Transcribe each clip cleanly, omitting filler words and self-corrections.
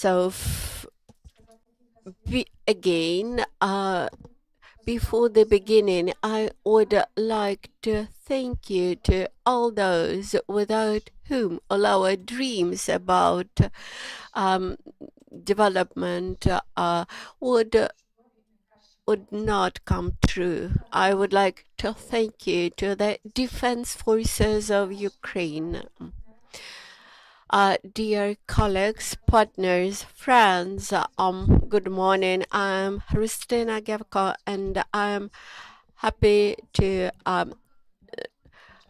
So again, before the beginning, I would like to thank you to all those without whom all our dreams about development would not come true. I would like to thank you to the Defense Forces of Ukraine. Dear colleagues, partners, friends, good morning. I'm Khrystyna Gevko, and I'm happy to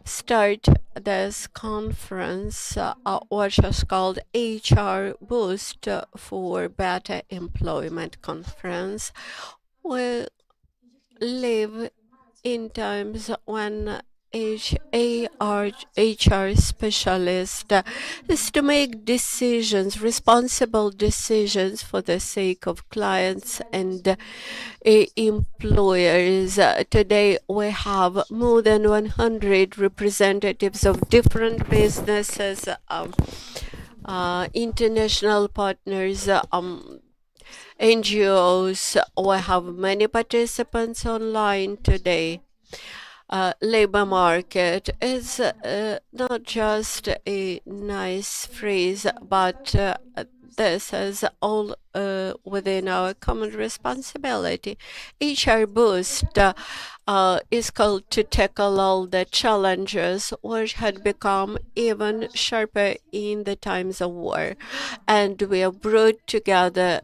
start this conference, which is called HR Boost for Better Employment Conference. We live in times when HR specialist is to make decisions, responsible decisions for the sake of clients and employers. Today we have more than 100 representatives of different businesses, international partners, NGOs. We have many participants online today. Labor market is not just a nice phrase, but this is all within our common responsibility. HR Boost is called to tackle all the challenges which had become even sharper in the times of war, and we have brought together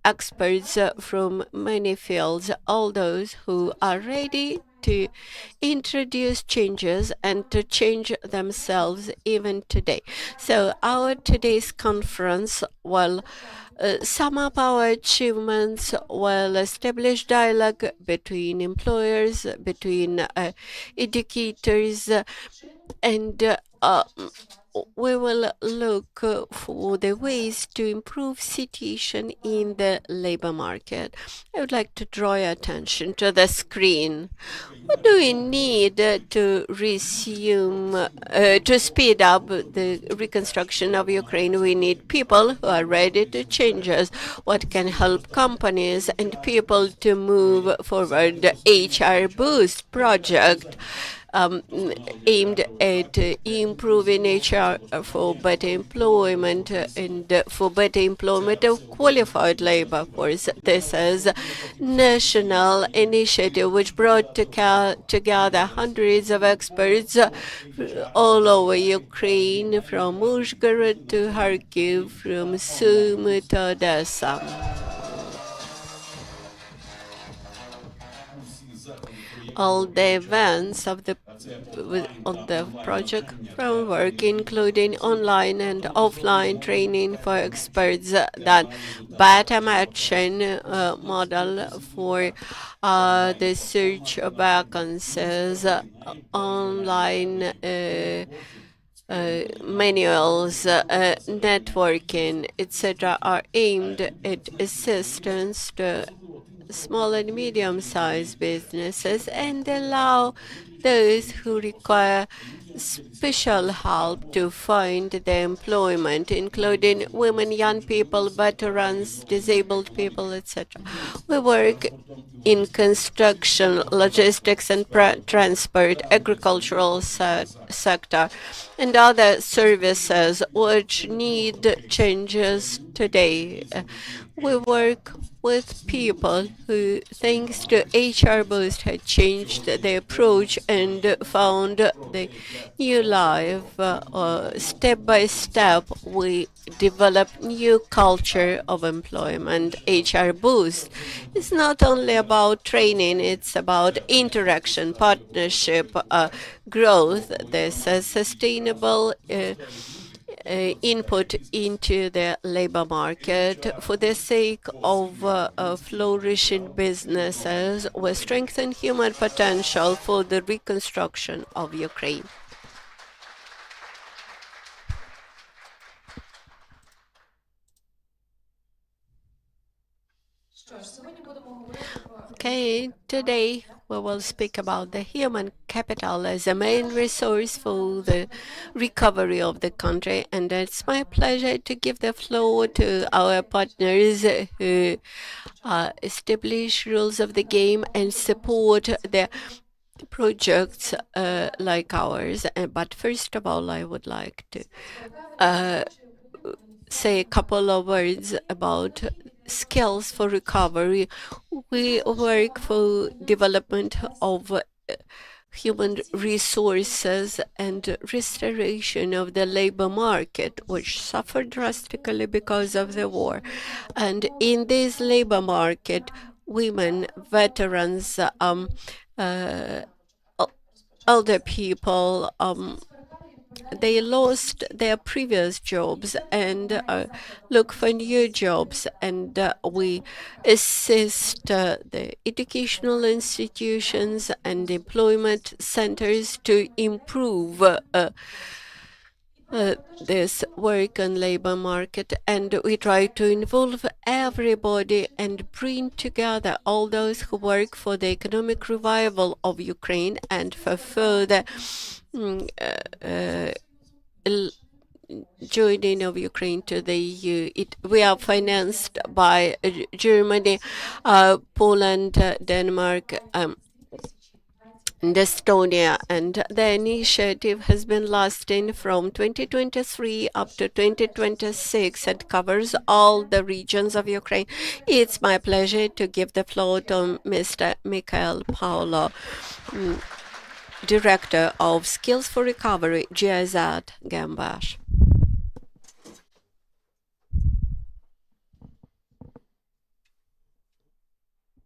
experts from many fields, all those who are ready to introduce changes and to change themselves even today. So our today's conference will sum up our achievements, will establish dialogue between employers, between educators, and we will look for the ways to improve situation in the labor market. I would like to draw your attention to the screen. What do we need to resume, to speed up the reconstruction of Ukraine? We need people who are ready to change us. What can help companies and people to move forward? The HR Boost project aimed at improving HR for better employment and for better employment of qualified labor force. This is national initiative which brought together hundreds of experts all over Ukraine, from Uzhgorod to Kharkiv, from Sumy to Odessa. All the events of the project framework, including online and offline training for experts, that better matching model for the search of vacancies, online manuals, networking, etc., are aimed at assistance to small and medium-sized businesses and allow those who require special help to find their employment, including women, young people, veterans, disabled people, etc. We work in construction, logistics and transport, agricultural sector, and other services which need changes today. We work with people who, thanks to HR Boost, had changed their approach and found the new life. Step by step, we develop new culture of employment. HR Boost is not only about training, it's about interaction, partnership, growth. This is sustainable input into the labor market for the sake of flourishing businesses. We strengthen human potential for the reconstruction of Ukraine. Okay, today we will speak about the human capital as a main resource for the recovery of the country. And it's my pleasure to give the floor to our partners who establish rules of the game and support the projects like ours. But first of all, I would like to say a couple of words about skills for recovery. We work for development of human resources and restoration of the labor market, which suffered drastically because of the war. And in this labor market, women, veterans, older people, they lost their previous jobs and look for new jobs, and we assist the educational institutions and employment centers to improve this work on labor market, and we try to involve everybody and bring together all those who work for the economic revival of Ukraine and for further joining of Ukraine to the EU. We are financed by Germany, Poland, Denmark, and Estonia, and the initiative has been lasting from 2023 up to 2026 and covers all the regions of Ukraine. It's my pleasure to give the floor to Mr. Mikhail Paulo, Director of Skills for Recovery, GIZ Gambash.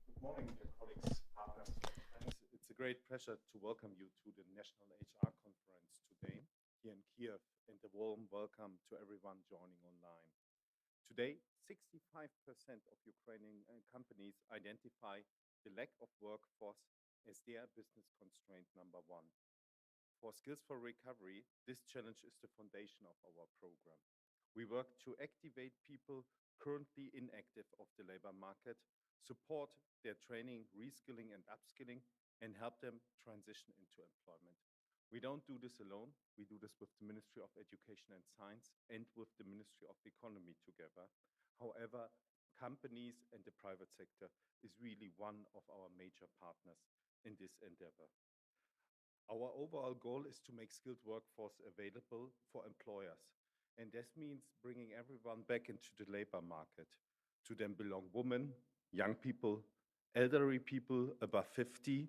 Good morning, dear colleagues, partners, and friends. It's a great pleasure to welcome you to the National HR Conference today here in Kiev, and a warm welcome to everyone joining online. Today, 65% of Ukrainian companies identify the lack of workforce as their business constraint number one. For Skills for Recovery, this challenge is the foundation of our program. We work to activate people currently inactive of the labor market, support their training, reskilling and upskilling, and help them transition into employment. We don't do this alone. We do this with the Ministry of Education and Science and with the Ministry of Economy together. However, companies and the private sector is really one of our major partners in this endeavor. Our overall goal is to make skilled workforce available for employers. And this means bringing everyone back into the labor market. To them belong women, young people, elderly people above 50,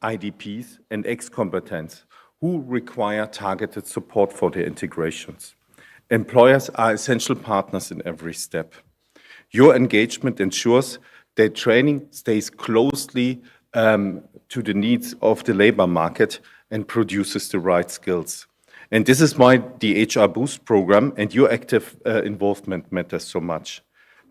IDPs, and ex-combatants who require targeted support for their integrations. Employers are essential partners in every step. Your engagement ensures that training stays closely to the needs of the labor market and produces the right skills. And this is why the HR Boost program and your active involvement matters so much.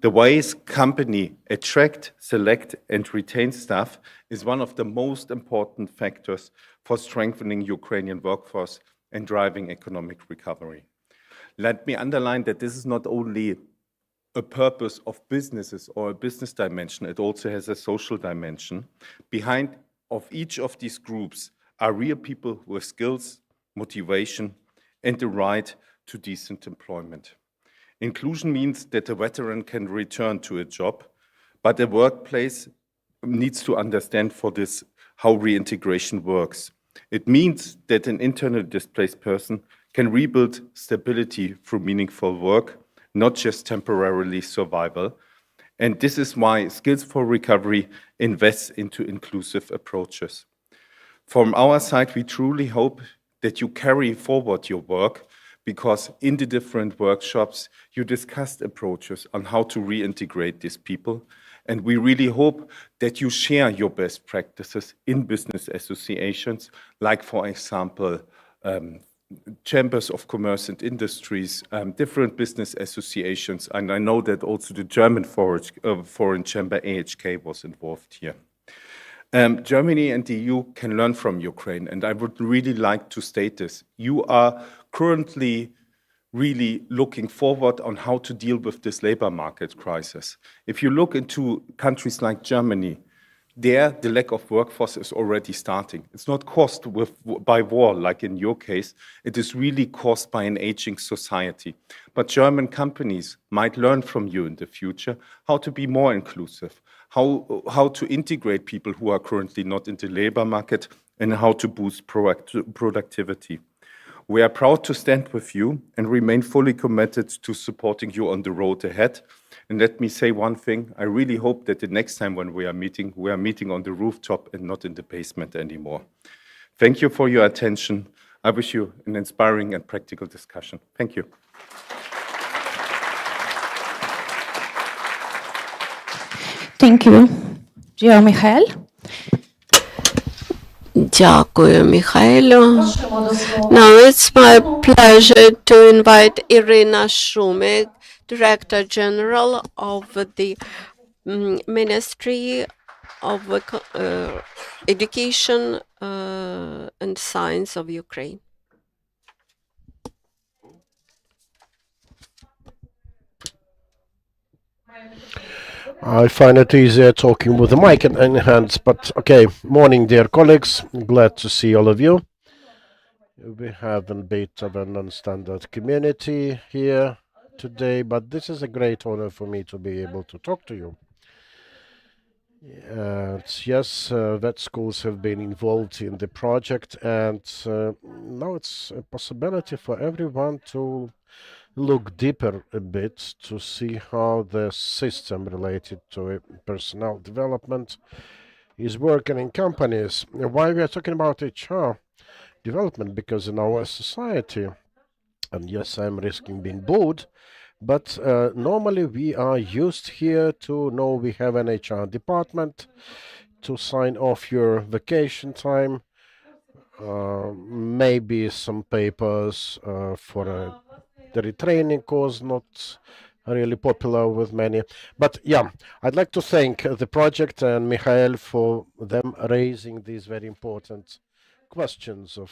The ways companies attract, select, and retain staff is one of the most important factors for strengthening Ukrainian workforce and driving economic recovery. Let me underline that this is not only a purpose of businesses or a business dimension, it also has a social dimension. Behind of each of these groups are real people with skills, motivation, and the right to decent employment. Inclusion means that a veteran can return to a job, but the workplace needs to understand for this how reintegration works. It means that an internally displaced person can rebuild stability through meaningful work, not just temporarily survival. And this is why Skills for Recovery invests into inclusive approaches. From our side, we truly hope that you carry forward your work, because in the different workshops, you discussed approaches on how to reintegrate these people. And we really hope that you share your best practices in business associations, like, for example, chambers of commerce and industries, different business associations. And I know that also the German foreign chamber, AHK, was involved here. Germany and the EU can learn from Ukraine, and I would really like to state this. You are currently really looking forward on how to deal with this labor market crisis. If you look into countries like Germany, there the lack of workforce is already starting. It's not caused by war, like in your case. It is really caused by an aging society. But German companies might learn from you in the future how to be more inclusive, how to integrate people who are currently not in the labor market, and how to boost productivity. We are proud to stand with you and remain fully committed to supporting you on the road ahead. And let me say one thing, I really hope that the next time when we are meeting on the rooftop and not in the basement anymore. Thank you for your attention. I wish you an inspiring and practical discussion. Thank you. Thank you. Dear Michael. Дякую, Михайло. Now it's my pleasure to invite Iryna Shumik, Director General of the Ministry of Education and Science of Ukraine. I find it easier talking with the mic in hands, but okay. Morning, dear colleagues. Glad to see all of you. We have a bit of a non-standard community here today, but this is a great honor for me to be able to talk to you. Yes, vet schools have been involved in the project, and now it's a possibility for everyone to look deeper a bit to see how the system related to personnel development is working in companies. Why we are talking about HR development? Because in our society, and yes, I'm risking being bored, but normally we are used here to know we have an HR department to sign off your vacation time, maybe some papers for the retraining course, not really popular with many. But yeah, I'd like to thank the project and Mikhail for them raising these very important questions of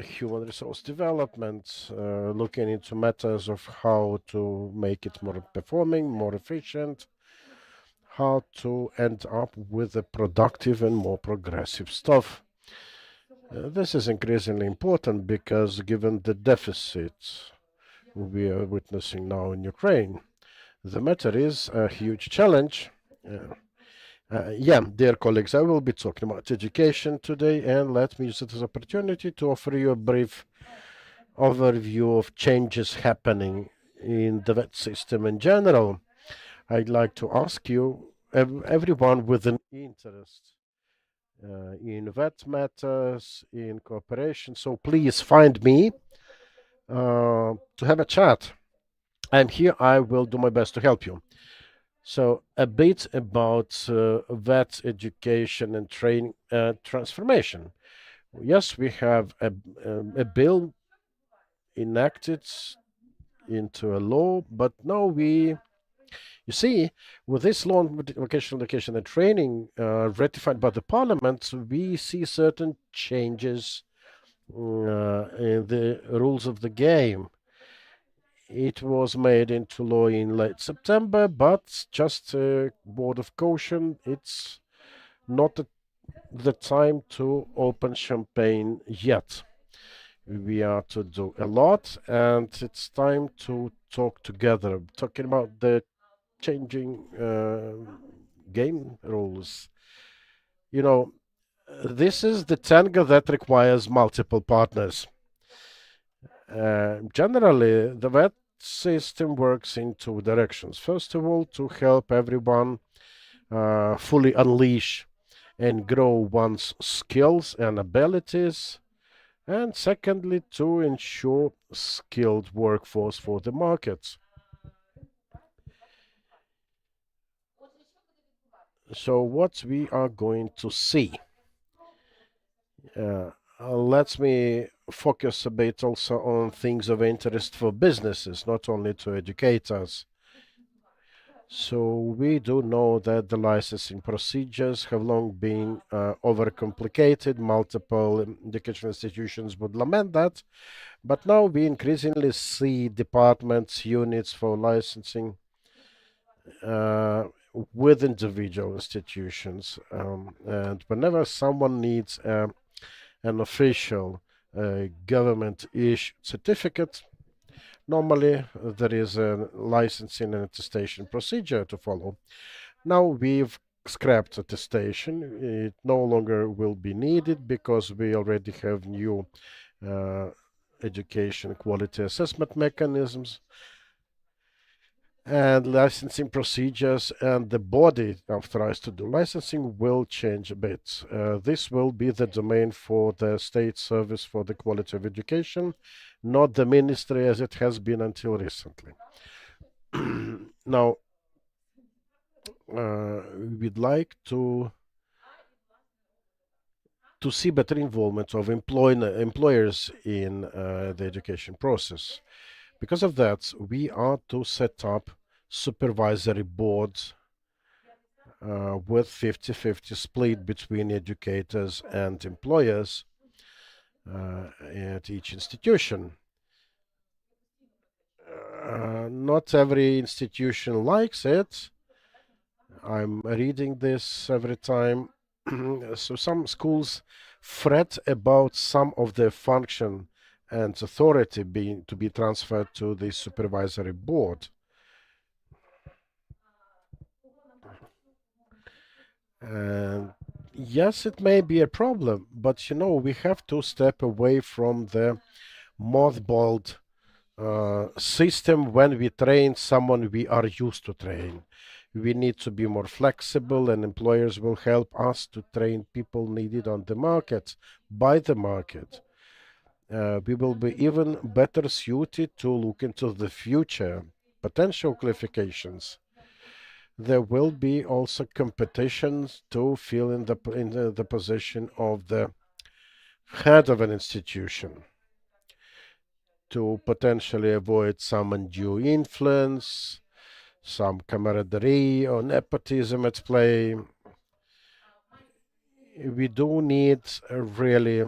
human resource development, looking into matters of how to make it more performing, more efficient, how to end up with a productive and more progressive stuff. This is increasingly important because given the deficits we are witnessing now in Ukraine, the matter is a huge challenge. Dear colleagues, I will be talking about education today, and let me use it as an opportunity to offer you a brief overview of changes happening in the vet system in general. I'd like to ask you, everyone with an interest in vet matters, in cooperation, so please find me to have a chat. I'm here. I will do my best to help you. So a bit about vet education and training transformation. Yes, we have a bill enacted into a law, but now you see, with this law on vocational education and training ratified by the parliament, we see certain changes in the rules of the game. It was made into law in late September, but just a word of caution, it's not the time to open champagne yet. We are to do a lot, and it's time to talk together, talking about the changing game rules. You know, this is the tango that requires multiple partners. Generally, the vet system works in two directions. First of all, to help everyone fully unleash and grow one's skills and abilities. And secondly, to ensure skilled workforce for the markets. So what we are going to see. Let me focus a bit also on things of interest for businesses, not only to educate us. So we do know that the licensing procedures have long been overcomplicated. Multiple educational institutions would lament that. But now we increasingly see departments, units for licensing with individual institutions. And whenever someone needs an official government issued certificate, normally there is a licensing and attestation procedure to follow. Now we've scrapped attestation. It no longer will be needed because we already have new education quality assessment mechanisms and licensing procedures, and the body authorized to do licensing will change a bit. This will be the domain for the State Service for the Quality of Education, not the ministry as it has been until recently. Now, we'd like to see better involvement of employers in the education process. Because of that, we are to set up supervisory boards with 50-50 split between educators and employers at each institution. Not every institution likes it. I'm reading this every time. So some schools fret about some of their function and authority to be transferred to the supervisory board. And yes, it may be a problem, but we have to step away from the mothballed system when we train someone we are used to train. We need to be more flexible, and employers will help us to train people needed on the market, by the market. We will be even better suited to look into the future potential qualifications. There will be also competitions to fill in the position of the head of an institution, to potentially avoid some undue influence, some camaraderie or nepotism at play. We do need really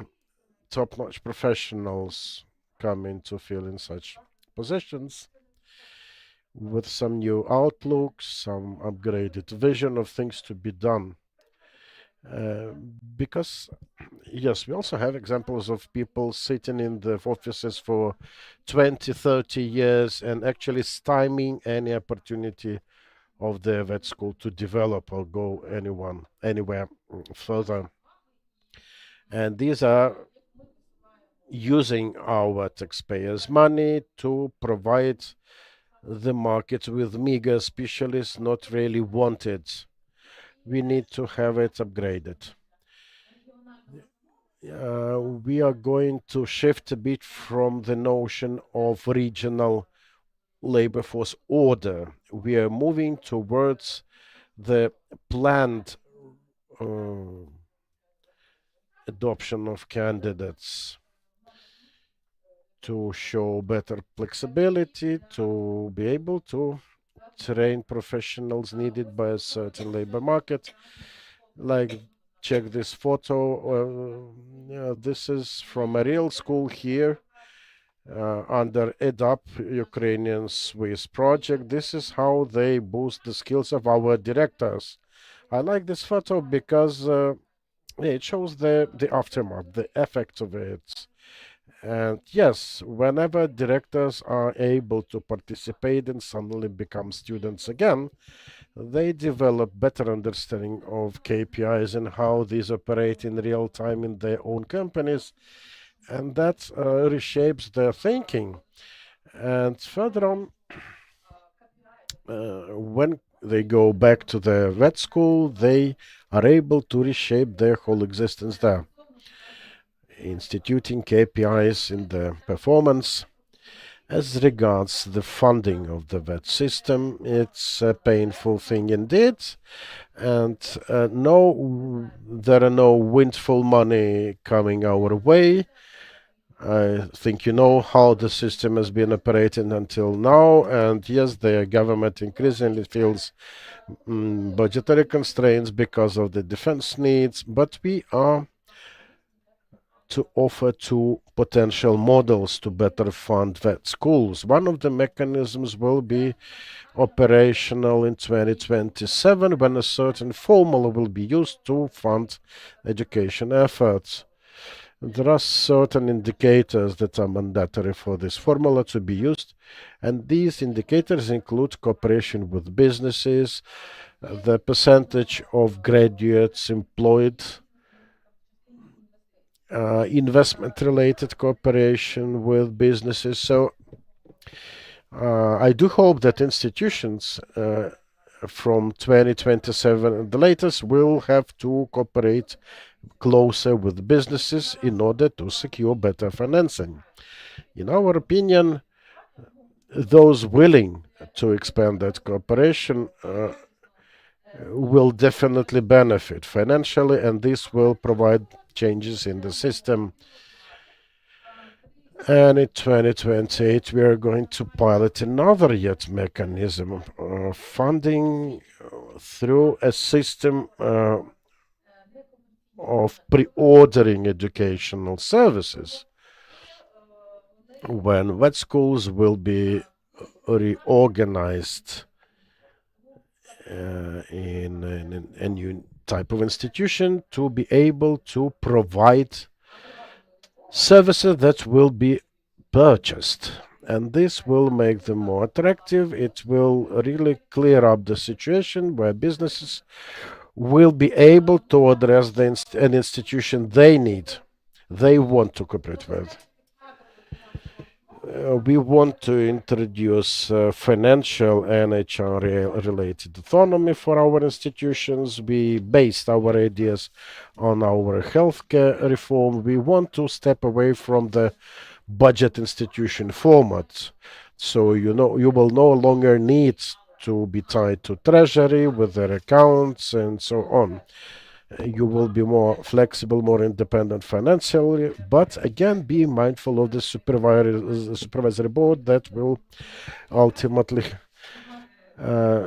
top-notch professionals coming to fill in such positions with some new outlook, some upgraded vision of things to be done. Because, yes, we also have examples of people sitting in the offices for 20, 30 years and actually stymieing any opportunity of the vet school to develop or go anywhere further. And these are using our taxpayers' money to provide the market with meager specialists not really wanted. We need to have it upgraded. We are going to shift a bit from the notion of regional labor force order. We are moving towards the planned adoption of candidates to show better flexibility, to be able to train professionals needed by a certain labor market. Like, check this photo. This is from a real school here under EDAP, Ukrainian Swiss project. This is how they boost the skills of our directors. I like this photo because it shows the aftermath, the effect of it. And yes, whenever directors are able to participate and suddenly become students again, they develop better understanding of KPIs and how these operate in real time in their own companies, and that reshapes their thinking. And further on, when they go back to the vet school, they are able to reshape their whole existence there, instituting KPIs in the performance. As regards the funding of the vet system, it's a painful thing indeed, and no, there are no windfall money coming our way. I think you know how the system has been operating until now, and yes, the government increasingly feels budgetary constraints because of the defense needs, but we are to offer two potential models to better fund vet schools. One of the mechanisms will be operational in 2027 when a certain formula will be used to fund education efforts. There are certain indicators that are mandatory for this formula to be used, and these indicators include cooperation with businesses, the percentage of graduates employed, investment-related cooperation with businesses. So I do hope that institutions from 2027 the latest will have to cooperate closer with businesses in order to secure better financing. In our opinion, those willing to expand that cooperation will definitely benefit financially, and this will provide changes in the system. And in 2028, we are going to pilot another yet mechanism, funding through a system of pre-ordering educational services, when vet schools will be reorganized in a new type of institution to be able to provide services that will be purchased. And this will make them more attractive. It will really clear up the situation where businesses will be able to address an institution they need, they want to cooperate with. We want to introduce financial and HR-related autonomy for our institutions. We based our ideas on our healthcare reform. We want to step away from the budget institution format. So you will no longer need to be tied to treasury with their accounts and so on. You will be more flexible, more independent financially, but again, be mindful of the supervisory board that will ultimately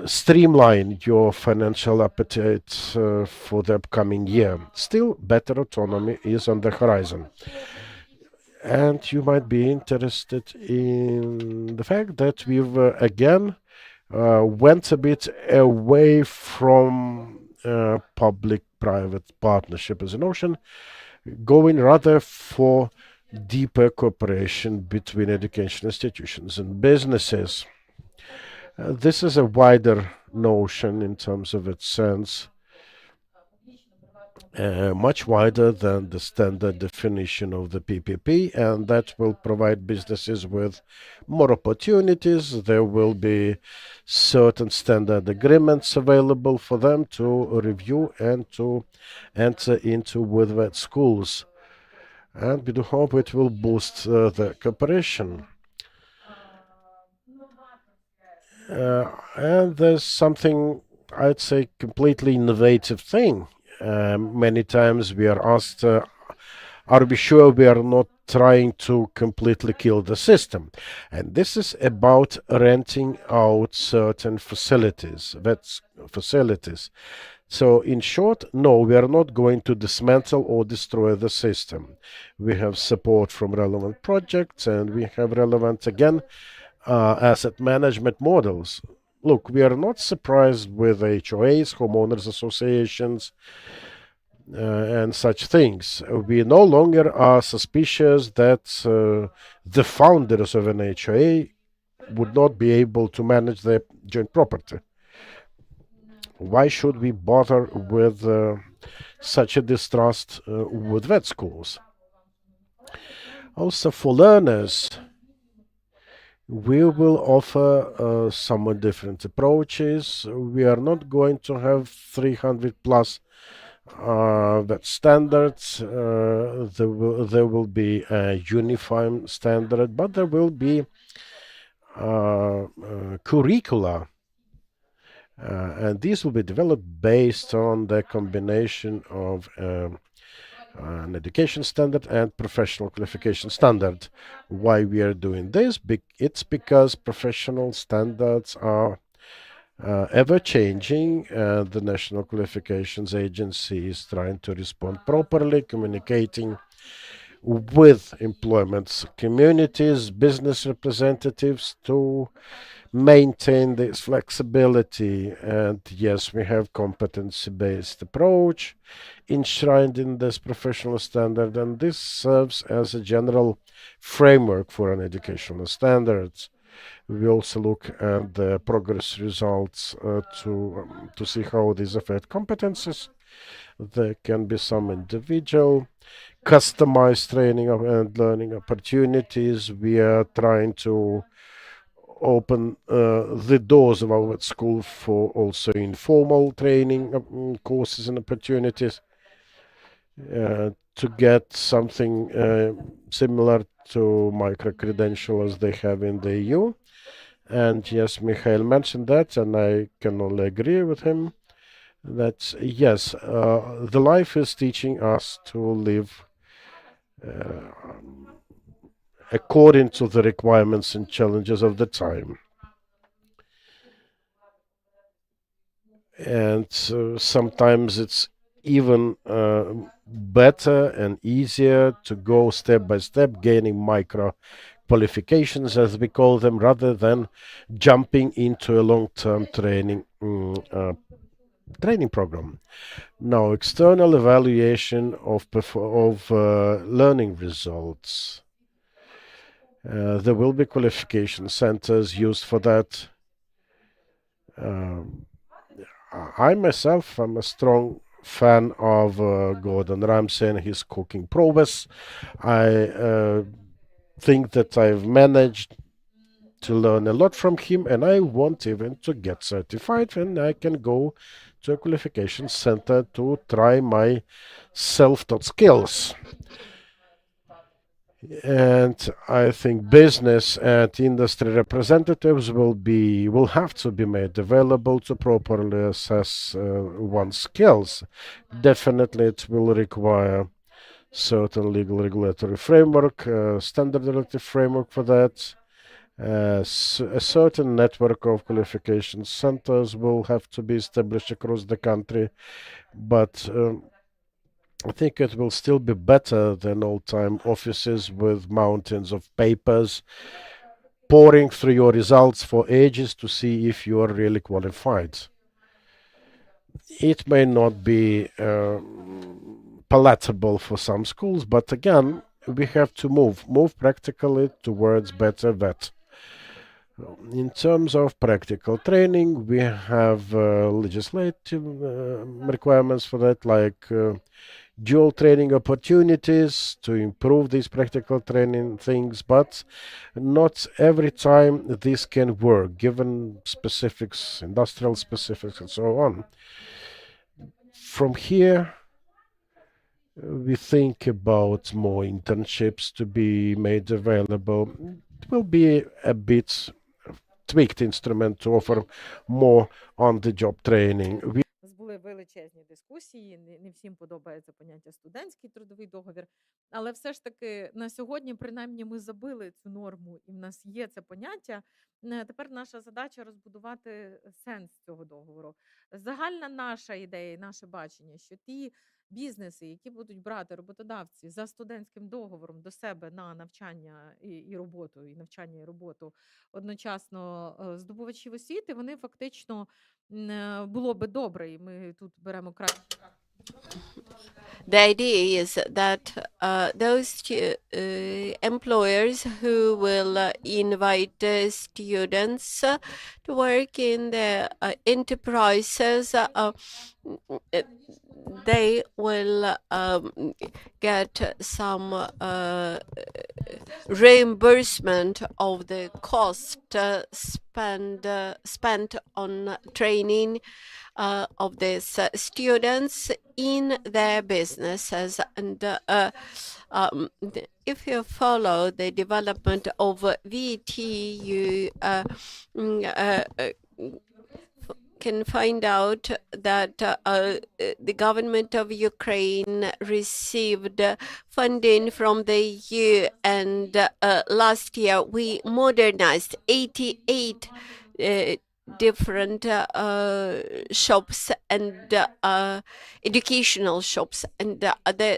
streamline your financial appetite for the upcoming year. Still, better autonomy is on the horizon. And you might be interested in the fact that we've again went a bit away from public-private partnership as a notion, going rather for deeper cooperation between education institutions and businesses. This is a wider notion in terms of its sense, much wider than the standard definition of the PPP, and that will provide businesses with more opportunities. There will be certain standard agreements available for them to review and to enter into with vet schools. And we do hope it will boost the cooperation. And there's something, I'd say, completely innovative thing. Many times we are asked, are we sure we are not trying to completely kill the system? And this is about renting out certain facilities, vet facilities. So in short, no, we are not going to dismantle or destroy the system. We have support from relevant projects, and we have relevant, again, asset management models. Look, we are not surprised with HOAs, homeowners associations, and such things. We no longer are suspicious that the founders of an HOA would not be able to manage their joint property. Why should we bother with such a distrust with vet schools? Also, for learners, we will offer somewhat different approaches. We are not going to have 300 plus vet standards. There will be a uniform standard, but there will be curricula, and these will be developed based on the combination of an education standard and professional qualification standard. Why we are doing this? It's because professional standards are ever changing. The National Qualifications Agency is trying to respond properly, communicating with employment communities, business representatives to maintain this flexibility. And yes, we have competency-based approach enshrined in this professional standard, and this serves as a general framework for an educational standards. We also look at the progress results to see how these affect competences. There can be some individual customized training and learning opportunities. We are trying to open the doors of our school for also informal training courses and opportunities to get something similar to micro-credential as they have in the EU. And yes, Mikhail mentioned that, and I can only agree with him that yes, the life is teaching us to live according to the requirements and challenges of the time. And sometimes it's even better and easier to go step by step, gaining micro qualifications, as we call them, rather than jumping into a long-term training program. Now, external evaluation of learning results. There will be qualification centers used for that. I myself am a strong fan of Gordon Ramsay and his cooking prowess. I think that I've managed to learn a lot from him, and I want even to get certified, and I can go to a qualification center to try my self-taught skills. And I think business and industry representatives will have to be made available to properly assess one's skills. Definitely, it will require certain legal regulatory framework, standard relative framework for that. A certain network of qualification centers will have to be established across the country, but I think it will still be better than old-time offices with mountains of papers pouring through your results for ages to see if you are really qualified. It may not be palatable for some schools, but again, we have to move practically towards better vet. In terms of practical training, we have legislative requirements for that, like dual training opportunities to improve these practical training things, but not every time this can work, given specifics, industrial specifics, and so on. From here, we think about more internships to be made available. It will be a bit tweaked instrument to offer more on-the-job training. Були величезні дискусії, не всім подобається поняття студентський трудовий договір, але все ж таки на сьогодні, принаймні, ми забили цю норму, і в нас є це поняття. Тепер наша задача розбудувати сенс цього договору. Загальна наша ідея і наше бачення, що ті бізнеси, які будуть брати роботодавці за студентським договором до себе на навчання і роботу, і навчання і роботу одночасно здобувачів освіти, вони фактично було би добре, і ми тут беремо краще. The idea is that those employers who will invite students to work in their enterprises, they will get some reimbursement of the cost spent on training of these students in their businesses. And if you follow the development of VT, you can find out that the government of Ukraine received funding from the EU, and last year we modernized 88 different shops and educational shops, and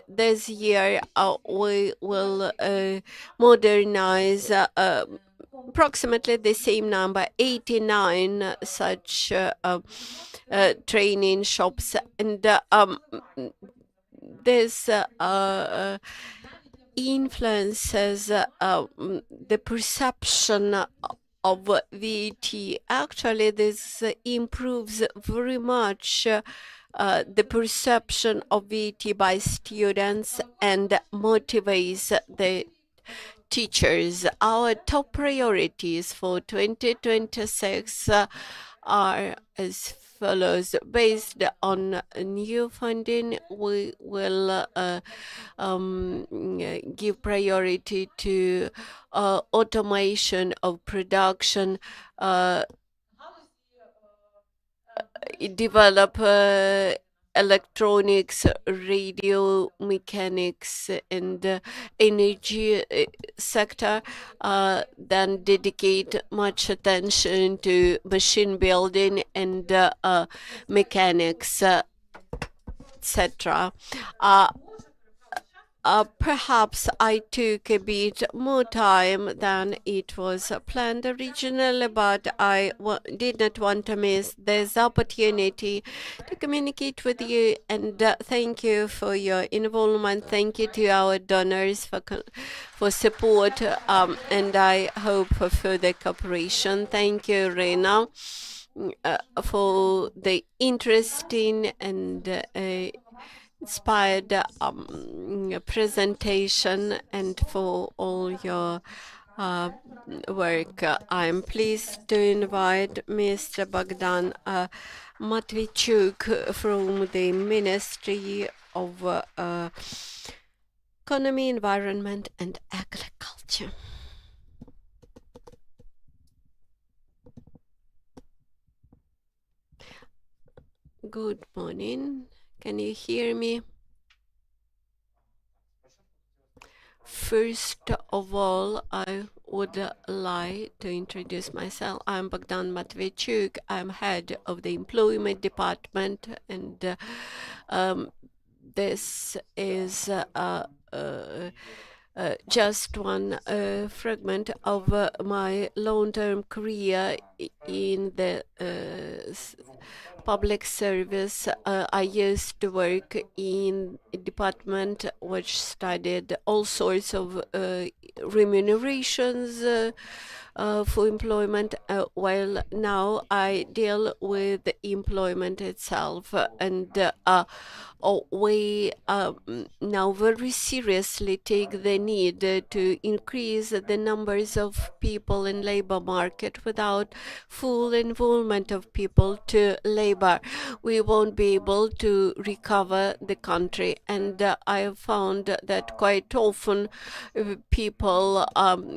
this year we will modernize approximately the same number, 89 such training shops, and this influences the perception of VAT. Actually, this improves very much the perception of VAT by students and motivates the teachers. Our top priorities for 2026 are as follows. Based on new funding, we will give priority to automation of production, develop electronics, radio mechanics, and energy sector, then dedicate much attention to machine building and mechanics, etc. Perhaps I took a bit more time than it was planned originally, but I did not want to miss this opportunity to communicate with you, and thank you for your involvement. Thank you to our donors for support, and I hope for further cooperation. Thank you, Iryna, for the interesting and inspired presentation and for all your work. I'm pleased to invite Mr. Bohdan Matviichuk from the Ministry of Economy, Environment and Agriculture. Good morning. Can you hear me? First of all, I would like to introduce myself. I'm Bohdan Matviichuk. I'm head of the Employment Department, and this is just one fragment of my long-term career in the public service. I used to work in a department which studied all sorts of remunerations for employment, while now I deal with employment itself, and we now very seriously take the need to increase the numbers of people in labor market. Without full involvement of people to labor, we won't be able to recover the country, and I have found that quite often people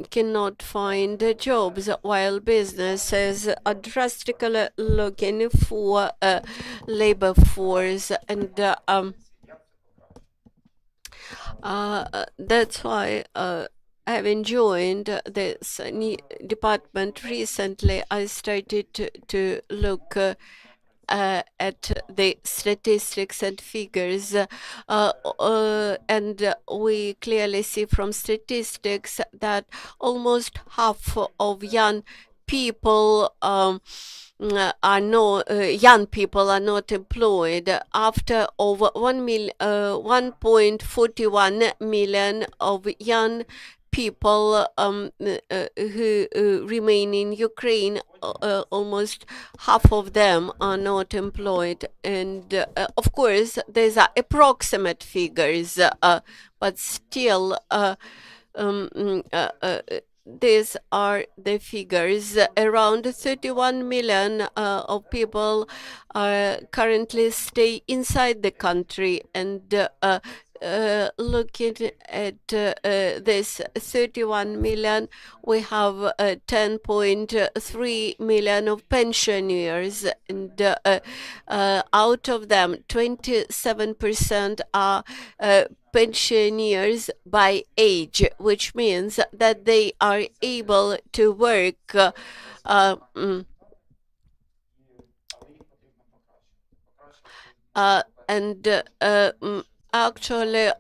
cannot find jobs, while businesses are drastically looking for labor force, and that's why having joined this department recently, I started to look at the statistics and figures, and we clearly see from statistics that almost half of young people are not employed. After over 1.41 million of young people who remain in Ukraine, almost half of them are not employed. And of course, these are approximate figures, but still, these are the figures. Around 31 million of people currently stay inside the country, and looking at this 31 million, we have 10.3 million of pensioners, and out of them 27% are pensioners by age, which means that they are able to work Actually,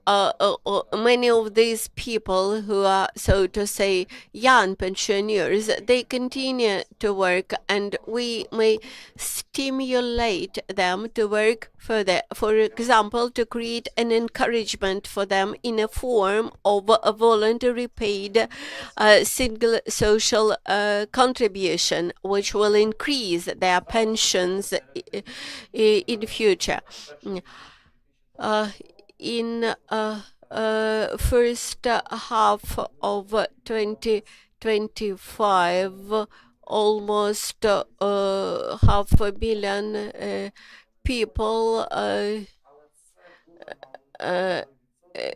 many of these people who are, so to say, young pensioners, they continue to work, and we may stimulate them to work further. For example, to create an encouragement for them in a form of a voluntary paid single social contribution, which will increase their pensions in future. In first half of 2025, almost half a billion people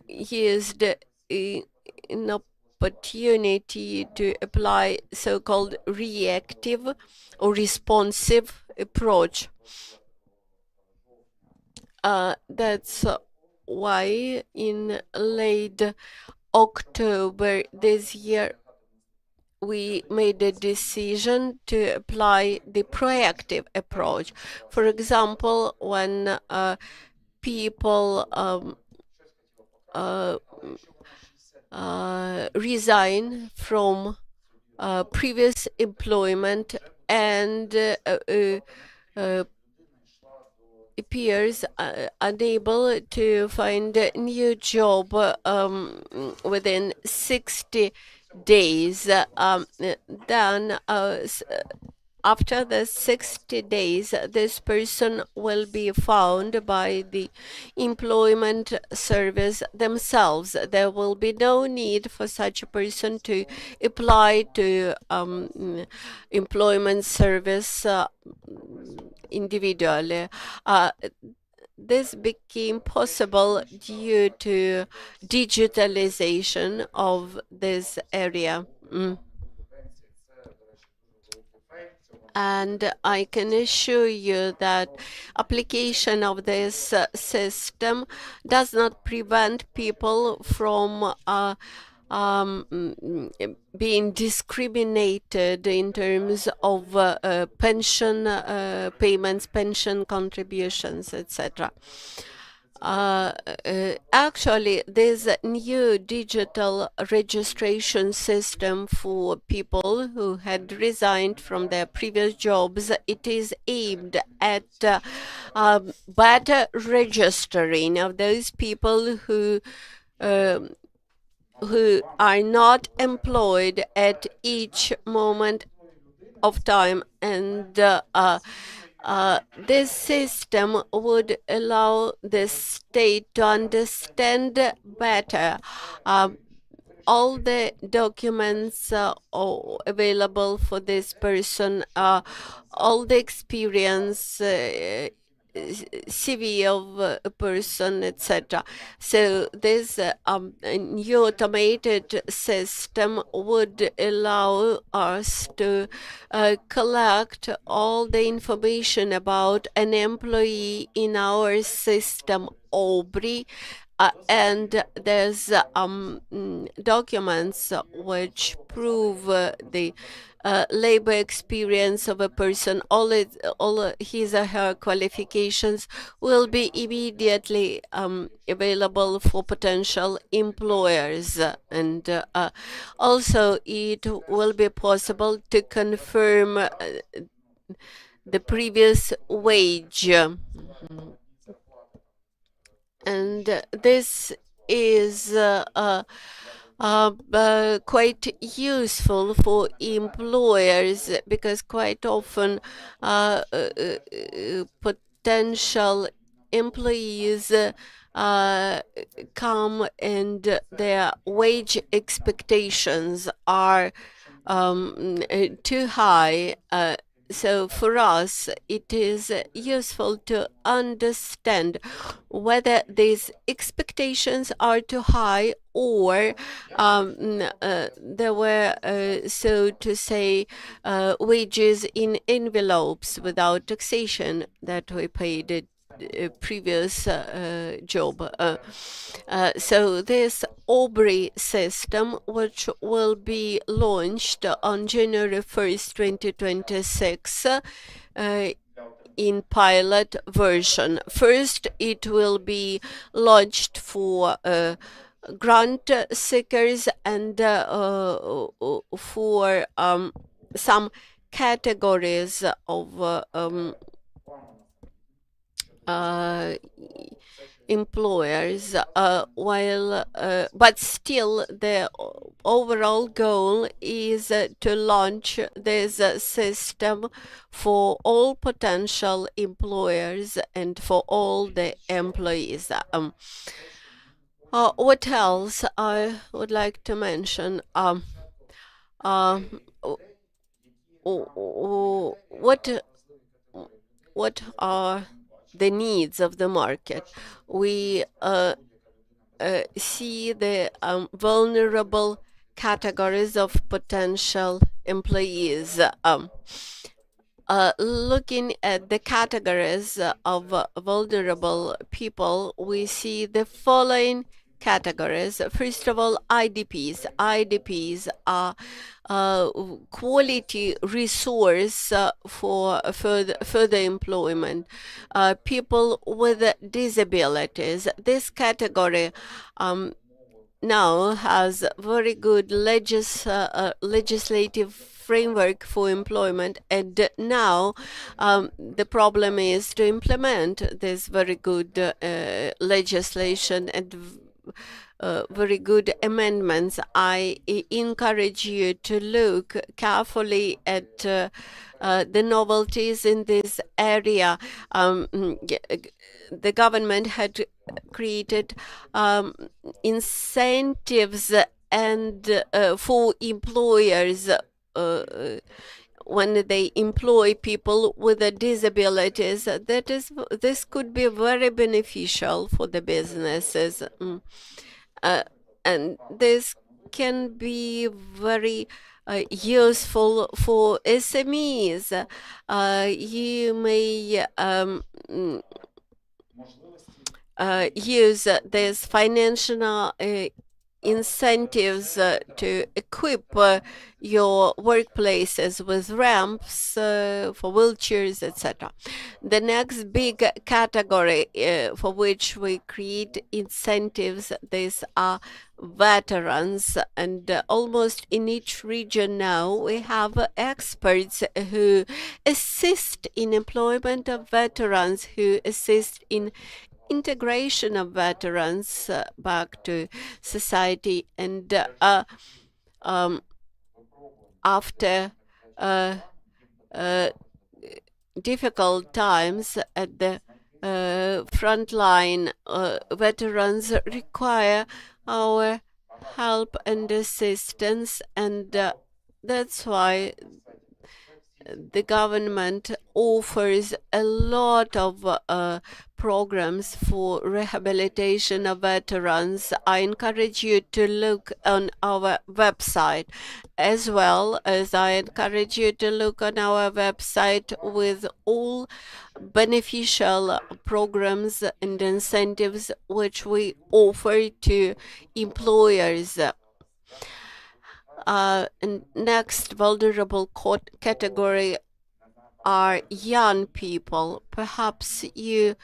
used an opportunity to apply so-called reactive or responsive approach. That's why in late October this year we made a decision to apply the proactive approach. For example, when people resign from previous employment and appears unable to find a new job within 60 days. Then after the 60 days, this person will be found by the employment service themselves. There will be no need for such a person to apply to employment service individually. This became possible due to digitalization of this area. And I can assure you that application of this system does not prevent people from being discriminated in terms of pension payments, pension contributions, etc. Actually, this new digital registration system for people who had resigned from their previous jobs, it is aimed at better registering of those people who are not employed at each moment of time, and this system would allow the state to understand better all the documents available for this person, all the experience, CV of a person, etc. So this new automated system would allow us to collect all the information about an employee in our system, Obrii, and there's documents which prove the labor experience of a person. All his or her qualifications will be immediately available for potential employers, and also it will be possible to confirm the previous wage. And this is quite useful for employers, because quite often potential employees come and their wage expectations are too high. So for us, it is useful to understand whether these expectations are too high, or there were, so to say, wages in envelopes without taxation that we paid a previous job. So this Obrii system, which will be launched on January 1st, 2026, in pilot version. First, it will be launched for grant seekers and for some categories of employers, but still the overall goal is to launch this system for all potential employers and for all the employees. What else I would like to mention? What are the needs of the market? We see the vulnerable categories of potential employees. Looking at the categories of vulnerable people, we see the following categories. First of all, IDPs. IDPs are quality resource for further employment. People with disabilities. This category now has very good legislative framework for employment, and now the problem is to implement this very good legislation and very good amendments. I encourage you to look carefully at the novelties in this area. The government had created incentives and for employers when they employ people with disabilities. This could be very beneficial for the businesses, and this can be very useful for SMEs. You may use these financial incentives to equip your workplaces with ramps for wheelchairs, etc. The next big category for which we create incentives, these are veterans, and almost in each region now we have experts who assist in employment of veterans, who assist in integration of veterans back to society, and after difficult times at the front line, veterans require our help and assistance, and that's why the government offers a lot of programs for rehabilitation of veterans. I encourage you to look on our website, as well as I encourage you to look on our website with all beneficial programs and incentives which we offer to employers. And next vulnerable category are young people. Perhaps you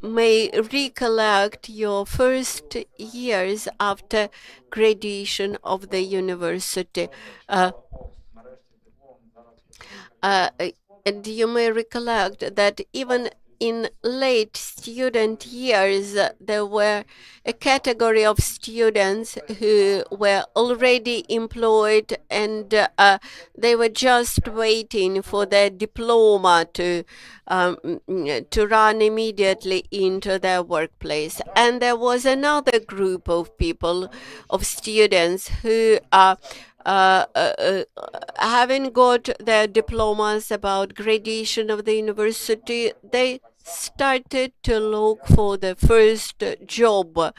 may recollect your first years after graduation of the university. And you may recollect that even in late student years, there were a category of students who were already employed, and they were just waiting for their diploma to run immediately into their workplace. And there was another group of people, of students, who having got their diplomas about graduation of the university, they started to look for the first job.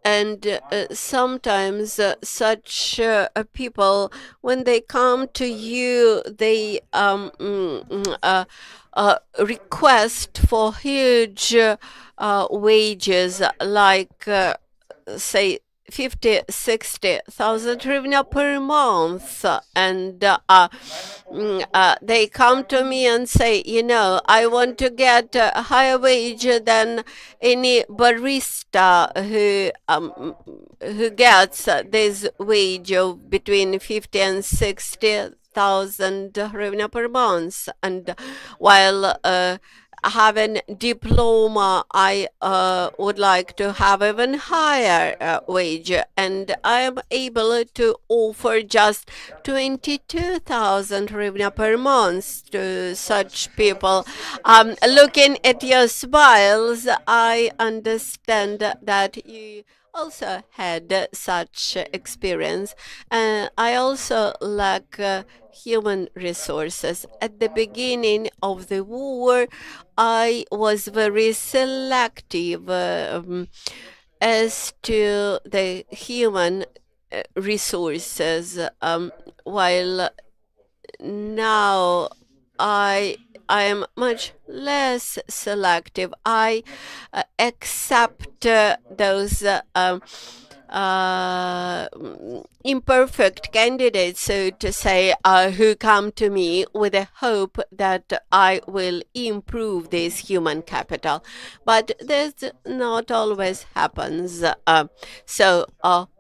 And sometimes such people, when they come to you, they request for huge wages, like say 50-60,000 hryvnia per month, and they come to me and say, I want to get a higher wage than any barista who gets this wage of between 50 and 60,000 hryvnia per month, and while having diploma, I would like to have even higher wage, and I am able to offer just 22,000 hryvnia per month to such people. Looking at your smiles, I understand that you also had such experience. I also lack human resources. At the beginning of the war, I was very selective as to the human resources, while now I am much less selective. I accept those imperfect candidates, so to say, who come to me with a hope that I will improve this human capital. But this not always happens. So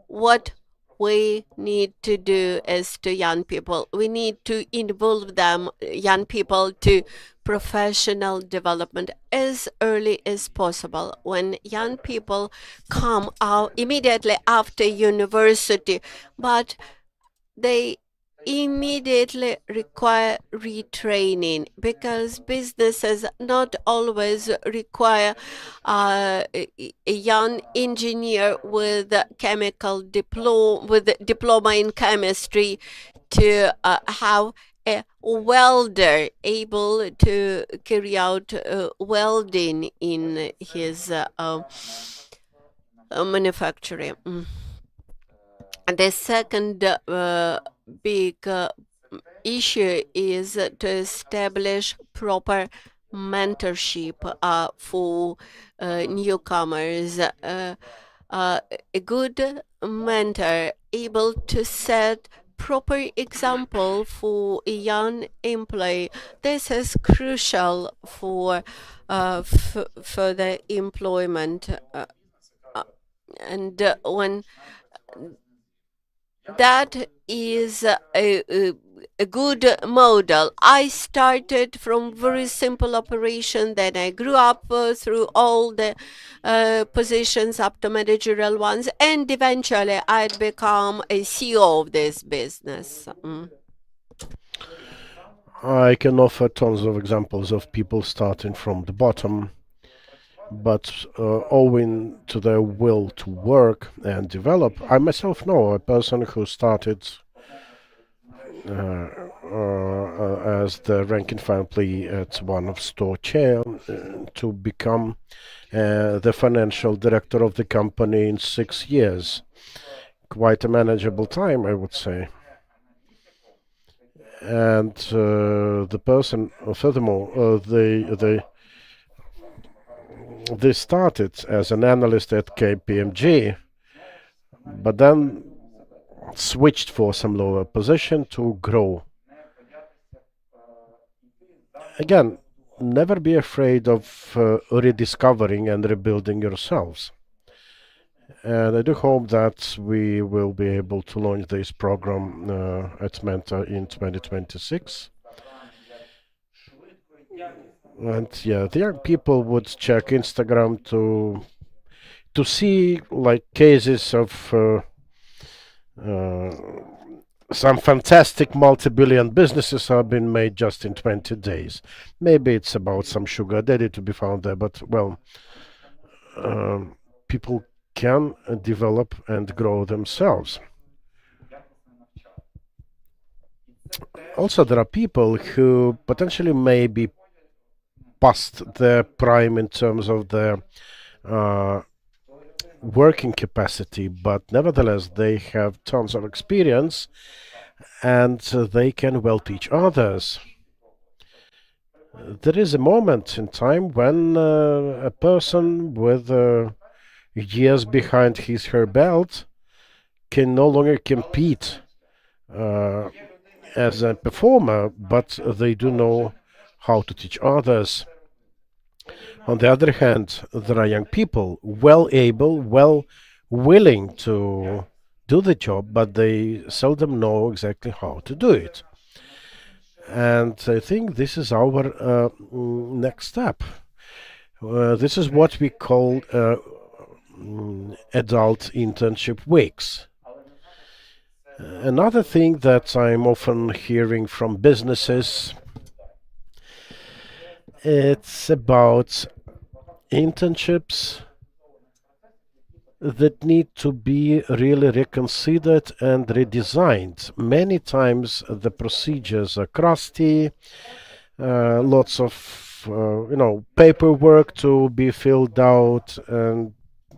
what we need to do is to young people, we need to involve them, young people, to professional development as early as possible. When young people come out immediately after university, but they immediately require retraining, because businesses not always require a young engineer with diploma in chemistry to have a welder able to carry out welding in his manufacturing. And the second big issue is to establish proper mentorship for newcomers. A good mentor able to set proper example for a young employee. This is crucial for further employment. And when that is a good model. I started from very simple operation, then I grew up through all the positions up to managerial ones, and eventually I'd become a CEO of this business. I can offer tons of examples of people starting from the bottom, but owing to their will to work and develop. I myself know a person who started as the rank and file employee at one of store chain to become the financial director of the company in 6 years. Quite a manageable time, I would say. And the person, furthermore, they started as an analyst at KPMG, but then switched for some lower position to grow. Again, never be afraid of rediscovering and rebuilding yourselves. And I do hope that we will be able to launch this program at Mentor in 2026. And yeah, the young people would check Instagram to see like cases of some fantastic multi-billion businesses have been made just in 20 days. Maybe it's about some sugar daddy to be found there, but well, people can develop and grow themselves. Also, there are people who potentially may be past their prime in terms of their working capacity, but nevertheless they have tons of experience and they can well teach others. There is a moment in time when a person with years behind her belt can no longer compete as a performer, but they do know how to teach others. On the other hand, there are young people well able, well willing to do the job, but they seldom know exactly how to do it. And I think this is our next step. This is what we call adult internship weeks. Another thing that I'm often hearing from businesses, it's about internships that need to be really reconsidered and redesigned. Many times the procedures are crusty, lots of paperwork to be filled out, and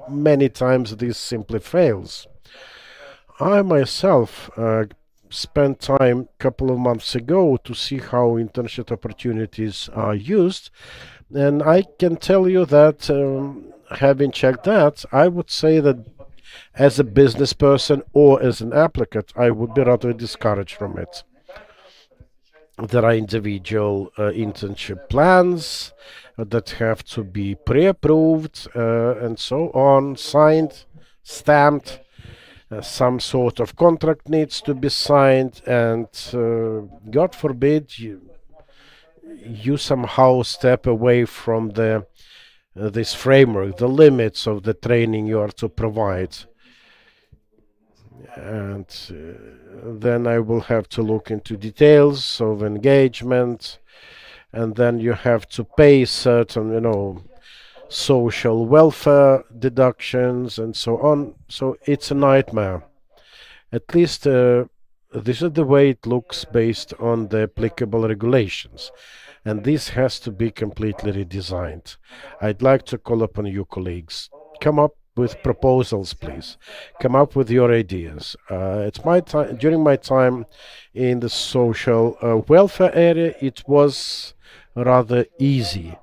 many times this simply fails. I myself spent time a couple of months ago to see how internship opportunities are used, and I can tell you that having checked that, I would say that as a business person or as an applicant, I would be rather discouraged from it. There are individual internship plans that have to be pre-approved and so on, signed, stamped. Some sort of contract needs to be signed, and God forbid you somehow step away from this framework, the limits of the training you are to provide. And then I will have to look into details of engagement, and then you have to pay certain, social welfare deductions and so on. So it's a nightmare. At least this is the way it looks based on the applicable regulations. And this has to be completely redesigned. I'd like to call upon you colleagues. Come up with proposals, please. Come up with your ideas. It's my time. During my time in the social welfare area, it was rather easy.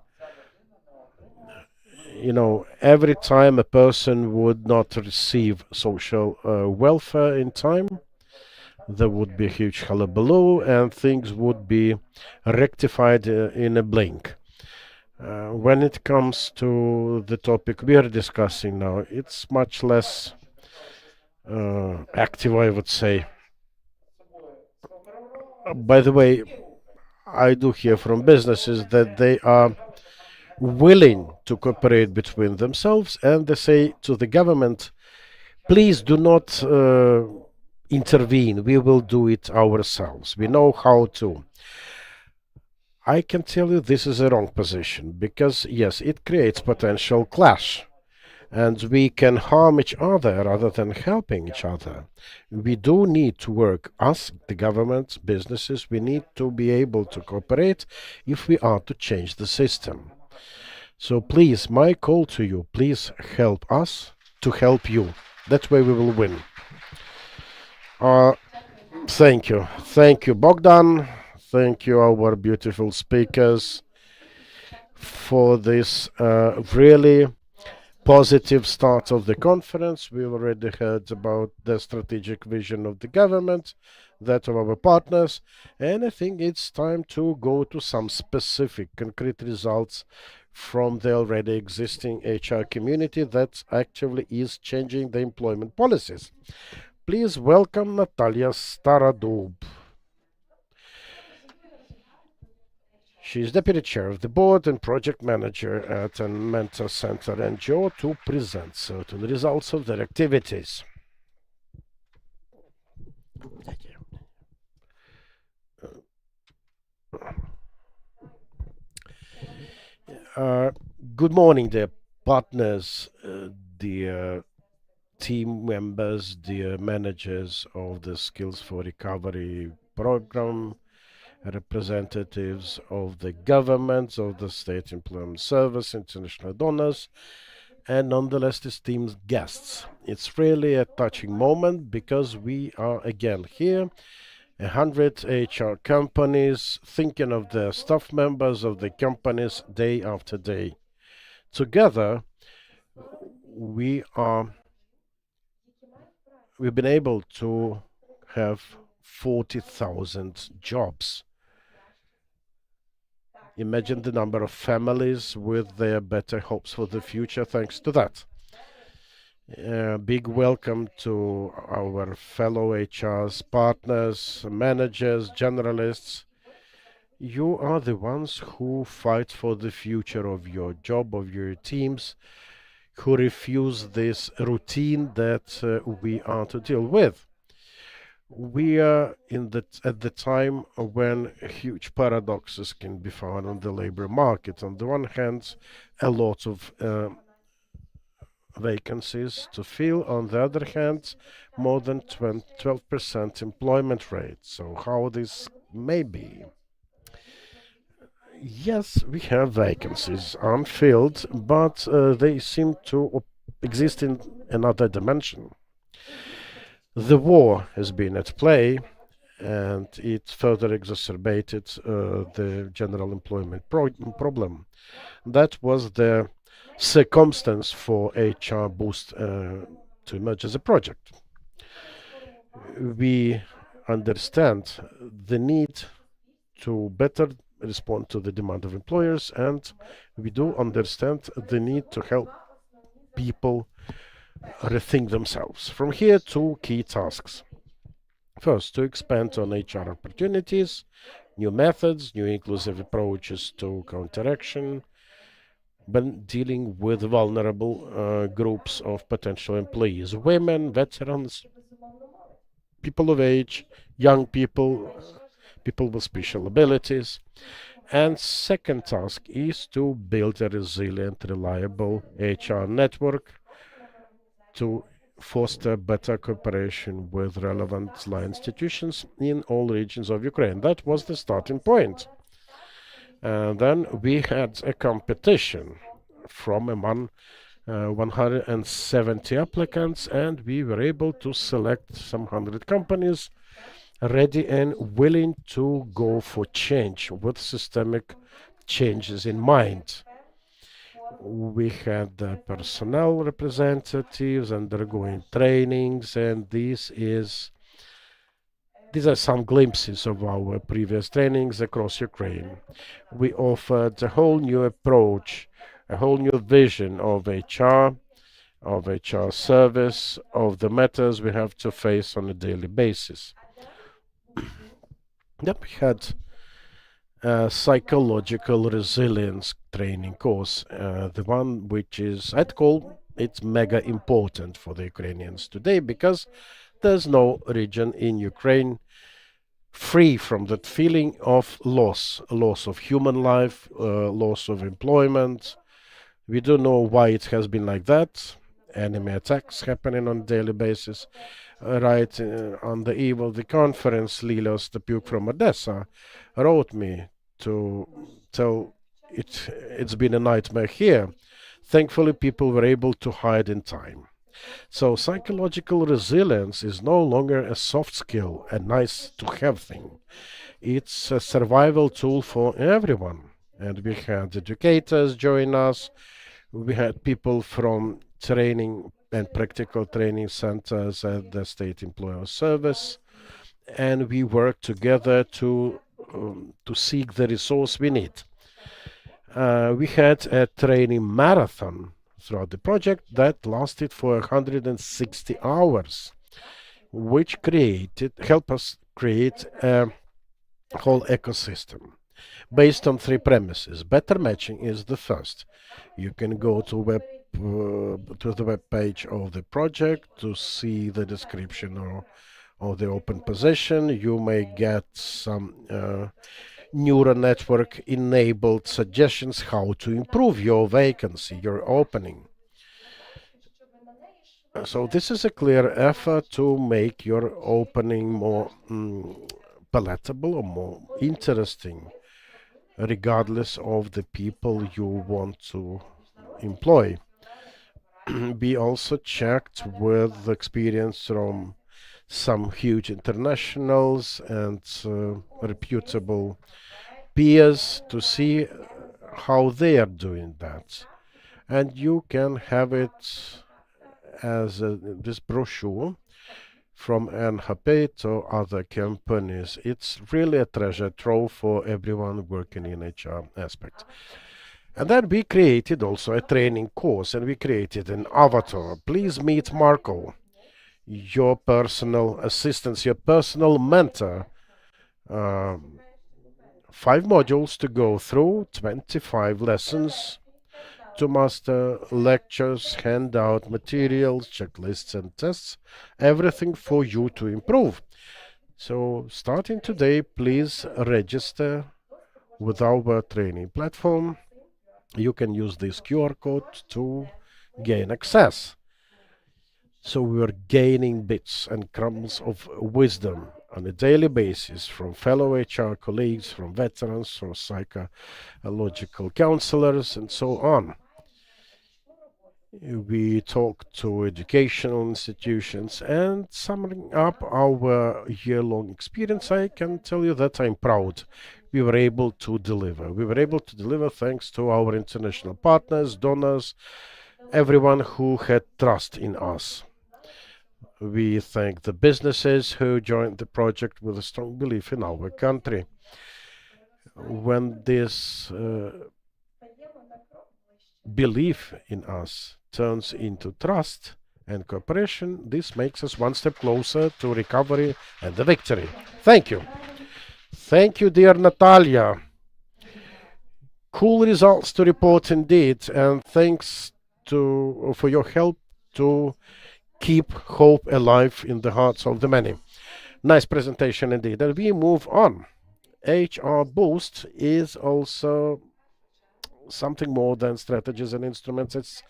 Every time a person would not receive social welfare in time, there would be a huge hullabaloo and things would be rectified in a blink. When it comes to the topic we are discussing now, it's much less active, I would say. By the way, I do hear from businesses that they are willing to cooperate between themselves, and they say to the government, please do not intervene, we will do it ourselves, we know how to. I can tell you this is a wrong position, because yes, it creates potential clash, and we can harm each other rather than helping each other. We do need to work, us, the government, businesses, we need to be able to cooperate if we are to change the system. So please, my call to you, please help us to help you. That way we will win. Thank you. Thank you, Bogdan. Thank you, our beautiful speakers, for this really positive start of the conference. We already heard about the strategic vision of the government, that of our partners, and I think it's time to go to some specific concrete results from the already existing HR community that actively is changing the employment policies. Please welcome Nataliia Starodub. She is Deputy Chair of the Board and Project Manager at a Mentor Center NGO to present certain results of their activities. Good morning, dear partners, dear team members, dear managers of the Skills for Recovery program, representatives of the governments, of the State Employment Service, international donors, and nonetheless esteemed guests. It's really a touching moment because we are again here, 100 HR companies thinking of the staff members of the companies day after day. Together, we are we've been able to have 40,000 jobs. Imagine the number of families with their better hopes for the future thanks to that. Big welcome to our fellow HRs, partners, managers, generalists. You are the ones who fight for the future of your job, of your teams, who refuse this routine that we are to deal with. We are at the time when huge paradoxes can be found on the labor market. On the one hand, a lot of vacancies to fill. On the other hand, more than 12% employment rate. So how this may be? Yes, we have vacancies unfilled, but they seem to exist in another dimension. The war has been at play, and it further exacerbated the general employment problem. That was the circumstance for HR Boost to emerge as a project. We understand the need to better respond to the demand of employers, and we do understand the need to help people rethink themselves. From here, two key tasks. First, to expand on HR opportunities, new methods, new inclusive approaches to counteraction, but dealing with vulnerable groups of potential employees, women, veterans, people of age, young people, people with special abilities. And second task is to build a resilient, reliable HR network to foster better cooperation with relevant line institutions in all regions of Ukraine. That was the starting point. And then we had a competition from among 170 applicants, and we were able to select some 100 companies ready and willing to go for change with systemic changes in mind. We had the personnel representatives undergoing trainings, and these are some glimpses of our previous trainings across Ukraine. We offered a whole new approach, a whole new vision of HR service, of the matters we have to face on a daily basis. Then we had a psychological resilience training course, the one which is, I'd call it mega important for the Ukrainians today, because there's no region in Ukraine free from that feeling of loss of human life, loss of employment. We don't know why it has been like that. Enemy attacks happening on a daily basis. Right on the eve of the conference, Liudmyla Kozhukhova from Odessa wrote me to tell it's been a nightmare here. Thankfully, people were able to hide in time. So psychological resilience is no longer a soft skill, a nice to have thing. It's a survival tool for everyone. And we had educators join us. We had people from training and practical training centers at the State Employer Service. And we worked together to seek the resource we need. We had a training marathon throughout the project that lasted for 160 hours, which helped us create a whole ecosystem based on three premises. Better matching is the first. You can go to the web page of the project to see the description of the open position. You may get some neural network enabled suggestions how to improve your vacancy, your opening. So this is a clear effort to make your opening more palatable or more interesting, regardless of the people you want to employ. We also checked with experience from some huge internationals and reputable peers to see how they are doing that. And you can have it as this brochure from KhKP to other companies. It's really a treasure trove for everyone working in HR aspect. And then we created also a training course, and we created an avatar. Please meet Marco, your personal assistant, your personal mentor. 5 modules to go through, 25 lessons to master, lectures, handout materials, checklists and tests, everything for you to improve. So starting today, please register with our training platform. You can use this QR code to gain access. So we are gaining bits and crumbs of wisdom on a daily basis from fellow HR colleagues, from veterans, from psychological counselors, and so on. We talk to educational institutions, and summing up our year-long experience, I can tell you that I'm proud we were able to deliver. We were able to deliver thanks to our international partners, donors, everyone who had trust in us. We thank the businesses who joined the project with a strong belief in our country. When this belief in us turns into trust and cooperation, this makes us one step closer to recovery and the victory. Thank you. Thank you, dear Nataliia. Cool results to report indeed, and thanks for your help to keep hope alive in the hearts of the many. Nice presentation indeed. And we move on. HR Boost is also something more than strategies and instruments. It's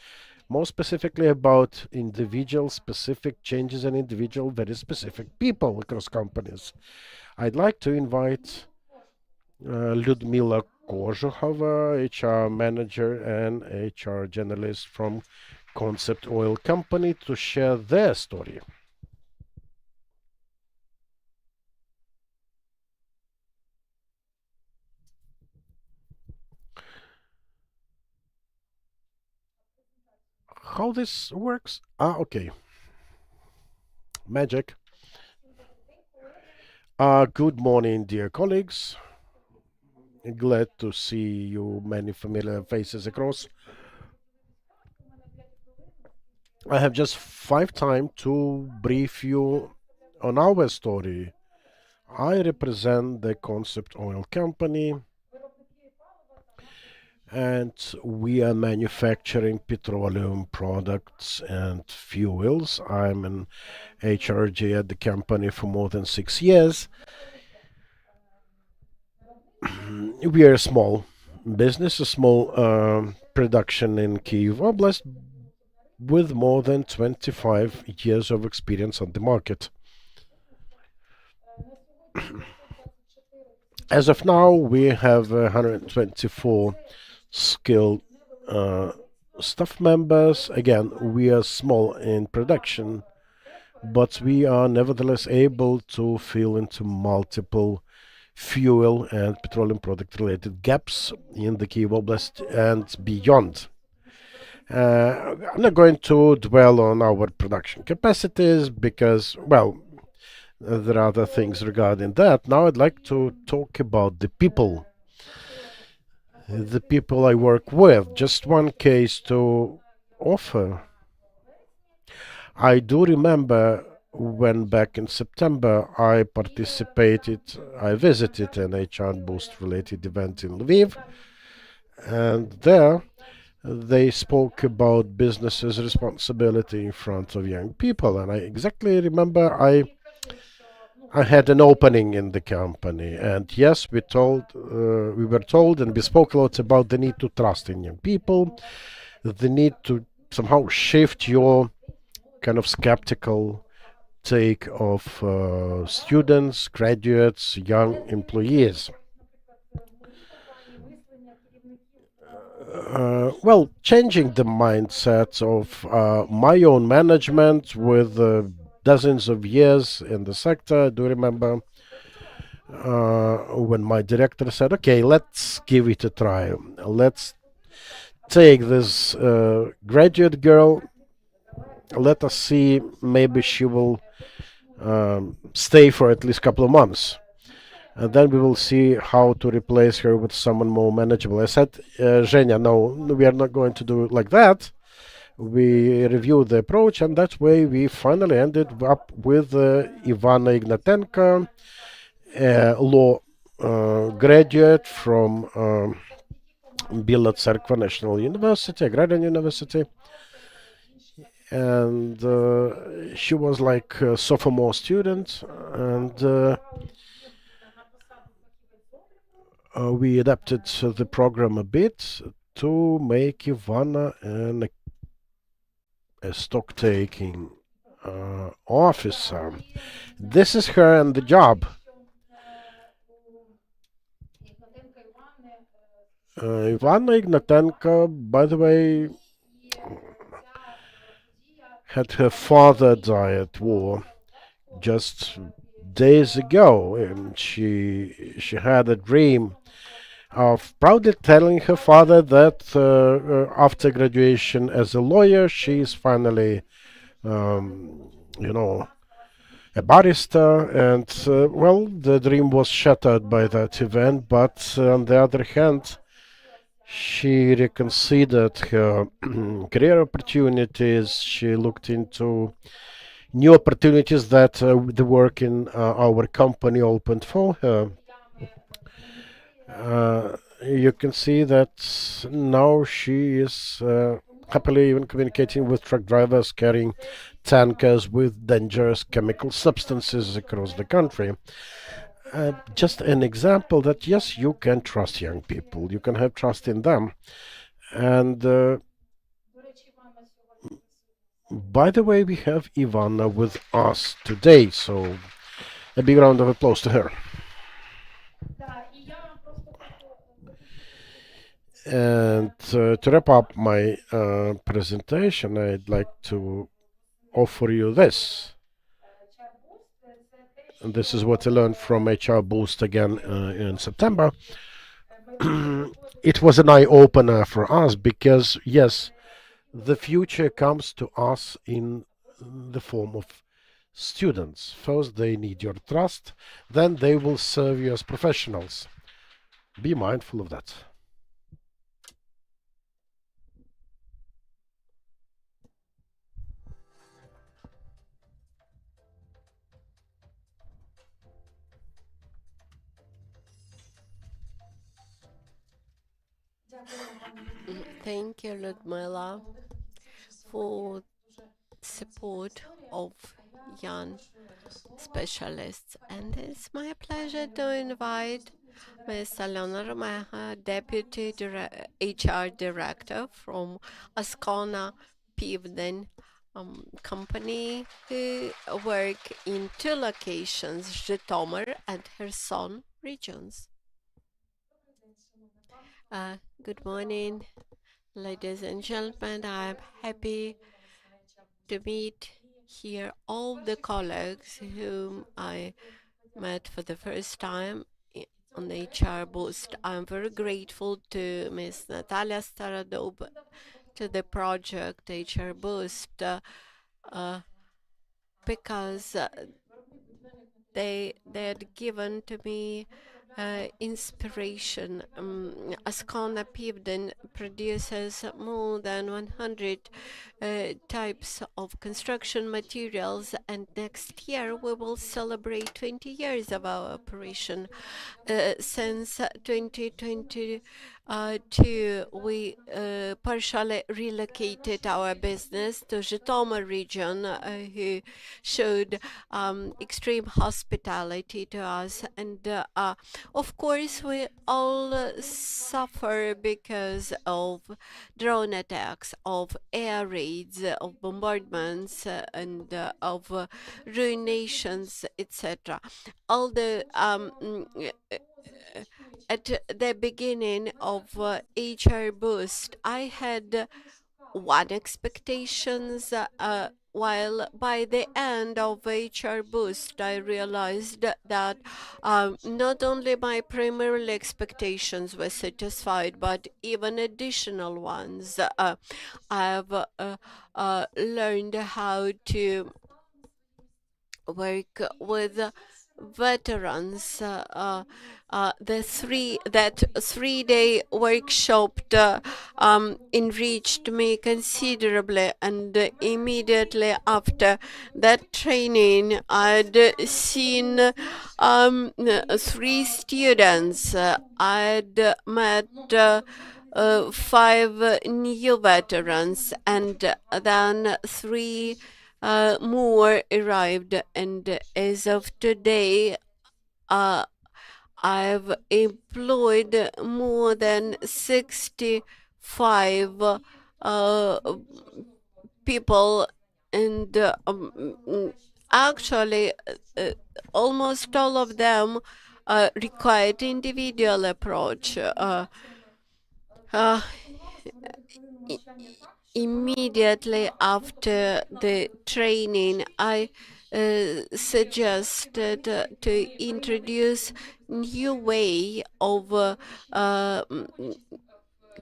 more specifically about individual specific changes and individual very specific people across companies. I'd like to invite Liudmyla Kozhukhova, HR manager and HR generalist from Concept Oil Company, to share their story. How this works? Okay. Magic. Good morning, dear colleagues. Glad to see you, many familiar faces across. I have just 5 time to brief you on our story. I represent the Concept Oil Company, and we are manufacturing petroleum products and fuels. I'm an HRG at the company for more than 6 years. We are a small business, a small production in Kyiv Oblast with more than 25 years of experience on the market. As of now, we have 124 skilled staff members. Again, we are small in production, but we are nevertheless able to fill into multiple fuel and petroleum product related gaps in the Kyiv Oblast and beyond. I'm not going to dwell on our production capacities because, well, there are other things regarding that. Now I'd like to talk about the people I work with. Just one case to offer. I do remember when back in September I visited an HR Boost related event in Lviv, and there they spoke about business's responsibility in front of young people, and I exactly remember I had an opening in the company, and yes, we were told and we spoke a lot about the need to trust in young people, the need to somehow shift your kind of skeptical take of students, graduates, young employees. Well, changing the mindset of my own management with dozens of years in the sector. I do remember when my director said, okay, let's give it a try. Let's take this graduate girl. Let us see, maybe she will stay for at least a couple of months. And then we will see how to replace her with someone more manageable. I said, Zhenya, no, we are not going to do it like that. We reviewed the approach, and that way we finally ended up with Ivana Ignatenko, a law graduate from Bila Tserkva National University, Agrarian University. And she was like a sophomore student, and we adapted the program a bit to make Ivana a stock-taking officer. This is her and the job. Ivana Ignatenko, by the way, had her father die at war just days ago, and she had a dream of proudly telling her father that after graduation as a lawyer, she is finally, a barrister. And well, the dream was shattered by that event. But on the other hand, she reconsidered her career opportunities. She looked into new opportunities that the work in our company opened for her. You can see that now she is happily even communicating with truck drivers carrying tankers with dangerous chemical substances across the country. Just an example that yes, you can trust young people, you can have trust in them. And by the way, we have Ivana with us today, so a big round of applause to her. And to wrap up my presentation, I'd like to offer you this. And this is what I learned from HR Boost again in September. It was an eye-opener for us because, yes, the future comes to us in the form of students. First, they need your trust, then they will serve you as professionals. Be mindful of that. Thank you, Liudmyla, for support of young specialists. And it's my pleasure to invite Ms. Alona Romeha, Deputy HR Director from Askona-Pivden company, who work in 2 locations, Zhytomyr and Kherson regions. Good morning, ladies and gentlemen. I'm happy to meet here all the colleagues whom I met for the first time on HR Boost. I'm very grateful to Ms. Nataliia Starodub, to the project HR Boost, because they had given to me inspiration. Askona-Pivden produces more than 100 types of construction materials, and next year we will celebrate 20 years of our operation. Since 2022, we partially relocated our business to Zhytomyr region, who showed extreme hospitality to us. And of course, we all suffer because of drone attacks, of air raids, of bombardments, and of ruinations, etc. All the at the beginning of HR Boost, I had one expectations, while by the end of HR Boost, I realized that not only my primary expectations were satisfied, but even additional ones. I've learned how to work with veterans. The 3-day workshop enriched me considerably, and immediately after that training, I'd seen 3 students. I'd met 5 new veterans, and then 3 more arrived, and as of today, I've employed more than 65 people, and actually, almost all of them required individual approach. Uh, i- Immediately after the training, I suggested to introduce new way of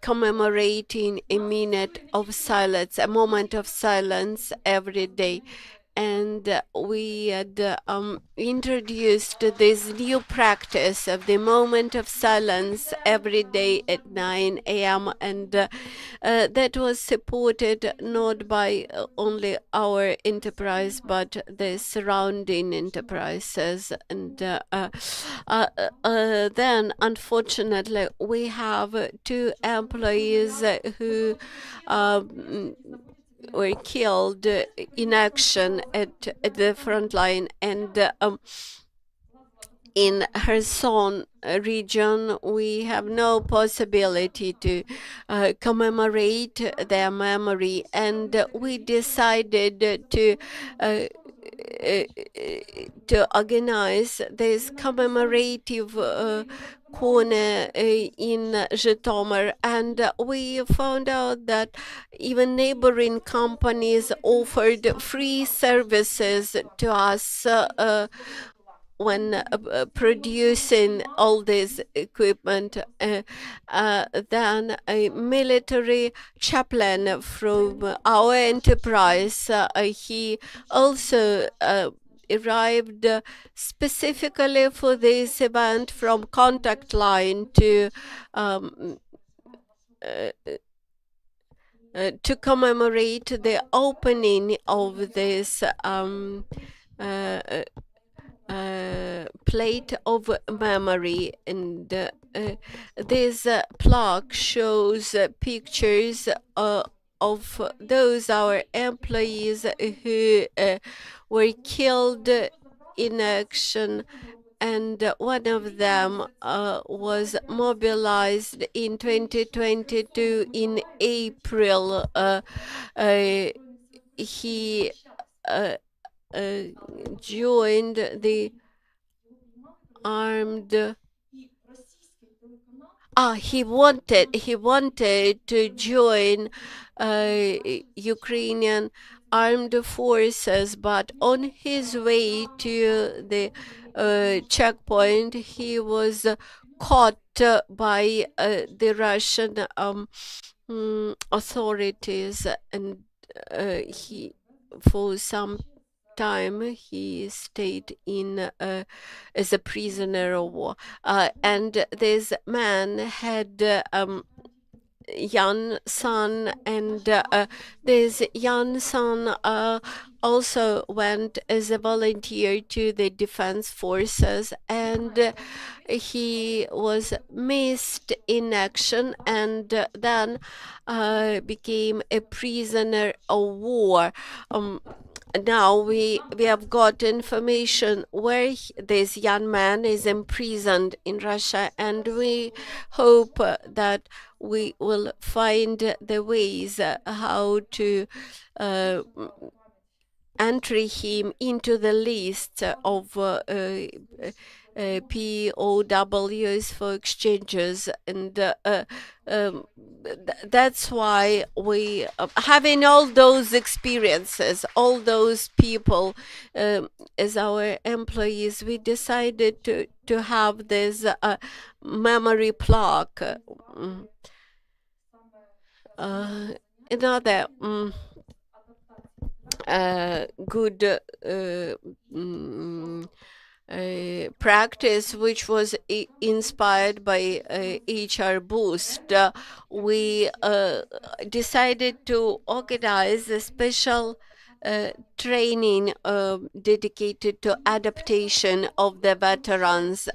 commemorating a minute of silence, a moment of silence every day. And we had introduced this new practice of the moment of silence every day at 9 a.m. And that was supported not by only our enterprise, but the surrounding enterprises. And then, unfortunately, we have 2 employees who were killed in action at the front line, and in Kherson region, we have no possibility to commemorate their memory, and we decided to organize this commemorative corner in Zhytomyr, and we found out that even neighboring companies offered free services to us when producing all this equipment. Then a military chaplain from our enterprise, he also arrived specifically for this event from contact line to commemorate the opening of this plate of memory. And this plaque shows pictures of those our employees who were killed in action, and one of them was mobilized in 2022 in April. He joined the armed. He wanted to join Ukrainian armed forces, but on his way to the checkpoint, he was caught by the Russian authorities, and he, for some time, he stayed in as a prisoner of war. And this man had young son, and this young son also went as a volunteer to the defense forces, and he was missed in action, and then became a prisoner of war. Now we have got information where this young man is imprisoned in Russia, and we hope that we will find the ways how to entry him into the list of POWs for exchanges, and that's why we, having all those experiences, all those people as our employees, we decided to have this memory plaque. Another good practice which was inspired by HR Boost. We decided to organize a special training dedicated to adaptation of the veterans.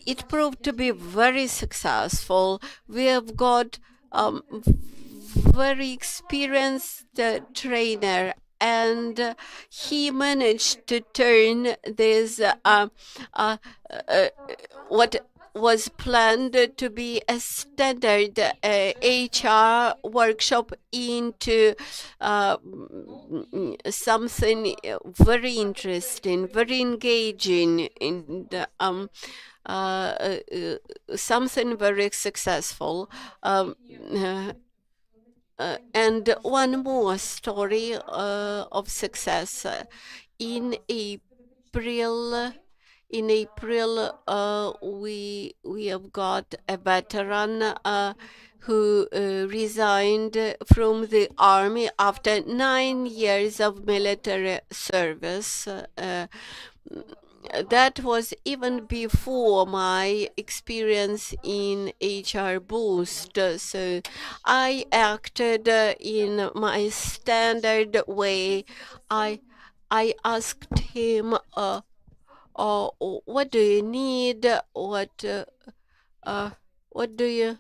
It proved to be very successful. We have got very experienced trainer, and he managed to turn this what was planned to be a standard HR workshop into something very interesting, very engaging, and something very successful. And one more story of success. In April, we have got a veteran who resigned from the army after 9 years of military service. That was even before my experience in HR Boost. So I acted in my standard way. I asked him, what do you need? What do you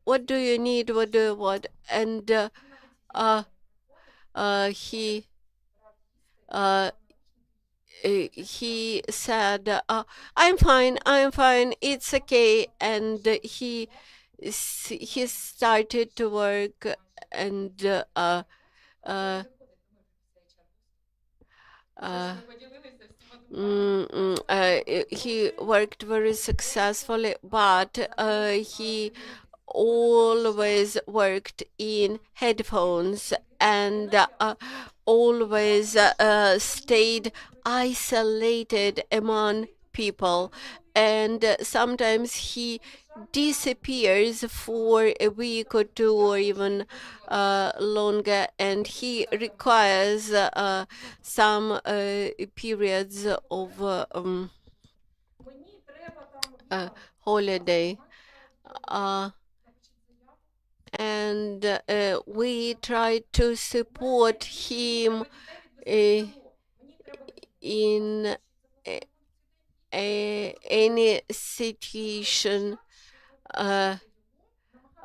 what do you need? What do you want? And he said, I'm fine, it's okay. And he started to work, and he worked very successfully, but he always worked in headphones and always stayed isolated among people. And sometimes he disappears for a week or two or even longer, and he requires some periods of holiday. And we try to support him in any situation,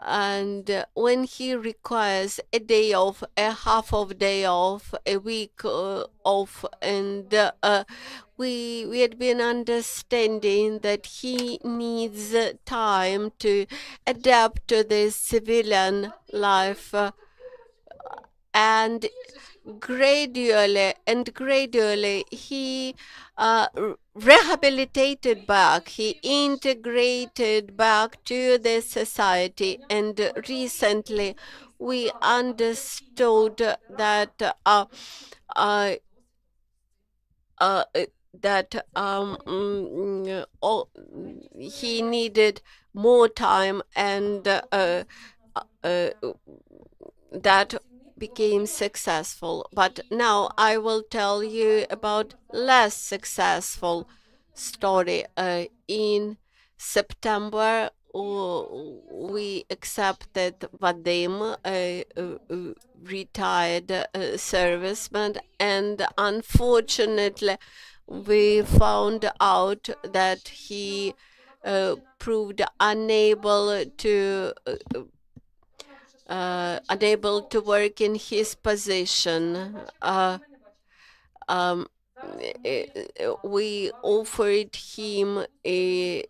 and when he requires a day off, a half of day off, a week off, and we had been understanding that he needs time to adapt to the civilian life, and gradually he rehabilitated back, he integrated back to the society. And recently we understood that he needed more time, and that became successful. But now I will tell you about less successful story. In September, we accepted Vadim, a retired serviceman, and unfortunately we found out that he proved unable to work in his position. We offered him a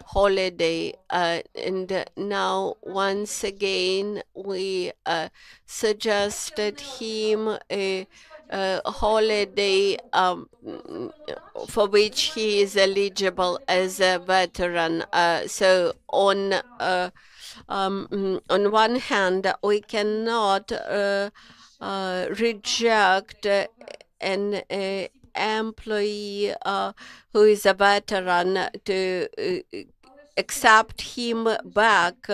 holiday, and now once again we suggested him a holiday for which he is eligible as a veteran. So on one hand, we cannot reject an employee who is a veteran to accept him back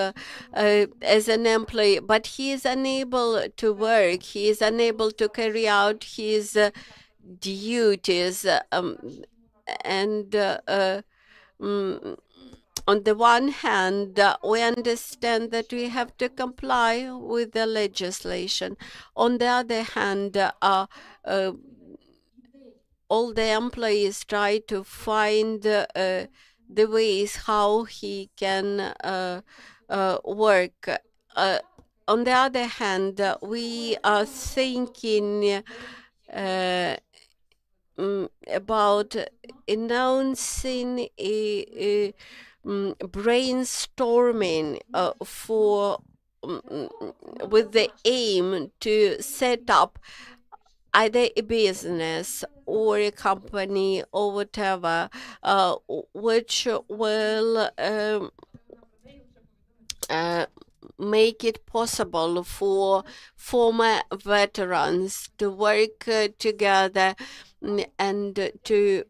as an employee, but he is unable to work, he is unable to carry out his duties, and on the one hand, we understand that we have to comply with the legislation. On the other hand, all the employees try to find the ways how he can work. On the other hand, we are thinking about announcing a brainstorming for with the aim to set up either a business or a company or whatever, which will make it possible for former veterans to work together and to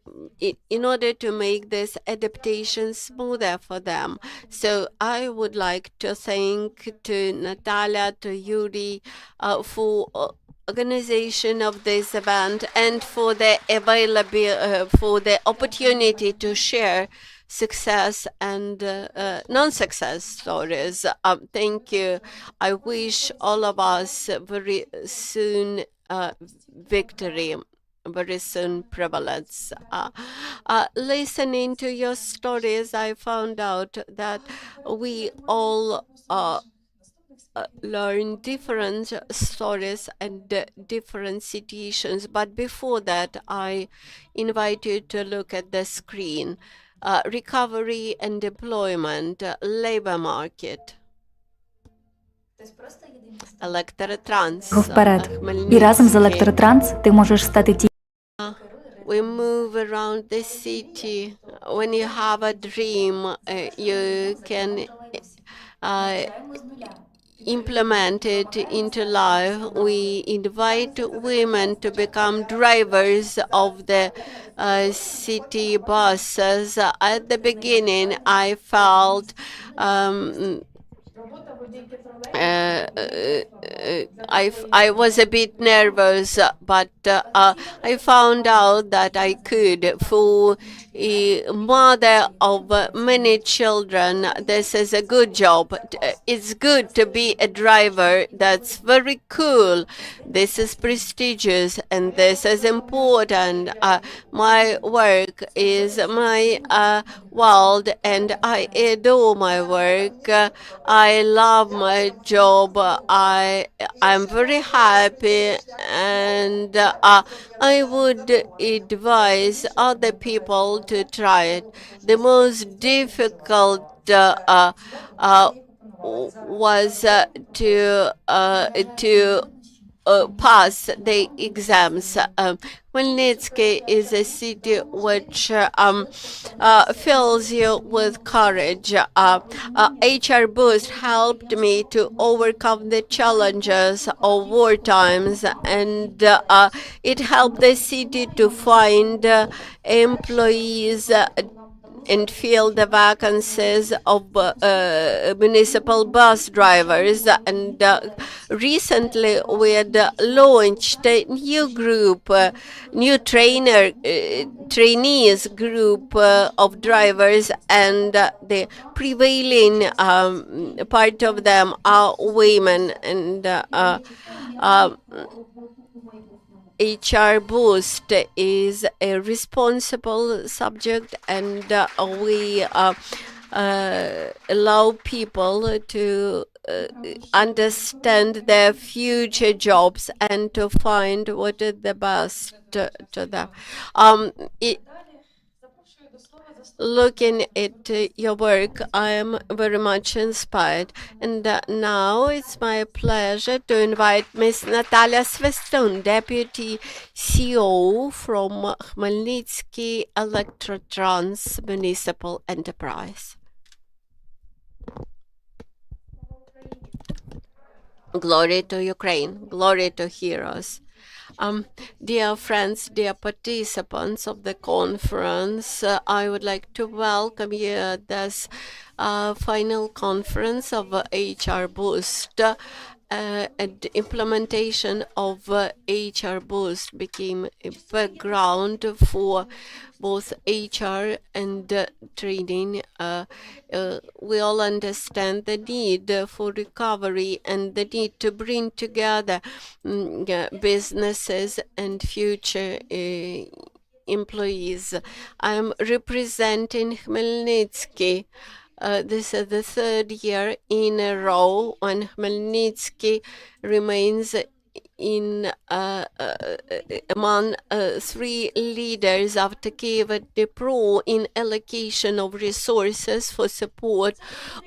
in order to make this adaptation smoother for them. So I would like to thank to Natalia, to Yuri for organization of this event and for the for the opportunity to share success and non-success stories. Thank you. I wish all of us very soon victory, very soon prevalence. Listening to your stories, I found out that we all learn different stories and different situations. But before that, I invite you to look at the screen. Recovery and employment, labor market. Elektrotrans, Вперед. І разом з Elektrotrans ти можеш стати тією. We move around the city. When you have a dream, you can implement it into life. We invite women to become drivers of the city buses. At the beginning, I felt I was a bit nervous, but I found out that I could. For a mother of many children, this is a good job. It's good to be a driver. That's very cool. This is prestigious and this is important. My work is my world and I adore my work. I love my job. I'm very happy and I would advise other people to try it. The most difficult was to pass the exams. Khmelnytskyi is a city which fills you with courage. HR Boost helped me to overcome the challenges of war times, and it helped the city to find employees and fill the vacancies of municipal bus drivers. And recently we had launched a new group, new trainees group of drivers, and the prevailing part of them are women. And HR Boost is a responsible subject, and we allow people to understand their future jobs and to find what is the best to them. Looking at your work, I am very much inspired. And now it's my pleasure to invite Ms. Nataliia Svystun, Deputy CEO from Khmelnytskyi Elektrotrans Municipal Enterprise. Glory to Ukraine, glory to heroes. Dear friends, dear participants of the conference, I would like to welcome you at this final conference of HR Boost. And implementation of HR Boost became a background for both HR and training. We all understand the need for recovery and the need to bring together businesses and future employees. I am representing Khmelnytsky. This is the third year in a row when Khmelnytsky remains in among three leaders after Kyiv and Dnipro in allocation of resources for support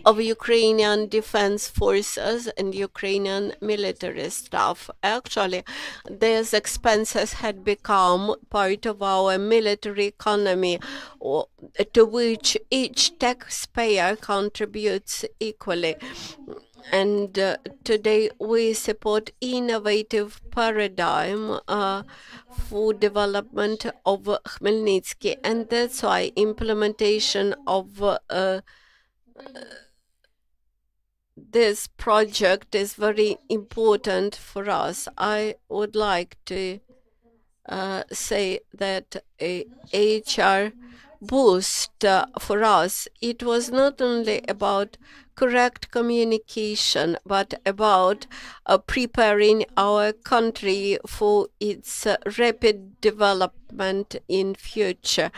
of Ukrainian defense forces and Ukrainian military staff. Actually, these expenses had become part of our military economy, to which each taxpayer contributes equally. And today we support innovative paradigm for development of Khmelnytsky, and that's why implementation of this project is very important for us. I would like to say that a HR Boost for us, it was not only about correct communication, but about preparing our country for its rapid development in future.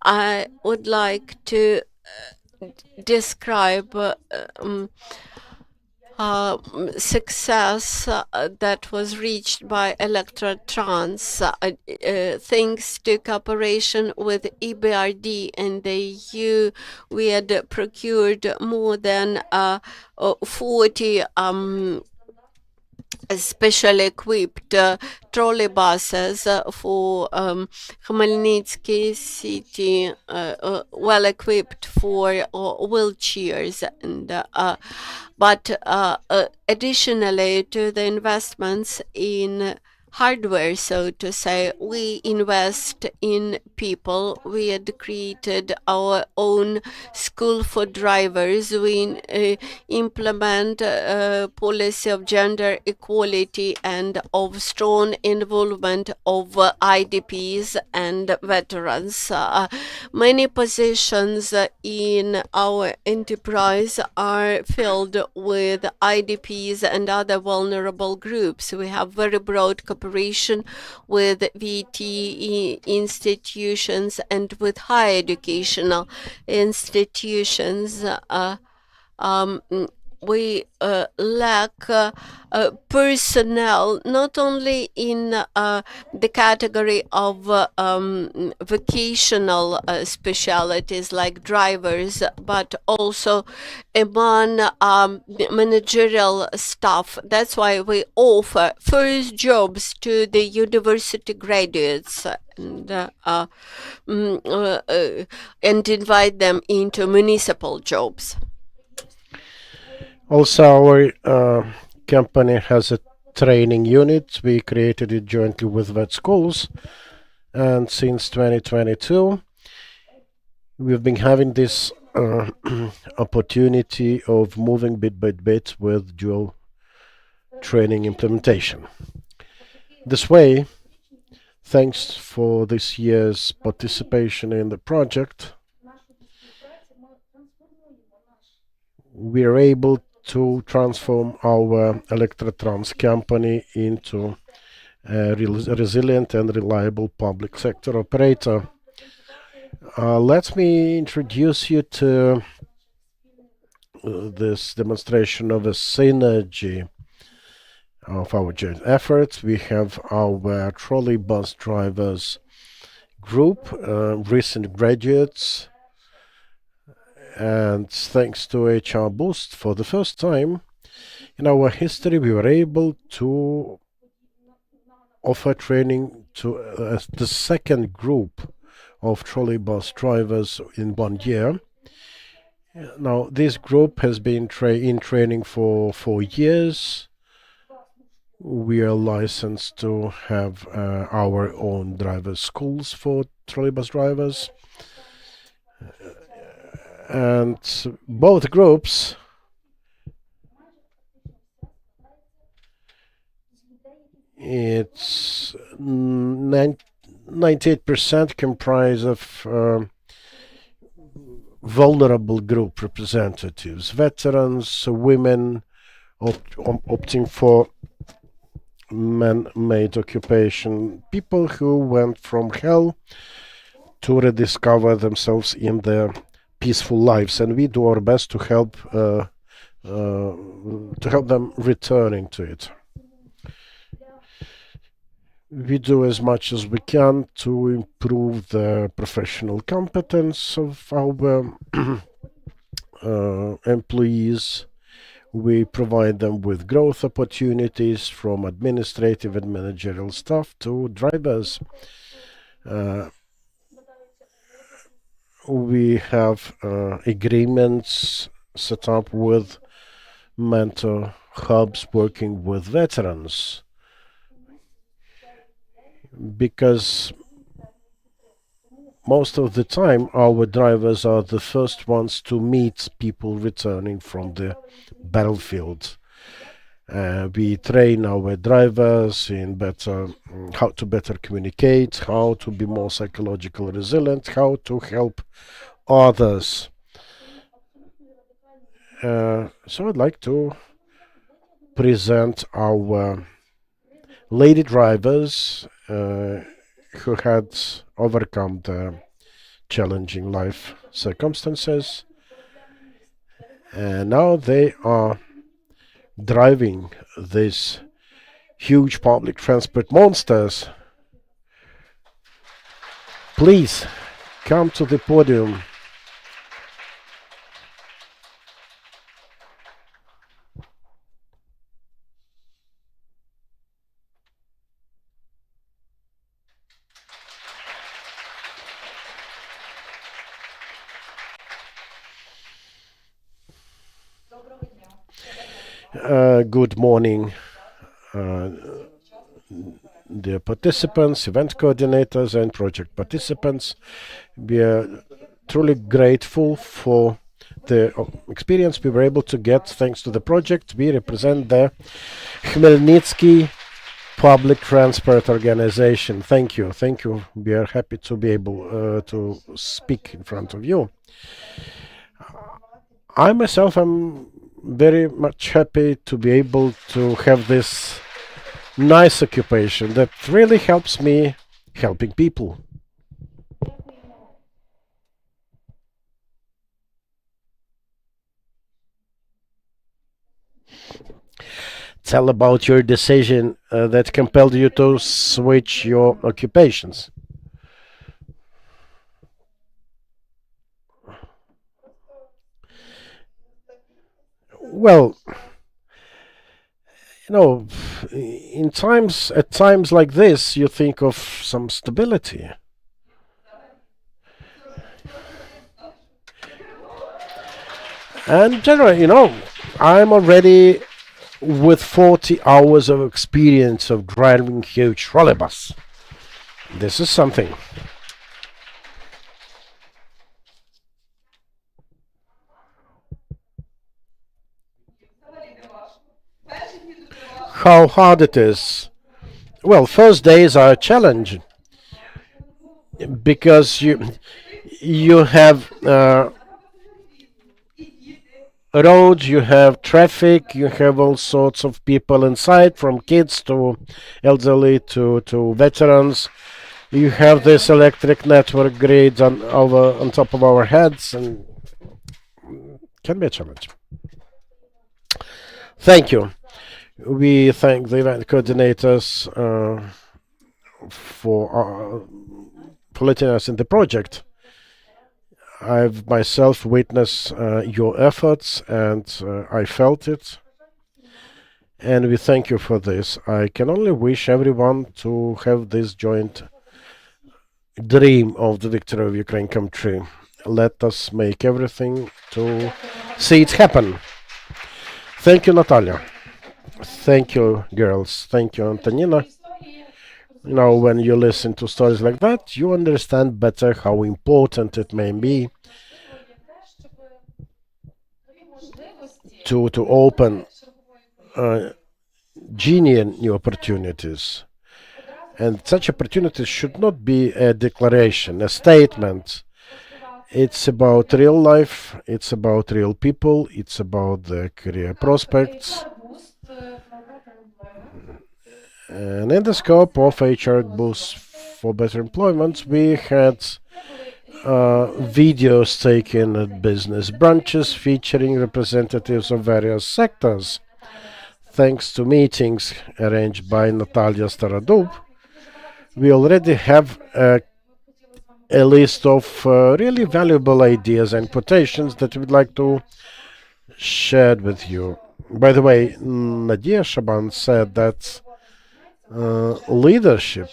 I would like to describe success that was reached by Elektrotrans thanks to cooperation with EBRD and the EU. We had procured more than 40 specially equipped trolleybuses for Khmelnytsky city, well equipped for wheelchairs, and but additionally to the investments in hardware, so to say, we invest in people. We had created our own school for drivers. We implement a policy of gender equality and of strong involvement of IDPs and veterans. Many positions in our enterprise are filled with IDPs and other vulnerable groups. We have very broad cooperation with VT institutions and with higher educational institutions. We lack personnel, not only in the category of vocational specialities like drivers, but also among managerial staff. That's why we offer first jobs to the university graduates and invite them into municipal jobs. Also, our company has a training unit. We created it jointly with vet schools, and since 2022 we've been having this opportunity of moving bit by bit with dual training implementation. This way, thanks for this year's participation in the project, we are able to transform our Elektrotrans company into a resilient and reliable public sector operator. Let me introduce you to this demonstration of a synergy of our joint efforts. We have our trolleybus drivers group, recent graduates, and thanks to HR Boost, for the first time in our history, we were able to offer training to the second group of trolleybus drivers in 1 year. Now, this group has been in training for 4 years. We are licensed to have our own driver schools for trolleybus drivers. And both groups it's 98% comprise of vulnerable group representatives, veterans, women opting for man-made occupation, people who went from hell to rediscover themselves in their peaceful lives, and we do our best to help them returning to it. We do as much as we can to improve the professional competence of our employees. We provide them with growth opportunities from administrative and managerial staff to drivers. We have agreements set up with mentor hubs working with veterans, because most of the time our drivers are the first ones to meet people returning from the battlefield. We train our drivers in how to better communicate, how to be more psychologically resilient, how to help others. So I'd like to present our lady drivers who had overcome the challenging life circumstances, and now they are driving these huge public transport monsters. Please come to the podium. Good morning, dear participants, event coordinators, and project participants. We are truly grateful for the experience we were able to get thanks to the project. We represent the Khmelnytsky Public Transport Organization. Thank you. Thank you. We are happy to be able to speak in front of you. I myself am very much happy to be able to have this nice occupation that really helps me helping people. Tell about your decision that compelled you to switch your occupations. Well, at times like this, you think of some stability. And generally, I'm already with 40 hours of experience of driving huge trolleybus. This is something. How hard it is. Well, first days are a challenge because you have roads, you have traffic, you have all sorts of people inside, from kids to elderly to veterans. You have this electric network grid on top of our heads, and can be a challenge. Thank you. We thank the event coordinators for letting us in the project. I've myself witnessed your efforts, and I felt it, and we thank you for this. I can only wish everyone to have this joint dream of the victory of Ukraine come true. Let us make everything to see it happen. Thank you, Nataliia. Thank you, girls. Thank you, Antonina. When you listen to stories like that, you understand better how important it may be to open genuine new opportunities. And such opportunities should not be a declaration, a statement. It's about real life, it's about real people, it's about the career prospects. And in the scope of HR Boost for Better Employment, we had videos taken at business branches featuring representatives of various sectors. Thanks to meetings arranged by Nataliia Starodub, we already have a list of really valuable ideas and quotations that we'd like to share with you. By the way, Nadia Shaban said that leadership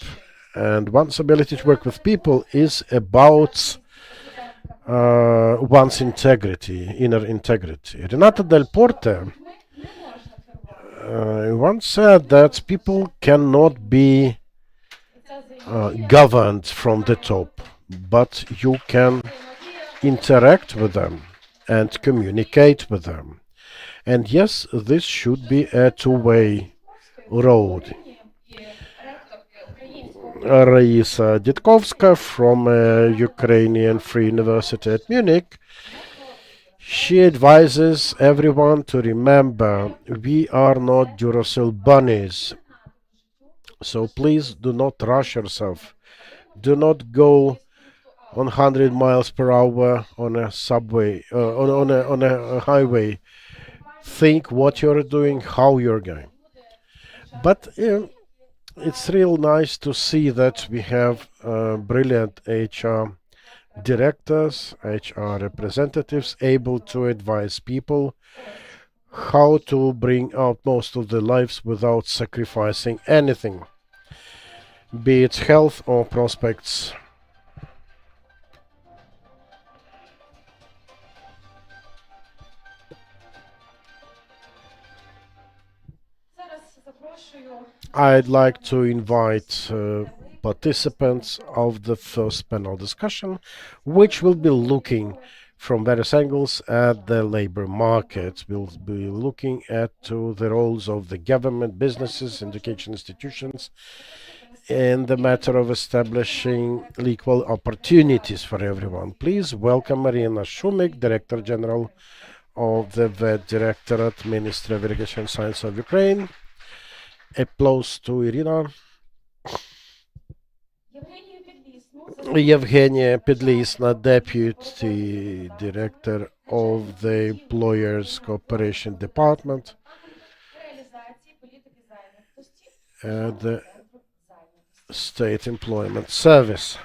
and one's ability to work with people is about one's integrity, inner integrity. Renata Del Porte once said that people cannot be governed from the top, but you can interact with them and communicate with them. And yes, this should be a two-way road. Raisa Ditkovska from Ukrainian Free University at Munich, she advises everyone to remember we are not Duracell bunnies. So please do not rush yourself. Do not go on 100 miles per hour on a subway, on a highway. Think what you're doing, how you're going. But it's real nice to see that we have brilliant HR directors, HR representatives able to advise people how to bring out most of their lives without sacrificing anything, be it health or prospects. I'd like to invite participants of the first panel discussion, which will be looking from various angles at the labor market. We'll be looking at the roles of the government, businesses, education institutions in the matter of establishing equal opportunities for everyone. Please welcome Iryna Shumik, Director General of the VET Directorate, Ministry of Education and Science of Ukraine. Applause to Iryna. Evgenia Pedlisna, Deputy Director of the Employers Cooperation Department at the State Employment Service.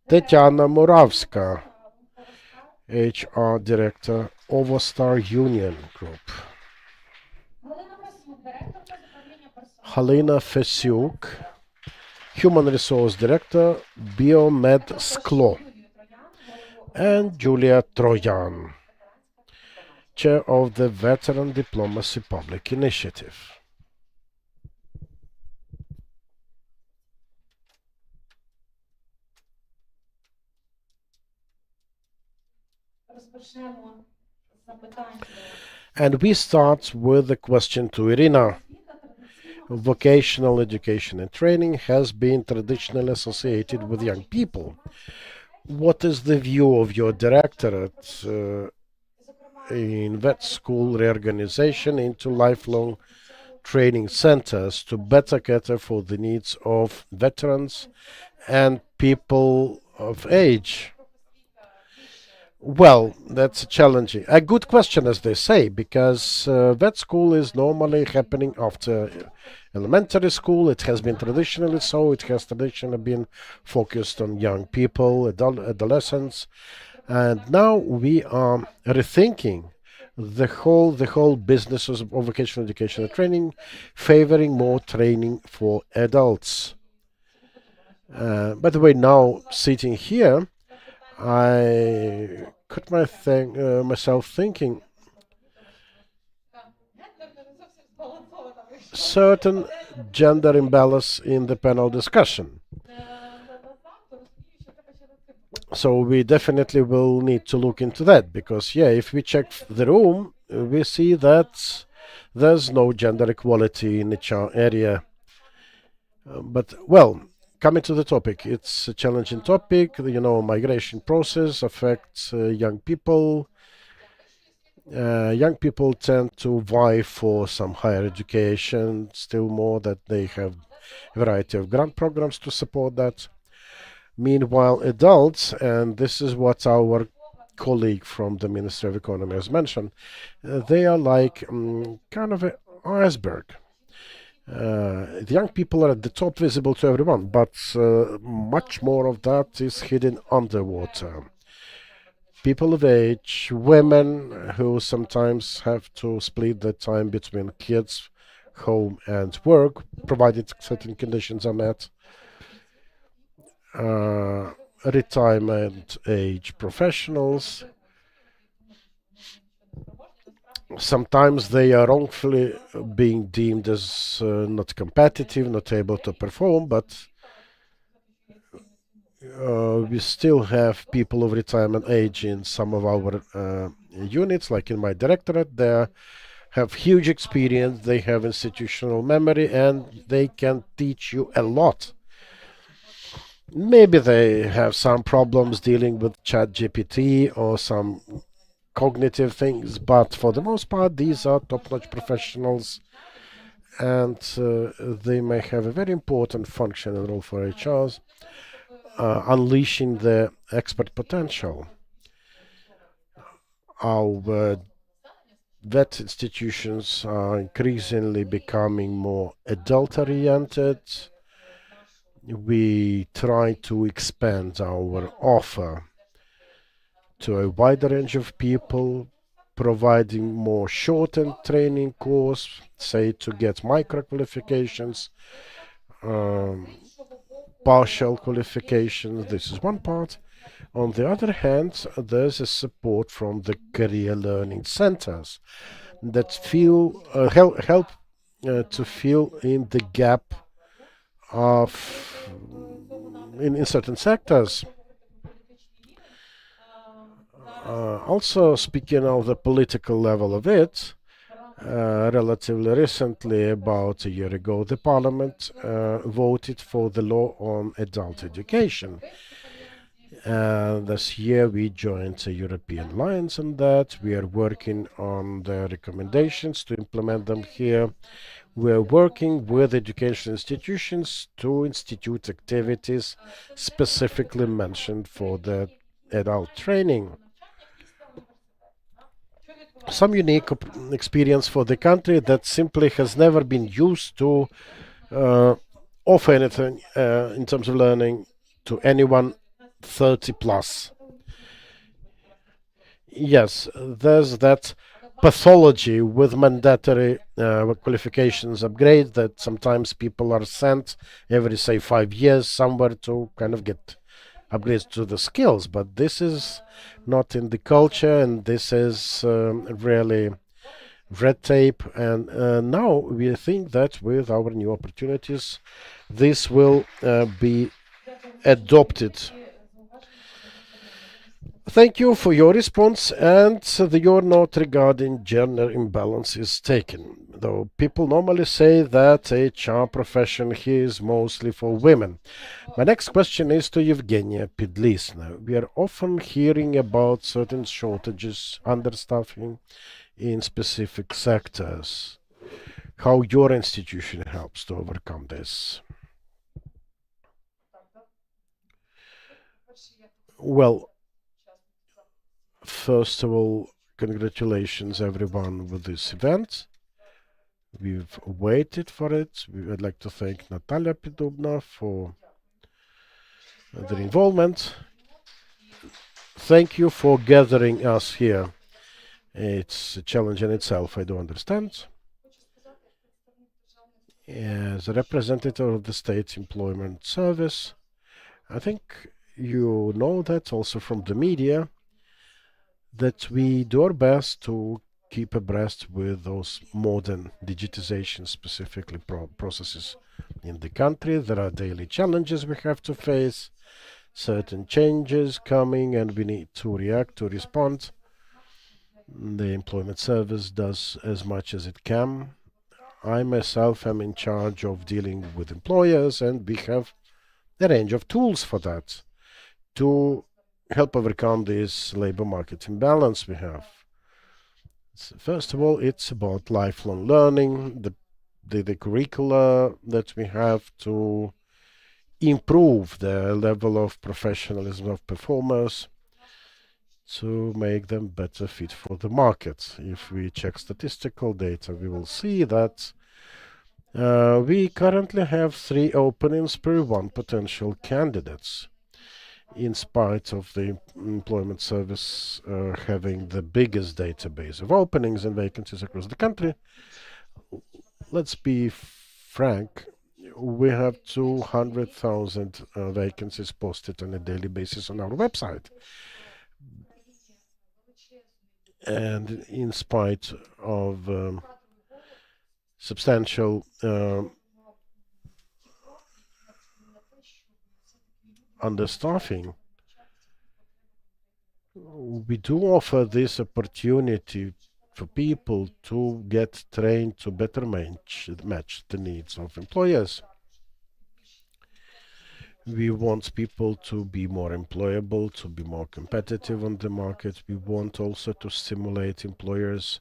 Tetiana Muravska, HR Director, Overstar Union Group. Halina Fesiuk, Human Resource Director, Biomed Sklo. And Julia Trojan, Chair of the Veteran Diplomacy Public Initiative. And we start with a question to Iryna. Vocational education and training has been traditionally associated with young people. What is the view of your directorate in vet school reorganization into lifelong training centers to better cater for the needs of veterans and people of age? Well, that's challenging. A good question, as they say, because vet school is normally happening after elementary school. It has been traditionally so. It has traditionally been focused on young people, adolescents, and now we are rethinking the whole business of vocational education and training, favoring more training for adults. By the way, now sitting here, I caught myself thinking certain gender imbalance in the panel discussion. So we definitely will need to look into that, because yeah, if we check the room, we see that there's no gender equality in the area. But well, coming to the topic, it's a challenging topic. You know, migration process affects young people. Young people tend to vie for some higher education, still more that they have a variety of grant programs to support that. Meanwhile, adults, and this is what our colleague from the Ministry of Economy has mentioned, they are like kind of an iceberg. The young people are at the top, visible to everyone, but much more of that is hidden underwater. People of age, women who sometimes have to split their time between kids, home, and work, provided certain conditions are met. Retirement age professionals. Sometimes they are wrongfully being deemed as not competitive, not able to perform, but we still have people of retirement age in some of our units, like in my directorate. They have huge experience, they have institutional memory, and they can teach you a lot. Maybe they have some problems dealing with ChatGPT or some cognitive things, but for the most part, these are top-notch professionals, and they may have a very important function and role for HRs, unleashing their expert potential. Our vet institutions are increasingly becoming more adult-oriented. We try to expand our offer to a wider range of people, providing more shortened training course, say to get micro qualifications, partial qualifications. This is one part. On the other hand, there's a support from the career learning centers that help to fill in the gap of in certain sectors. Also, speaking of the political level of it, relatively recently, about a year ago, the parliament voted for the law on adult education. This year we joined the European Alliance on that. We are working on the recommendations to implement them here. We are working with education institutions to institute activities specifically mentioned for the adult training. Some unique experience for the country that simply has never been used to offer anything in terms of learning to anyone 30 plus. Yes, there's that pathology with mandatory qualifications upgrade that sometimes people are sent every, say, 5 years somewhere to kind of get upgrades to the skills, but this is not in the culture, and this is really red tape. And now we think that with our new opportunities, this will be adopted. Thank you for your response, and your note regarding gender imbalance is taken. Though people normally say that HR profession here is mostly for women. My next question is to Evgenia Pedlisna. We are often hearing about certain shortages, understaffing in specific sectors. How your institution helps to overcome this? Well, first of all, congratulations everyone with this event. We've waited for it. We would like to thank Nataliia Pedubna for their involvement. Thank you for gathering us here. It's a challenge in itself, I do understand. As a representative of the State Employment Service, I think you know that also from the media, that we do our best to keep abreast with those modern digitization specifically processes in the country. There are daily challenges we have to face, certain changes coming, and we need to react, to respond. The employment service does as much as it can. I myself am in charge of dealing with employers, and we have a range of tools for that to help overcome this labor market imbalance we have. First of all, it's about lifelong learning, the curricula that we have to improve the level of professionalism of performers to make them better fit for the market. If we check statistical data, we will see that we currently have 3 openings per 1 potential candidates, in spite of the employment service having the biggest database of openings and vacancies across the country. Let's be frank, we have 200,000 vacancies posted on a daily basis on our website. And in spite of substantial understaffing, we do offer this opportunity for people to get trained to better match the needs of employers. We want people to be more employable, to be more competitive on the market. We want also to stimulate employers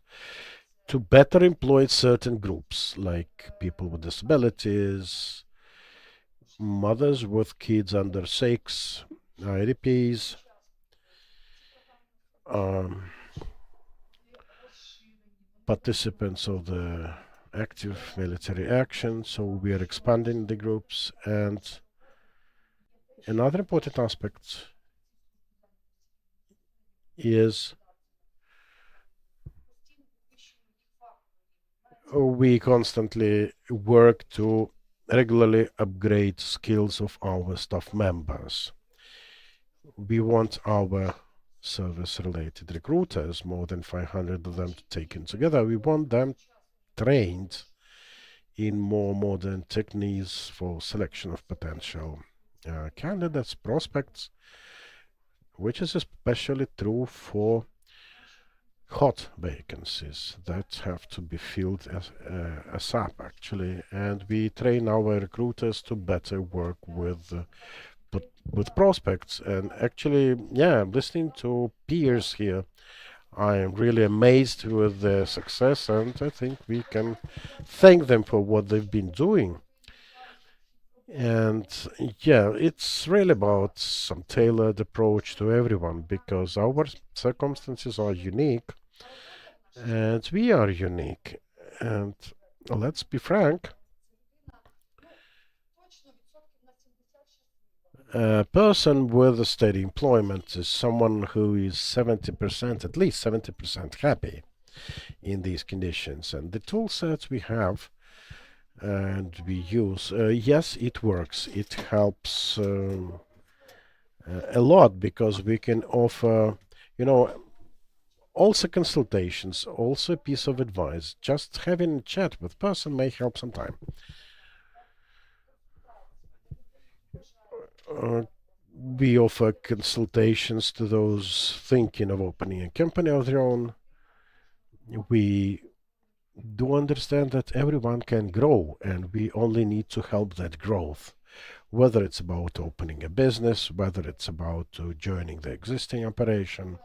to better employ certain groups, like people with disabilities, mothers with kids under 6, IDPs, participants of the active military action. So we are expanding the groups. And another important aspect is we constantly work to regularly upgrade skills of our staff members. We want our service-related recruiters, more than 500 of them taken together. We want them trained in more modern techniques for selection of potential candidates, prospects, which is especially true for hot vacancies that have to be filled as ASAP, actually. And we train our recruiters to better work with prospects. And actually, yeah, listening to peers here, I am really amazed with their success, and I think we can thank them for what they've been doing. And yeah, it's really about some tailored approach to everyone, because our circumstances are unique and we are unique. And let's be frank, a person with a steady employment is someone who is 70%, at least 70% happy in these conditions. And the tool sets we have and we use, yes, it works. It helps a lot, because we can offer, also consultations, also a piece of advice. Just having a chat with person may help sometime. We offer consultations to those thinking of opening a company of their own. We do understand that everyone can grow, and we only need to help that growth, whether it's about opening a business, whether it's about joining the existing operation.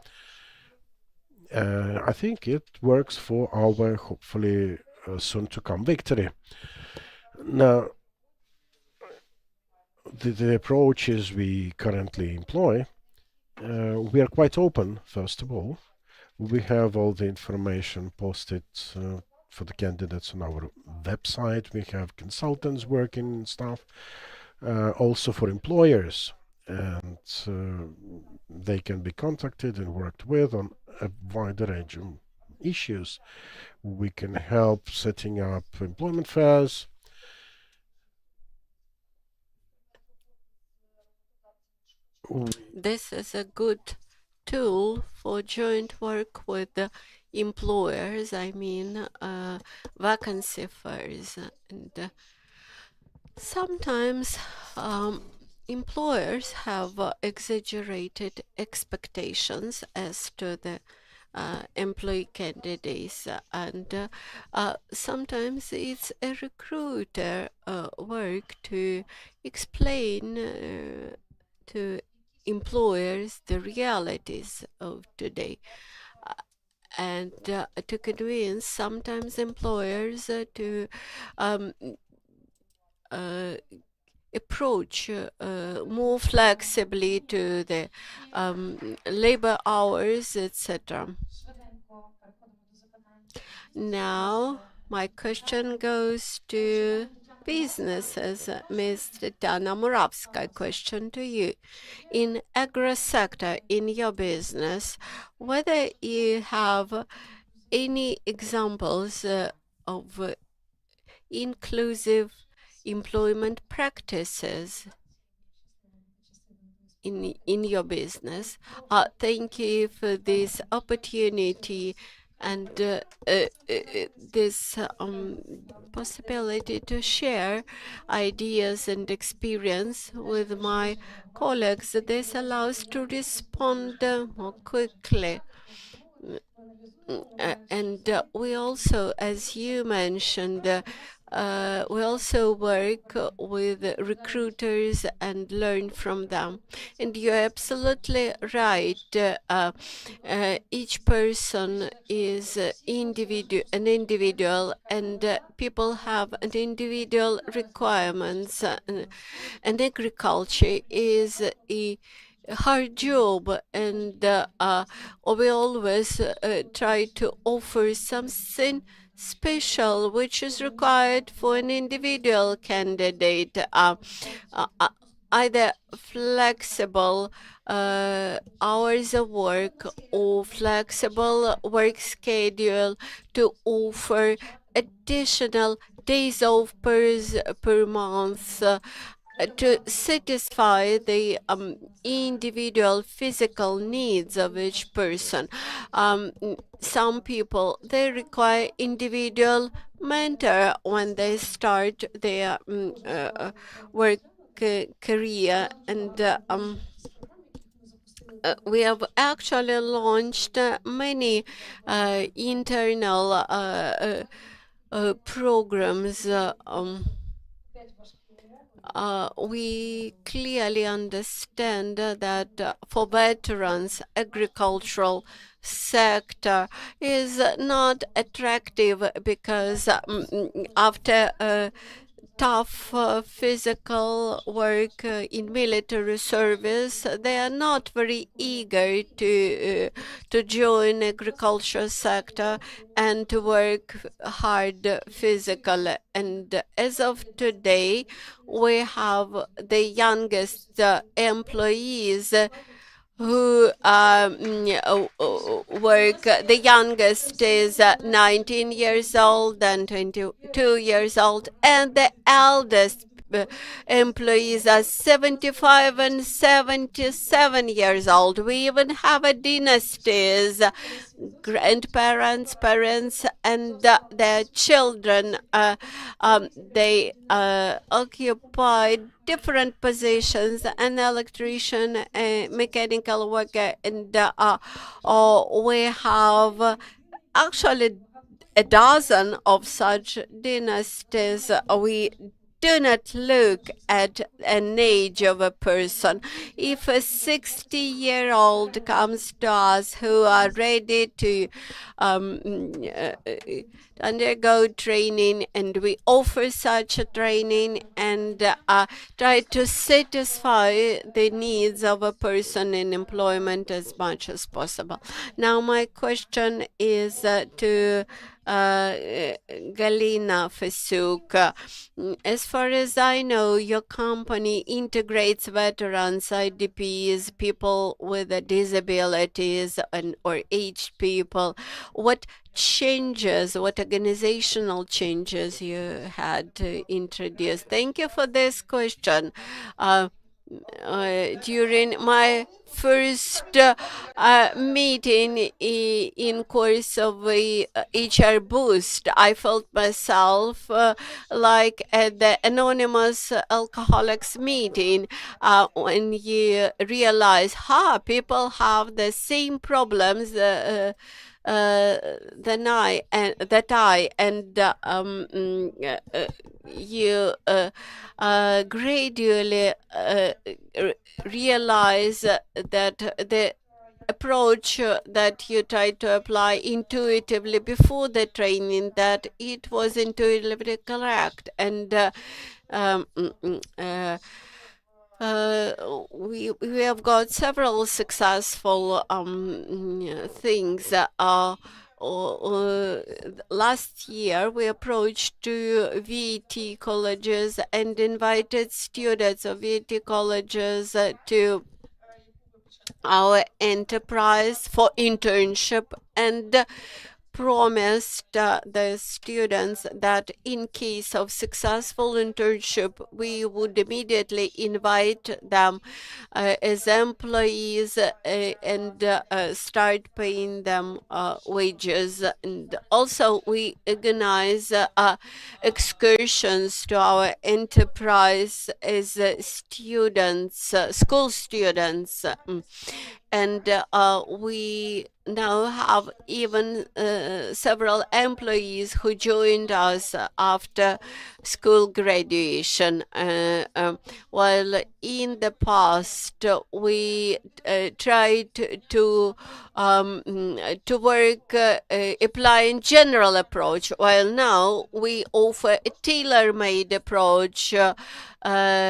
I think it works for our hopefully soon to come victory. Now, the approaches we currently employ, we are quite open. First of all, we have all the information posted for the candidates on our website. We have consultants working and stuff, also for employers, and they can be contacted and worked with on a wide range of issues. We can help setting up employment fairs. This is a good tool for joint work with the employers, I mean vacancy fairs, and sometimes employers have exaggerated expectations as to the employee candidates, and sometimes it's a recruiter work to explain to employers the realities of today, and to convince sometimes employers to approach more flexibly to the labor hours, etc. Now, my question goes to businesses. Ms. Tetiana Muravska, question to you. In agro sector, in your business, whether you have any examples of inclusive employment practices in your business. Thank you for this opportunity and this possibility to share ideas and experience with my colleagues. This allows to respond more quickly. And we also, as you mentioned, we also work with recruiters and learn from them. And you're absolutely right. Each person is an individual, and people have an individual requirements. And agriculture is a hard job, and we always try to offer something special which is required for an individual candidate, either flexible hours of work or flexible work schedule to offer additional days off per month, to satisfy the individual physical needs of each person. Some people, they require individual mentor when they start their work career, and we have actually launched many internal programs. We clearly understand that for veterans, agricultural sector is not attractive because after tough physical work in military service, they are not very eager to join agriculture sector and to work hard physically. And as of today, we have the youngest employees who work. The youngest is 19 years old and 22 years old, and the eldest employees are 75 and 77 years old. We even have a dynasties, grandparents, parents, and their children. They occupy different positions: an electrician, a mechanical worker, and we have actually a dozen of such dynasties. We do not look at an age of a person. If a 60-year-old comes to us who are ready to undergo training, and we offer such a training and try to satisfy the needs of a person in employment as much as possible. Now my question is to Galina Fasuk. As far as I know, your company integrates veterans, IDPs, people with disabilities, or aged people. What changes, what organizational changes you had to introduce? Thank you for this question. During my first meeting in course of a HR boost. I felt myself like at the anonymous alcoholics meeting when you realize, people have the same problems than I and you gradually realize that the approach that you try to apply intuitively before the training, that it was intuitively correct, and we have got several successful things. Last year, we approached two VT colleges and invited students of VT colleges to our enterprise for internship, and promised the students that in case of successful internship, we would immediately invite them as employees and start paying them wages. And also we organize excursions to our enterprise as students, school students. And we now have even several employees who joined us after school graduation, while in the past we tried to work applying general approach, while now we offer a tailor-made approach and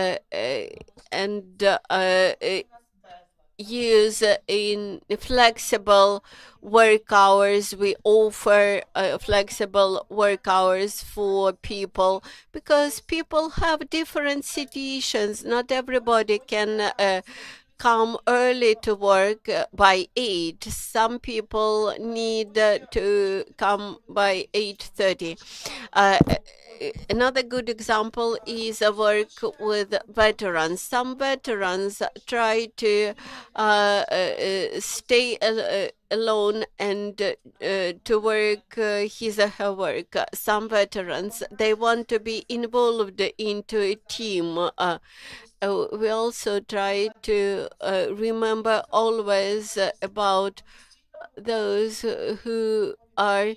use in flexible work hours. We offer flexible work hours for people because people have different situations. Not everybody can come early to work by 8. Some people need to come by 8:30. Another good example is a work with veterans. Some veterans try to stay alone and to work his or her work. Some veterans, they want to be involved into a team. We also try to remember always about those who are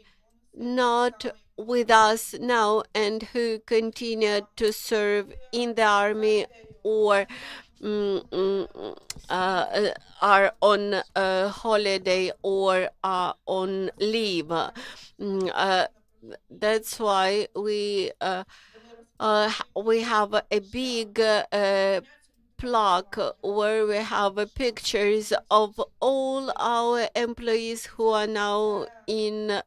not with us now and who continue to serve in the army or are on a holiday or are on leave. That's why we have a big plaque where we have pictures of all our employees who are now in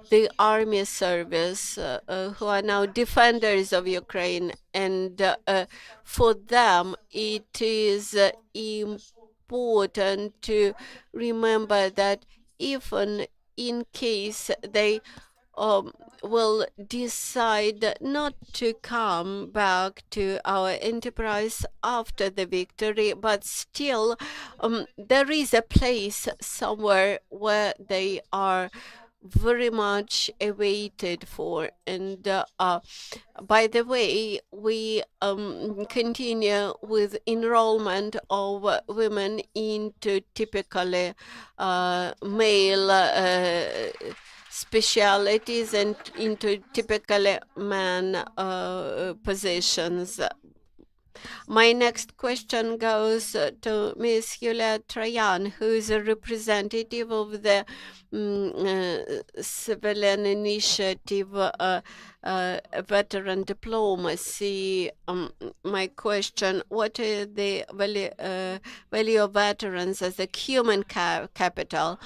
the army service, who are now defenders of Ukraine. And for them, it is important to remember that even in case they will decide not to come back to our enterprise after the victory, but still there is a place somewhere where they are very much awaited for. And by the way, we continue with enrollment of women into typically male specialities and into typically man positions. My next question goes to Ms. Yulia Troyan, who is a representative of the civilian initiative veteran diplomacy. My question: what is the value of veterans as a human capital?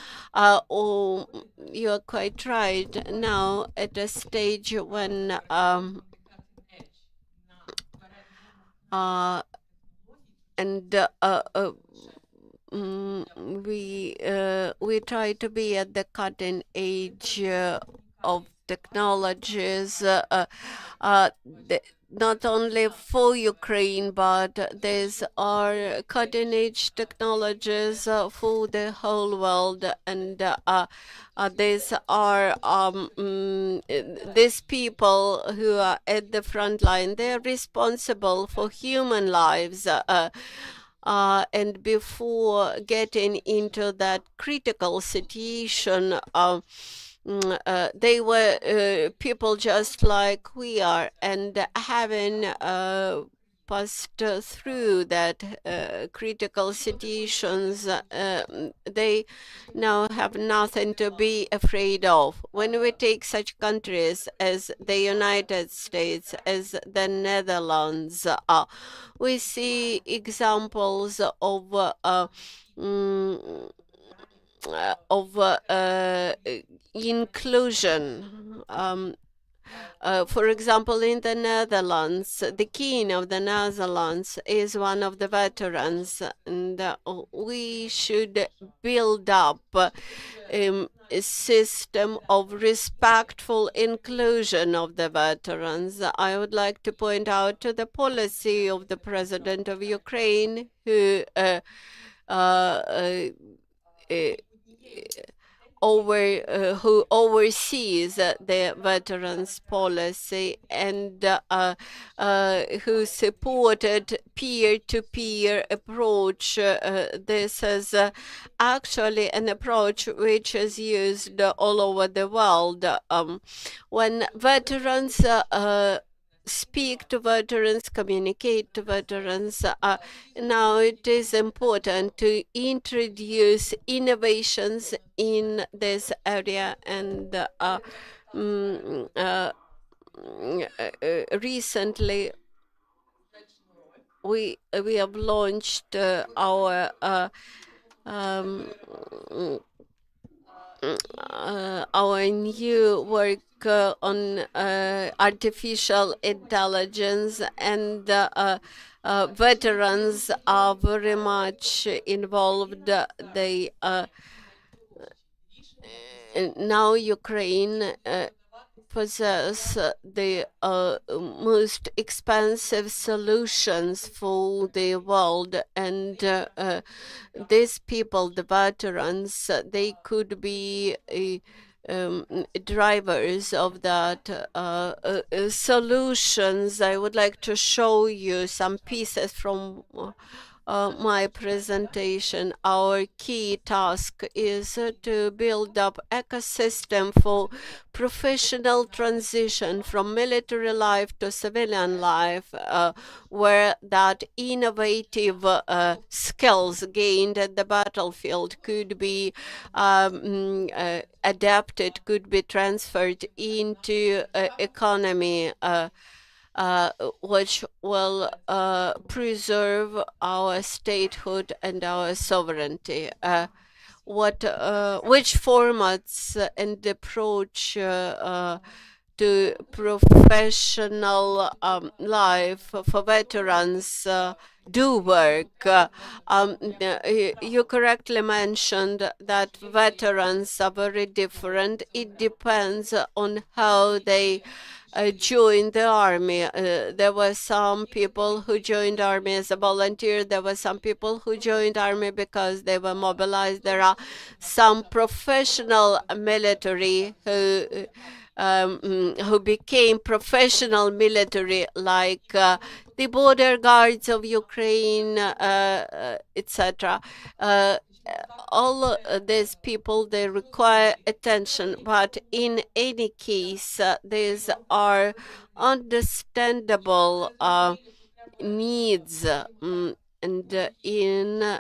You're quite right. Now, at a stage when we try to be at the cutting edge of technologies, not only for Ukraine, but these are cutting-edge technologies for the whole world, and these are these people who are at the front line. They're responsible for human lives. And before getting into that critical situation, they were people just like we are, and having passed through that critical situations, they now have nothing to be afraid of. When we take such countries as the United States, as the Netherlands, we see examples of inclusion. For example, in the Netherlands, the king of the Netherlands is one of the veterans, and we should build up a system of respectful inclusion of the veterans. I would like to point out to the policy of the president of Ukraine, who who oversees the veterans policy, and who supported peer-to-peer approach. This is actually an approach which is used all over the world. When veterans speak to veterans, communicate to veterans. Now it is important to introduce innovations in this area, and recently we have launched our new work on artificial intelligence, and veterans are very much involved. They now Ukraine possess the most expensive solutions for the world, and these people, the veterans, they could be drivers of that solutions. I would like to show you some pieces from my presentation. Our key task is to build up ecosystem for professional transition from military life to civilian life, where that innovative skills gained at the battlefield could be adapted, could be transferred into economy, which will preserve our statehood and our sovereignty. Which formats and approach to professional life for veterans do work. You correctly mentioned that veterans are very different. It depends on how they joined the army. There were some people who joined army as a volunteer. There were some people who joined army because they were mobilized. There are some professional military who became professional military, like the border guards of Ukraine, etc. All these people, they require attention, but in any case, these are understandable needs, and in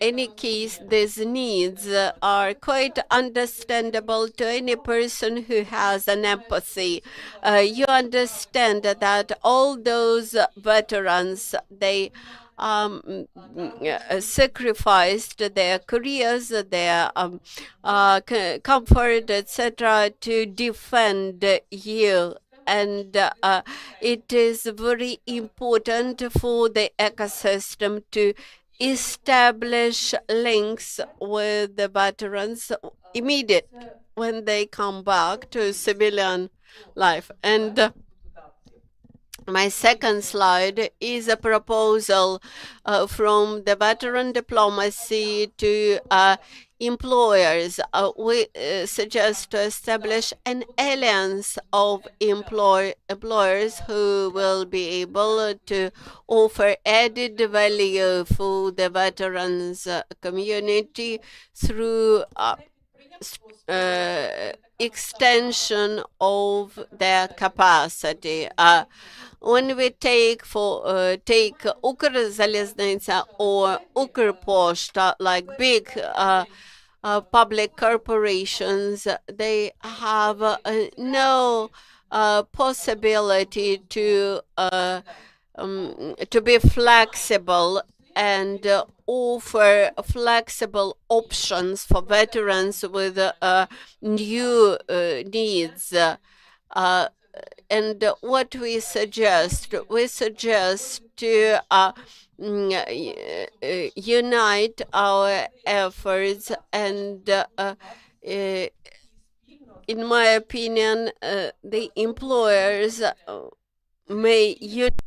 any case, these needs are quite understandable to any person who has an empathy. You understand that all those veterans, they sacrificed their careers, their comfort, etc., to defend you. And it is very important for the ecosystem to establish links with the veterans immediate when they come back to civilian life. And my second slide is a proposal from the veteran diplomacy to employers. We suggest to establish an alliance of employers who will be able to offer added value for the veterans community through extension of their capacity. When we take Ukrzaliznytsia or Ukrposhta, like big public corporations, they have no possibility to be flexible and offer flexible options for veterans with new needs. And what we suggest to unite our efforts, and in my opinion, the employers may unite.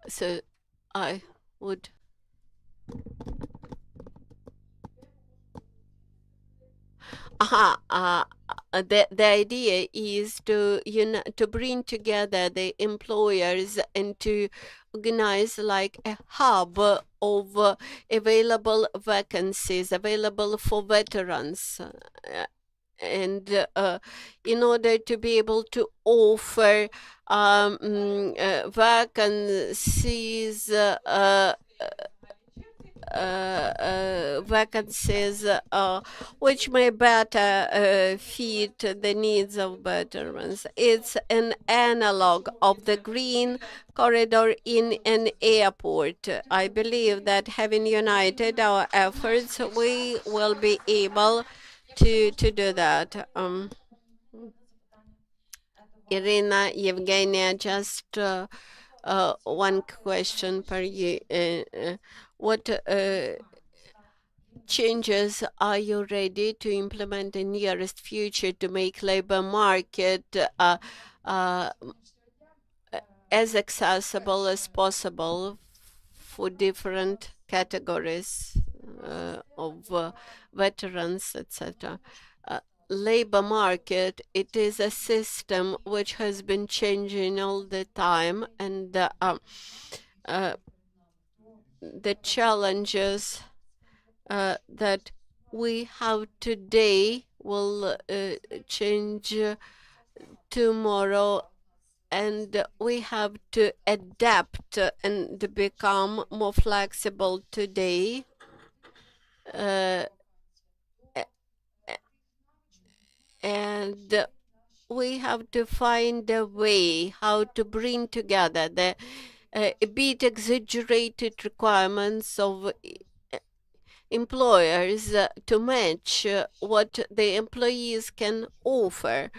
So I would. The idea is to bring together the employers and to organize like a hub of available vacancies available for veterans. And in order to be able to offer vacancies which may better fit the needs of veterans. It's an analog of the green corridor in an airport. I believe that having united our efforts, we will be able to do that. Iryna, Evgenia, just one question per year. What changes are you ready to implement in nearest future to make labor market as accessible as possible for different categories of veterans, etc.? Labor market, it is a system which has been changing all the time, and the challenges that we have today will change tomorrow, and we have to adapt and become more flexible today. And we have to find a way how to bring together the a bit exaggerated requirements of employers to match what the employees can offer.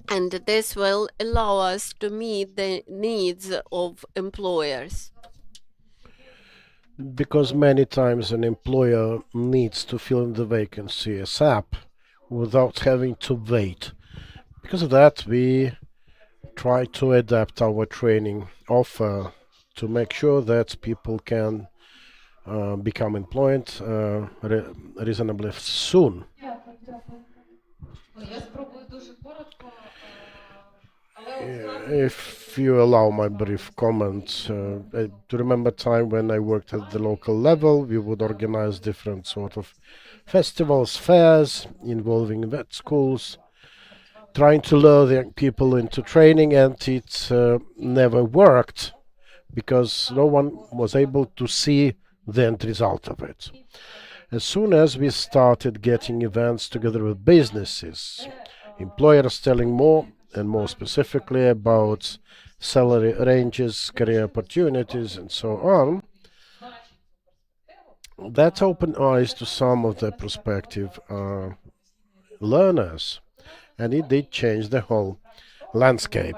And this will allow us to meet the needs of employers. Because many times an employer needs to fill in the vacancy ASAP without having to wait. Because of that, we try to adapt our training offer to make sure that people can become employed reasonably soon. If you allow my brief comment, I do remember time when I worked at the local level. We would organize different sort of festivals, fairs involving vet schools, trying to lure the young people into training, and it never worked because no one was able to see the end result of it. As soon as we started getting events together with businesses, employers telling more and more specifically about salary ranges, career opportunities, and so on, that opened eyes to some of the prospective learners, and it did change the whole landscape.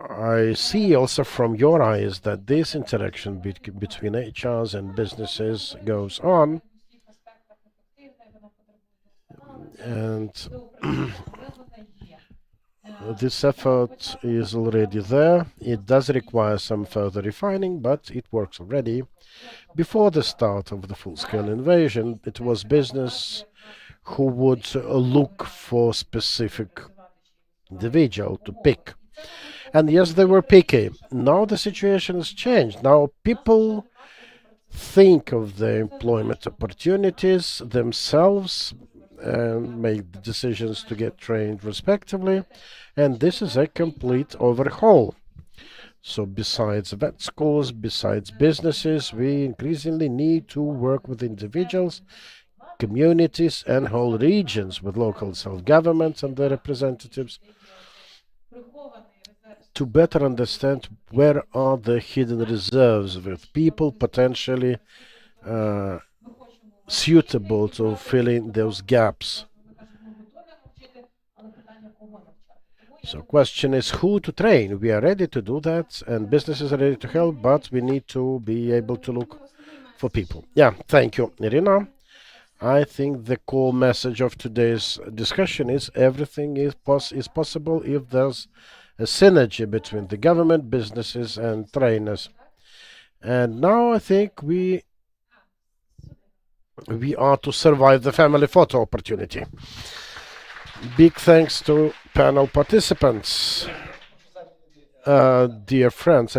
I see also from your eyes that this interaction between HRs and businesses goes on, and this effort is already there. It does require some further refining, but it works already. Before the start of the full-scale invasion, it was business who would look for specific individual to pick. And yes, they were picky. Now the situation has changed. Now people think of the employment opportunities themselves and make the decisions to get trained respectively. And this is a complete overhaul. So besides vet schools, besides businesses, we increasingly need to work with individuals, communities, and whole regions, with local self-governments and their representatives, to better understand where are the hidden reserves with people potentially suitable to fill in those gaps. So question is who to train. We are ready to do that, and businesses are ready to help, but we need to be able to look for people. Yeah, thank you, Iryna. I think the core message of today's discussion is everything is possible if there's a synergy between the government, businesses, and trainers. And now I think we are to survive the family photo opportunity. Big thanks to panel participants, dear friends.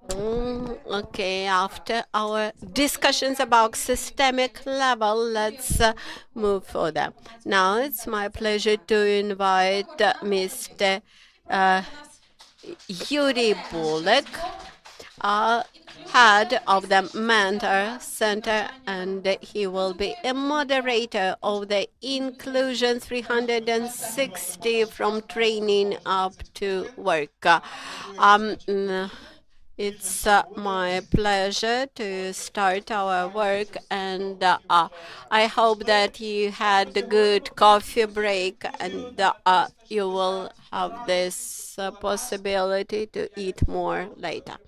Okay, after our discussions about systemic level, let's move further. Now it's my pleasure to invite Mr. Yuri Bulek, head of the Mentor Center, and he will be a moderator of the Inclusion 360 from training up to work. It's my pleasure to start our work, and I hope that you had a good coffee break, and you will have this possibility to eat more later.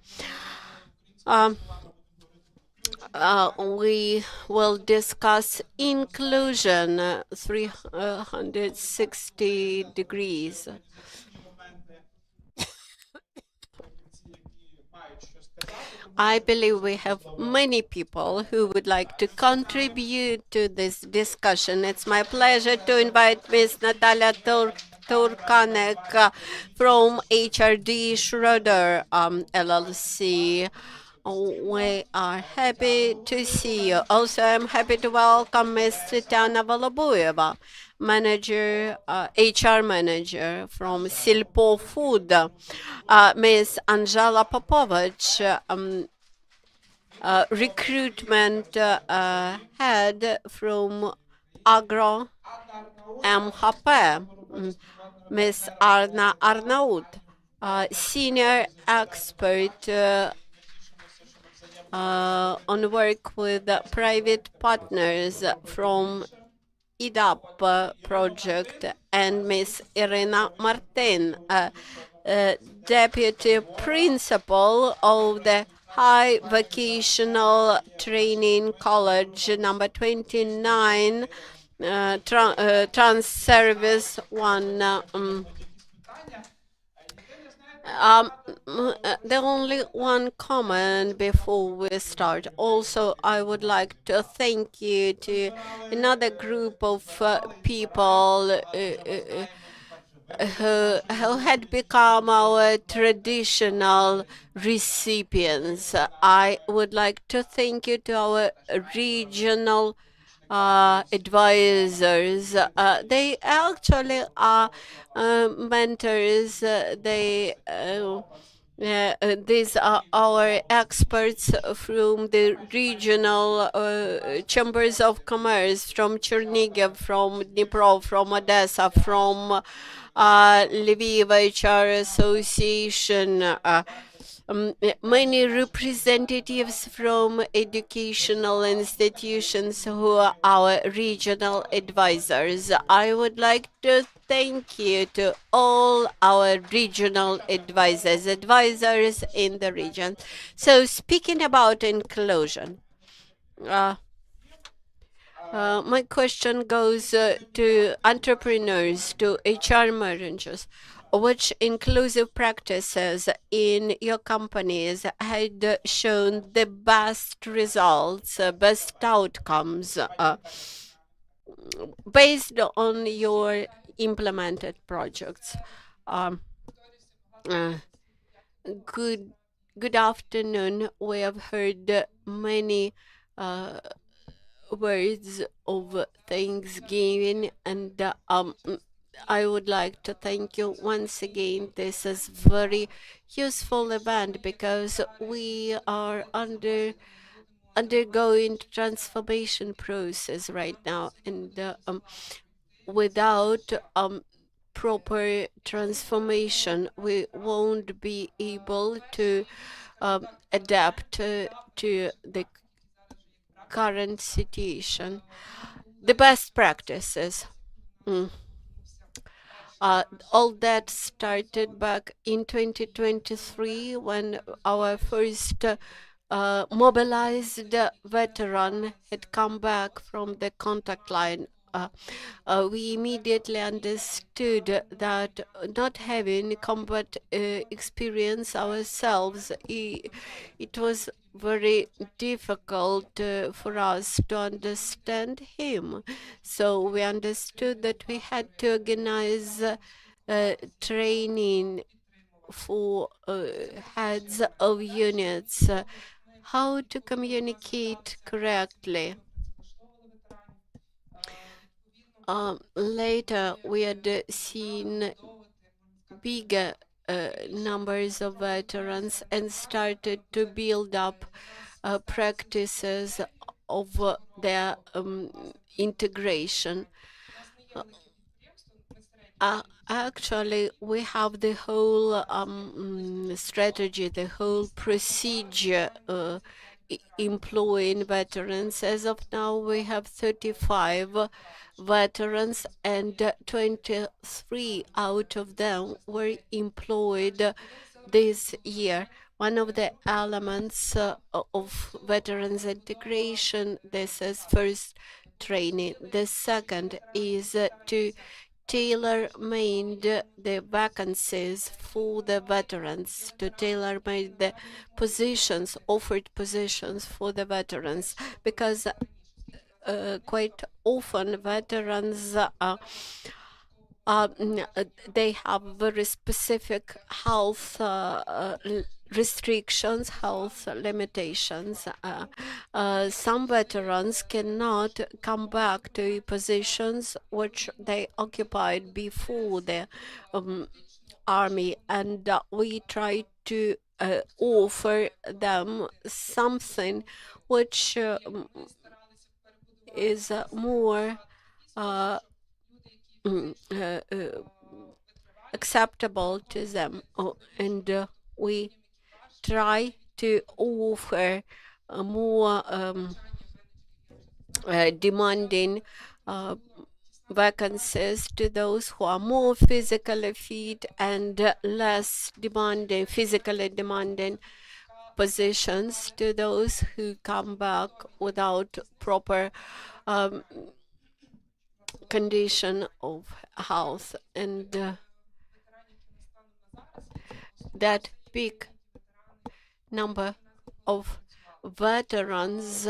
We will discuss inclusion 360 degrees. I believe we have many people who would like to contribute to this discussion. It's my pleasure to invite Ms. Nataliia Turkanek from HRD Schroeder LLC. We are happy to see you. Also, I'm happy to welcome Ms. Tetiana Pashkina, manager, HR manager from Silpo Food, Ms. Angela Popovich, recruitment head from Agro MHP, Ms. Arna Arnaut, senior expert on work with private partners from IDAP project, and Ms. Iryna Martin, deputy principal of the High Vocational Training College number 29, Trans Service 1. The only one comment before we start. Also, I would like to thank you to another group of people who had become our traditional recipients. I would like to thank you to our regional advisors. They actually are mentors. These are our experts from the regional chambers of commerce, from Chernihiv, from Dnipro, from Odessa, from Lviv HR Association, many representatives from educational institutions who are our regional advisors. I would like to thank you to all our regional advisors in the region. So speaking about inclusion, my question goes to entrepreneurs, to HR managers. Which inclusive practices in your companies had shown the best results, best outcomes, based on your implemented projects? Um, uh, good afternoon. We have heard many words of Thanksgiving, and I would like to thank you once again. This is very useful event because we are undergoing transformation process right now, and without proper transformation, we won't be able to adapt to the current situation. The best practices. All that started back in 2023 when our first mobilized veteran had come back from the contact line. We immediately understood that not having combat experience ourselves, it was very difficult for us to understand him. So we understood that we had to organize training for heads of units how to communicate correctly. Later, we had seen bigger numbers of veterans and started to build up practices of their integration. Actually, we have the whole strategy, the whole procedure employing veterans. As of now, we have 35 veterans, and 23 out of them were employed this year. One of the elements of veterans integration, this is first training. The second is to tailor-made the vacancies for the veterans, to tailor-made the positions, offered positions for the veterans, because quite often veterans they have very specific health restrictions, health limitations. Some veterans cannot come back to positions which they occupied before the army, and we try to offer them something which is more acceptable to them, and we try to offer more demanding vacancies to those who are more physically fit and less demanding, physically demanding positions to those who come back without proper condition of health. And that big number of veterans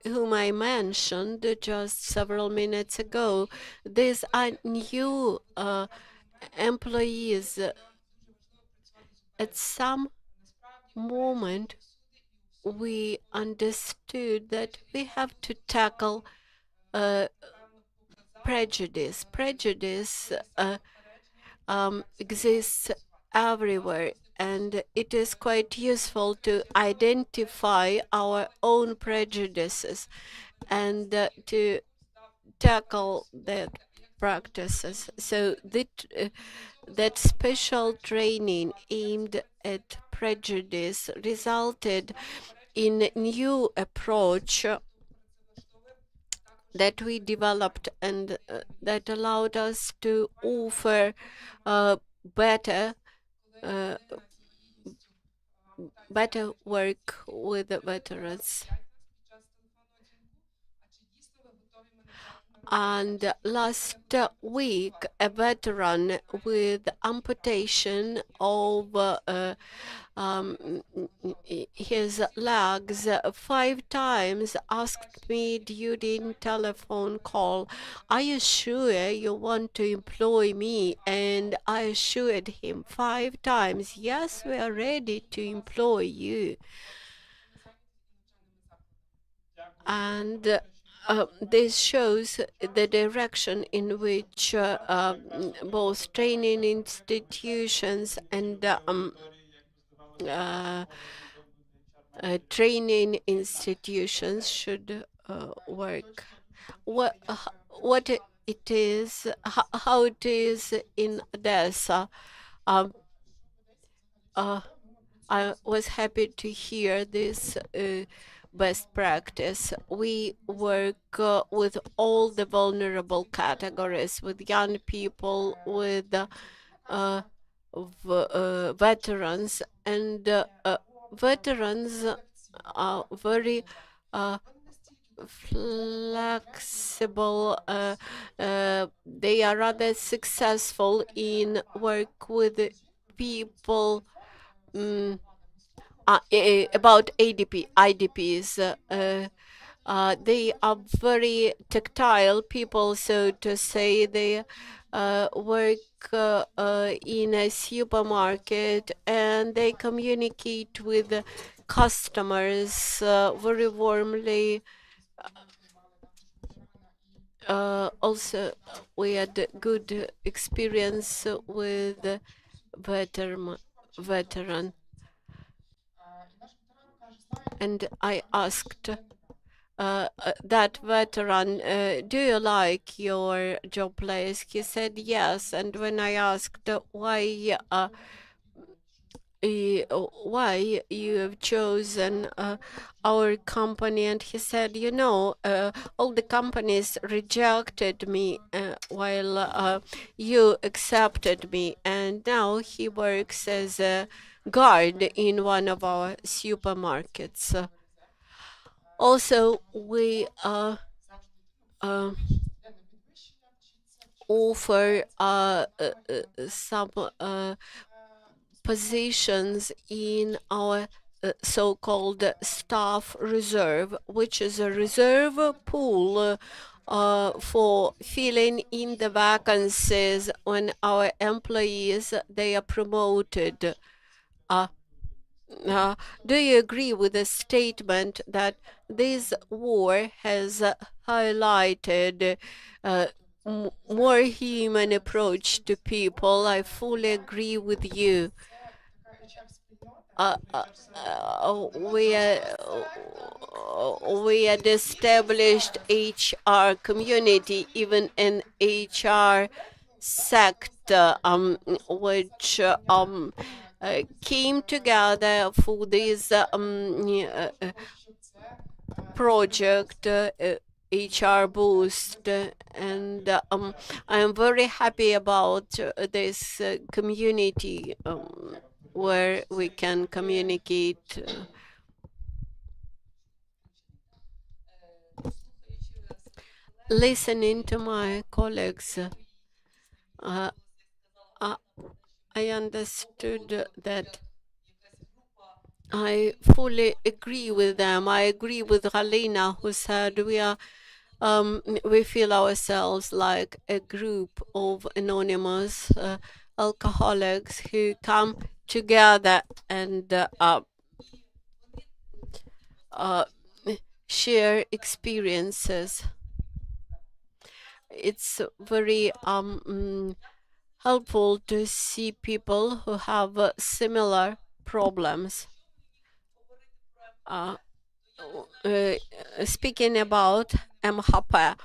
whom I mentioned just several minutes ago, these are new employees. At some moment, we understood that we have to tackle prejudice. Prejudice exists everywhere, and it is quite useful to identify our own prejudices and to tackle the practices. So that special training aimed at prejudice resulted in a new approach that we developed, and that allowed us to offer better work with the veterans. And last week, a veteran with amputation of his legs 5 times asked me during telephone call, "Are you sure you want to employ me?" And I assured him 5 times, "Yes, we are ready to employ you." And this shows the direction in which both training institutions and training institutions should work. What it is, how it is in Odessa. I was happy to hear this best practice. We work with all the vulnerable categories, with young people, with veterans, and veterans are very flexible. They are rather successful in work with people about IDPs. They are very tactile people, so to say. They work in a supermarket and they communicate with the customers very warmly. Also, we had good experience with the veteran. And I asked that veteran, do you like your job place? He said yes. And when I asked why you have chosen our company, and he said, you know, all the companies rejected me while you accepted me, and now he works as a guard in one of our supermarkets. Also, we offer some positions in our so-called staff reserve, which is a reserve pool for filling in the vacancies when our employees they are promoted. Do you agree with the statement that this war has highlighted more human approach to people? I fully agree with you. We had established HR community, even an HR sector, which came together for this project, HR Boost, and I am very happy about this community where we can communicate. Listening to my colleagues, I understood that I fully agree with them. I agree with Galina, who said we feel ourselves like a group of anonymous alcoholics who come together and share experiences. It's very helpful to see people who have similar problems. Speaking about MHP,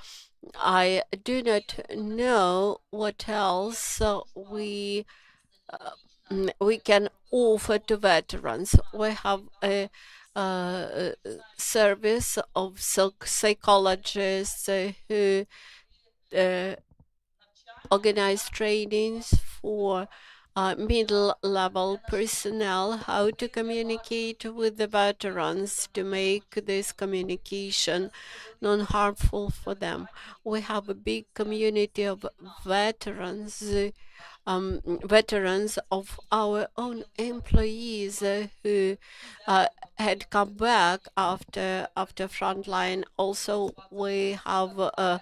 I do not know what else we can offer to veterans. We have a service of psychologists who organize trainings for middle-level personnel, how to communicate with the veterans to make this communication non-harmful for them. We have a big community of veterans, veterans of our own employees who had come back after frontline. Also, we have a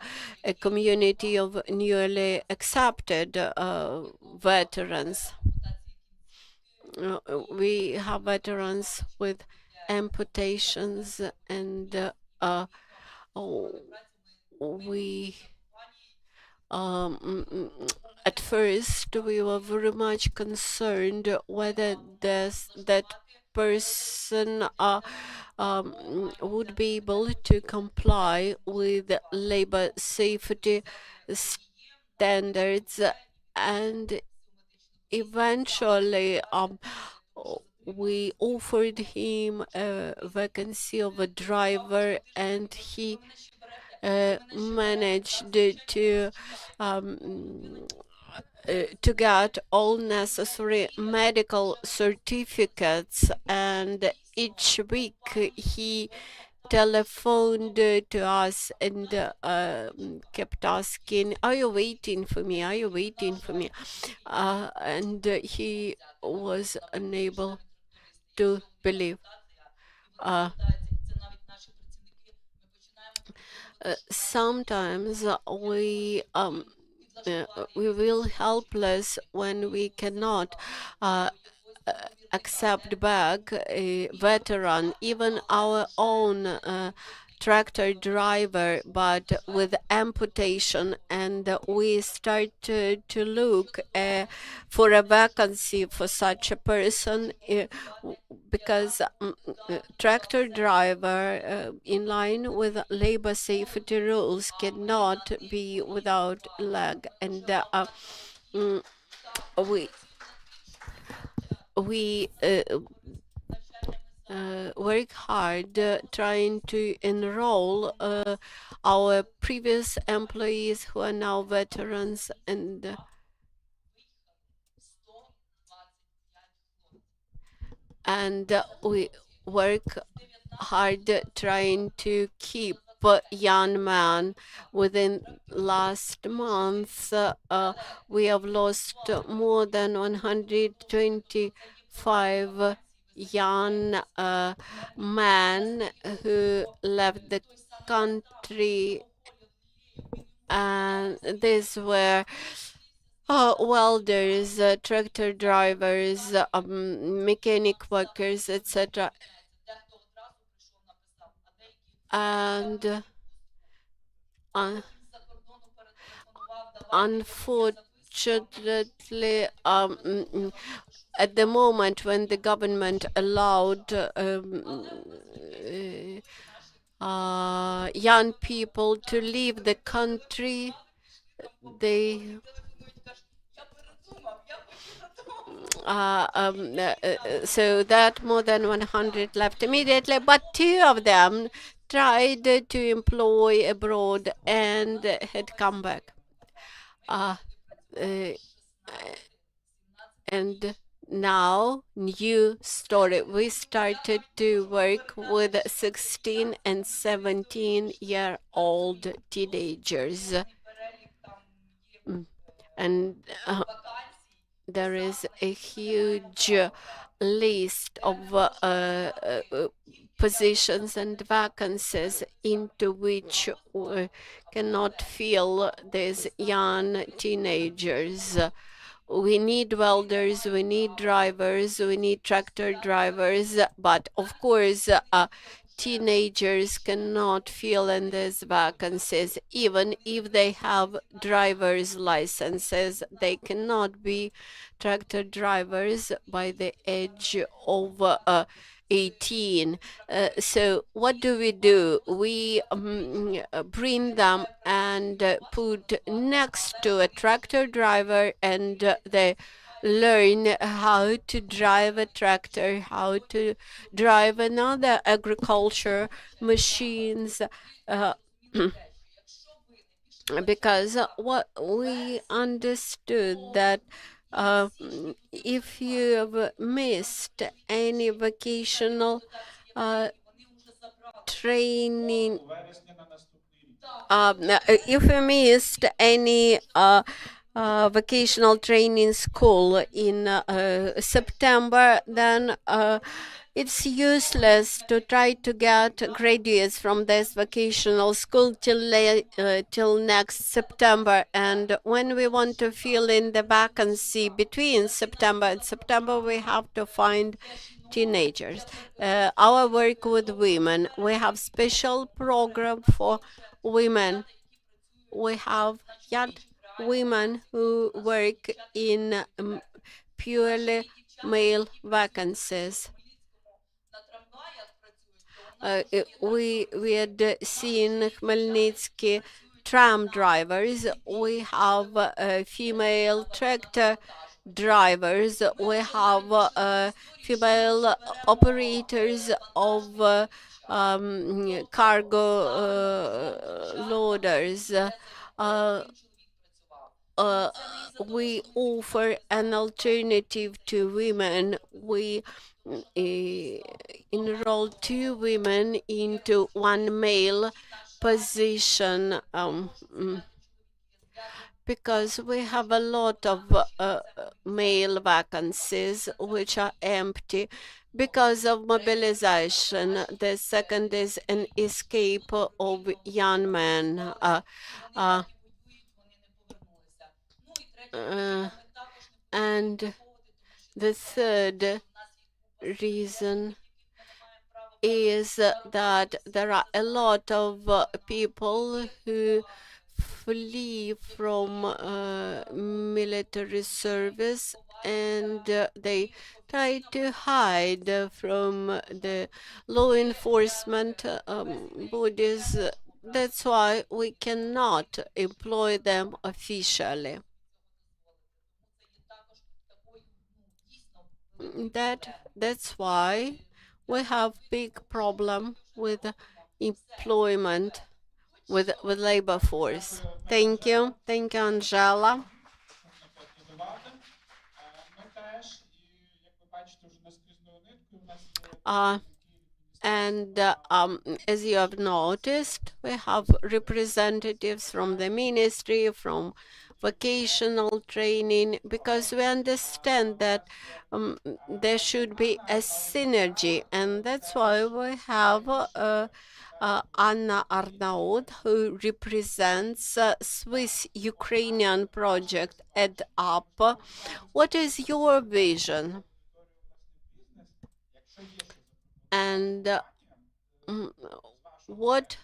community of newly accepted veterans. We have veterans with amputations, and we at first we were very much concerned whether that person would be able to comply with labor safety standards, and eventually we offered him a vacancy of a driver, and he managed to get all necessary medical certificates, and each week he telephoned to us and kept asking, are you waiting for me? Are you waiting for me? And he was unable to believe. Sometimes we will helpless when we cannot uh, accept back a veteran, even our own tractor driver, but with amputation, and we start to look for a vacancy for such a person because tractor driver in line with labor safety rules cannot be without leg, and mm, we we work hard trying to enroll our previous employees who are now veterans, and we work hard trying to keep young man. Within last month, we have lost more than 125 young men who left the country, and these were welders, tractor drivers, mechanic workers, etc. And unfortunately, at the moment when the government allowed young people to leave the country, they so that more than 100 left immediately, but two of them tried to employ abroad and had come back. Uh, and now, new story. We started to work with 16 and 17-year-old teenagers. And there is a huge list of positions and vacancies into which we cannot fill these young teenagers. We need welders, we need drivers, we need tractor drivers, but of course, teenagers cannot fill in these vacancies. Even if they have driver's licenses, they cannot be tractor drivers by the age of 18. So what do? We bring them and put next to a tractor driver, and they learn how to drive a tractor, how to drive another agriculture machines, because what we understood that if you have missed any vocational training, if you missed any vocational training school in September, then it's useless to try to get graduates from this vocational school till next September. And when we want to fill in the vacancy between September and September, we have to find teenagers. Our work with women, we have special program for women. We have young women who work in purely male vacancies. We had seen Khmelnytsky tram drivers. We have female tractor drivers. We have female operators of cargo loaders. We offer an alternative to women. We enroll 2 women into 1 male position. because we have a lot of male vacancies which are empty because of mobilization. The second is an escape of young men. And the third reason is that there are a lot of people who flee from military service, and they try to hide from the law enforcement bodies. That's why we cannot employ them officially. That's why we have big problem with employment with labor force. Thank you, Angela. And as you have noticed, we have representatives from the ministry, from vocational training, because we understand that there should be a synergy, and that's why we have Anna Arnaud, who represents Swiss-Ukrainian project EdUp. What is your vision? And what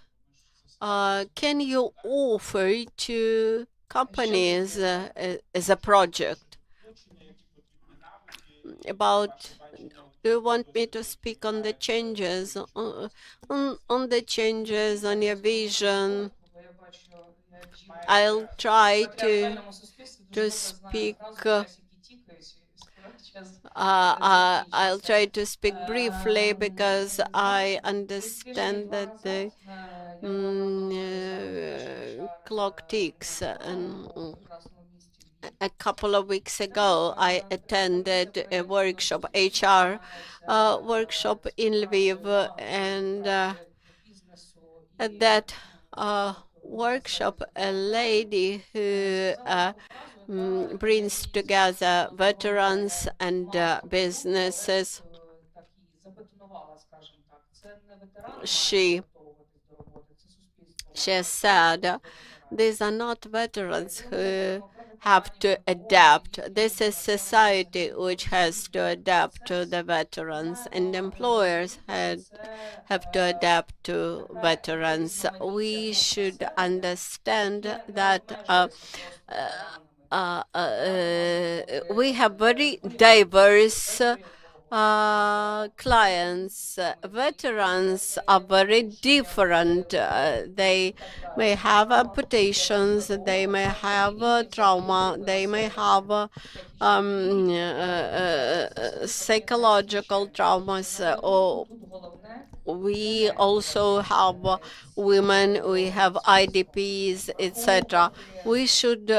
can you offer to companies as a project? Do you want me to speak on the changes, on the changes, on your vision? I'll try to speak. I'll try to speak briefly because I understand that the clock ticks. And a couple of weeks ago, I attended a workshop, HR workshop in Lviv, and at that workshop, a lady who brings together veterans and businesses. She said, these are not veterans who have to adapt. This is society which has to adapt to the veterans, and employers have to adapt to veterans. We should understand that we have very diverse clients. Veterans are very different. They may have amputations, they may have trauma, they may have psychological traumas, or we also have women, we have IDPs, etc. We should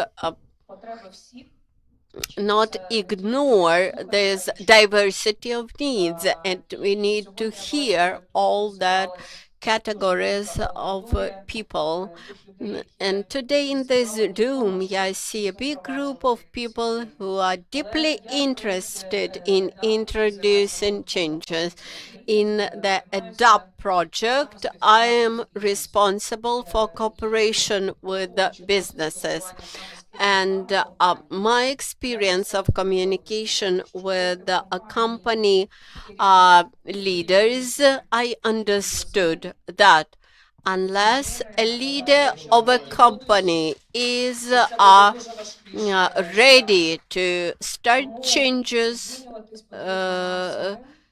not ignore this diversity of needs, and we need to hear all that categories of people. And today in this room, I see a big group of people who are deeply interested in introducing changes. In the EdUp project, I am responsible for cooperation with the businesses. And my experience of communication with company leaders, I understood that unless a leader of a company is ready to start changes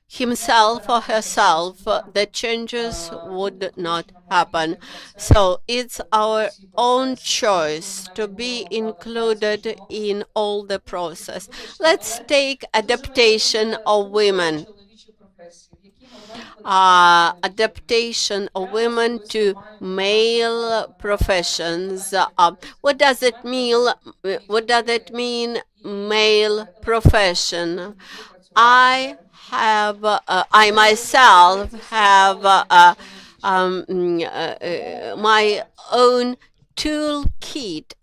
himself or herself, the changes would not happen. So it's our own choice to be included in all the process. Let's take adaptation of women. Adaptation of women to male professions. What does it mean? What does it mean, male profession? I myself have my own toolkit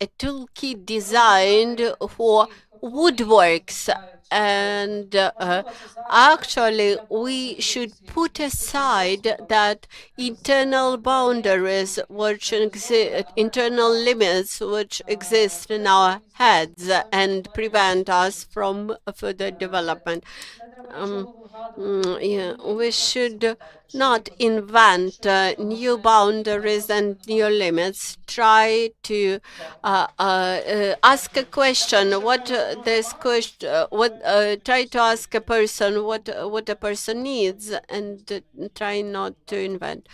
designed for woodworks, and actually we should put aside that internal boundaries which exist, internal limits which exist in our heads and prevent us from further development. Yeah, we should not invent new boundaries and new limits. Try to ask a question. Try to ask a person what a person needs, and try not to invent.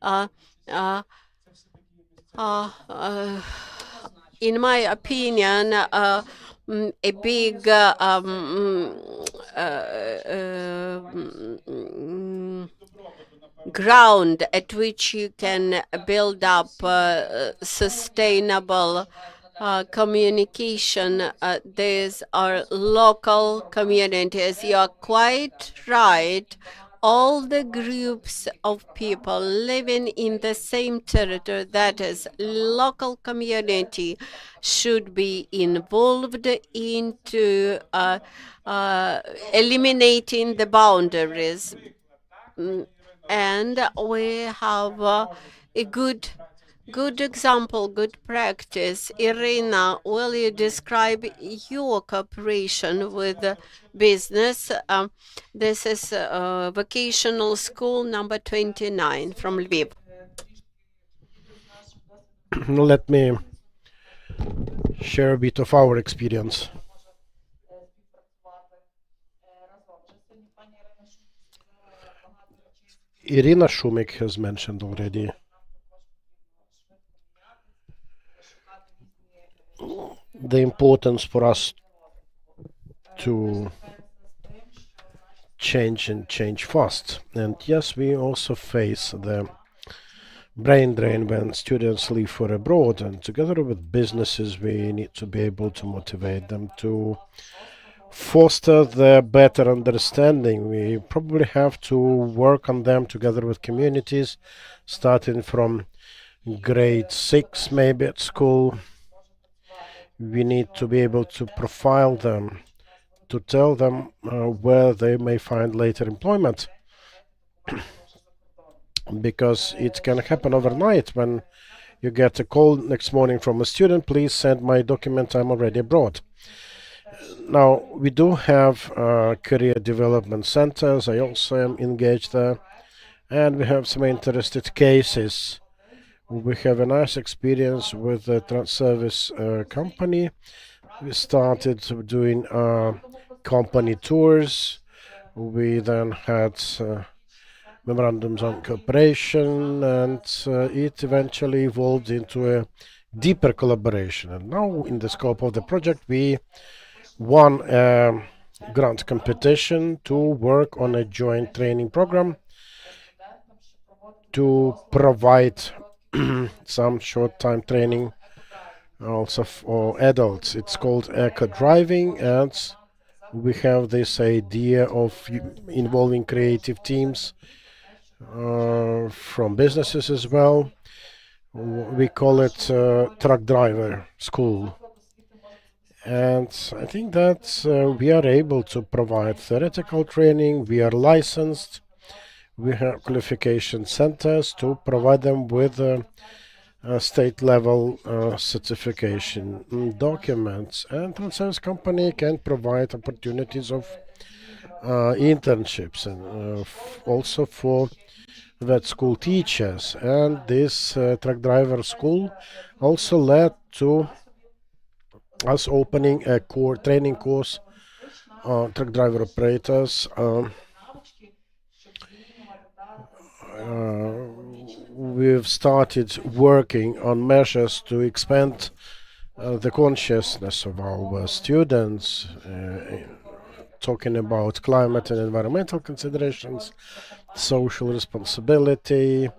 Uh, uh, in my opinion, a big ground at which you can build up sustainable communication. These are local communities. You are quite right. All the groups of people living in the same territory, that is, local community, should be involved into eliminating the boundaries. And we have a good example, good practice. Iryna, will you describe your cooperation with business? This is vocational school number 29 from Lviv. Let me share a bit of our experience. Iryna Shumik has mentioned already the importance for us to change fast. And yes, we also face the brain drain when students leave for abroad, and together with businesses we need to be able to motivate them to foster the better understanding. We probably have to work on them together with communities, starting from grade 6 maybe at school. We need to be able to profile them, to tell them where they may find later employment. Because it can happen overnight when you get a call next morning from a student, please send my document, I'm already abroad. Now, we do have career development centers. I also am engaged there. And we have some interested cases. We have a nice experience with the trans service company. We started doing company tours. We then had memorandums on cooperation, and it eventually evolved into a deeper collaboration. And now, in the scope of the project, we won a grant competition to work on a joint training program to provide some short-time training also for adults. It's called eco driving, and we have this idea of involving creative teams from businesses as well. We call it truck driver school. And I think that we are able to provide theoretical training. We are licensed. We have qualification centers to provide them with state-level certification documents. And Trans company can provide opportunities of internships and also for vet school teachers. And this truck driver school also led to us opening a core training course on truck driver operators. We've started working on measures to expand the consciousness of our students, talking about climate and environmental considerations, social responsibility,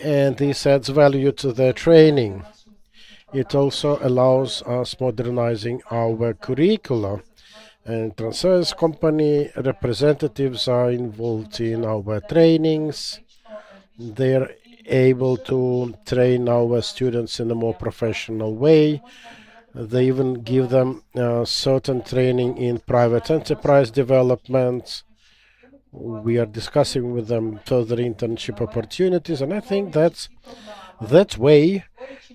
and this adds value to their training. It also allows us modernizing our curricula, and Trans company representatives are involved in our trainings. They're able to train our students in a more professional way. They even give them certain training in private enterprise development. We are discussing with them further internship opportunities, and I think that way,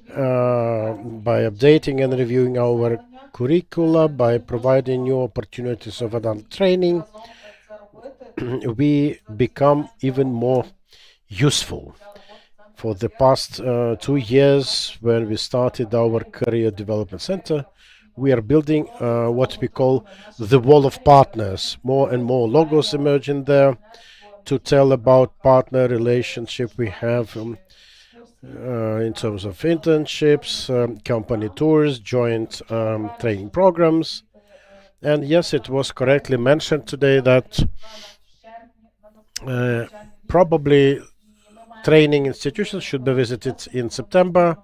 by updating and reviewing our curricula, by providing new opportunities of adult training, we become even more useful. For the past 2 years, when we started our Career Development Center, we are building what we call the wall of partners. More and more logos emerging there to tell about partner relationship we have in terms of internships, company tours, joint training programs. And yes, it was correctly mentioned today that probably training institutions should be visited in September.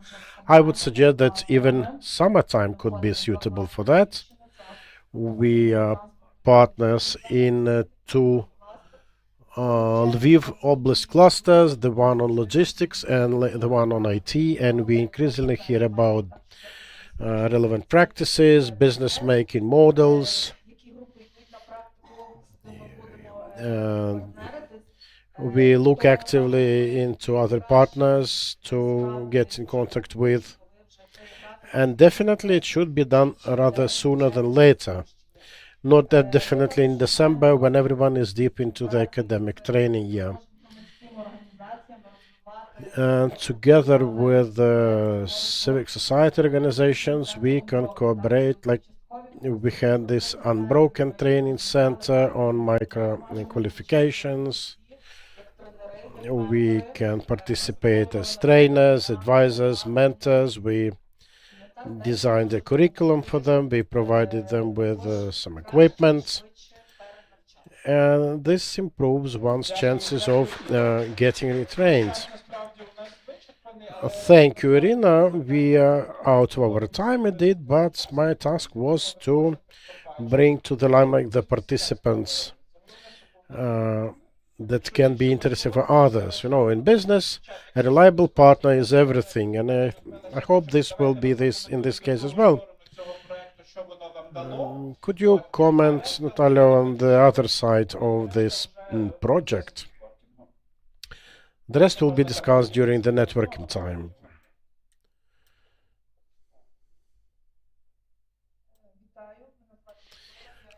I would suggest that even summertime could be suitable for that. We are partners in 2 Lviv Oblast clusters, the one on logistics and the one on IT, and we increasingly hear about relevant practices, business making models. We look actively into other partners to get in contact with, and definitely it should be done rather sooner than later. Not that definitely in December when everyone is deep into the academic training year. And together with civic society organizations, we can cooperate. Like we had this Unbroken Training Center on micro qualifications. We can participate as trainers, advisors, mentors. We designed a curriculum for them. We provided them with some equipment. And this improves one's chances of getting retrained. Thank you, Iryna. We are out of our time indeed, but my task was to bring to the limelight the participants that can be interesting for others. You know, in business, a reliable partner is everything, and I hope this will be this in this case as well. Could you comment, Nataliia, on the other side of this project? The rest will be discussed during the networking time.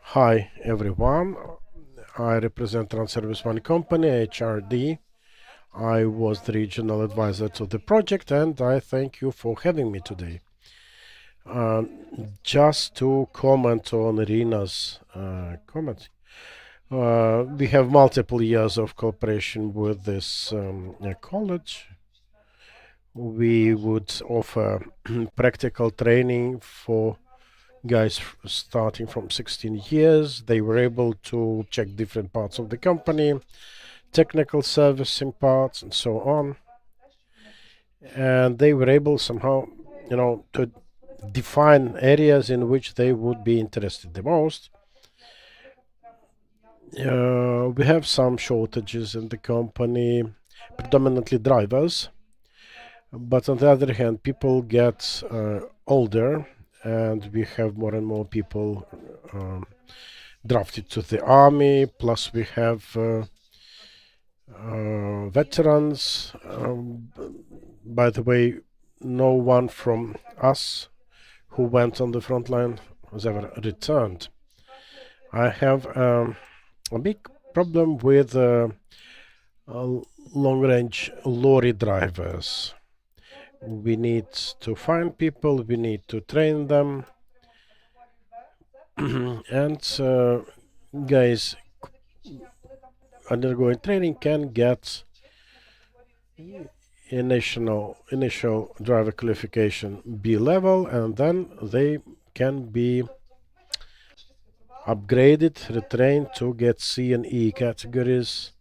Hi, everyone. I represent Transservice One Company, HRD. I was the regional advisor to the project, and I thank you for having me today. Just to comment on Iryna's comment. We have multiple years of cooperation with this college. We would offer practical training for guys starting from 16 years. They were able to check different parts of the company, technical servicing parts, and so on. And they were able somehow, to define areas in which they would be interested the most. We have some shortages in the company, predominantly drivers. But on the other hand, people get older, and we have more and more people drafted to the army. Plus, we have veterans. By the way, no one from us who went on the front line has ever returned. I have a big problem with long-range lorry drivers. We need to find people, we need to train them, and guys undergoing training can get initial driver qualification B level, and then they can be upgraded, retrained to get C and E categories.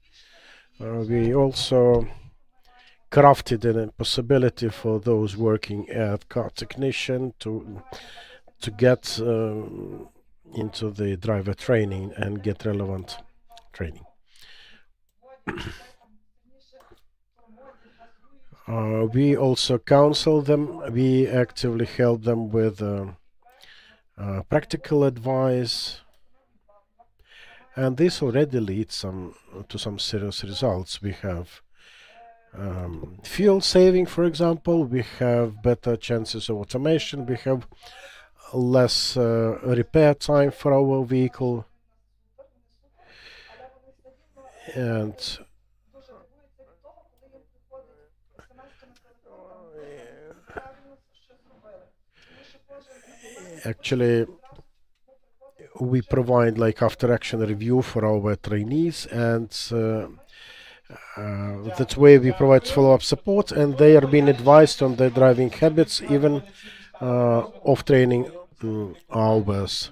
We also crafted a possibility for those working at car technician to get into the driver training and get relevant training. We also counsel them. We actively help them with practical advice, and this already leads to some serious results. We have fuel saving, for example. We have better chances of automation. We have less repair time for our vehicle, and actually we provide like after action review for our trainees, and that way we provide follow-up support, and they are being advised on their driving habits even off training hours.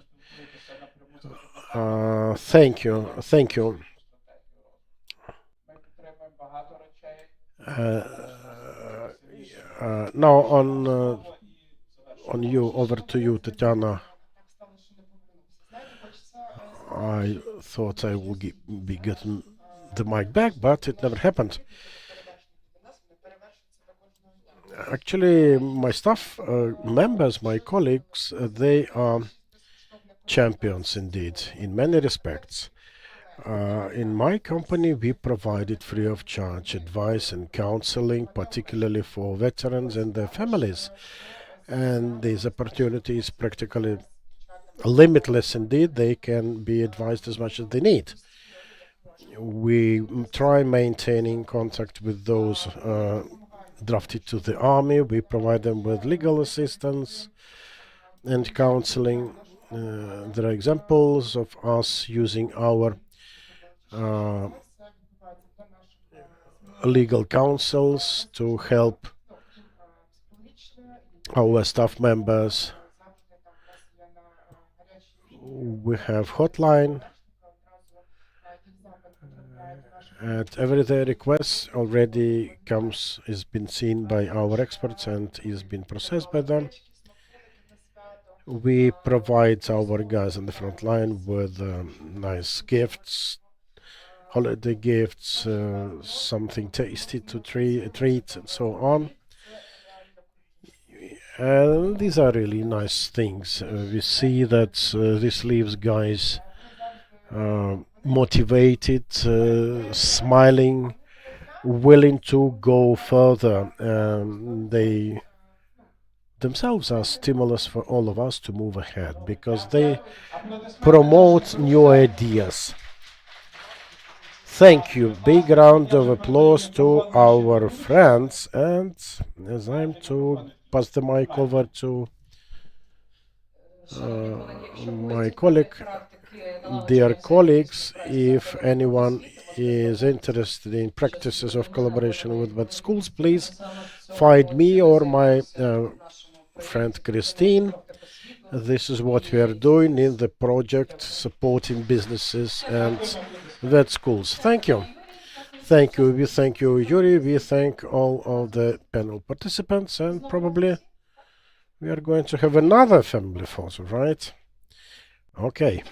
Thank you. Now on you, over to you, Tetiana. I thought I will be getting the mic back, but it never happened. Actually, my staff members, my colleagues, they are champions indeed in many respects. In my company, we provided free of charge advice and counseling, particularly for veterans and their families. And these opportunities practically limitless indeed. They can be advised as much as they need. We try maintaining contact with those drafted to the army. We provide them with legal assistance and counseling. There are examples of us using our legal counsels to help our staff members. We have hotline, and everyday request already is been seen by our experts and is been processed by them. We provide our guys on the front line with nice gifts, holiday gifts, something tasty to treat, and so on. And these are really nice things. We see that this leaves guys motivated, smiling, willing to go further. They themselves are stimulus for all of us to move ahead because they promote new ideas. Thank you. Big round of applause to our friends. And as I'm to pass the mic over to my colleague, dear colleagues, if anyone is interested in practices of collaboration with web schools, please find me or my friend Khrystyna. This is what we are doing in the project supporting businesses and vet schools. Thank you. Thank you. We thank you, Yuri. We thank all of the panel participants, and probably we are going to have another family photo, right? Okay.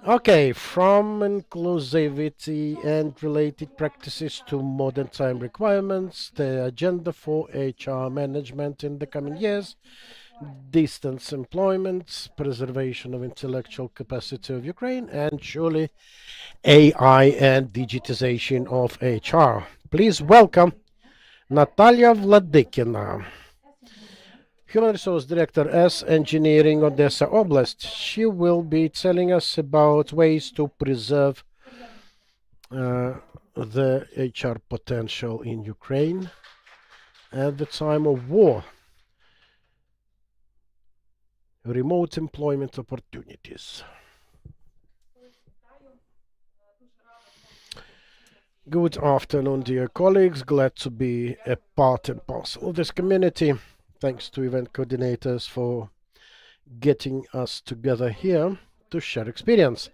Okay, from inclusivity and related practices to modern time requirements, the agenda for HR management in the coming years, distance employment, preservation of intellectual capacity of Ukraine, and surely AI and digitization of HR. Please welcome Nataliia Vladykina, Human Resource Director S Engineering Odessa Oblast. She will be telling us about ways to preserve the HR potential in Ukraine at the time of war, remote employment opportunities. Good afternoon, dear colleagues. Glad to be a part and parcel of this community. Thanks to event coordinators for getting us together here to share experience.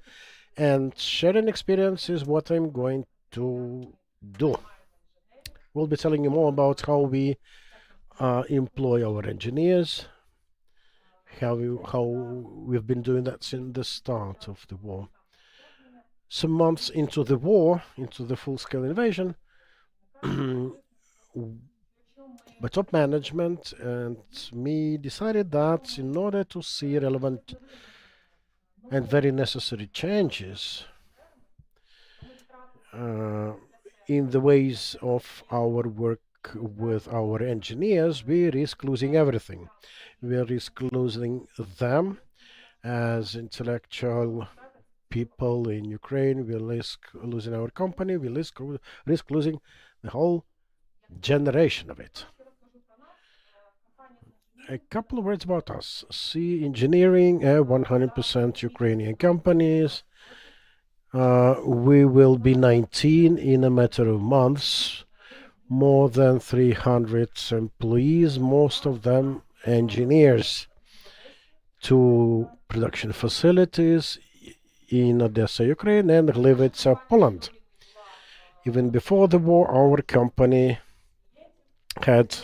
And sharing experience is what I'm going to do. We'll be telling you more about how we employ our engineers, how we've been doing that since the start of the war. Some months into the war, into the full-scale invasion, the top management and me decided that in order to see relevant and very necessary changes in the ways of our work with our engineers, we risk losing everything. We risk losing them as intellectual people in Ukraine. We risk losing our company. We risk losing the whole generation of it. A couple of words about us. C Engineering, 100% Ukrainian companies. We will be 19 in a matter of months. More than 300 employees, most of them engineers. 2 production facilities in Odessa, Ukraine, and Gliwice, Poland. Even before the war, our company had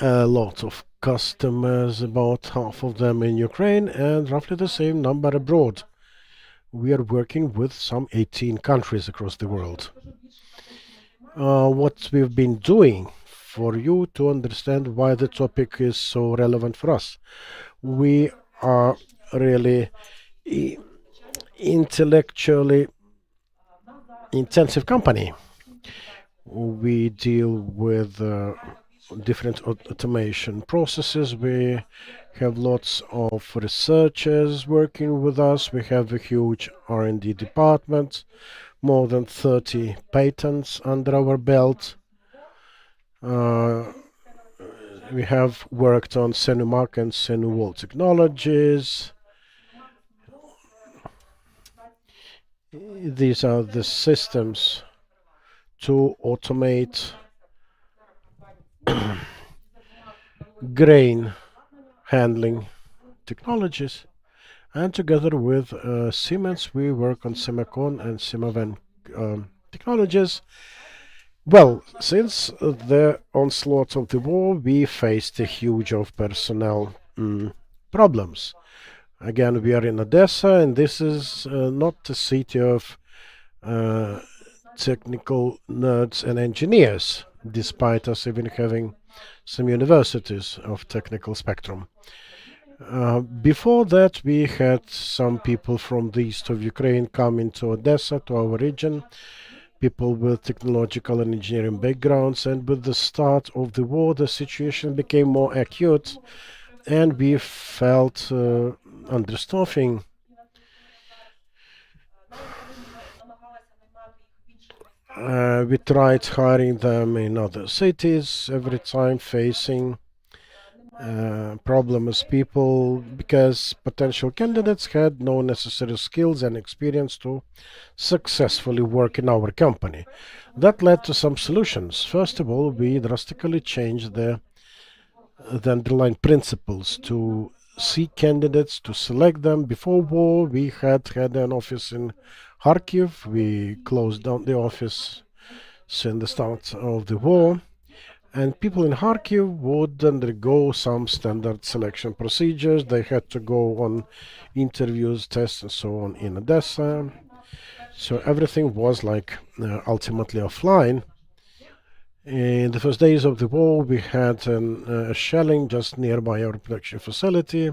a lot of customers, about half of them in Ukraine, and roughly the same number abroad. We are working with some 18 countries across the world. What we've been doing for you to understand why the topic is so relevant for us. We are really intellectually intensive company. We deal with different automation processes. We have lots of researchers working with us. We have a huge R&D department, more than 30 patents under our belt. We have worked on Senumac and Senuvol technologies. These are the systems to automate grain handling technologies, and together with Siemens we work on Semacon and Simaven technologies. Well, since the onslaught of the war, we faced a huge of personnel problems. Again, we are in Odessa, and this is not a city of technical nerds and engineers, despite us even having some universities of technical spectrum. Before that, we had some people from the east of Ukraine come into Odessa, to our region, people with technological and engineering backgrounds, and with the start of the war, the situation became more acute, and we felt understaffing. We tried hiring them in other cities, every time facing problems people, because potential candidates had no necessary skills and experience to successfully work in our company. That led to some solutions. First of all, we drastically changed the underlying principles to seek candidates, to select them. Before war, we had an office in Kharkiv. We closed down the office since the start of the war. And people in Kharkiv would undergo some standard selection procedures. They had to go on interviews, tests, and so on in Odessa. So everything was like ultimately offline. In the first days of the war, we had a shelling just nearby our production facility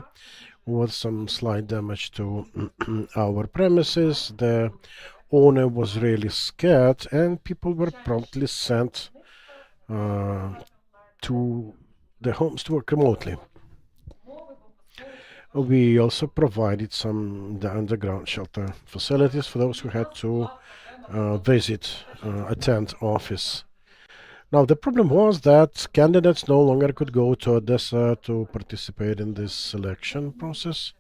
with some slight damage to our premises. The owner was really scared, and people were promptly sent to their homes to work remotely. We also provided some underground shelter facilities for those who had to attend office. Now, the problem was that candidates no longer could go to Odessa to participate in this selection process.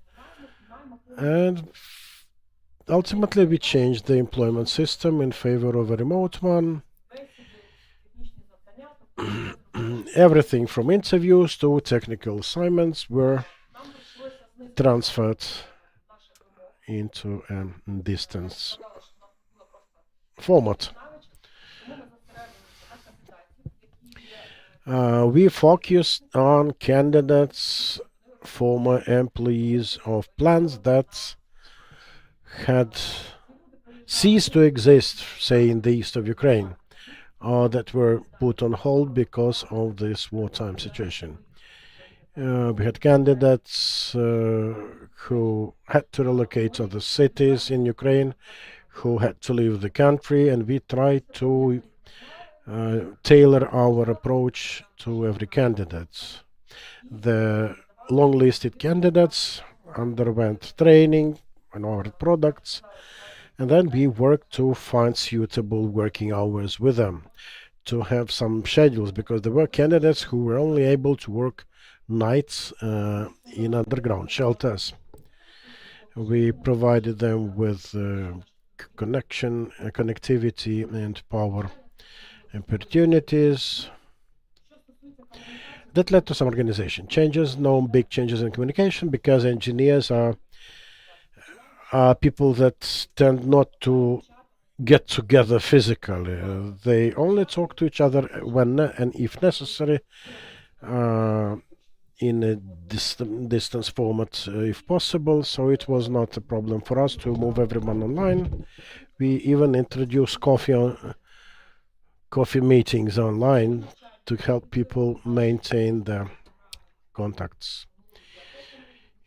And ultimately, we changed the employment system in favor of a remote one. Everything from interviews to technical assignments were transferred into a distance format. We focused on candidates, former employees of plants that had ceased to exist, say in the east of Ukraine, or that were put on hold because of this wartime situation. We had candidates who had to relocate to the cities in Ukraine, who had to leave the country, and we tried to tailor our approach to every candidate. The long-listed candidates underwent training on our products, and then we worked to find suitable working hours with them, to have some schedules, because there were candidates who were only able to work nights in underground shelters. We provided them with connectivity and power opportunities. That led to some organization changes, no big changes in communication, because engineers are people that tend not to get together physically. They only talk to each other when and if necessary, in a distance format if possible, so it was not a problem for us to move everyone online. We even introduced coffee meetings online to help people maintain their contacts.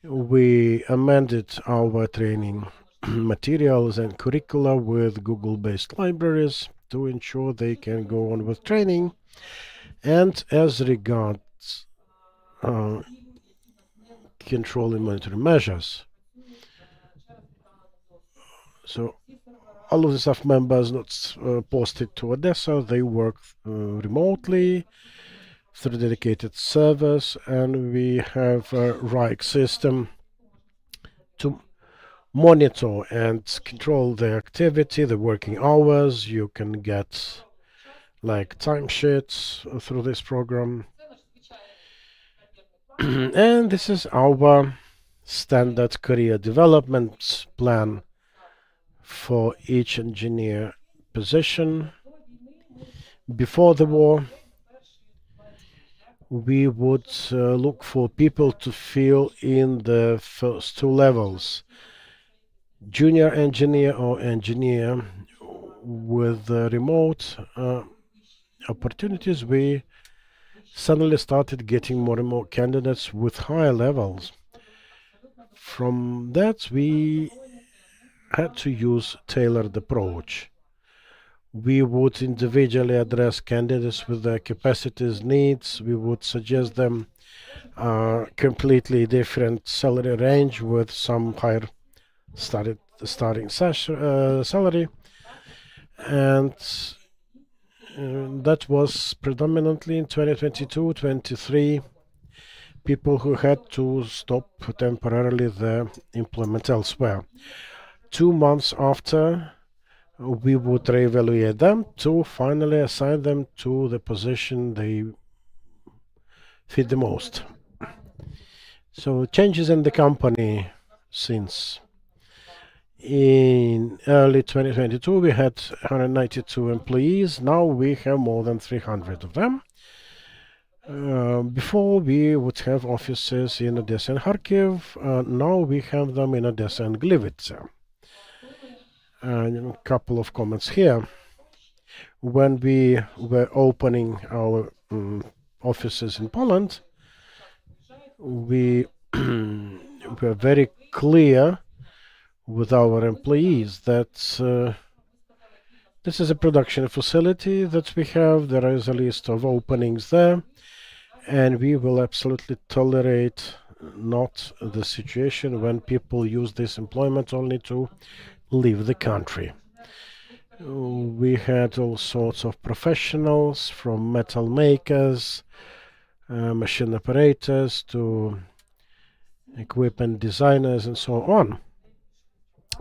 We amended our training materials and curricula with Google-based libraries to ensure they can go on with training. And as regards control and monitoring measures, so all of the staff members not posted to Odessa, they work remotely through dedicated servers, and we have a RIKE system to monitor and control the activity, the working hours. You can get like timesheets through this program. And this is our standard career development plan for each engineer position. Before the war, we would look for people to fill in the first two levels, junior engineer or engineer. With remote opportunities, we suddenly started getting more and more candidates with higher levels. From that, we had to use tailored approach. We would individually address candidates with their capacities, needs. We would suggest them completely different salary range with some higher starting salary, and that was predominantly in 2022-23 people who had to stop temporarily their employment elsewhere. 2 months after, we would reevaluate them to finally assign them to the position they fit the most. So changes in the company since. In early 2022, we had 192 employees. Now we have more than 300 of them. Before we would have offices in Odessa and Kharkiv, now we have them in Odessa and Gliwice. And a couple of comments here. When we were opening our offices in Poland, we were very clear with our employees that this is a production facility that we have. There is a list of openings there, and we will absolutely tolerate not the situation when people use this employment only to leave the country. We had all sorts of professionals, from metal makers, machine operators, to equipment designers, and so on.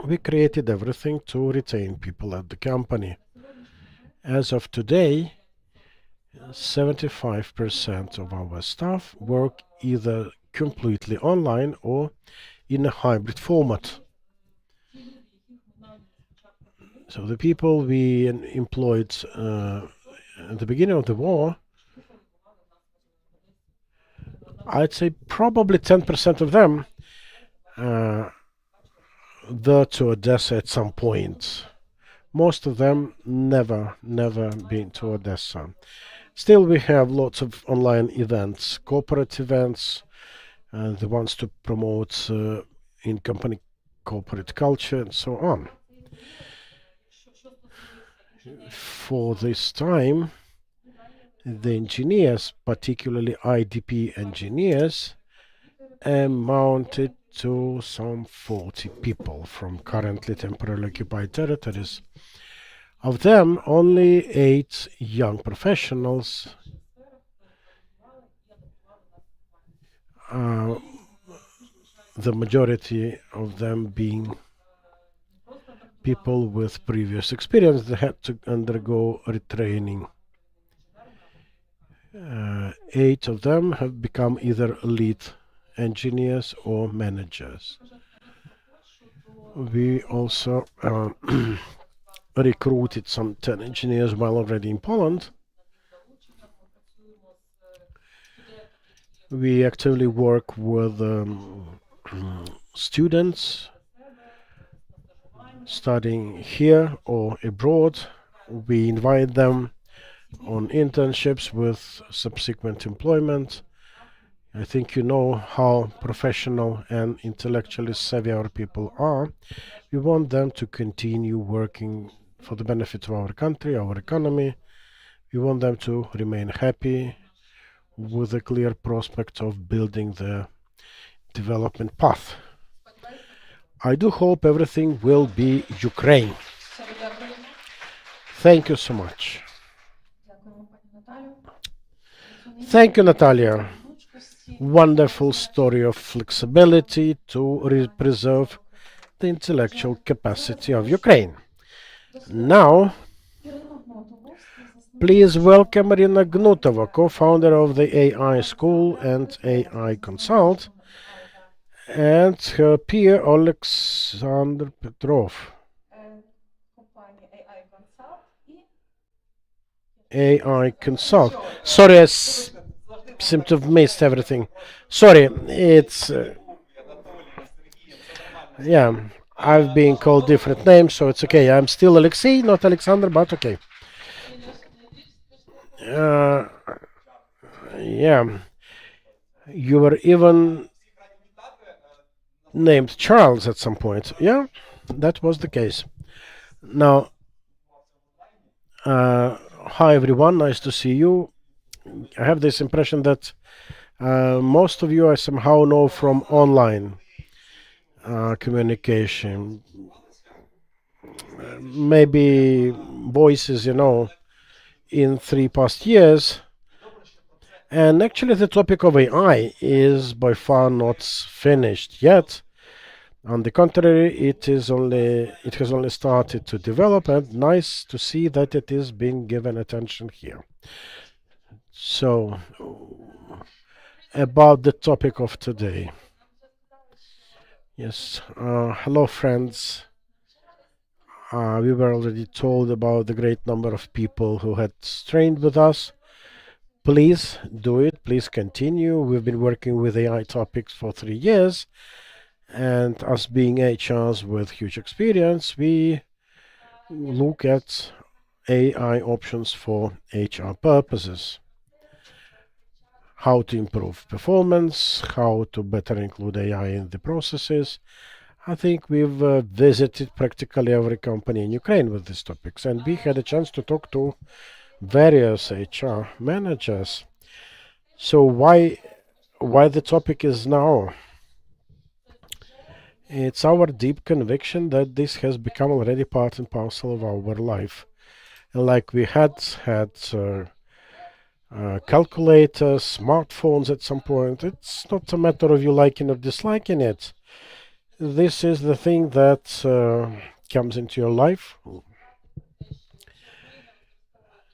We created everything to retain people at the company. As of today, 75% of our staff work either completely online or in a hybrid format. So the people we employed at the beginning of the war, I'd say probably 10% of them were to Odessa at some point. Most of them never been to Odessa. Still, we have lots of online events, corporate events, the ones to promote in-company corporate culture and so on. For this time, the engineers, particularly IDP engineers, amounted to some 40 people from currently temporarily occupied territories. Of them, only 8 young professionals, the majority of them being people with previous experience that had to undergo retraining. 8 of them have become either lead engineers or managers. We also recruited some 10 engineers while already in Poland. We actively work with students studying here or abroad. We invite them on internships with subsequent employment. I think you know how professional and intellectually savvy our people are. We want them to continue working for the benefit of our country, our economy. We want them to remain happy with a clear prospect of building the development path. I do hope everything will be Ukraine. Thank you so much. Thank you, Nataliia. Wonderful story of flexibility to preserve the intellectual capacity of Ukraine. Now, please welcome Iryna Hnotova, co-founder of the AI School and AI Consult, and her peer Oleksii Petrov. AI Consult. Sorry, I seem to have missed everything. Sorry, it's... yeah, I've been called different names, so it's okay. I'm still Oleksii, not Alexander, but okay. Yeah, you were even named Charles at some point. Yeah, that was the case. Now, hi everyone, nice to see you. I have this impression that most of you I somehow know from online communication. Maybe voices, you know, in 3 past years. And actually the topic of AI is by far not finished yet. On the contrary, it has only started to develop, and nice to see that it is being given attention here. So, about the topic of today. Yes, hello friends. We were already told about the great number of people who had trained with us. Please do it. Please continue. We've been working with AI topics for 3 years, and us being HRs with huge experience, we look at AI options for HR purposes. How to improve performance, how to better include AI in the processes. I think we've visited practically every company in Ukraine with these topics, and we had a chance to talk to various HR managers. So why the topic is now? It's our deep conviction that this has become already part and parcel of our life. And like we had calculators, smartphones at some point, it's not a matter of you liking or disliking it. This is the thing that comes into your life.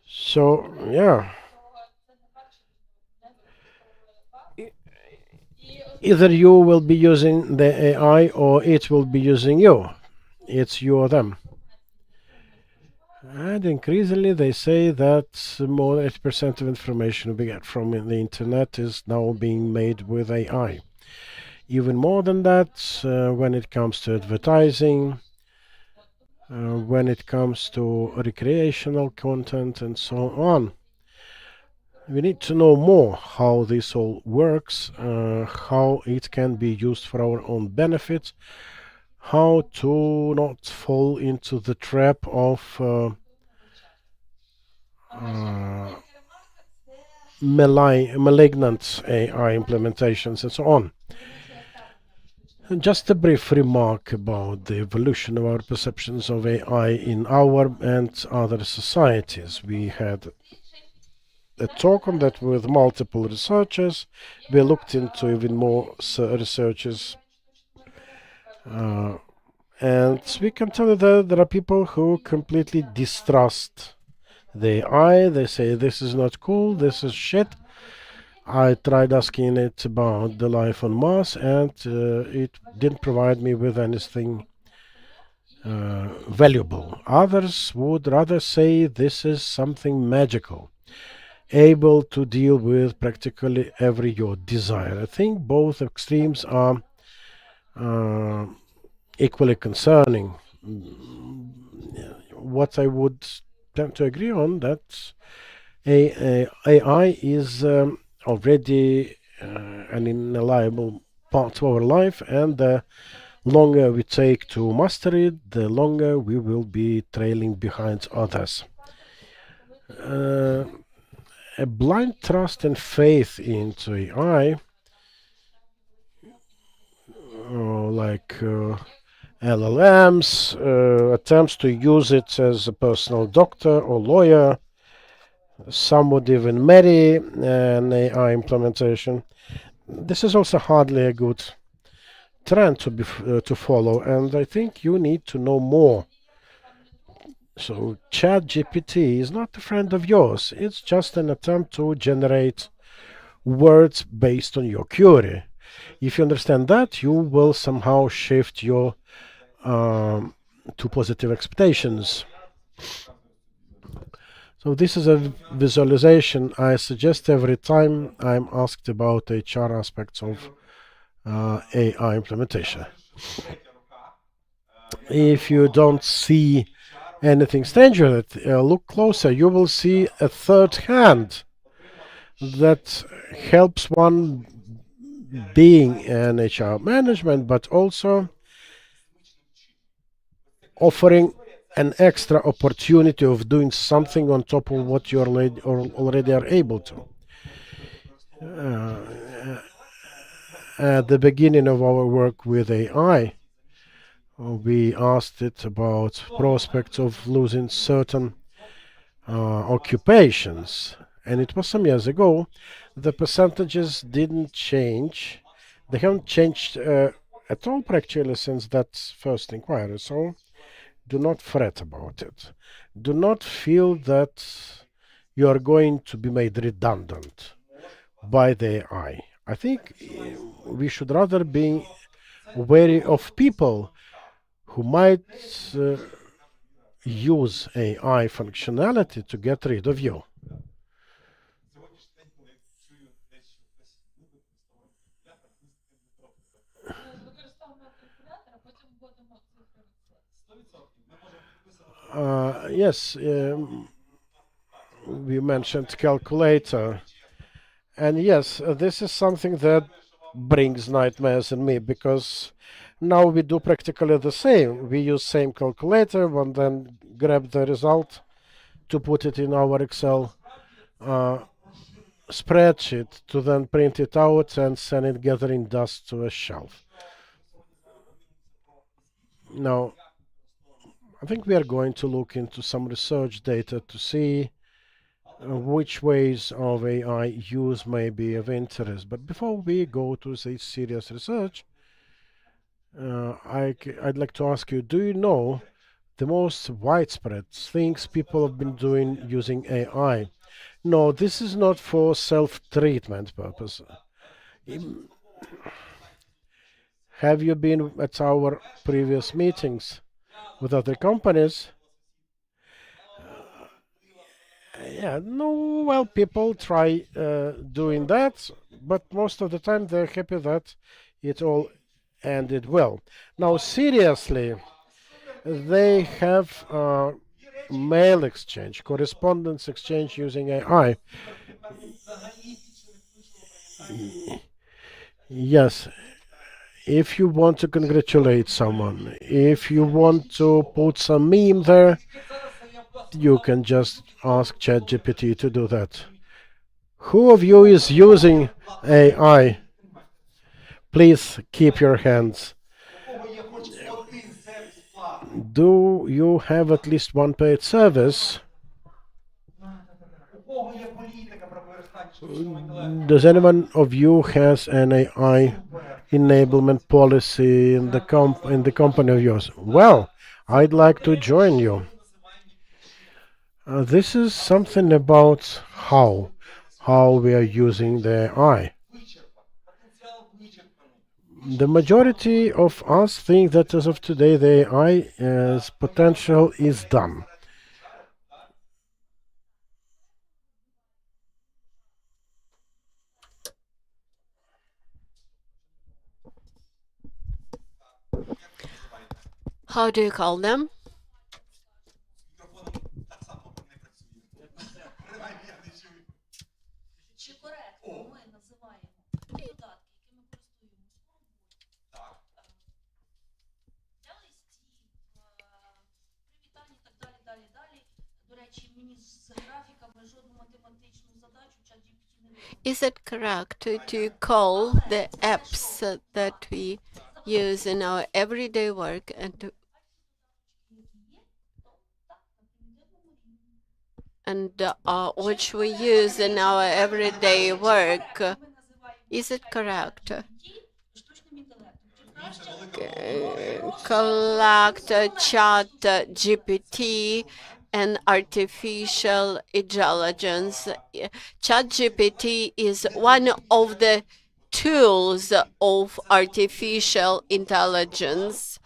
So, yeah. Either you will be using the AI or it will be using you. It's you or them. And increasingly they say that more than 80% of information we get from the internet is now being made with AI. Even more than that, when it comes to advertising, when it comes to recreational content and so on. We need to know more how this all works, how it can be used for our own benefit, how to not fall into the trap of malignant AI implementations and so on. And just a brief remark about the evolution of our perceptions of AI in our and other societies. We had a talk on that with multiple researchers. We looked into even more researchers. And we can tell you that there are people who completely distrust the AI. They say, this is not cool, this is shit. I tried asking it about the life on Mars, and it didn't provide me with anything valuable. Others would rather say this is something magical, able to deal with practically every your desire. I think both extremes are equally concerning. What I would tend to agree on that AI is already an inalienable part of our life, and the longer we take to master it, the longer we will be trailing behind others. A blind trust and faith into AI, like LLMs, attempts to use it as a personal doctor or lawyer. Some would even marry an AI implementation. This is also hardly a good trend to follow, and I think you need to know more. So ChatGPT is not a friend of yours. It's just an attempt to generate words based on your query. If you understand that, you will somehow shift your to positive expectations. So this is a visualization I suggest every time I'm asked about HR aspects of AI implementation. If you don't see anything strange with it, look closer. You will see a third hand that helps one being an HR management, but also offering an extra opportunity of doing something on top of what you already are able to. At the beginning of our work with AI, we asked it about prospects of losing certain occupations, and it was some years ago. The percentages didn't change. They haven't changed at all practically since that first inquiry, so do not fret about it. Do not feel that you are going to be made redundant by the AI. I think we should rather be wary of people who might use AI functionality to get rid of you. Yes, we mentioned calculator. And yes, this is something that brings nightmares in me because now we do practically the same. We use same calculator and then grab the result to put it in our Excel spreadsheet to then print it out and send it gathering dust to a shelf. Now, I think we are going to look into some research data to see which ways of AI use may be of interest. But before we go to this serious research, I'd like to ask you, do you know the most widespread things people have been doing using AI? No, this is not for self-treatment purpose. Have you been at our previous meetings with other companies? Yeah, no, well, people try doing that, but most of the time they're happy that it all ended well. Now, seriously, they have mail exchange, correspondence exchange using AI. Yes, if you want to congratulate someone, if you want to put some meme there, you can just ask ChatGPT to do that. Who of you is using AI? Please keep your hands. Do you have at least one paid service? Does anyone of you has an AI enablement policy in the company of yours? Well, I'd like to join you. This is something about how we are using the AI. The majority of us think that as of today the AI's potential is done. How do you call them? Is it correct to call the apps that we use in our everyday work and which we use in our everyday work? Is it correct? Collect chat GPT and artificial intelligence. Chat GPT is one of the tools of artificial intelligence.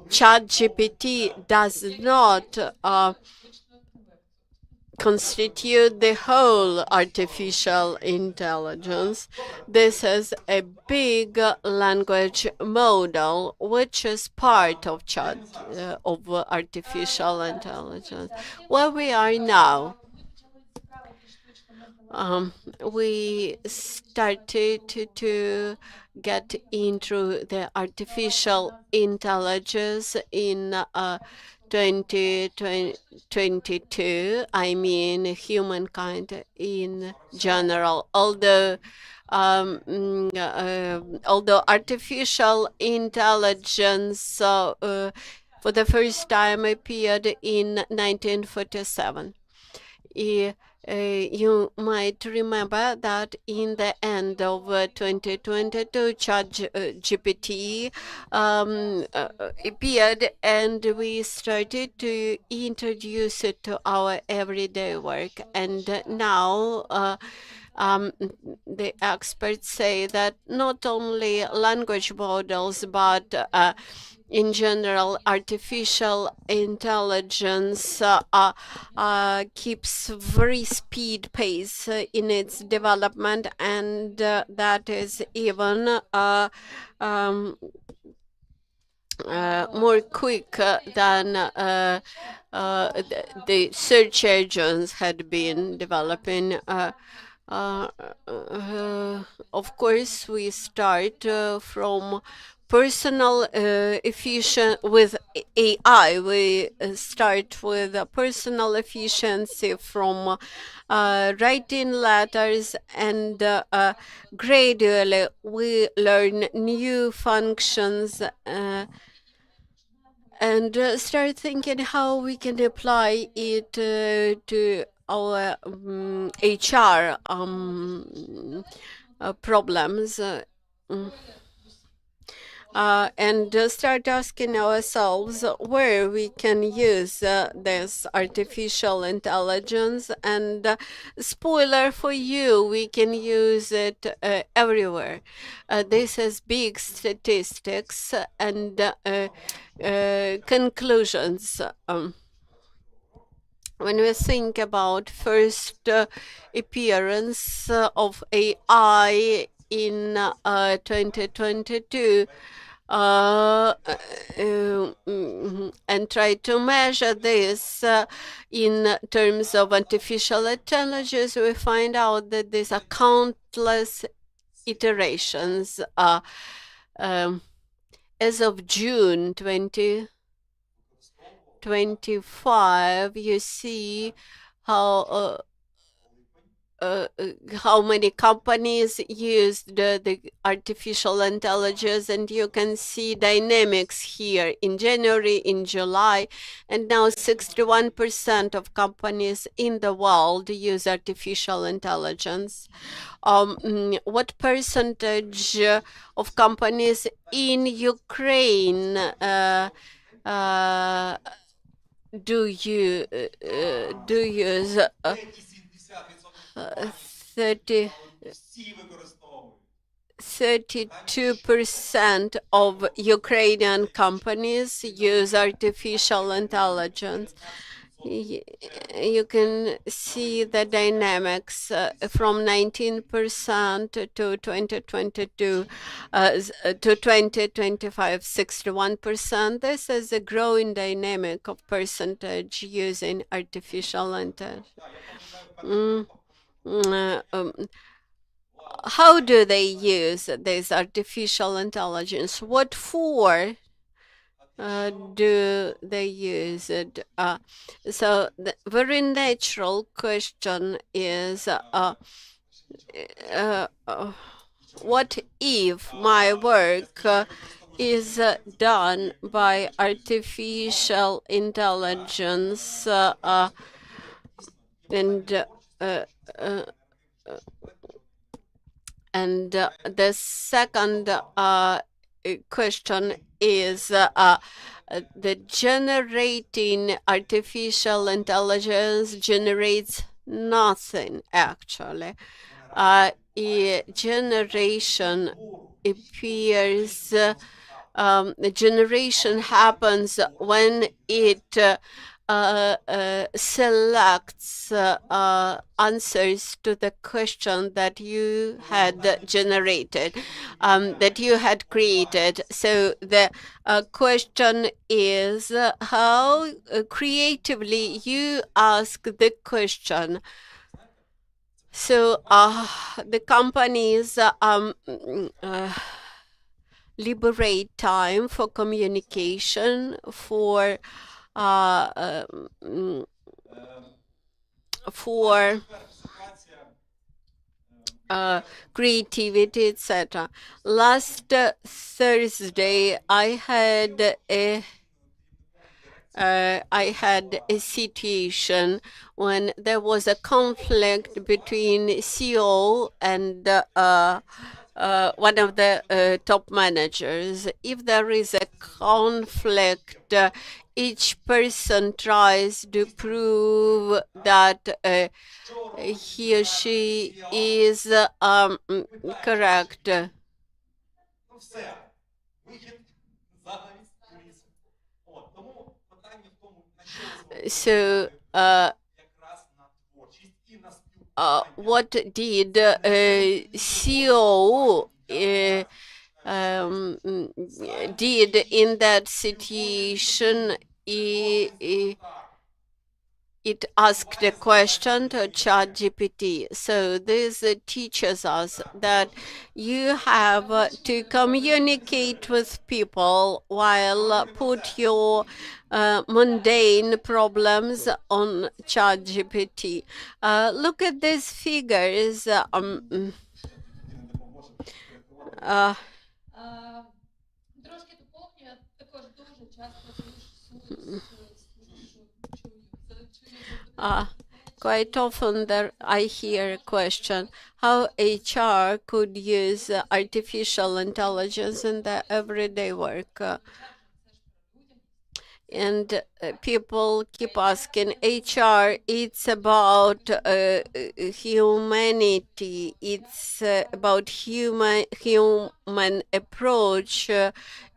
Chat GPT does not constitute the whole artificial intelligence. This is a big language model which is part of of artificial intelligence. Where we are now, we started to get into the artificial intelligence in 2022. I mean, humankind in general. Although artificial intelligence for the first time appeared in 1947. You might remember that in the end of 2022, ChatGPT appeared, and we started to introduce it to our everyday work. And now the experts say that not only language models, but in general, artificial intelligence keeps very speed pace in its development, and that is even more quick than the search engines had been developing. Uh, of course, we start from personal efficient with AI. We start with personal efficiency from writing letters, and gradually we learn new functions and start thinking how we can apply it to our HR problems. Mm, and start asking ourselves where we can use this artificial intelligence. And spoiler for you, we can use it everywhere. This is big statistics and conclusions. When we think about first appearance of AI in 2022, and try to measure this in terms of artificial intelligence, we find out that these are countless iterations. As of June 2025, you see how many companies used the artificial intelligence, and you can see dynamics here in January, in July, and now 61% of companies in the world use artificial intelligence. What percentage of companies in Ukraine do you use 32% of Ukrainian companies use artificial intelligence. You can see the dynamics from 19% to 2022 to 2025, 61%. This is a growing dynamic of percentage using artificial intelligence. How do they use this artificial intelligence? What for do they use it? So the very natural question is, what if my work is done by artificial intelligence and the second question is the generating artificial intelligence generates nothing actually. Generation appears, the generation happens when it selects answers to the question that you had generated, that you had created. So the question is how creatively you ask the question. So the companies liberate time for communication, for creativity, etc. Last Thursday, I had a situation when there was a conflict between CEO and one of the top managers. If there is a conflict, each person tries to prove that he or she is correct. So what did CEO did in that situation. It asked a question to ChatGPT. So this teaches us that you have to communicate with people while put your mundane problems on ChatGPT. Look at these figures. Uh, Quite often there I hear a question how HR could use artificial intelligence in their everyday work. And people keep asking, HR, it's about humanity, it's about human approach,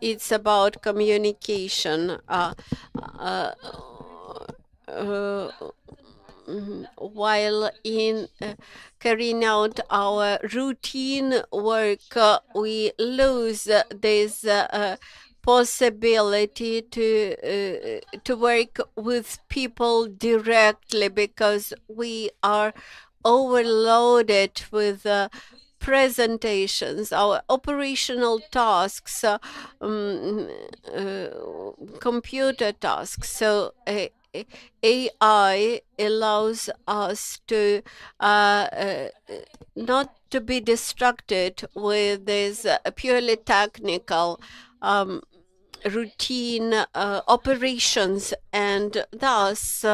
it's about communication. While in carrying out our routine work, we lose this possibility to work with people directly because we are overloaded with presentations, our operational tasks, computer tasks. So AI allows us to not to be distracted with this purely technical routine operations, and thus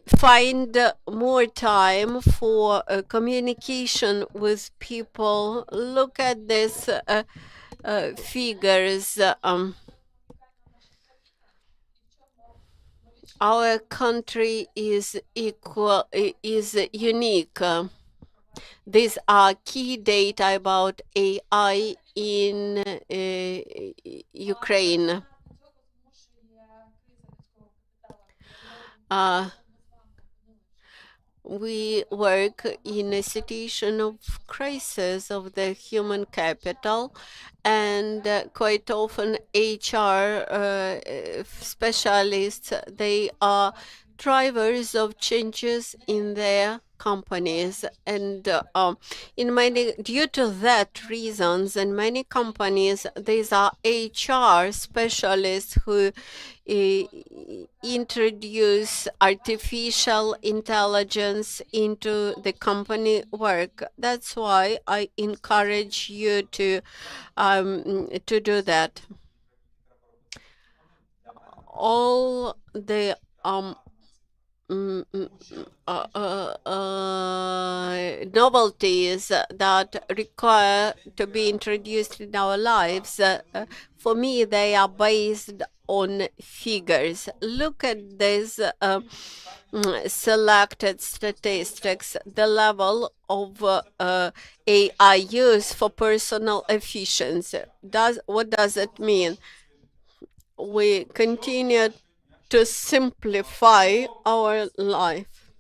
find more time for communication with people. Look at these figures. Our country is unique. These are key data about AI in Ukraine. We work in a situation of crisis of the human capital, and quite often HR specialists, they are drivers of changes in their companies, and due to that reasons, in many companies these are HR specialists who introduce artificial intelligence into the company work. That's why I encourage you to do that. All the novelties that require to be introduced in our lives, for me, they are based on figures. Look at this selected statistics, the level of AI use for personal efficiency. What does it mean? We continue to simplify our life.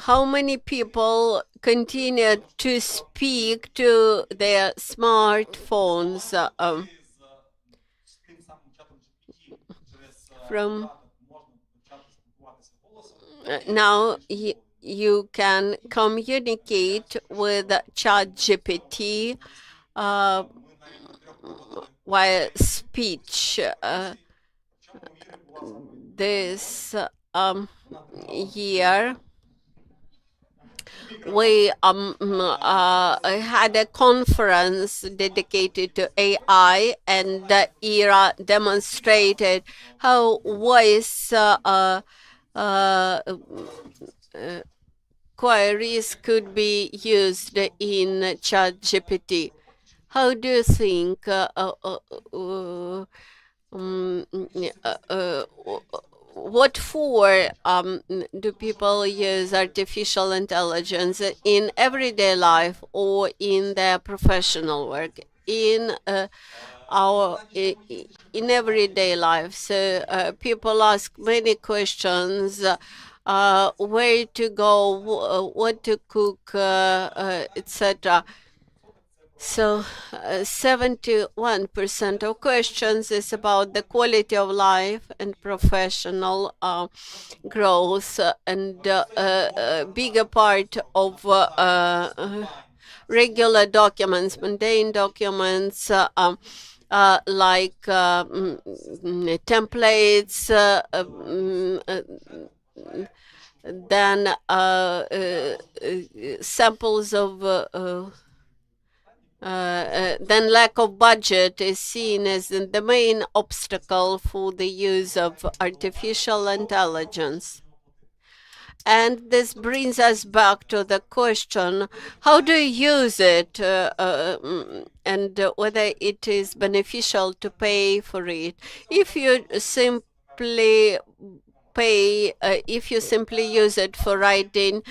How many people continue to speak to their smartphones from now? You can communicate with ChatGPT via speech. This year, we had a conference dedicated to AI, and Ira demonstrated how voice queries could be used in ChatGPT. How do you think what for do people use artificial intelligence in everyday life or in their professional work? In everyday life. So people ask many questions where to go, what to cook, etc. So 71% of questions is about the quality of life and professional growth, and a bigger part of regular documents, mundane documents, like templates, then samples of then lack of budget is seen as the main obstacle for the use of artificial intelligence. And this brings us back to the question, how do you use it, and whether it is beneficial to pay for it. If you simply use it for writing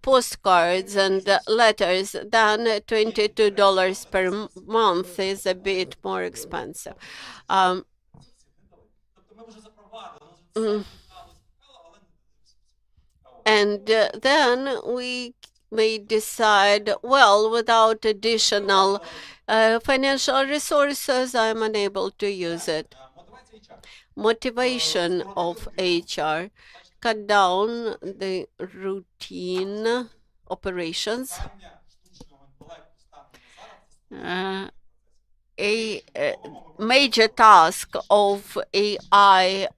postcards and letters, then $22 per month is a bit more expensive. And then we may decide, well, without additional financial resources, I'm unable to use it. Motivation of HR, cut down the routine operations. A major task of AI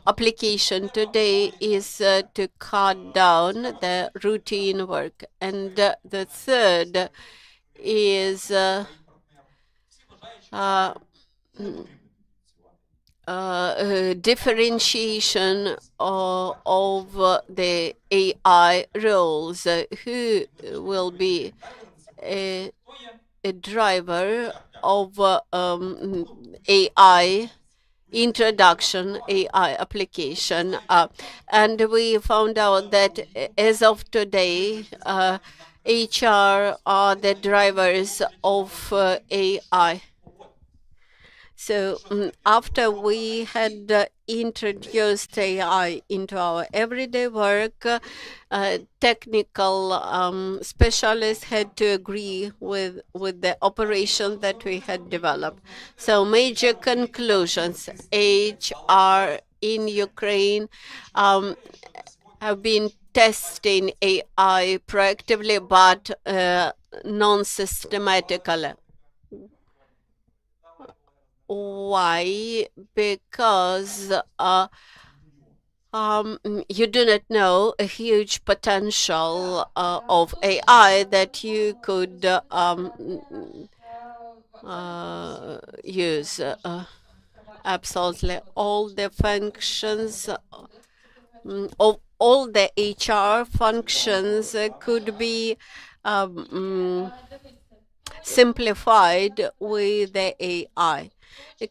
application today is to cut down the routine work. And the third is differentiation of the AI roles. Who will be a driver of AI introduction, AI application, and we found out that as of today, HR are the drivers of AI. So after we had introduced AI into our everyday work, technical specialists had to agree with the operation that we had developed. So major conclusions: HR in Ukraine have been testing AI proactively but non-systematically. Why? Because you do not know a huge potential of AI that you could use. Absolutely, all the functions of all the HR functions could be simplified with the AI.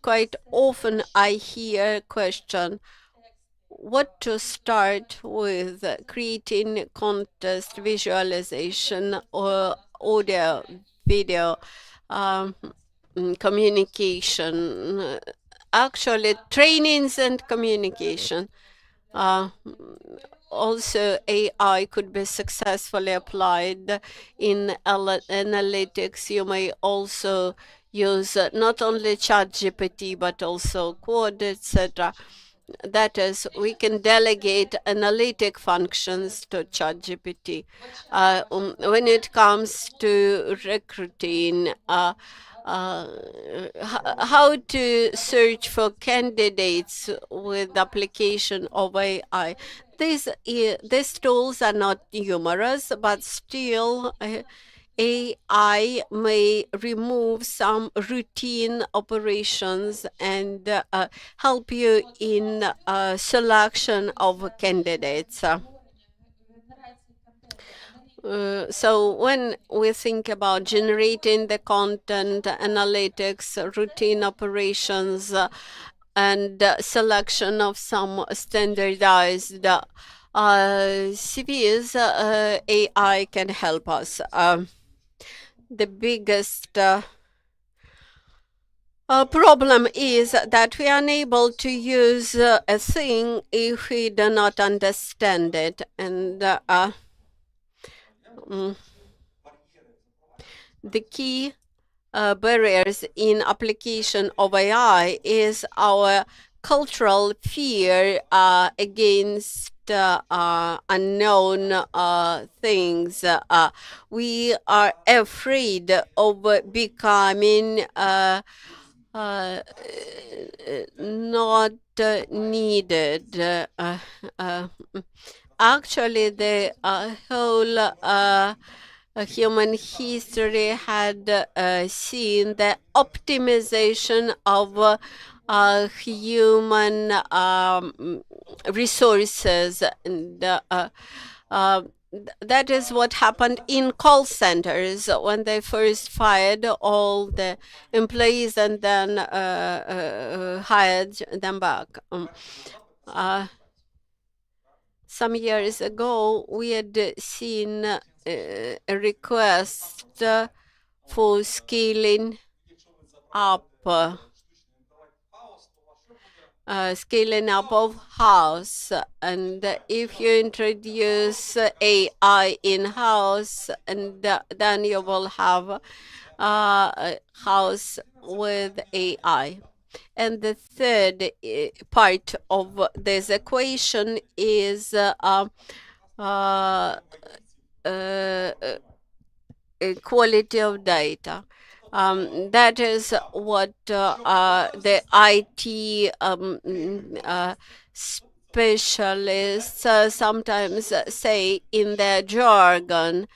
Quite often I hear a question, what to start with, creating contest, visualization, or audio, video, communication, actually trainings and communication. Also, AI could be successfully applied in analytics. You may also use not only ChatGPT, but also Quad, etc. That is, we can delegate analytic functions to ChatGPT. When it comes to recruiting, how to search for candidates with application of AI. These tools are not numerous, but still AI may remove some routine operations and help you in selection of candidates. So when we think about generating the content, analytics, routine operations, and selection of some standardized CVs, AI can help us. The biggest problem is that we are unable to use a thing if we do not understand it. And the key barriers in application of AI is our cultural fear against unknown things. We are afraid of becoming not needed. Actually, the whole human history had seen the optimization of human resources, and that is what happened in call centers when they first fired all the employees and then hired them back. Some years ago, we had seen a request for scaling up of house, and if you introduce AI in-house, and then you will have a house with AI. And the third part of this equation is quality of data. That is what the IT specialists sometimes say in their jargon.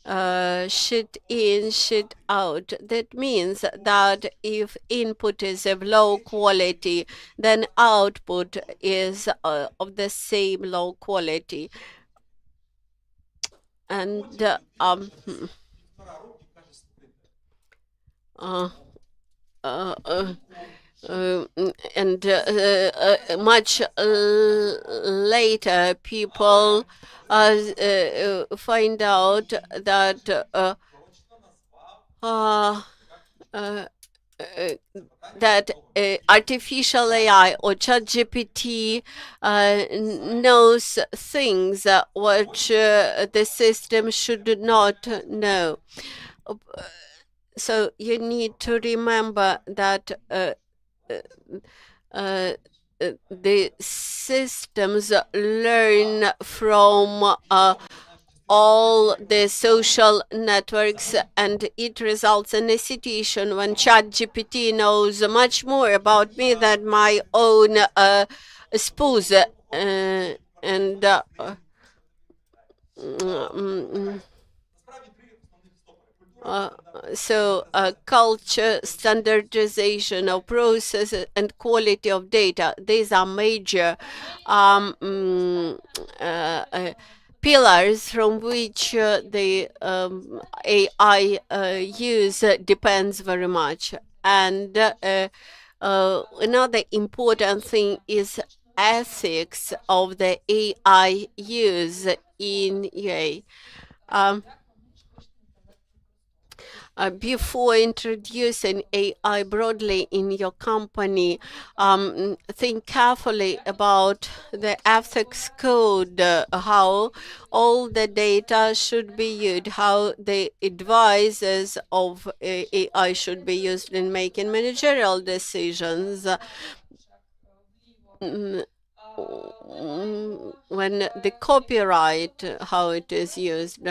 Shit in, shit out. That means that if input is of low quality, then output is of the same low quality. And much later, people find out that artificial AI or ChatGPT knows things which the system should not know. So you need to remember that the systems learn from all the social networks, and it results in a situation when ChatGPT knows much more about me than my own spouse. So culture, standardization of processes, and quality of data, these are major pillars from which the AI use depends very much. And another important thing is ethics of the AI use in AI. Before introducing AI broadly in your company, think carefully about the ethics code, how all the data should be used, how the advisors of AI should be used in making managerial decisions. When the copyright, how it is used.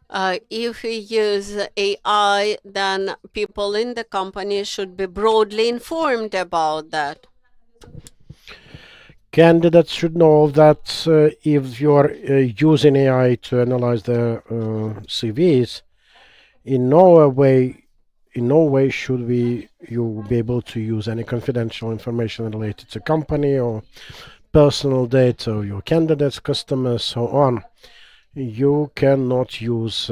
If we use AI, then people in the company should be broadly informed about that. Candidates should know that if you're using AI to analyze their CVs, in no way should you be able to use any confidential information related to company or personal data or your candidates, customers, so on. You cannot use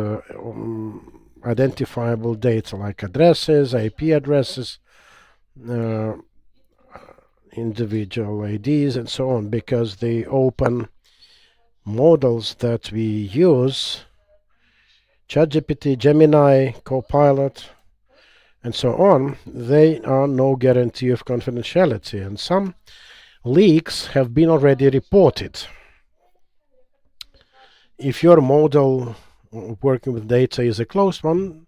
identifiable data like addresses, IP addresses, individual IDs, and so on, because the open models that we use, ChatGPT, Gemini, Copilot, and so on, they are no guarantee of confidentiality, and some leaks have been already reported. If your model working with data is a closed one,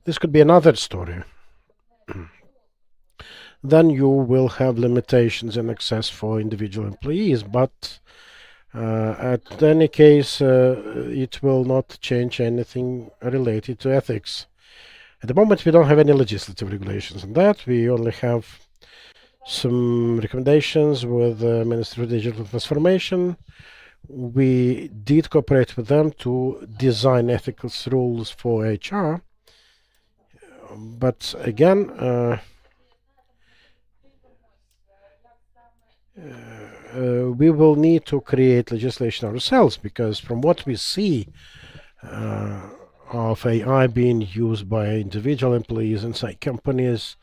this could be another story. Then you will have limitations in access for individual employees, but at any case, it will not change anything related to ethics. At the moment, we don't have any legislative regulations on that. We only have some recommendations with the Ministry of Digital Transformation. We did cooperate with them to design ethical rules for HR. But again, we will need to create legislation ourselves, because from what we see of AI being used by individual employees inside companies,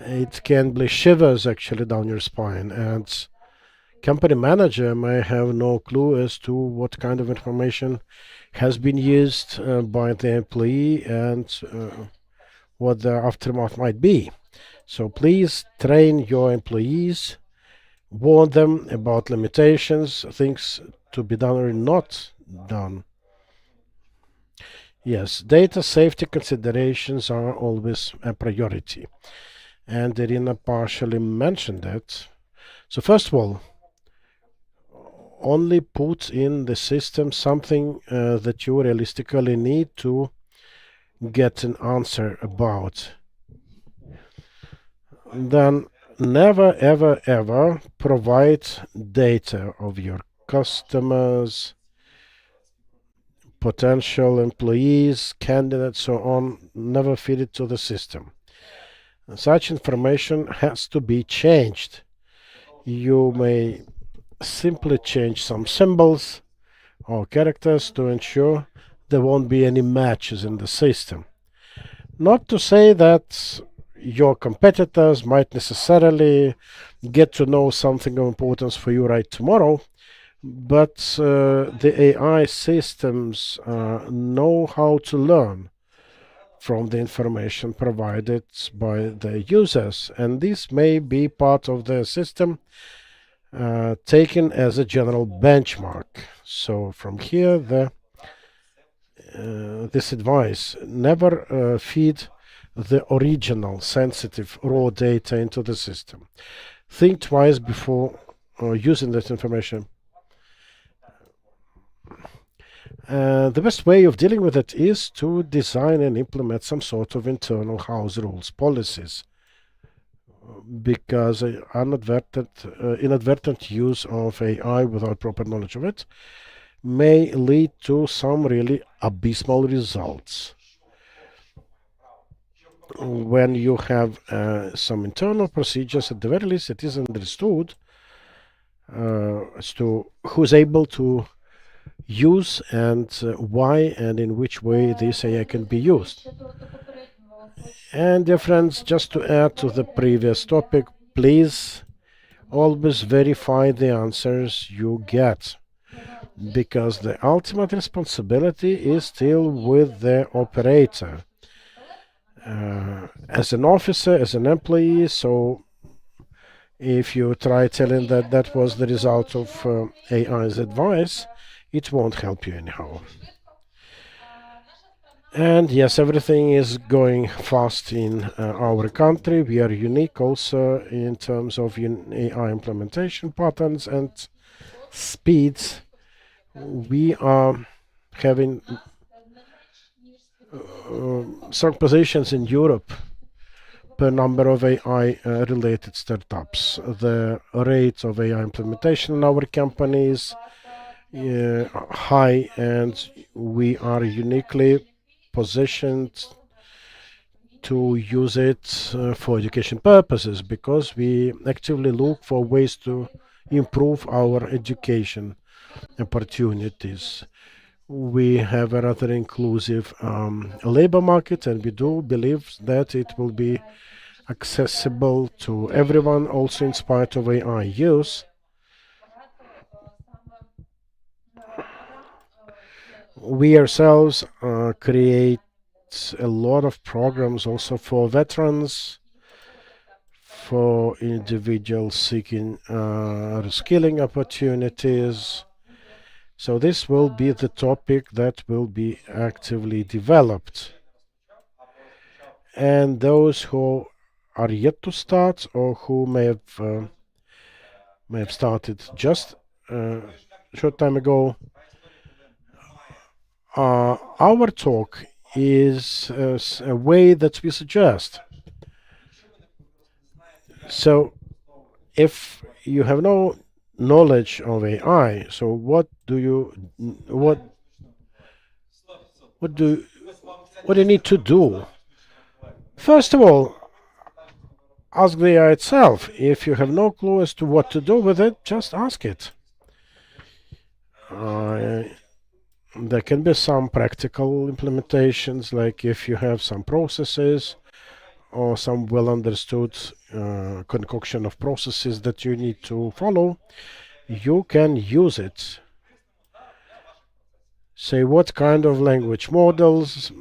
it can be shivers actually down your spine, and company manager may have no clue as to what kind of information has been used by the employee and what the aftermath might be. So please train your employees, warn them about limitations, things to be done or not done. Yes, data safety considerations are always a priority, and Iryna partially mentioned it. So first of all, only put in the system something that you realistically need to get an answer about. Then never ever ever provide data of your customers, potential employees, candidates, so on. Never feed it to the system. Such information has to be changed. You may simply change some symbols or characters to ensure there won't be any matches in the system. Not to say that your competitors might necessarily get to know something of importance for you right tomorrow, but the AI systems know how to learn from the information provided by the users, and this may be part of the system taken as a general benchmark. So from here, this advice: never feed the original sensitive raw data into the system. Think twice before using that information. The best way of dealing with it is to design and implement some sort of internal house rules, policies, because inadvertent use of AI without proper knowledge of it may lead to some really abysmal results. When you have some internal procedures, at the very least it is understood as to who's able to use and why and in which way this AI can be used. And dear friends, just to add to the previous topic, please always verify the answers you get, because the ultimate responsibility is still with the operator. As an officer, as an employee, so if you try telling that that was the result of AI's advice, it won't help you anyhow. And yes, everything is going fast in our country. We are unique also in terms of AI implementation patterns and speeds. We are having strong positions in Europe per number of AI-related startups. The rate of AI implementation in our company is high, and we are uniquely positioned to use it for education purposes, because we actively look for ways to improve our education opportunities. We have a rather inclusive labor market, and we do believe that it will be accessible to everyone, also in spite of AI use. We ourselves create a lot of programs also for veterans, for individuals seeking reskilling opportunities. So this will be the topic that will be actively developed. And those who are yet to start or who may have started just a short time ago, our talk is a way that we suggest. So if you have no knowledge of AI, so what do you need to do? First of all, ask the AI itself. If you have no clue as to what to do with it, just ask it. There can be some practical implementations, like if you have some processes or some well understood concoction of processes that you need to follow, you can use it. Say what kind of language models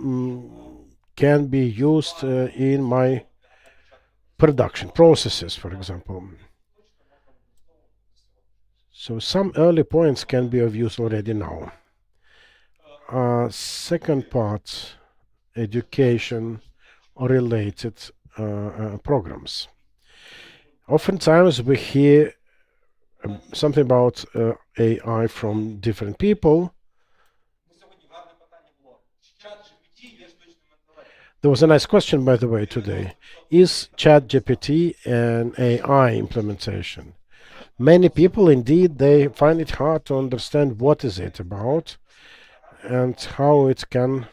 can be used in my production processes, for example. So some early points can be of use already now. Second part, education related programs. Oftentimes we hear something about AI from different people. There was a nice question, by the way, today. Is ChatGPT an AI implementation? Many people, indeed, they find it hard to understand what is it about and how it can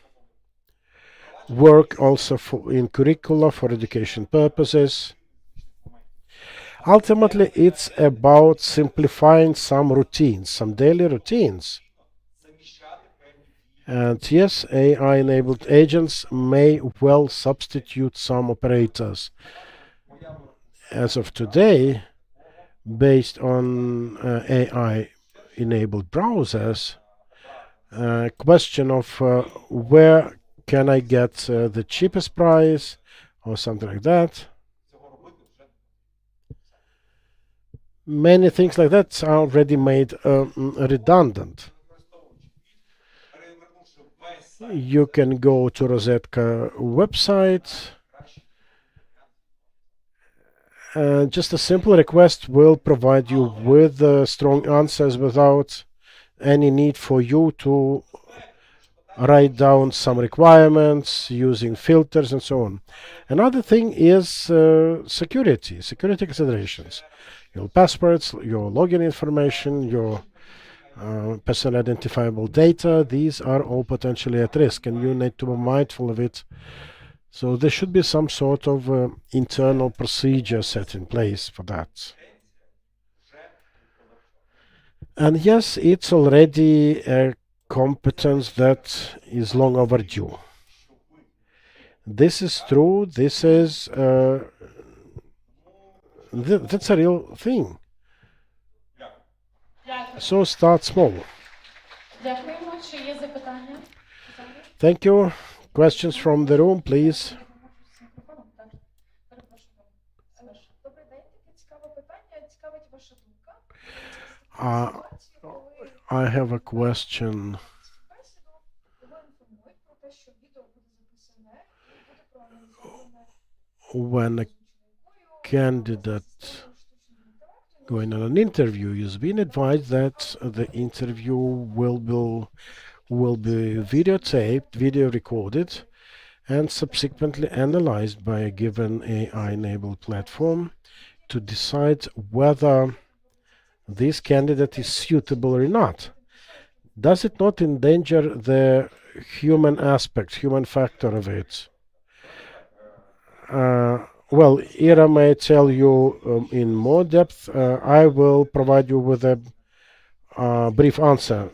work also in curricula for education purposes. Ultimately, it's about simplifying some routines, some daily routines. And yes, AI-enabled agents may well substitute some operators. As of today, based on AI-enabled browsers, question of where can I get the cheapest price or something like that. Many things like that are already made redundant. You can go to Rosetka website. Just a simple request will provide you with strong answers without any need for you to write down some requirements using filters and so on. Another thing is security considerations. Your passwords, your login information, your personal identifiable data, these are all potentially at risk, and you need to be mindful of it. So there should be some sort of internal procedure set in place for that. And yes, it's already a competence that is long overdue. This is true. This is that's a real thing. So start small. Thank you. Questions from the room, please. I have a question. When a candidate going on an interview is being advised that the interview will be videotaped, video recorded, and subsequently analyzed by a given AI-enabled platform to decide whether this candidate is suitable or not. Does it not endanger the human aspect, human factor of it? Well, Ira may tell you in more depth. I will provide you with a brief answer.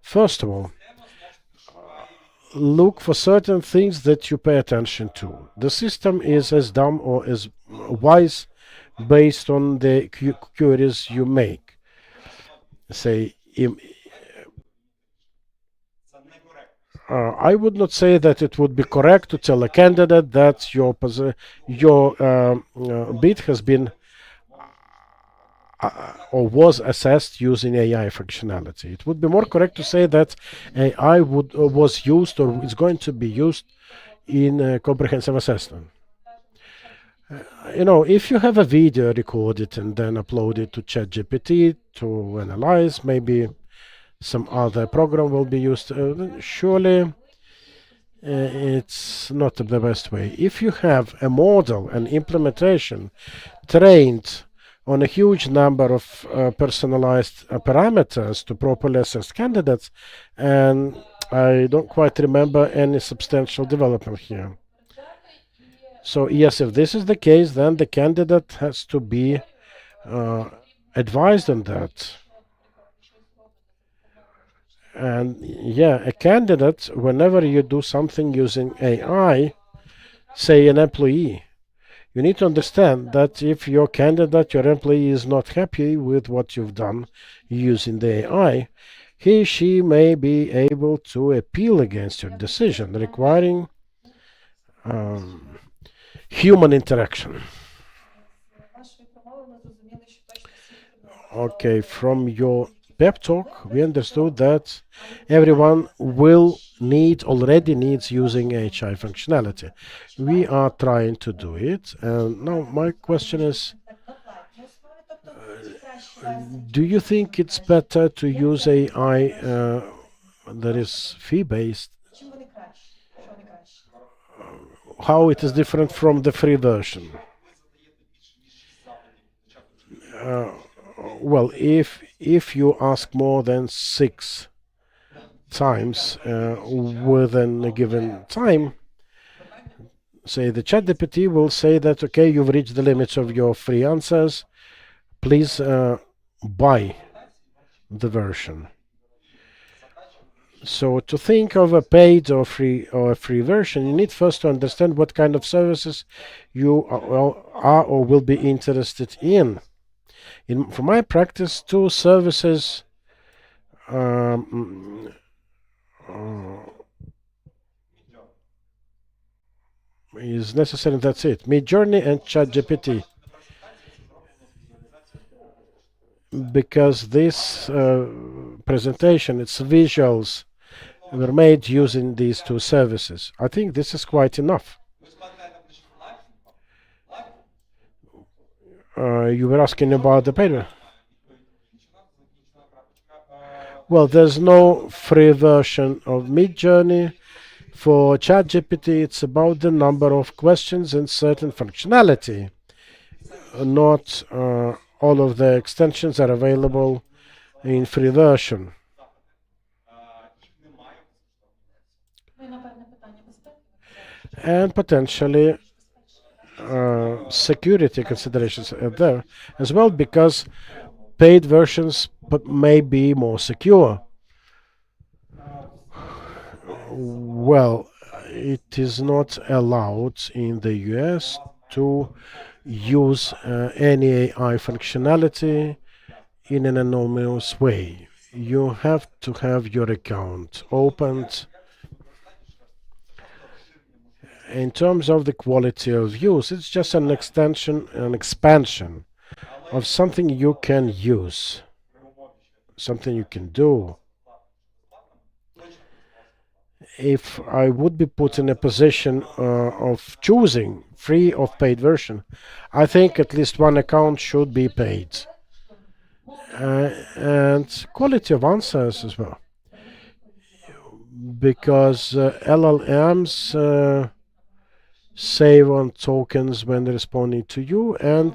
First of all, look for certain things that you pay attention to. The system is as dumb or as wise based on the queries you make. Say, I would not say that it would be correct to tell a candidate that your bid has been or was assessed using AI functionality. It would be more correct to say that AI was used or is going to be used in comprehensive assessment. If you have a video recorded and then upload it to ChatGPT to analyze, maybe some other program will be used. Surely it's not the best way. If you have a model and implementation trained on a huge number of personalized parameters to properly assess candidates, and I don't quite remember any substantial development here. So yes, if this is the case, then the candidate has to be advised on that. And yeah, a candidate, whenever you do something using AI, say an employee, you need to understand that if your candidate, your employee is not happy with what you've done using the AI, she may be able to appeal against your decision, requiring human interaction. Okay, from your pep talk, we understood that everyone already needs using AI functionality. We are trying to do it. And now my question is, do you think it's better to use AI that is fee-based? How it is different from the free version? Well, if you ask more than 6 times within a given time, say the ChatGPT will say that, okay, you've reached the limits of your free answers, please buy the version. So to think of a paid or a free version, you need first to understand what kind of services you are or will be interested in. From my practice, 2 services is necessary. That's it. Midjourney and ChatGPT. Because this presentation, its visuals, were made using these 2 services. I think this is quite enough. You were asking about the paper. Well, there's no free version of Midjourney. For ChatGPT, it's about the number of questions and certain functionality. Not all of the extensions are available in free version. And potentially security considerations are there as well, because paid versions may be more secure. Well, it is not allowed in the US to use any AI functionality in an anonymous way. You have to have your account opened. In terms of the quality of use, it's just an extension, an expansion of something you can use, something you can do. If I would be put in a position of choosing free or paid version, I think at least one account should be paid. And quality of answers as well. Because LLMs save on tokens when responding to you, and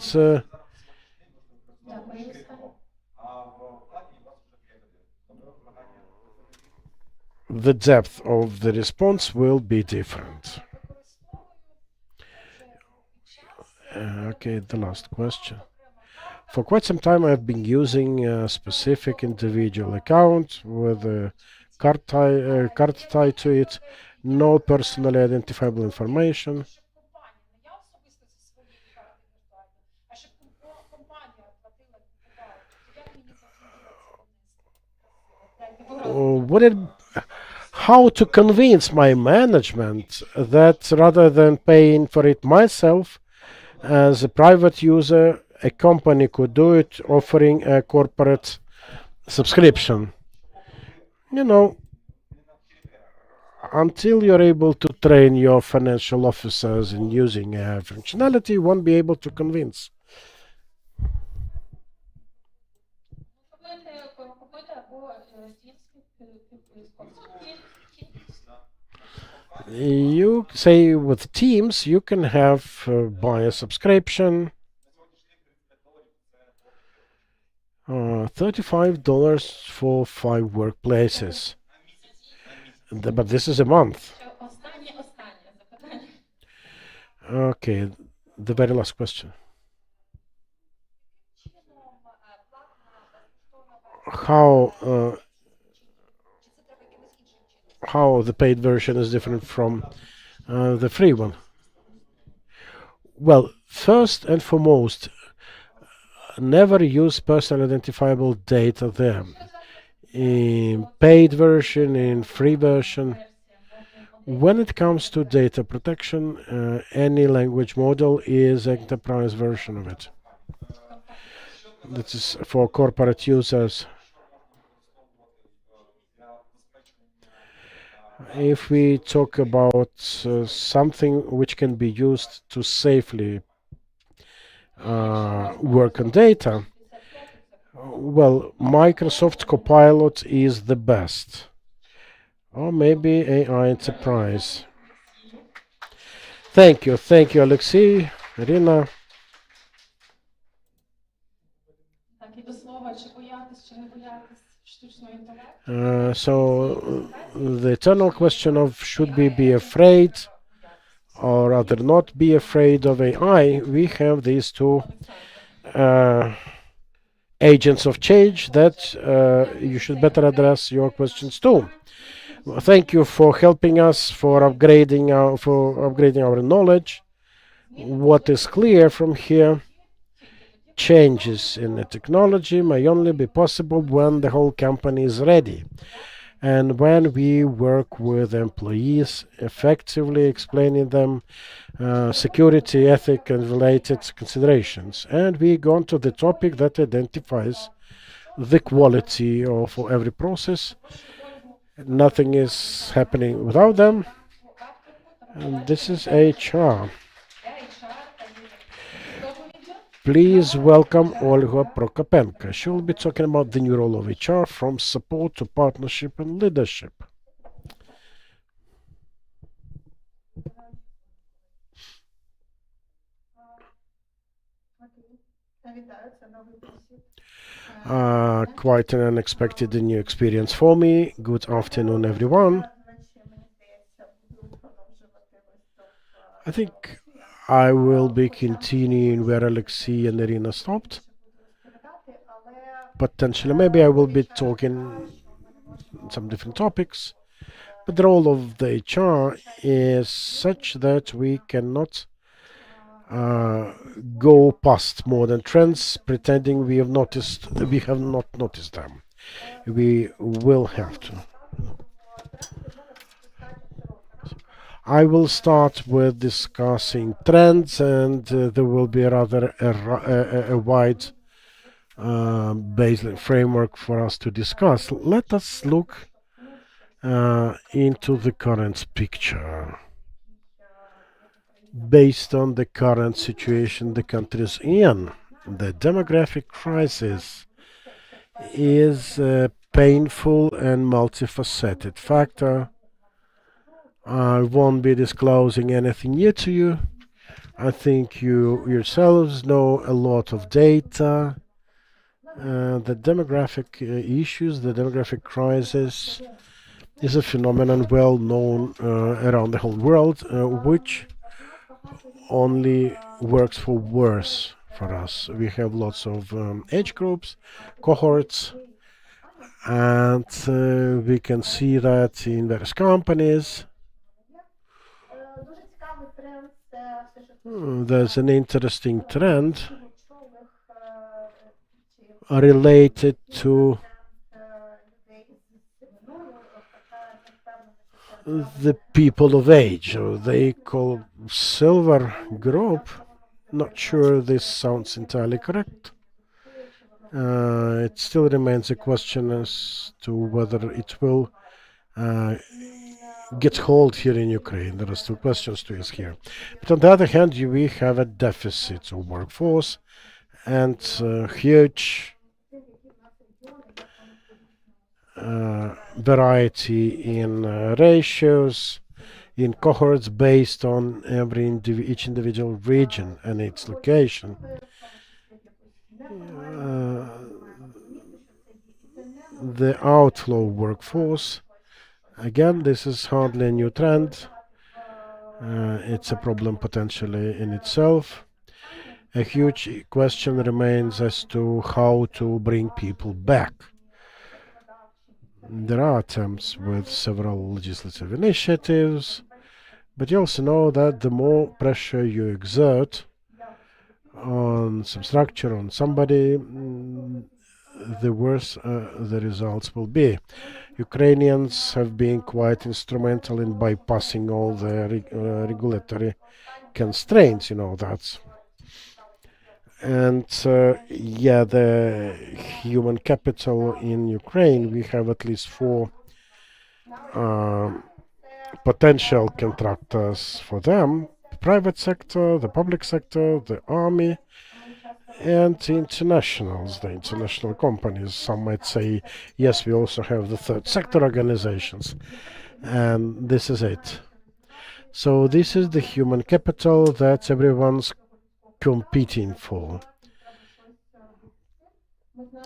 the depth of the response will be different. Okay, the last question. For quite some time I've been using a specific individual account with a card tied to it, no personally identifiable information. how to convince my management that rather than paying for it myself as a private user, a company could do it, offering a corporate subscription. You know, until you're able to train your financial officers in using a functionality, you won't be able to convince. You say with Teams, you can have buy a subscription, $35 for 5 workplaces. But this is a month. Okay, the very last question. How the paid version is different from the free one? Well, first and foremost, never use personal identifiable data there. In paid version, in free version, when it comes to data protection, any language model is enterprise version of it. This is for corporate users. If we talk about something which can be used to safely work on data, well, Microsoft Copilot is the best. Or maybe AI Enterprise. Thank you, Oleksii, Iryna. So the eternal question of should we be afraid or rather not be afraid of AI, we have these two agents of change that you should better address your questions to. Thank you for helping us, for upgrading our knowledge. What is clear from here, changes in the technology may only be possible when the whole company is ready and when we work with employees, effectively explaining them security, ethic, and related considerations. And we go on to the topic that identifies the quality of every process. Nothing is happening without them. And this is HR. Please welcome Olha Prokhorenko. She will be talking about the new role of HR from support to partnership and leadership. Quite an unexpected new experience for me. Good afternoon, everyone. I think I will be continuing where Oleksii and Iryna stopped. Potentially, maybe I will be talking some different topics, but the role of the HR is such that we cannot go past modern trends pretending we have not noticed them. We will have to. I will start with discussing trends, and there will be rather a wide baseline framework for us to discuss. Let us look into the current picture. Based on the current situation the country is in, the demographic crisis is a painful and multifaceted factor. I won't be disclosing anything new to you. I think you yourselves know a lot of data. The demographic issues, the demographic crisis is a phenomenon well known around the whole world, which only works for worse for us. We have lots of age groups, cohorts, and we can see that in various companies. There's an interesting trend related to the people of age, or they call silver group. Not sure this sounds entirely correct. It still remains a question as to whether it will get hold here in Ukraine. There are still questions to ask here. But on the other hand, we have a deficit of workforce and huge variety in ratios, in cohorts based on each individual region and its location. The outflow workforce, again, this is hardly a new trend. It's a problem potentially in itself. A huge question remains as to how to bring people back. There are attempts with several legislative initiatives, but you also know that the more pressure you exert on some structure, on somebody, the worse the results will be. Ukrainians have been quite instrumental in bypassing all the regulatory constraints, you know, that's. And yeah, the human capital in Ukraine, we have at least 4 potential contractors for them: the private sector, the public sector, the army, and the internationals, the international companies. Some might say, yes, we also have the third sector organizations, and this is it. So this is the human capital that everyone's competing for.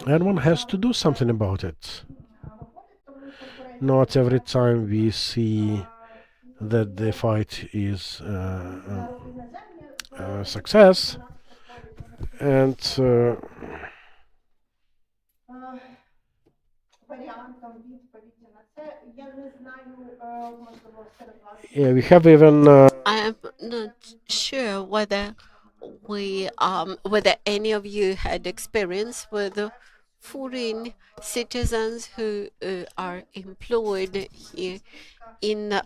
And one has to do something about it. Not every time we see that the fight is a success. And yeah, we have even I'm not sure whether whether any of you had experience with foreign citizens who are employed here in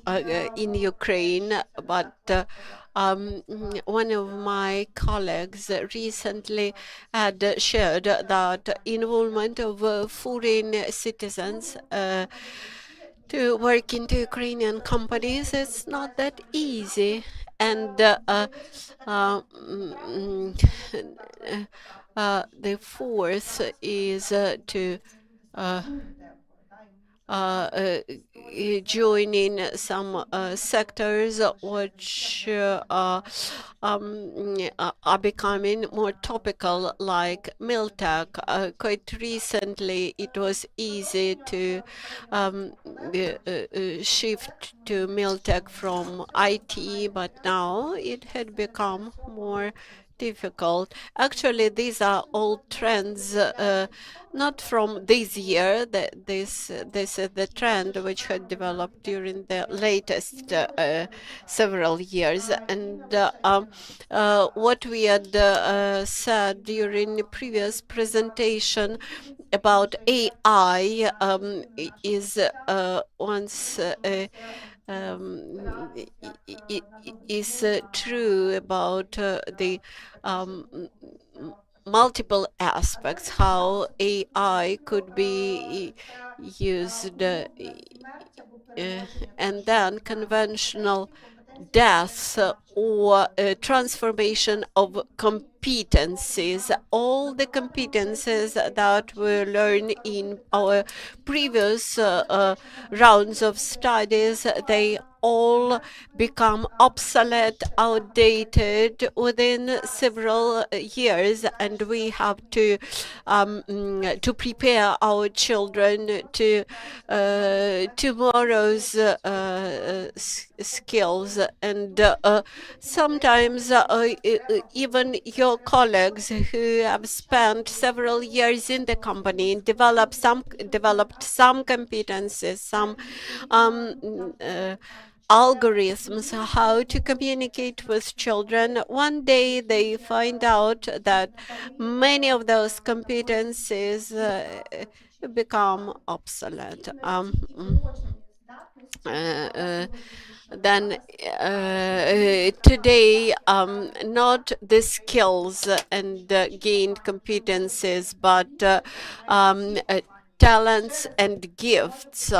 Ukraine, but one of my colleagues recently had shared that involvement of foreign citizens to work into Ukrainian companies is not that easy, and the fourth is to join in some sectors which are becoming more topical, like milk tech. Quite recently, it was easy to shift to milk tech from IT, but now it had become more difficult. Actually, these are all trends, not from this year. This is the trend which had developed during the latest several years. And what we had said during the previous presentation about AI is once is true about the multiple aspects, how AI could be used, and then conventional death or transformation of competencies. All the competencies that we learned in our previous rounds of studies, they all become obsolete, outdated within several years, and we have to prepare our children to tomorrow's skills. And sometimes even your colleagues who have spent several years in the company developed some competencies, some algorithms, how to communicate with children. One day they find out that many of those competencies become obsolete. then today, not the skills and gained competencies, but talents and gifts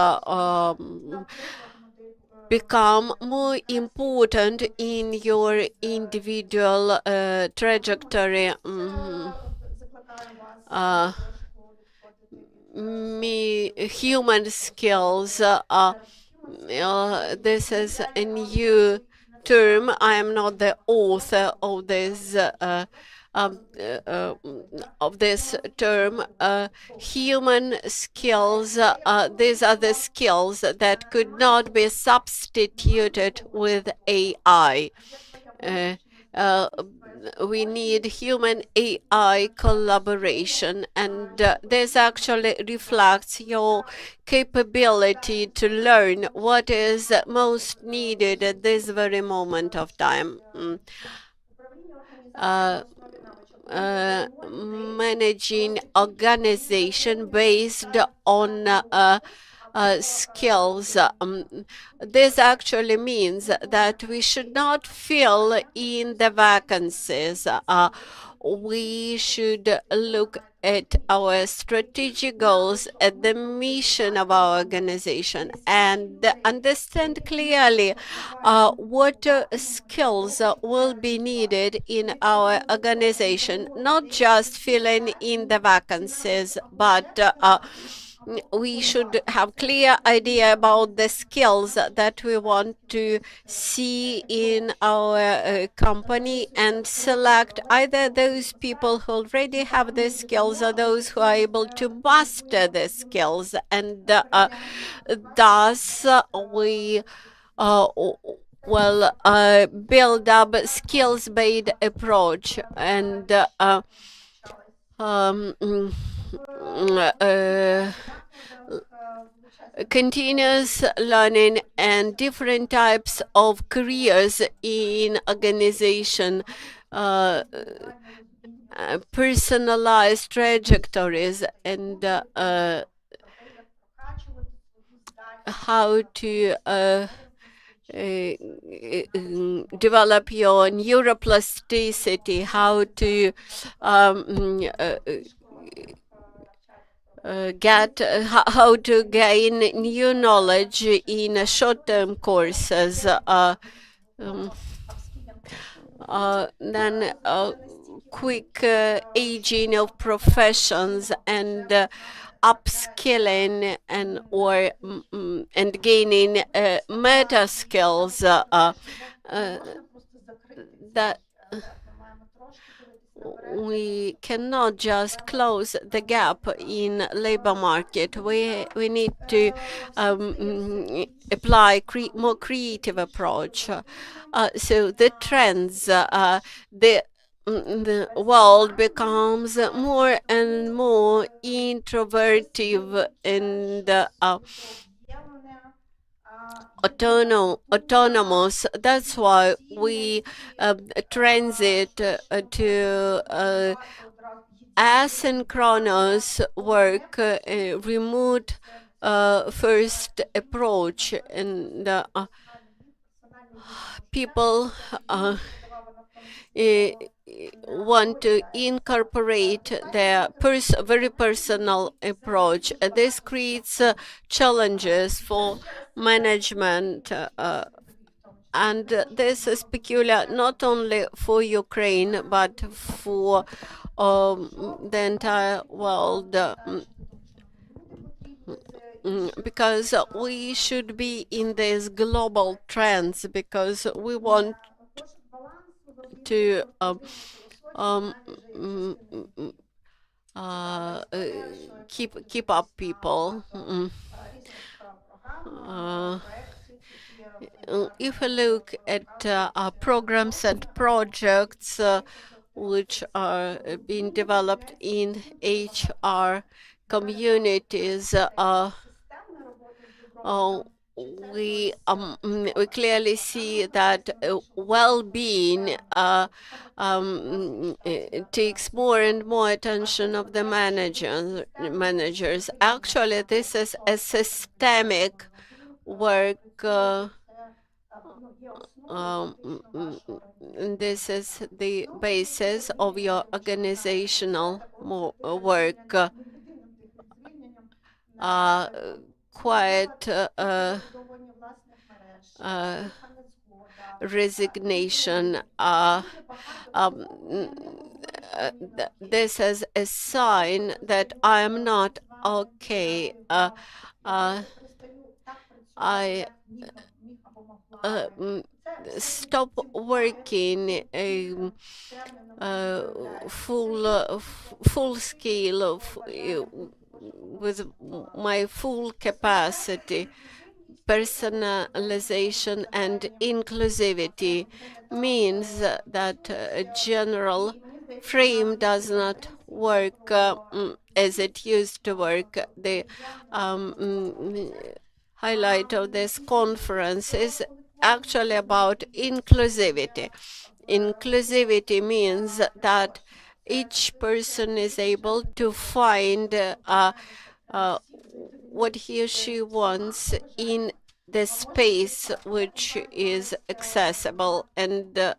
become more important in your individual trajectory. Human skills. This is a new term. I am not the author of this term. Human skills. These are the skills that could not be substituted with AI. We need human AI collaboration, and this actually reflects your capability to learn what is most needed at this very moment of time. Managing organization based on skills. This actually means that we should not fill in the vacancies. We should look at our strategic goals, at the mission of our organization, and understand clearly what skills will be needed in our organization, not just filling in the vacancies, but we should have clear idea about the skills that we want to see in our company, and select either those people who already have the skills or those who are able to master the skills, and thus we build up skills-based approach and continuous learning and different types of careers in organization, personalized trajectories, and how to develop your neuroplasticity, how to how to gain new knowledge in short-term courses. Then quick aging of professions and upskilling and gaining meta skills that we cannot just close the gap in labor market. We need to apply more creative approach. So the trends, the world becomes more and more introvertive and autonomous. That's why we transit to asynchronous work, remote first approach, and people want to incorporate their very personal approach. This creates challenges for management, and this is peculiar not only for Ukraine but for the entire world. Because we should be in these global trends, because we want to keep up people. If we look at programs and projects which are being developed in HR communities, we clearly see that well-being takes more and more attention of the managers. Actually, this is a systemic work. This is the basis of your organizational work. Quite resignation. This is a sign that I am not okay. I stop working full scale with my full capacity. Personalization and inclusivity means that a general frame does not work as it used to work. The highlight of this conference is actually about inclusivity. Inclusivity means that each person is able to find what he or she wants in the space which is accessible, and the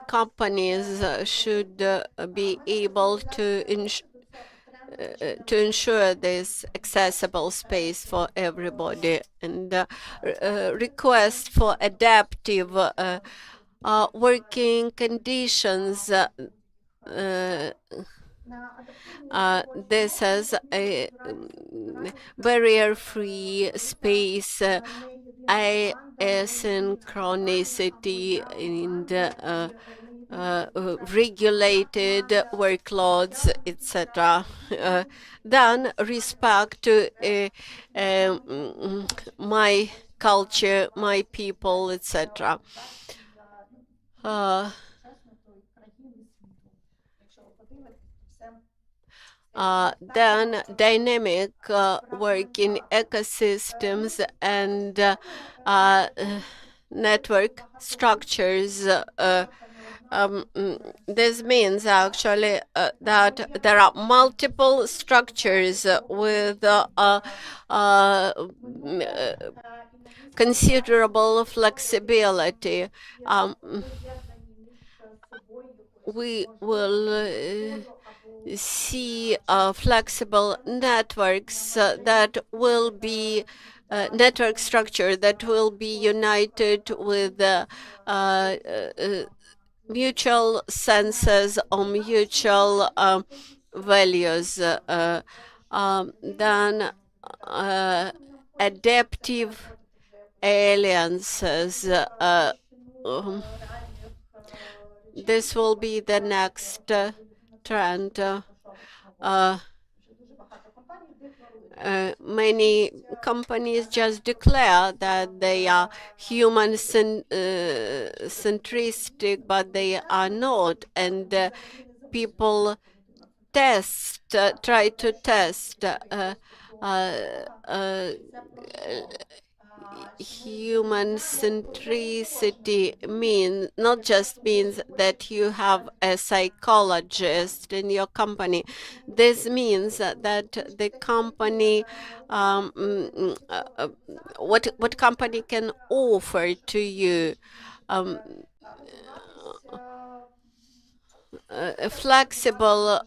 companies should be able to ensure this accessible space for everybody, and request for adaptive working conditions. This is a barrier-free space, asynchronicity, and regulated workloads, etc. Then respect to my culture, my people, etc. Then dynamic working ecosystems and network structures. This means actually that there are multiple structures with considerable flexibility. We will see flexible networks that will be network structure that will be united with mutual senses or mutual values. Then adaptive alliances. This will be the next trend. Many companies just declare that they are human centristic, but they are not, and people try to test human centricity not just means that you have a psychologist in your company. This means that the company, what company can offer to you. A flexible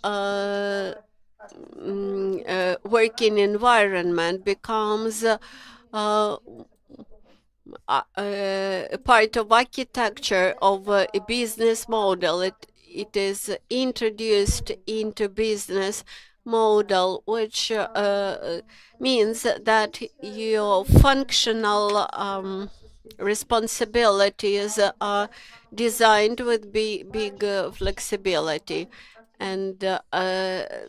working environment becomes a part of architecture of a business model. It is introduced into business model, which means that your functional responsibilities are designed with big flexibility, and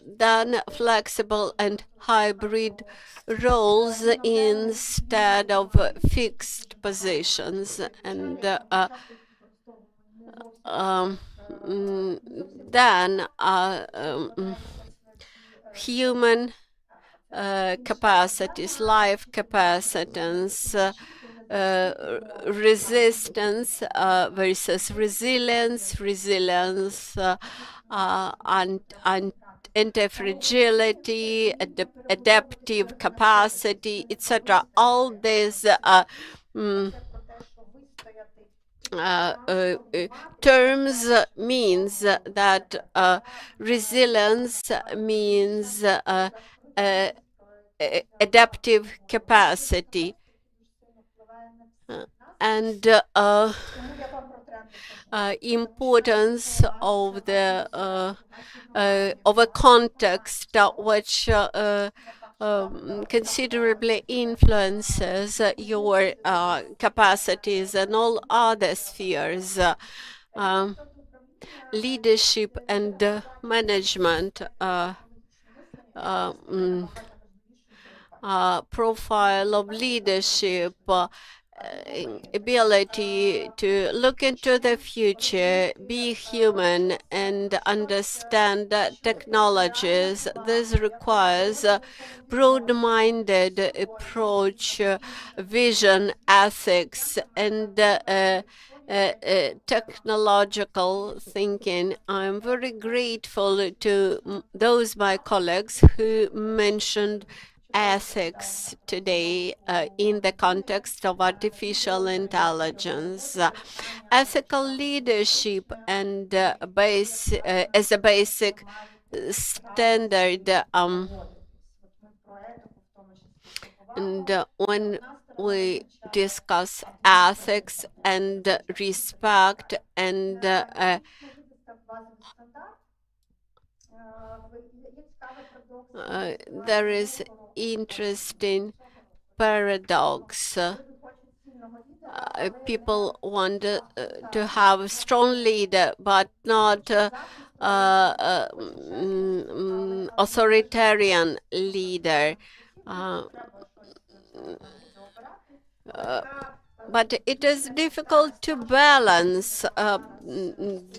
then flexible and hybrid roles instead of fixed positions, and then human capacities, life capacities, resistance versus resilience, and anti-fragility, adaptive capacity, etc. All these mm, terms means that resilience means adaptive capacity and importance of a context which considerably influences your capacities and all other spheres. Leadership and management profile of leadership, ability to look into the future, be human, and understand technologies. This requires a broad-minded approach, vision, ethics, and technological thinking. I'm very grateful to those my colleagues who mentioned ethics today in the context of artificial intelligence. Ethical leadership and as a basic standard. And when we discuss ethics and respect and there is interesting paradox. People want to have a strong leader, but not authoritarian leader. But it is difficult to balance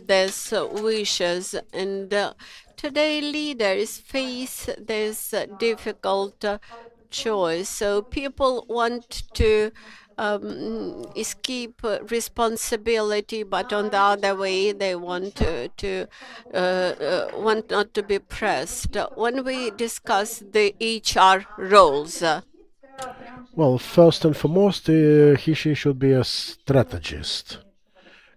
these wishes, and today leaders face this difficult choice. So people want to escape responsibility, but on the other way, they want want not to be pressed. When we discuss the HR roles. Well, first and foremost, she should be a strategist.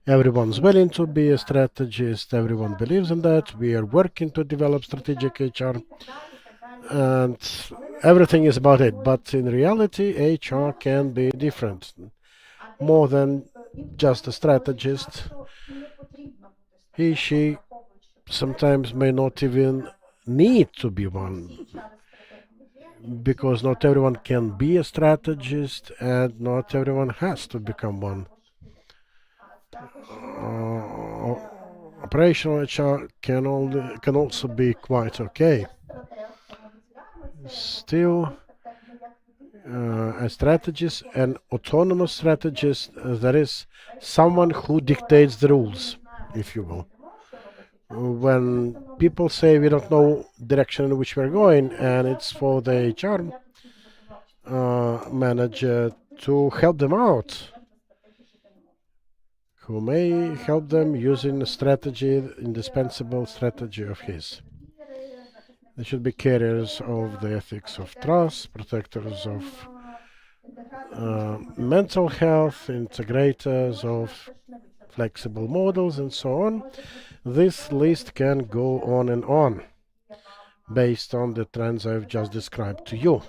Everyone's willing to be a strategist. Everyone believes in that. We are working to develop strategic HR, and everything is about it. But in reality, HR can be different. More than just a strategist, she sometimes may not even need to be one, because not everyone can be a strategist and not everyone has to become one. Operational HR can also be quite okay. Still, a strategist, an autonomous strategist, there is someone who dictates the rules, if you will. When people say we don't know direction in which we're going, and it's for the HR manager to help them out, who may help them using a strategy, indispensable strategy of his. They should be carriers of the ethics of trust, protectors of mental health, integrators of flexible models, and so on. This list can go on and on, based on the trends I've just described to you.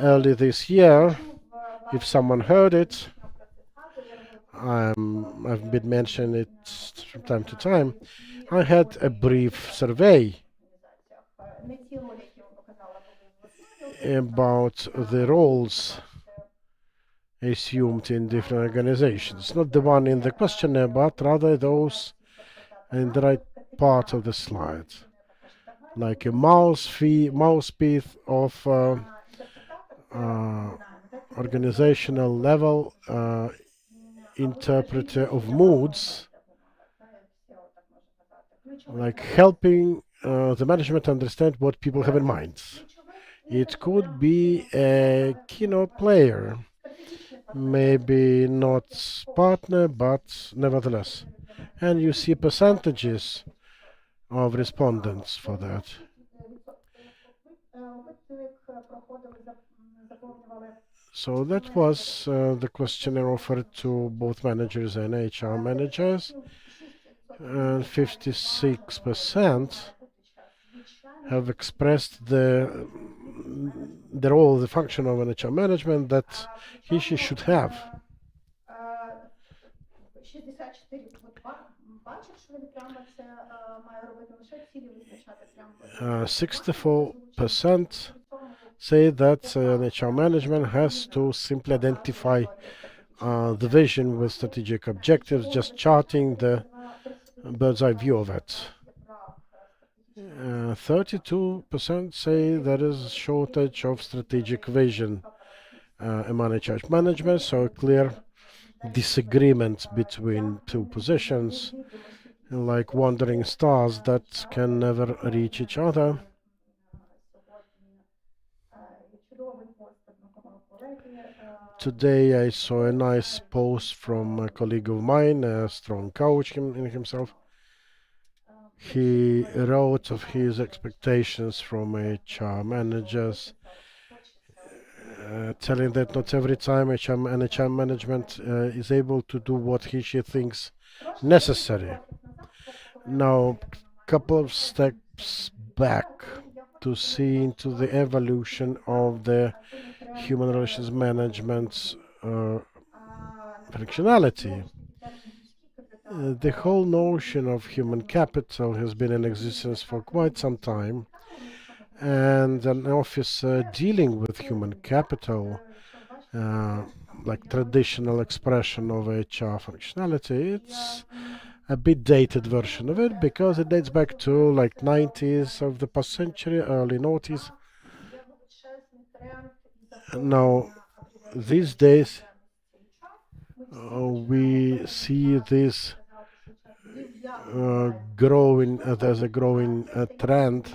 Early this year, if someone heard it, I've been mentioning it from time to time, I had a brief survey about the roles assumed in different organizations. Not the one in the questionnaire, but rather those in the right part of the slide. Like a mouthpiece of organizational level interpreter of moods, like helping the management understand what people have in mind. It could be a keynote player, maybe not partner, but nevertheless. And you see percentages of respondents for that. So that was the questionnaire offered to both managers and HR managers, and 56% have expressed the role, the function of an HR management that she should have. 64% say that an HR management has to simply identify the vision with strategic objectives, just charting the bird's eye view of it. 32% say there is a shortage of strategic vision among HR management, so a clear disagreement between two positions, like wandering stars that can never reach each other. Today I saw a nice post from a colleague of mine, a strong coach in himself. He wrote of his expectations from HR managers, telling that not every time HR management is able to do what she thinks necessary. Now, couple of steps back to see into the evolution of the human relations management's functionality. The whole notion of human capital has been in existence for quite some time, and an officer dealing with human capital, like traditional expression of HR functionality, it's a bit dated version of it because it dates back to like 90s of the past century, early noughties. Now, these days, we see this growing, there's a growing trend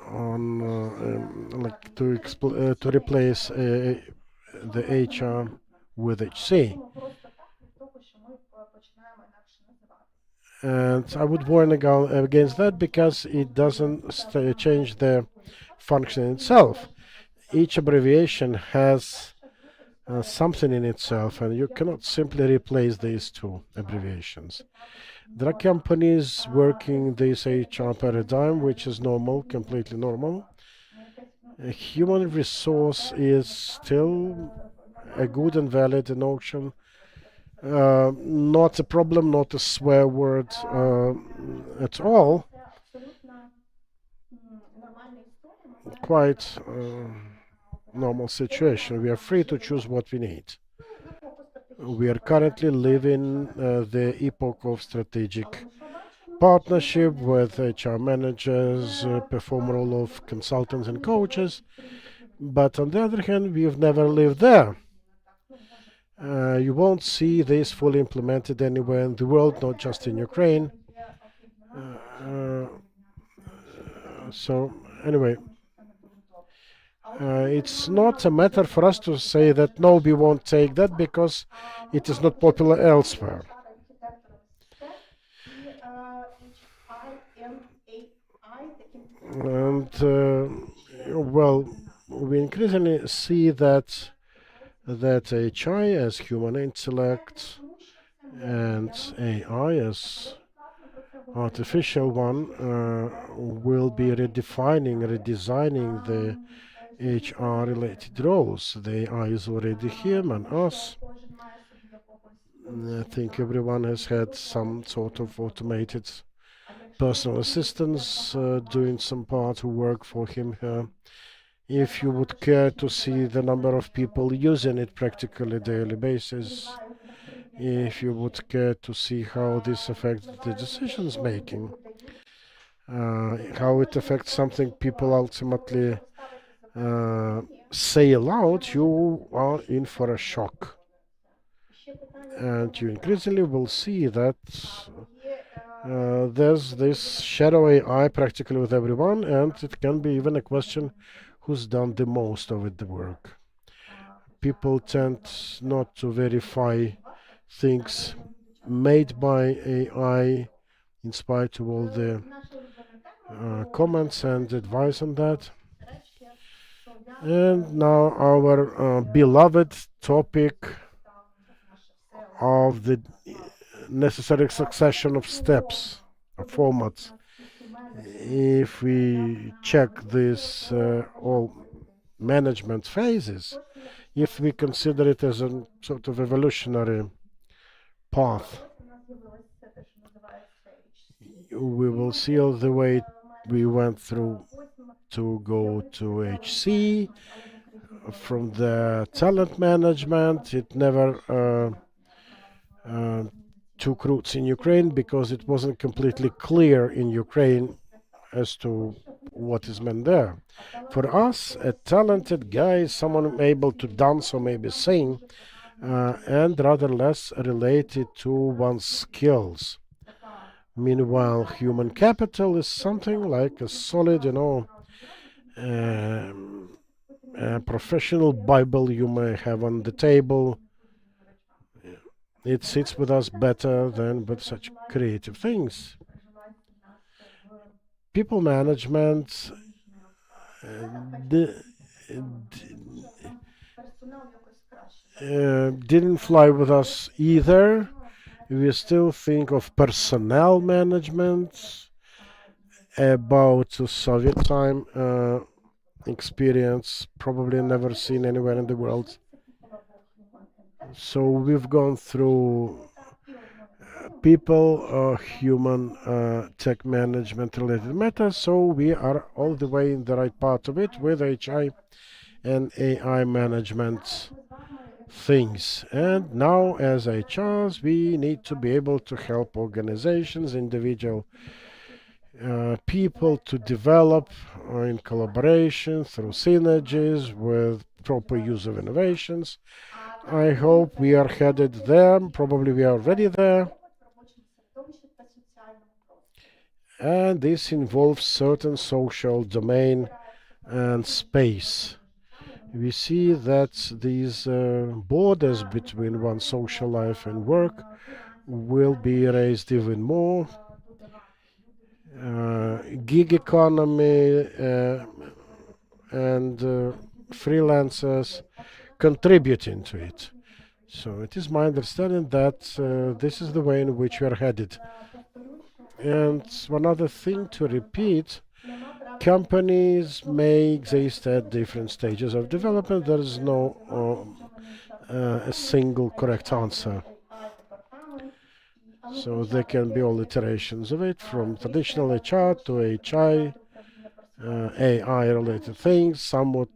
on like to replace the HR with HC. And I would warn against that because it doesn't change the function itself. Each abbreviation has something in itself, and you cannot simply replace these two abbreviations. There are companies working this HR paradigm, which is normal, completely normal. A human resource is still a good and valid notion. Not a problem, not a swear word at all. Quite normal situation. We are free to choose what we need. We are currently living the epoch of strategic partnership with HR managers, perform role of consultants and coaches. But on the other hand, we've never lived there. You won't see this fully implemented anywhere in the world, not just in Ukraine. So anyway, it's not a matter for us to say that no, we won't take that because it is not popular elsewhere. And well, we increasingly see that HI as human intellect and AI as artificial one will be redesigning the HR related roles. The AI is already him and us. I think everyone has had some sort of automated personal assistants doing some part of work for him here. If you would care to see the number of people using it practically daily basis, if you would care to see how this affects the decisions making, how it affects something people ultimately say aloud, you are in for a shock. And you increasingly will see that there's this shadow AI practically with everyone, and it can be even a question who's done the most of the work. People tend not to verify things made by AI in spite of all the comments and advice on that. And now our beloved topic of the necessary succession of steps, of formats. If we check this all management phases, if we consider it as a sort of evolutionary path, we will see all the way we went through to go to HC. From the talent management, it never took roots in Ukraine because it wasn't completely clear in Ukraine as to what is meant there. For us, a talented guy is someone able to dance or maybe sing, and rather less related to one's skills. Meanwhile, human capital is something like a solid, professional Bible you may have on the table. It sits with us better than with such creative things. People management didn't fly with us either. We still think of personnel management about Soviet time experience, probably never seen anywhere in the world. So we've gone through people, human, tech management related matters, so we are all the way in the right part of it with HI and AI management things. And now as HRs, we need to be able to help organizations, individual people to develop in collaboration through synergies with proper use of innovations. I hope we are headed there. Probably we are already there. And this involves certain social domain and space. We see that these borders between one's social life and work will be raised even more. Gig economy and freelancers contributing to it. So it is my understanding that this is the way in which we are headed. And one other thing to repeat, companies may exist at different stages of development. There is no a single correct answer. So there can be all iterations of it, from traditional HR to HI, AI-related things. Some would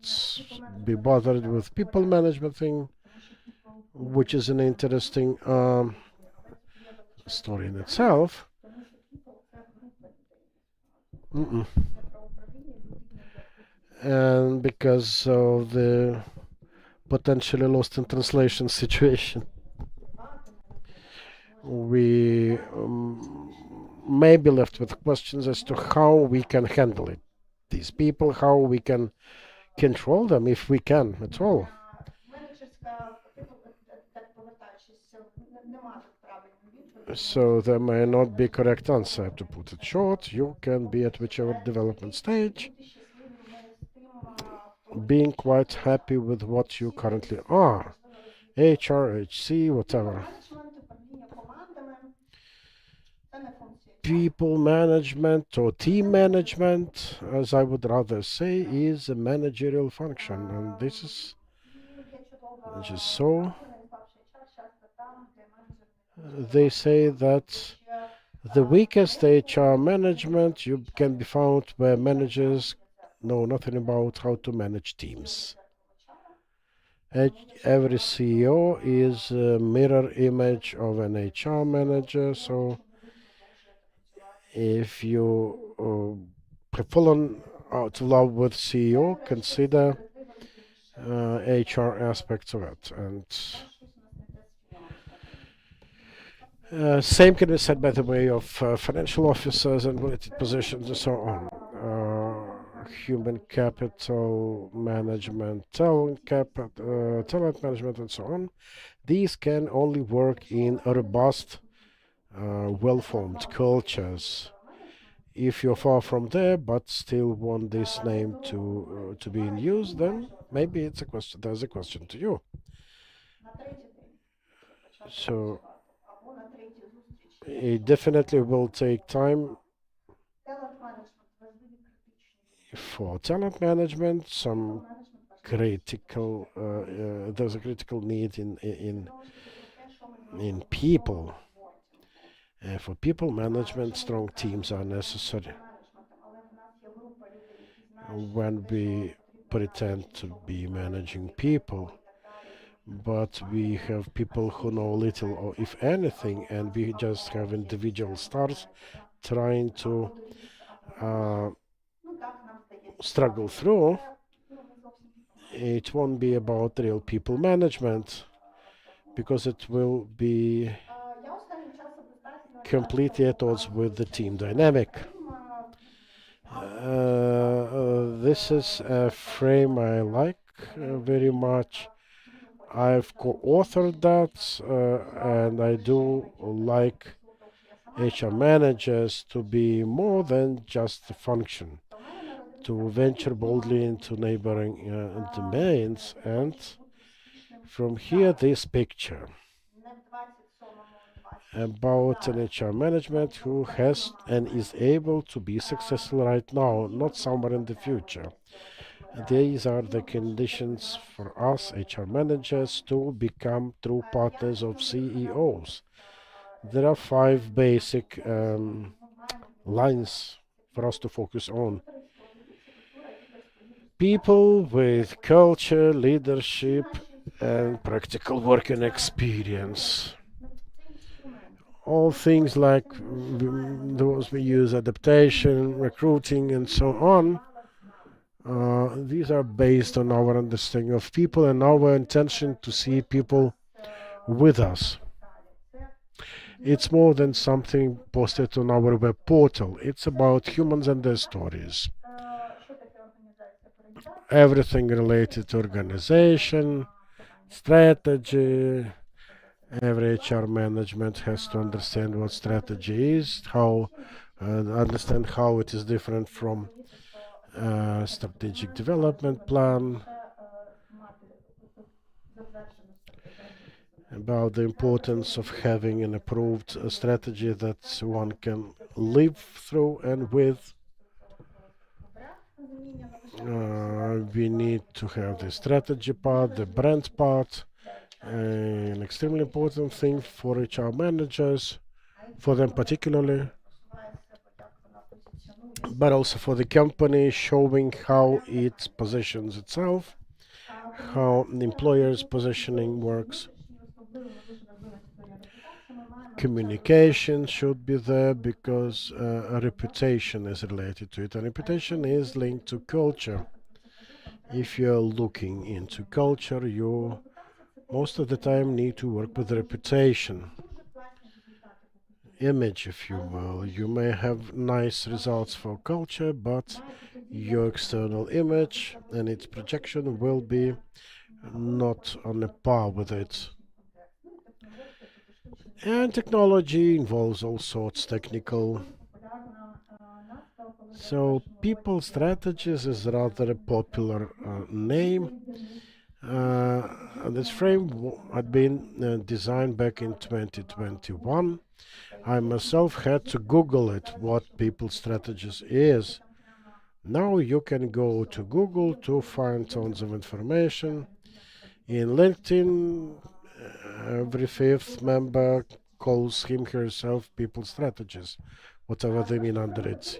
be bothered with people management thing, which is an interesting story in itself. And because of the potentially lost in translation situation, we may be left with questions as to how we can handle it. These people, how we can control them, if we can at all. So there may not be correct answer. To put it short, you can be at whichever development stage, being quite happy with what you currently are. HR, HC, whatever. People management or team management, as I would rather say, is a managerial function, and this is just so. They say that the weakest HR management you can be found where managers know nothing about how to manage teams. Every CEO is a mirror image of an HR manager, so if you have fallen out of love with CEO, consider HR aspects of it. And same can be said, by the way, of financial officers and related positions and so on. Human capital management, talent management, and so on. These can only work in a robust well-formed cultures. If you're far from there but still want this name to be in use, then maybe it's a question. There's a question to you. So it definitely will take time for talent management. Some critical there's a critical need in people. For people management, strong teams are necessary. When we pretend to be managing people, but we have people who know little or if anything, and we just have individual stars trying to struggle through, it won't be about real people management, because it will be completely at odds with the team dynamic. This is a frame I like very much. I've co-authored that, and I do like HR managers to be more than just a function, to venture boldly into neighboring domains. And from here, this picture about an HR management who has and is able to be successful right now, not somewhere in the future. These are the conditions for us HR managers to become true partners of CEOs. There are 5 basic lines for us to focus on. People with culture, leadership, and practical working experience. All things like those we use, adaptation, recruiting, and so on. These are based on our understanding of people and our intention to see people with us. It's more than something posted on our web portal. It's about humans and their stories. Everything related to organization, strategy. Every HR management has to understand what strategy is, understand how it is different from strategic development plan, about the importance of having an approved strategy that one can live through and with. We need to have the strategy part, the brand part, an extremely important thing for HR managers, for them particularly, but also for the company, showing how it positions itself, how the employer's positioning works. Communication should be there because a reputation is related to it. And reputation is linked to culture. If you're looking into culture, you most of the time need to work with reputation. Image, if you will. You may have nice results for culture, but your external image and its projection will be not on a par with it. And technology involves all sorts technical. So people strategies is rather a popular name. This frame had been designed back in 2021. I myself had to Google it, what people strategies is. Now you can go to Google to find tons of information. In LinkedIn, every 5th member calls him herself people strategies, whatever they mean under it.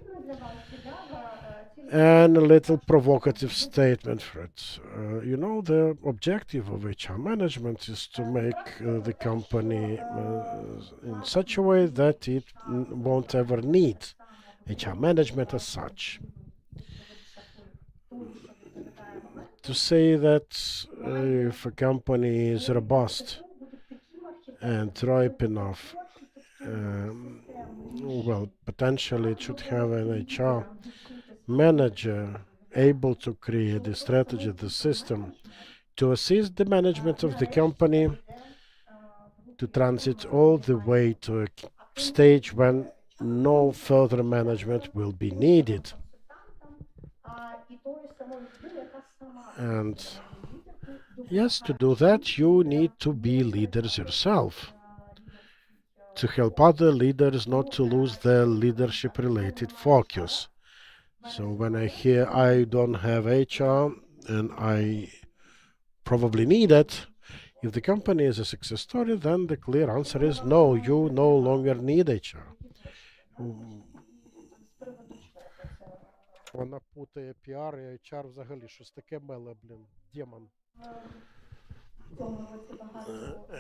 And a little provocative statement for it. The objective of HR management is to make the company in such a way that it won't ever need HR management as such. To say that if a company is robust and ripe enough, potentially it should have an HR manager able to create the strategy, the system, to assist the management of the company to transit all the way to a stage when no further management will be needed. And yes, to do that, you need to be leaders yourself, to help other leaders not to lose their leadership-related focus. So when I hear I don't have HR and I probably need it, if the company is a success story, then the clear answer is no, you no longer need HR. Вона путає піар і HR взагалі, щось таке меле, блін, демон.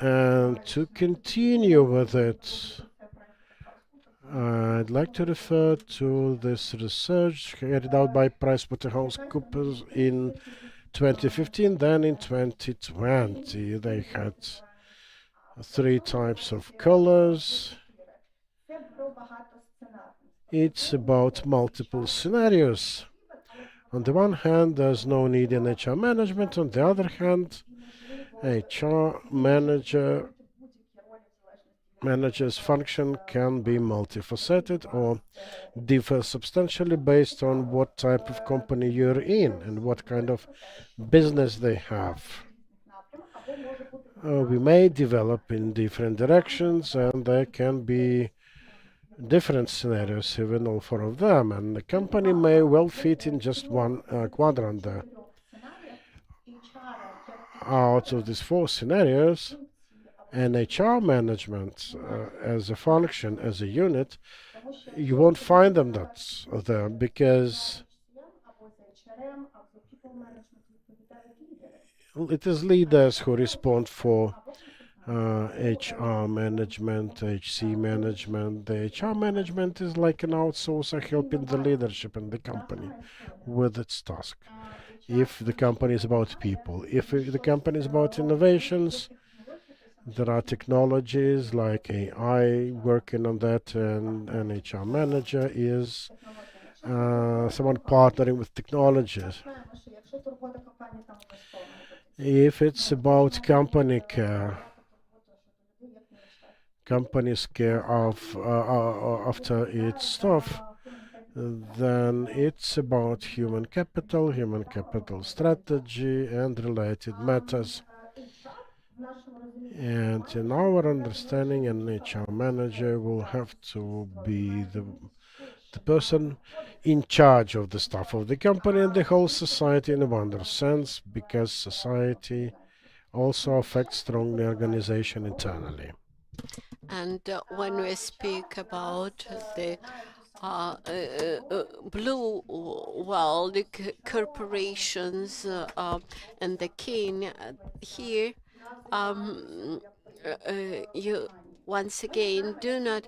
And to continue with it, I'd like to refer to this research carried out by PricewaterhouseCoopers in 2015. Then in 2020, they had 3 types of colors. It's about multiple scenarios. On the one hand, there's no need in HR management. On the other hand, HR manager's function can be multifaceted or differ substantially based on what type of company you're in and what kind of business they have. We may develop in different directions, and there can be different scenarios, even all 4 of them, and the company may well fit in just one quadrant there. Out of these 4 scenarios, and HR management as a function, as a unit, you won't find them there because it is leaders who respond for HR management, HC management. The HR management is like an outsourcer helping the leadership in the company with its task. If the company is about people, if the company is about innovations, there are technologies like AI working on that, and an HR manager is someone partnering with technologies. If it's about company care, company's care of after its staff, then it's about human capital strategy, and related matters. And in our understanding, an HR manager will have to be the person in charge of the staff of the company and the whole society in a wider sense, because society also affects strongly organization internally. And when we speak about the blue world, the corporations and the king, here you once again do not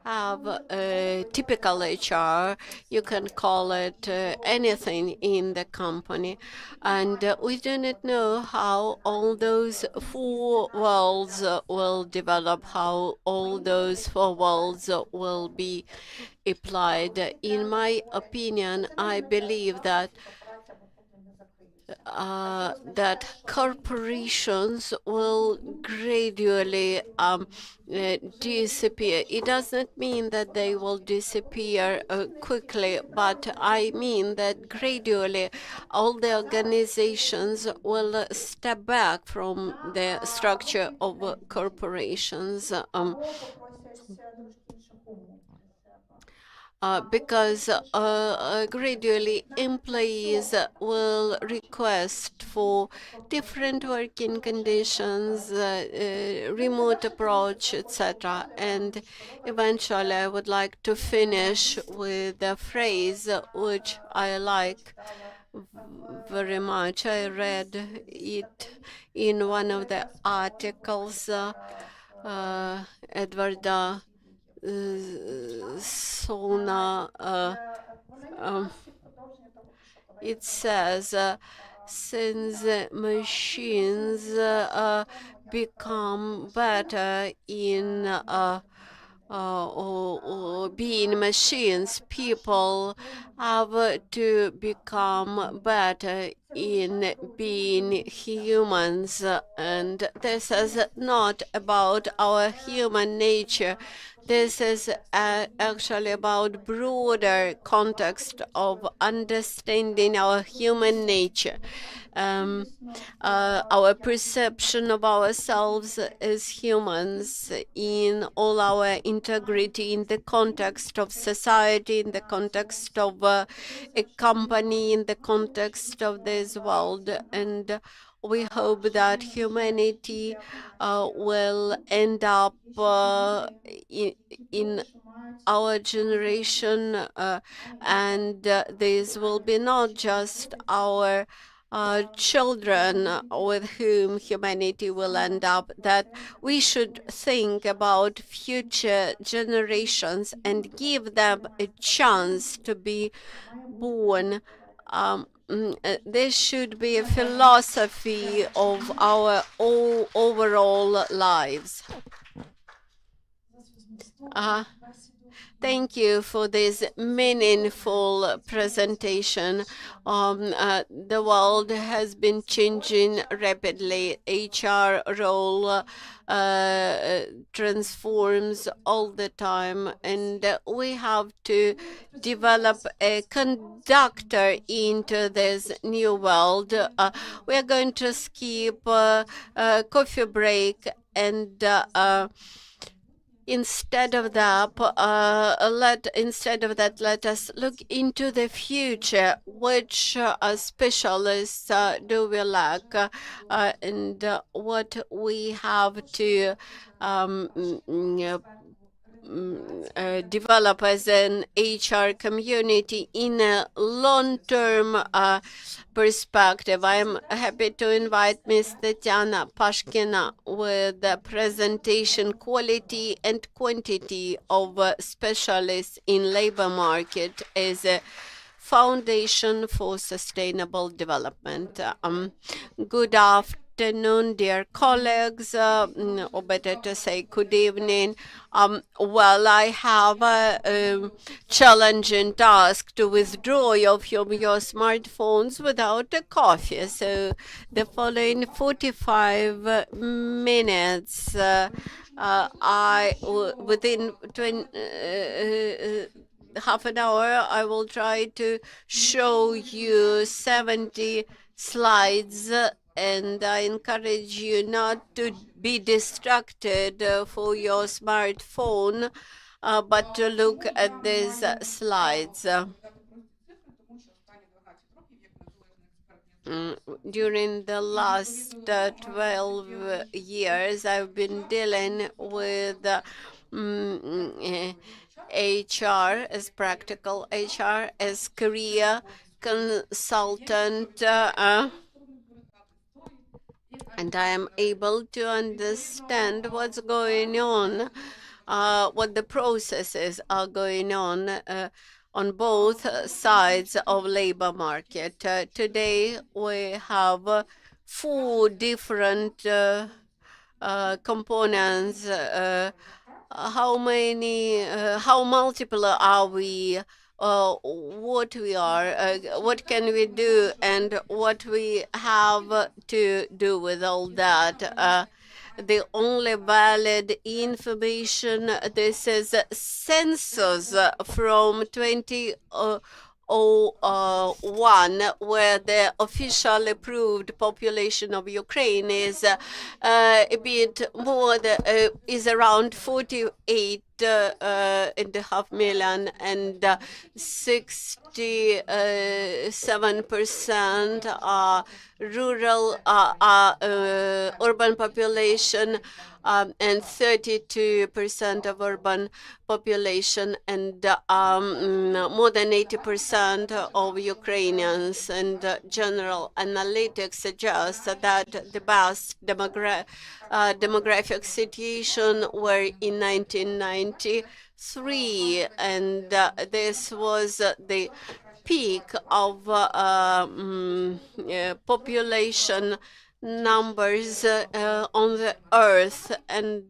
have a typical HR. You can call it anything in the company, and we do not know how all those 4 worlds will develop, how all those 4 worlds will be applied. In my opinion, I believe that corporations will gradually disappear. It does not mean that they will disappear quickly, but I mean that gradually all the organizations will step back from the structure of corporations. Because gradually employees will request for different working conditions, remote approach, etc. And eventually I would like to finish with a phrase which I like very much. I read it in one of the articles, Edwarda Sona. It says, since machines become better in or being machines, people have to become better in being humans, and this is not about our human nature. This is actually about broader context of understanding our human nature. Our perception of ourselves as humans in all our integrity, in the context of society, in the context of a company, in the context of this world. And we hope that humanity will end up in our generation, and this will be not just our children with whom humanity will end up, that we should think about future generations and give them a chance to be born. This should be a philosophy of our overall lives. Thank you for this meaningful presentation. The world has been changing rapidly. HR role transforms all the time, and we have to develop a conductor into this new world. We are going to skip coffee break, and instead of that, let us look into the future. Which specialists do we lack, and what we have to develop as an HR community in a long-term perspective. I'm happy to invite Ms. Tetiana Pashkina with the presentation Quality and Quantity of Specialists in Labor Market as a Foundation for Sustainable Development. Good afternoon, dear colleagues, or better to say good evening. Well, I have a challenging task to withdraw you from your smartphones without a coffee. So the following 45 minutes, within half an hour, I will try to show you 70 slides, and I encourage you not to be distracted for your smartphone, but to look at these slides. During the last 12 years, I've been dealing with HR, as practical HR, as career consultant, and I am able to understand what's going on, what the processes are going on both sides of labor market. Today we have 4 different components. How multiple are we? What we are, what can we do, and what we have to do with all that. The only valid information, this is census from 2001, where the official approved population of Ukraine is a bit more, is around 48.5 million, and 67% are rural, urban population, and 32% of urban population, and more than 80% of Ukrainians. And general analytics suggests that the best demographic situation were in 1993, and this was the peak of population numbers on the earth. And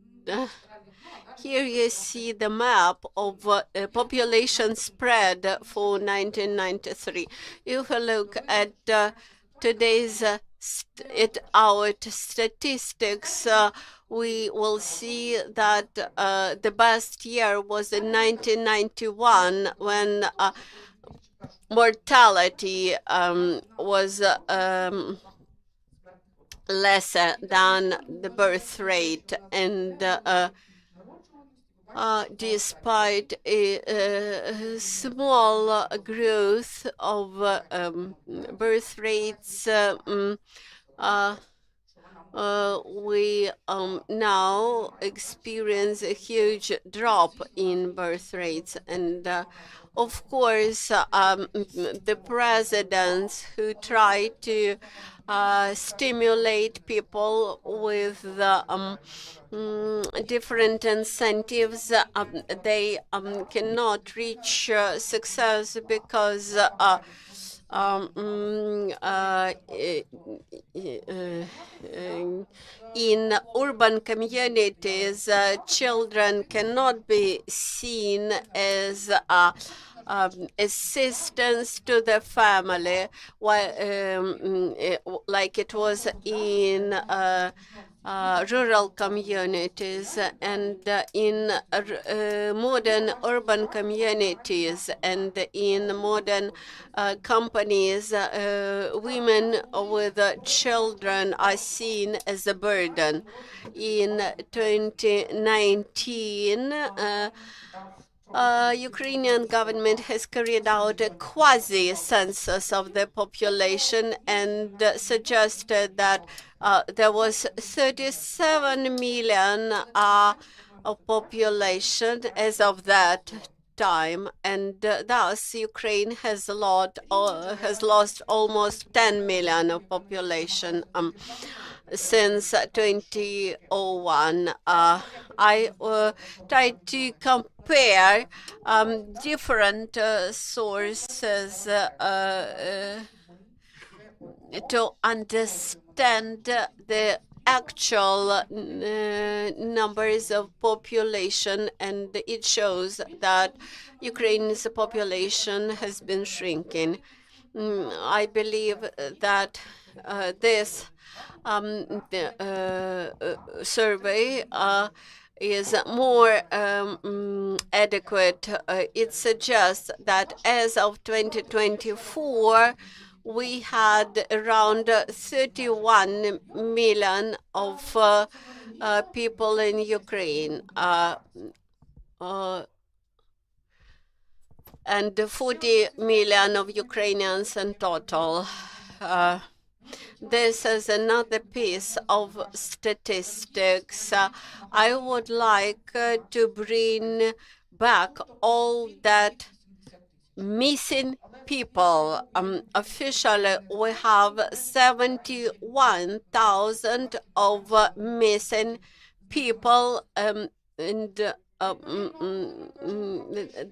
here you see the map of population spread for 1993. If you look at today's out statistics, we will see that the best year was in 1991 when mortality was lesser than the birth rate, and despite a small growth of birth rates, we now experience a huge drop in birth rates. And of course, the presidents who try to stimulate people with the different incentives, they cannot reach success because in urban communities, children cannot be seen as assistance to the family, like it was in rural communities, and in modern urban communities and in modern companies, women with children are seen as a burden. In 2019, Ukrainian government has carried out a quasi-census of the population and suggested that there was 37 million of population as of that time, and thus Ukraine has lost almost 10 million of population since 2001. I tried to compare different sources to understand the actual numbers of population, and it shows that Ukraine's population has been shrinking. I believe that this survey is more adequate. It suggests that as of 2024, we had around 31 million of people in Ukraine, and 40 million of Ukrainians in total. This is another piece of statistics. I would like to bring back all that missing people. Officially, we have 71,000 of missing people, and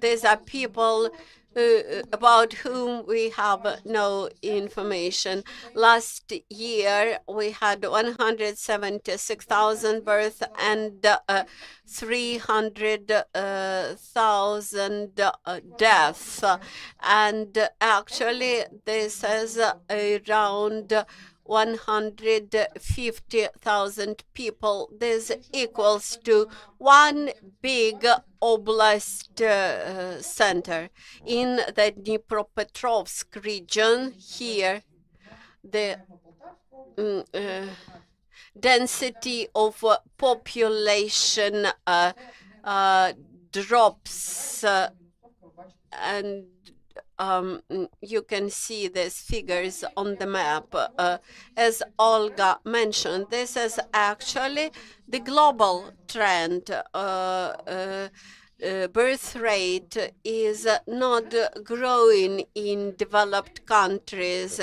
these are people about whom we have no information. Last year, we had 176,000 births and 300,000 deaths. And actually, this is around 150,000 people. This equals to one big oblast center. In the Dnipropetrovsk region, here, the density of population drops, and you can see these figures on the map. As Olga mentioned, this is actually the global trend. Birth rate is not growing in developed countries.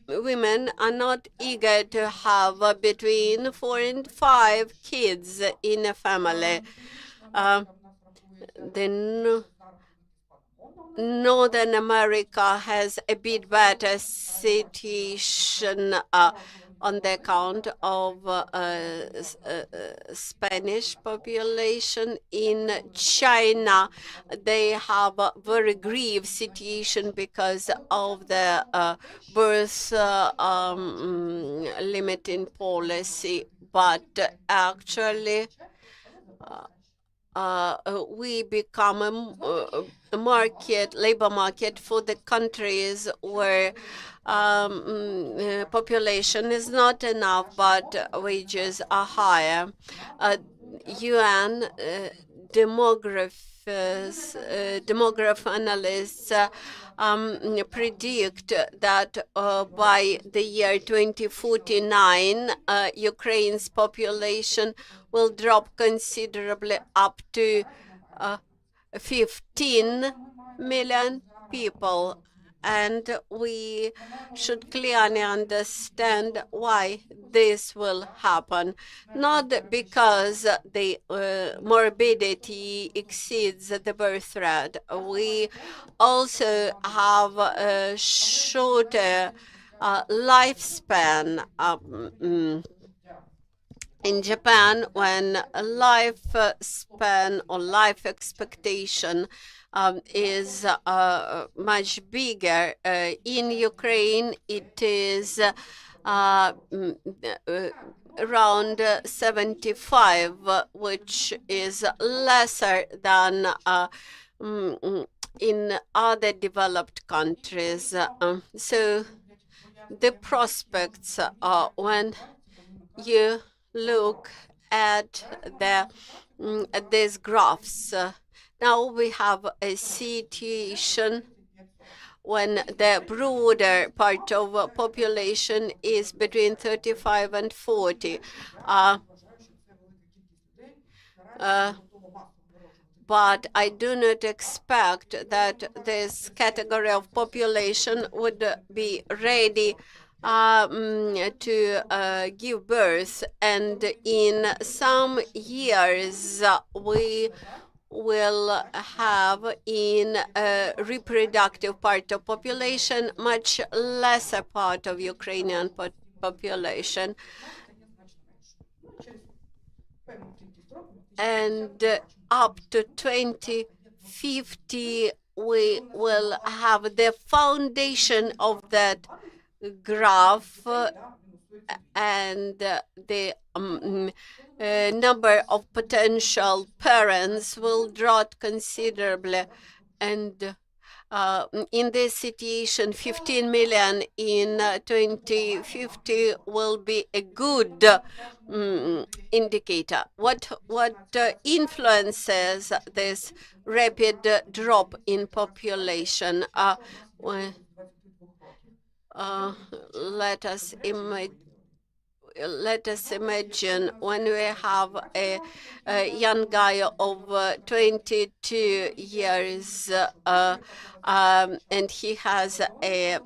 Women are not eager to have between 4 and 5 kids in a family. Northern America has a bit better situation. on the account of Spanish population. In China, they have a very grave situation because of the birth limiting policy, but actually we become a market, labor market for the countries where population is not enough, but wages are higher. UN demograph analysts predict that by the year 2049, Ukraine's population will drop considerably up to 15 million people. And we should clearly understand why this will happen. Not because the morbidity exceeds the birth rate. We also have a shorter lifespan. In Japan, when a lifespan or life expectation is much bigger, in Ukraine it is around 75, which is lesser than in other developed countries. So the prospects are, when you look at these graphs, now we have a situation when the broader part of population is between 35 and 40. But I do not expect that this category of population would be ready to give birth, and in some years we will have in a reproductive part of population much lesser part of Ukrainian population. And up to 2050, we will have the foundation of that graph, and the number of potential parents will drop considerably. And in this situation, 15 million in 2050 will be a good indicator. What influences this rapid drop in population? Let us imagine when we have a young guy of 22 years and he has a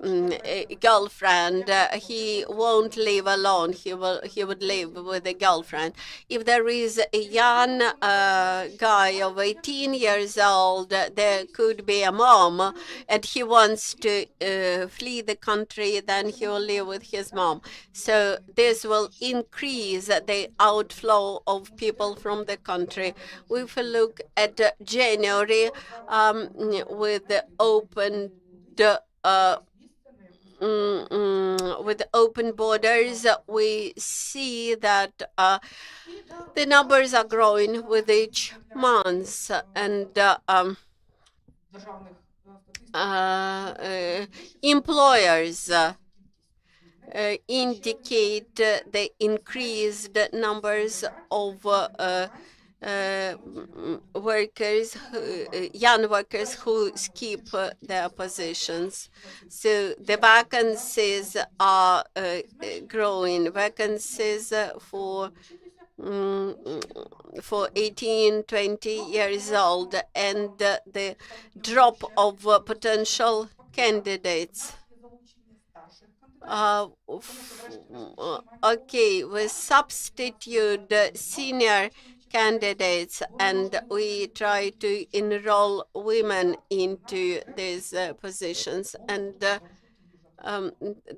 girlfriend. He won't live alone. He would live with a girlfriend. If there is a young guy of 18 years old, there could be a mom, and he wants to flee the country, then he will live with his mom. So this will increase the outflow of people from the country. If we look at January with the open borders, we see that the numbers are growing with each month, and employers indicate the increased numbers of workers, young workers who skip their positions. So the vacancies are growing. Vacancies for 18, 20 years old, and the drop of potential candidates. Okay, we substitute senior candidates and we try to enroll women into these positions. And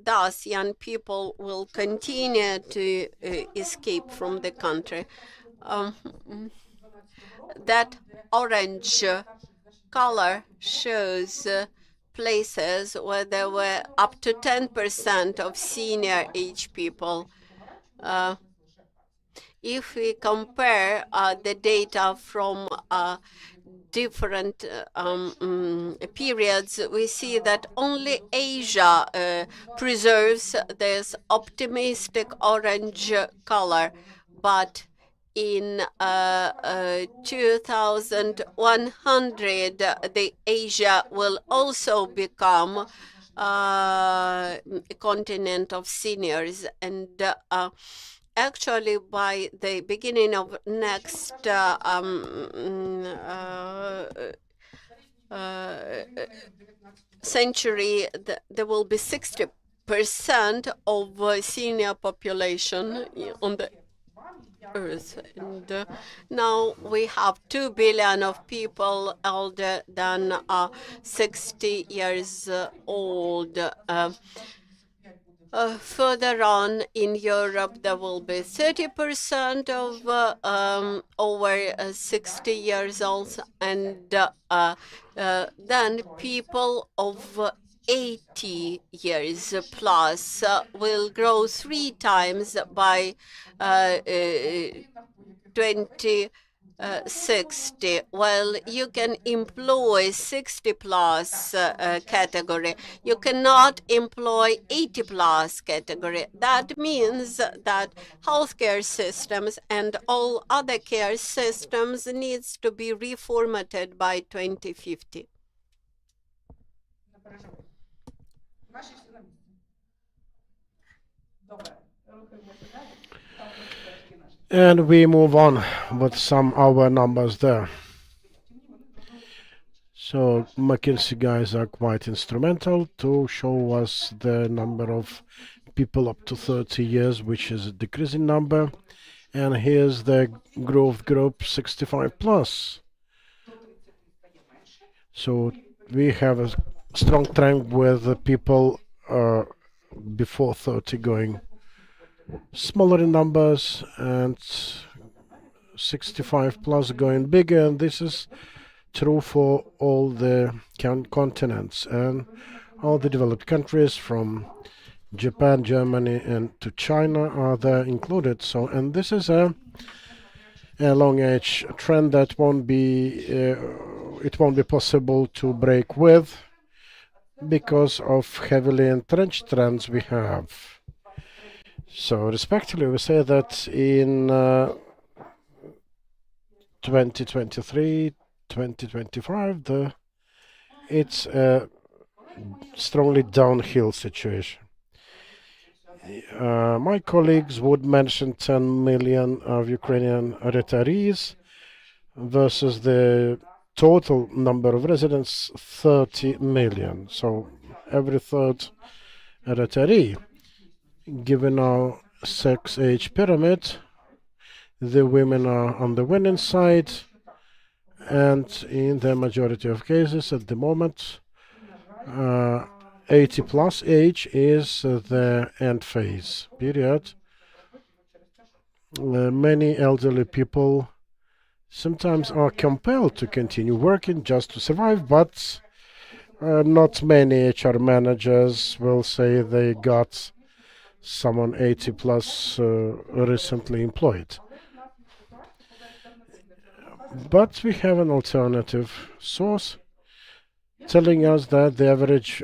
thus young people will continue to escape from the country. That orange color shows places where there were up to 10% of senior age people. If we compare the data from different periods, we see that only Asia preserves this optimistic orange color, but in 2100, the Asia will also become a continent of seniors, and actually by the beginning of next century, there will be 60% of senior population on the Earth. And now we have 2 billion of people older than 60 years old. Further on in Europe, there will be 30% of over 60 years old, and then people of 80 years plus will grow 3 times by 2060. Well, you can employ 60 plus category. You cannot employ 80 plus category. That means that healthcare systems and all other care systems needs to be reformatted by 2050. And we move on with some our numbers there. So McKinsey guys are quite instrumental to show us the number of people up to 30 years, which is a decreasing number. And here's the growth group 65 plus. So we have a strong trend with the people before 30 going smaller in numbers and 65 plus going bigger, and this is true for all the continents and all the developed countries from Japan, Germany and to China are there included. So, and this is a long age trend that won't be it won't be possible to break with because of heavily entrenched trends we have. So respectively, we say that in 2023, 2025, it's a strongly downhill situation. My colleagues would mention 10 million of Ukrainian retirees versus the total number of residents, 30 million. So every third retiree. Given our sex age pyramid, the women are on the winning side, and in the majority of cases at the moment, 80 plus age is the end phase period. Many elderly people sometimes are compelled to continue working just to survive, but not many HR managers will say they got someone 80 plus recently employed. But we have an alternative source telling us that the average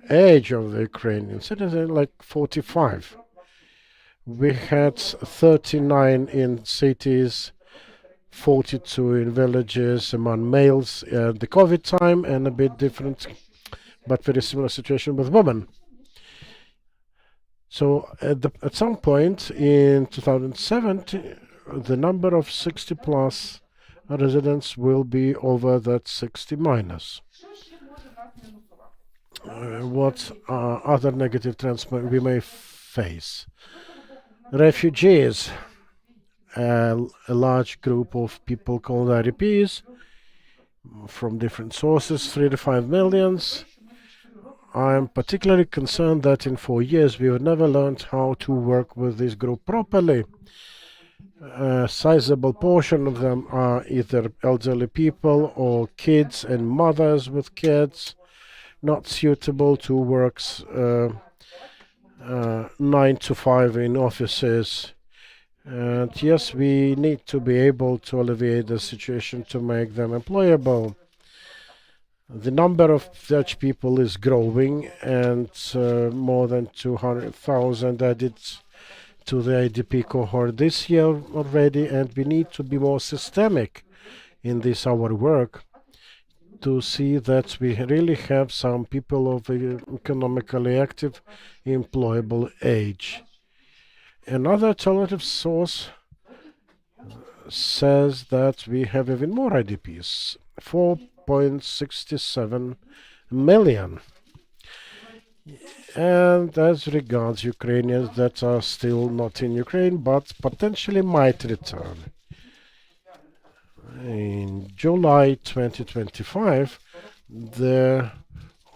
age of the Ukrainian citizen like 45. We had 39 in cities, 42 in villages among males at the COVID time, and a bit different but very similar situation with women. So at some point in 2070, the number of 60 plus residents will be over that 60 minus. What other negative trends we may face? Refugees, a large group of people called IDPs from different sources, 3 to 5 millions. I'm particularly concerned that in 4 years we have never learned how to work with this group properly. A sizable portion of them are either elderly people or kids and mothers with kids, not suitable to work 9 to 5 in offices. And yes, we need to be able to alleviate the situation to make them employable. The number of such people is growing, and more than 200,000 added to the IDP cohort this year already, and we need to be more systemic in this our work to see that we really have some people of economically active, employable age. Another alternative source says that we have even more IDPs, 4.67 million. And as regards Ukrainians that are still not in Ukraine but potentially might return. In July 2025, the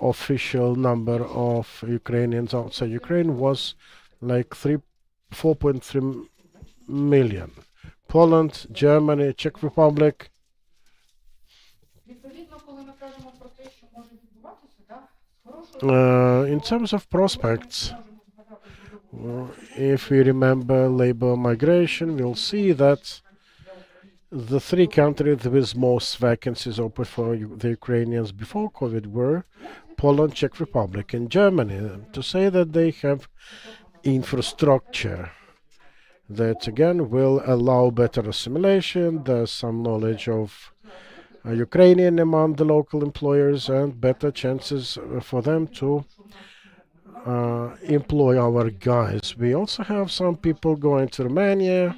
official number of Ukrainians outside Ukraine was like 4.3 million. Poland, Germany, Czech Republic. In terms of prospects, if we remember labor migration, we'll see that the 3 countries with most vacancies open for the Ukrainians before COVID were Poland, Czech Republic, and Germany. To say that they have infrastructure that again will allow better assimilation, there's some knowledge of Ukrainian among the local employers and better chances for them to employ our guys. We also have some people going to Romania,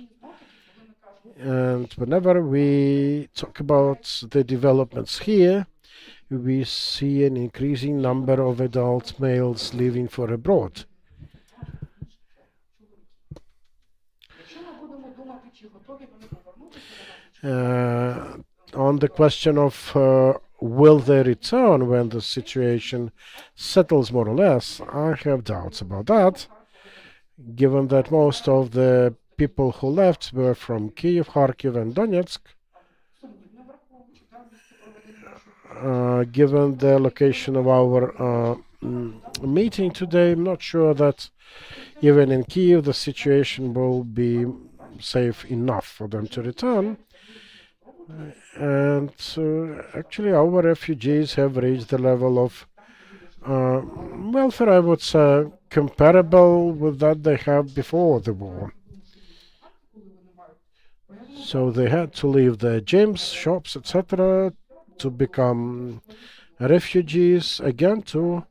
and whenever we talk about the developments here, we see an increasing number of adult males leaving for abroad. On the question of will they return when the situation settles more or less, I have doubts about that, given that most of the people who left were from Kyiv, Kharkiv, and Donetsk. Given the location of our meeting today, I'm not sure that even in Kyiv the situation will be safe enough for them to return. And actually our refugees have reached the level of welfare, I would say, comparable with that they have before the war. So they had to leave their gyms, shops, etc. to become refugees, again to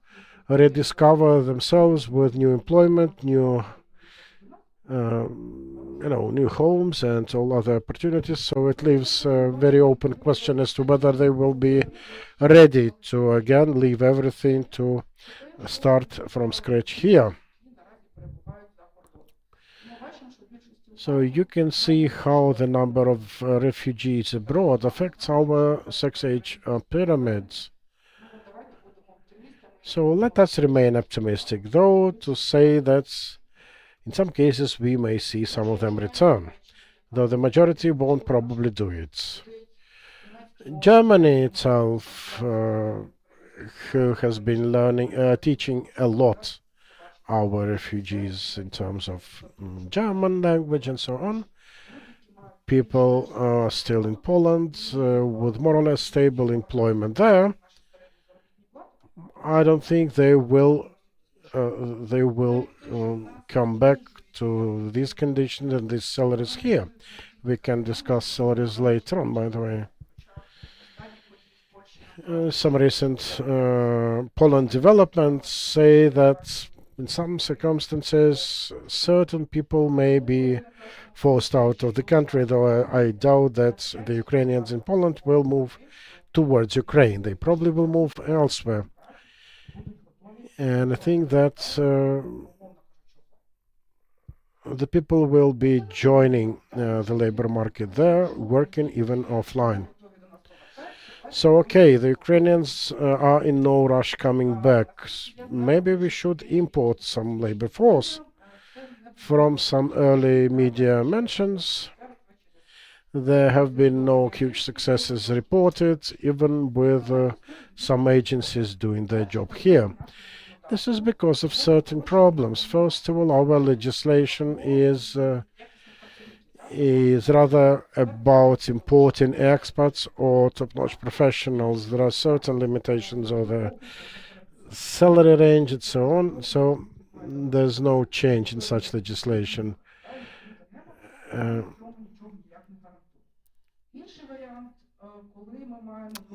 rediscover themselves with new employment, new new homes and all other opportunities. So it leaves a very open question as to whether they will be ready to again leave everything to start from scratch here. So you can see how the number of refugees abroad affects our sex age pyramids. So let us remain optimistic, though, to say that in some cases we may see some of them return, though the majority won't probably do it. Germany itself, who has been teaching a lot our refugees in terms of German language and so on. People are still in Poland with more or less stable employment there. I don't think they will come back to these conditions and these salaries here. We can discuss salaries later on, by the way. Some recent Poland developments say that in some circumstances certain people may be forced out of the country, though I doubt that the Ukrainians in Poland will move towards Ukraine. They probably will move elsewhere. And I think that the people will be joining the labor market there, working even offline. So, okay, the Ukrainians are in no rush coming back. Maybe we should import some labor force. From some early media mentions, there have been no huge successes reported, even with some agencies doing their job here. This is because of certain problems. First of all, our legislation is rather about importing experts or top-notch professionals. There are certain limitations of the salary range and so on, so there's no change in such legislation.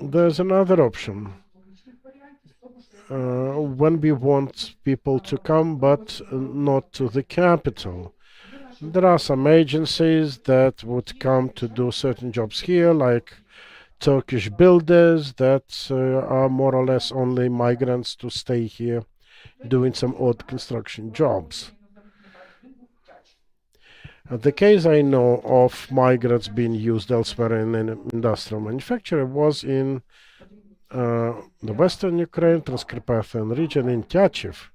There's another option. When we want people to come, but not to the capital. There are some agencies that would come to do certain jobs here, like Turkish builders that are more or less only migrants to stay here doing some odd construction jobs. The case I know of migrants being used elsewhere in an industrial manufacturer was in the western Ukraine, Transcarpathian region in Tyachiv.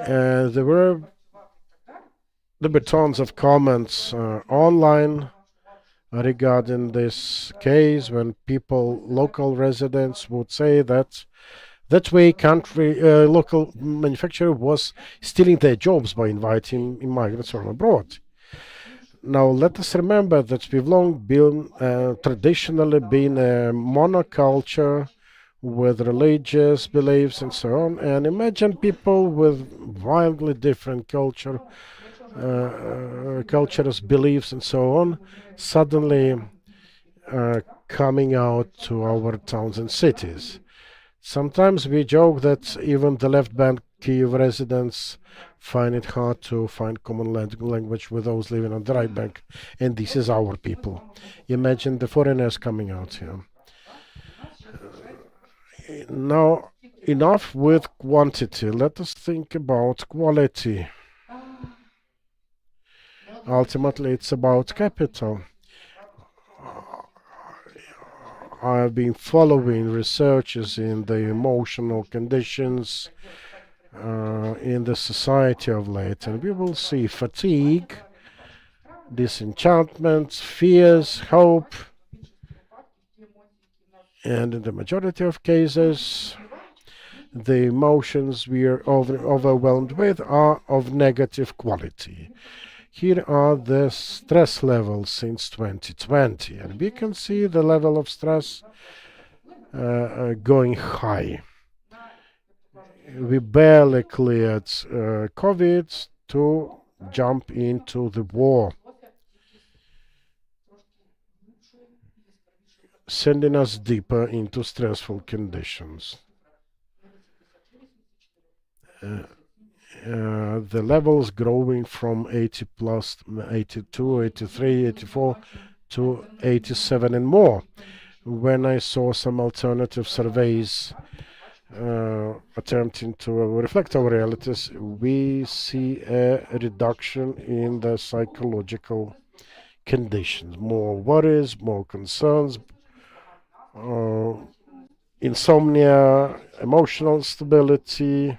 There were tons of comments online regarding this case when local residents would say that way local manufacturer was stealing their jobs by inviting immigrants from abroad. Now let us remember that we've long been traditionally been a monoculture with religious beliefs and so on, and imagine people with wildly different cultures, beliefs and so on, suddenly coming out to our towns and cities. Sometimes we joke that even the left bank Kyiv residents find it hard to find common language with those living on the right bank, and this is our people. Imagine the foreigners coming out here. Now, enough with quantity. Let us think about quality. Ultimately, it's about capital. I've been following researches in the emotional conditions in the society of late, and we will see fatigue, disenchantment, fears, hope, and in the majority of cases, the emotions we are overwhelmed with are of negative quality. Here are the stress levels since 2020, and we can see the level of stress going high. We barely cleared COVID to jump into the war, sending us deeper into stressful conditions. The levels growing from 80 plus, 82, 83, 84 to 87 and more. When I saw some alternative surveys attempting to reflect our realities, we see a reduction in the psychological conditions. More worries, more concerns, insomnia, emotional stability,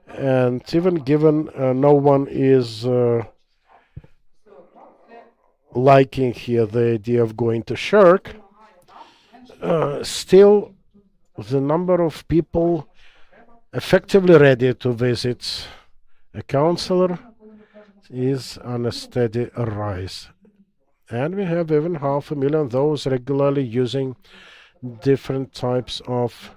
and even given no one is liking here the idea of going to shirk, still the number of people effectively ready to visit a counselor is on a steady rise. And we have even 500,000 those regularly using different types of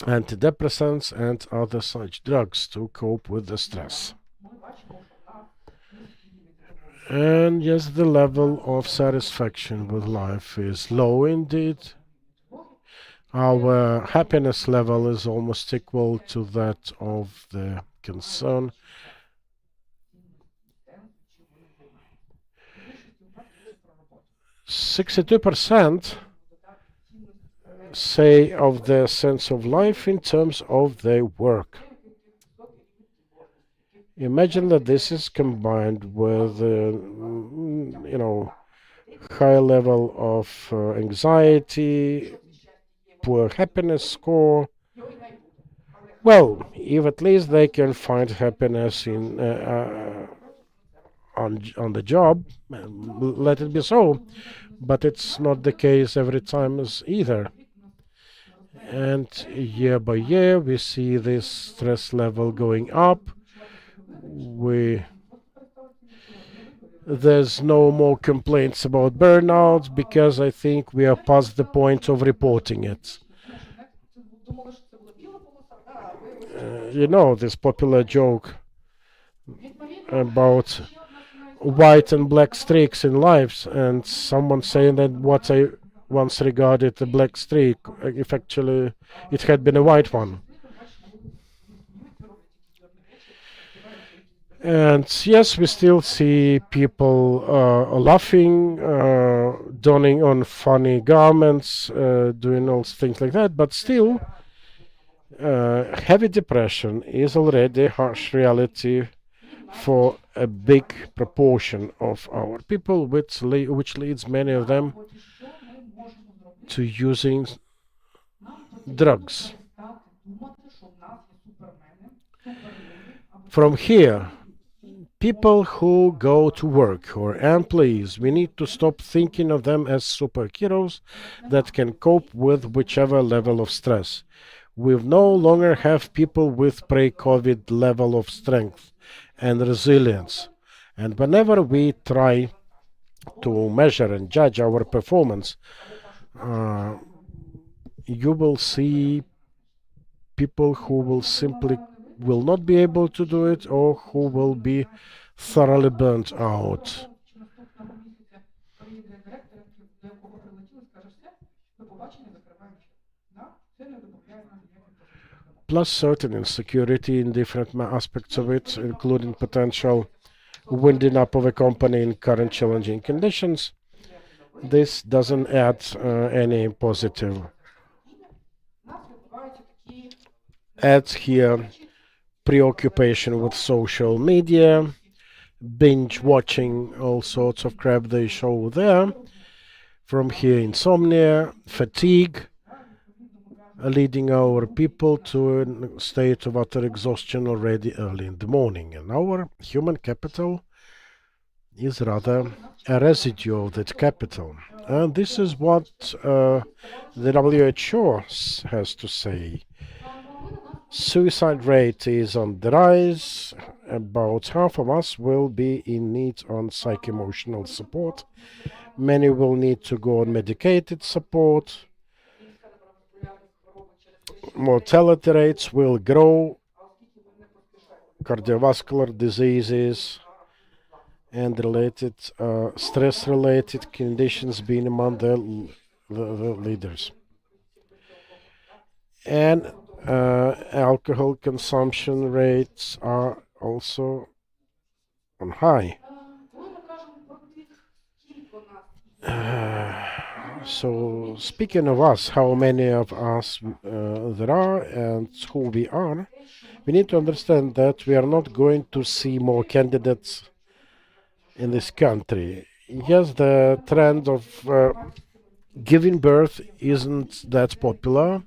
antidepressants and other such drugs to cope with the stress. And yes, the level of satisfaction with life is low indeed. Our happiness level is almost equal to that of the concern. %62% say of their sense of life in terms of their work. Imagine that this is combined with, high level of anxiety, poor happiness score. Well, if at least they can find happiness in on the job, let it be so. But it's not the case every time either. And year by year, we see this stress level going up. There's no more complaints about burnouts because I think we are past the point of reporting it. This popular joke about white and black streaks in lives, and someone saying that what I once regarded a black streak, if actually it had been a white one. And yes, we still see people laughing, donning on funny garments, doing all things like that, but still, heavy depression is already a harsh reality for a big proportion of our people, which leads many of them to using drugs. From here, people who go to work or employees, we need to stop thinking of them as superheroes that can cope with whichever level of stress. We no longer have people with pre-COVID level of strength and resilience. And whenever we try to measure and judge our performance, you will see people who will not be able to do it, or who will be thoroughly burnt out. Plus certain insecurity in different aspects of it, including potential winding up of a company in current challenging conditions. This doesn't add any positive. Add here preoccupation with social media, binge watching all sorts of crap they show there. From here, insomnia, fatigue, leading our people to a state of utter exhaustion already early in the morning. And our human capital is rather a residue of that capital. And this is what the WHO has to say. Suicide rate is on the rise. About half of us will be in need on psycho-emotional support. Many will need to go on medicated support. Mortality rates will grow. Cardiovascular diseases and related stress-related conditions being among the leaders. And alcohol consumption rates are also on high. So speaking of us, how many of us there are and who we are, we need to understand that we are not going to see more candidates in this country. Yes, the trend of giving birth isn't that popular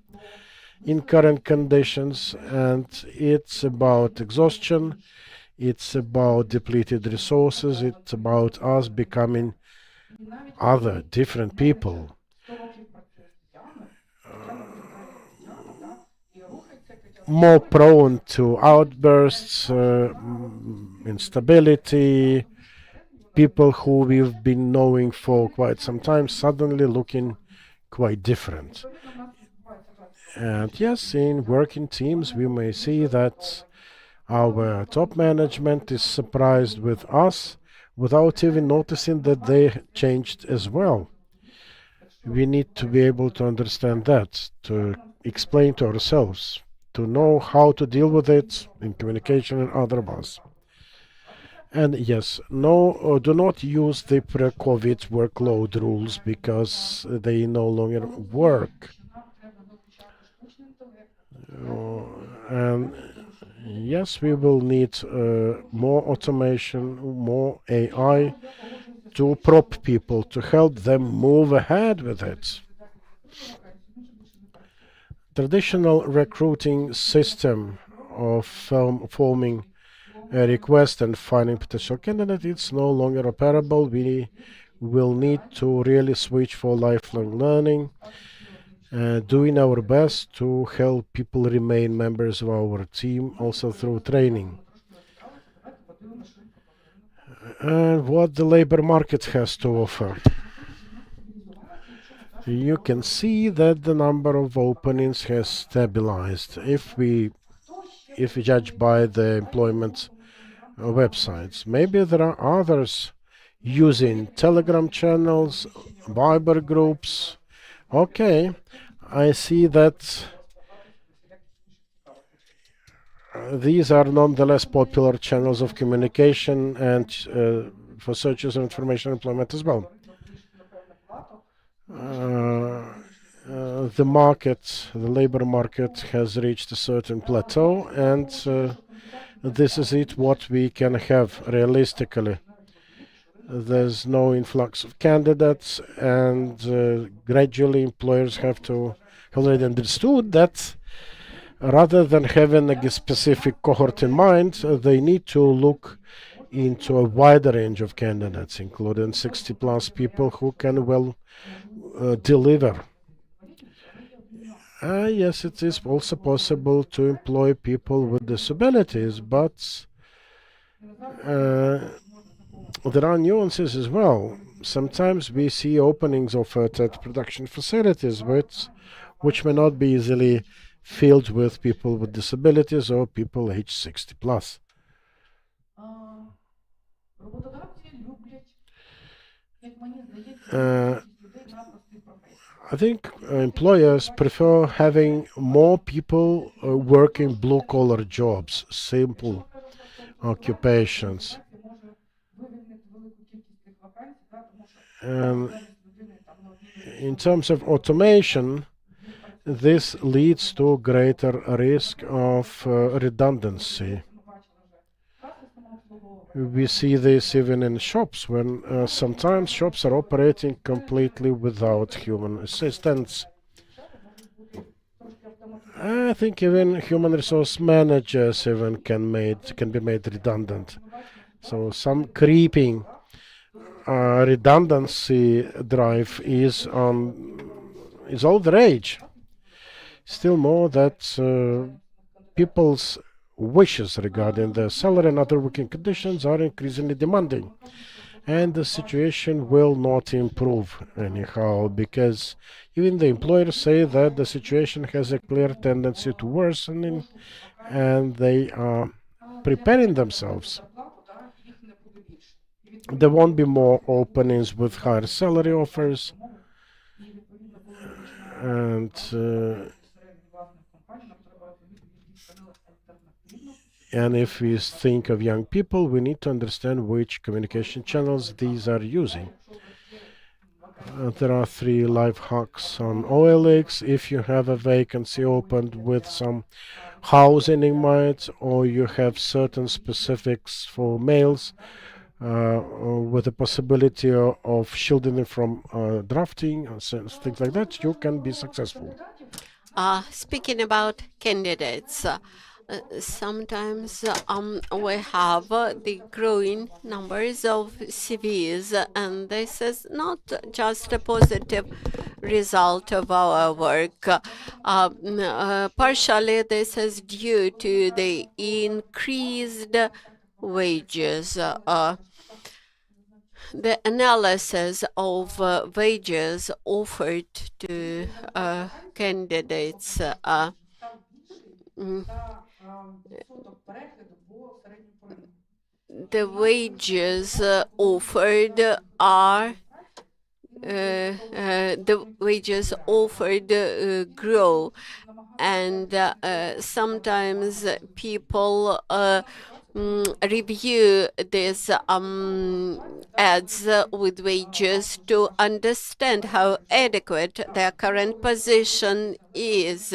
in current conditions, and it's about exhaustion, it's about depleted resources, it's about us becoming other, different people. More prone to outbursts, instability, people who we've been knowing for quite some time suddenly looking quite different. And yes, in working teams, we may see that our top management is surprised with us without even noticing that they changed as well. We need to be able to understand that, to explain to ourselves, to know how to deal with it in communication and otherwise. And yes, do not use the pre-COVID workload rules because they no longer work. And Yes, we will need more automation, more AI to prop people, to help them move ahead with it. Traditional recruiting system of forming a request and finding potential candidate, it's no longer operable. We will need to really switch for lifelong learning, doing our best to help people remain members of our team also through training. And what the labor market has to offer. You can see that the number of openings has stabilized if we judge by the employment websites. Maybe there are others using Telegram channels, Viber groups. Okay, I see that these are nonetheless popular channels of communication and for searches of information employment as well. The labor market has reached a certain plateau, and this is what we can have realistically. There's no influx of candidates, and gradually employers have already understood that rather than having a specific cohort in mind, they need to look into a wider range of candidates, including 60 plus people who can well deliver. Yes, it is also possible to employ people with disabilities, but there are nuances as well. Sometimes we see openings offered at production facilities, which may not be easily filled with people with disabilities or people aged 60 plus. I think employers prefer having more people working blue-collar jobs, simple occupations. In terms of automation, this leads to greater risk of redundancy. We see this even in shops, when sometimes shops are operating completely without human assistance. I think even human resource managers can be made redundant. So some creeping redundancy drive is all the rage. Still more that people's wishes regarding their salary and other working conditions are increasingly demanding. And the situation will not improve anyhow, because even the employers say that the situation has a clear tendency to worsening, and they are preparing themselves. There won't be more openings with higher salary offers, and if we think of young people, we need to understand which communication channels these are using. There are 3 life hacks on OLX. If you have a vacancy opened with some housing in mind, or you have certain specifics for males, with the possibility of shielding them from drafting and things like that, you can be successful. Speaking about candidates, sometimes we have the growing numbers of CVs, and this is not just a positive result of our work. Partially, this is due to the increased wages. The analysis of wages offered to candidates the wages offered grow, and sometimes people review these ads with wages to understand how adequate their current position is.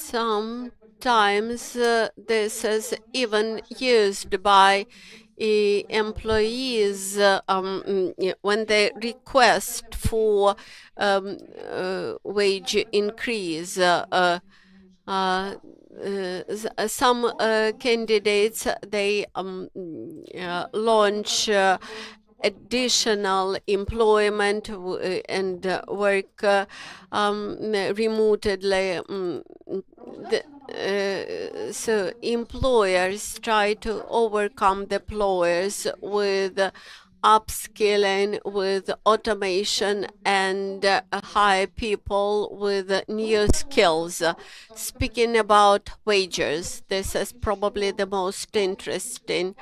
Sometimes this is even used by employees when they request for wage increase. Some candidates they launch additional employment and work remotely. So employers try to overcome the employers with upskilling, with automation, and hire people with new skills. Speaking about wages, this is probably the most interesting.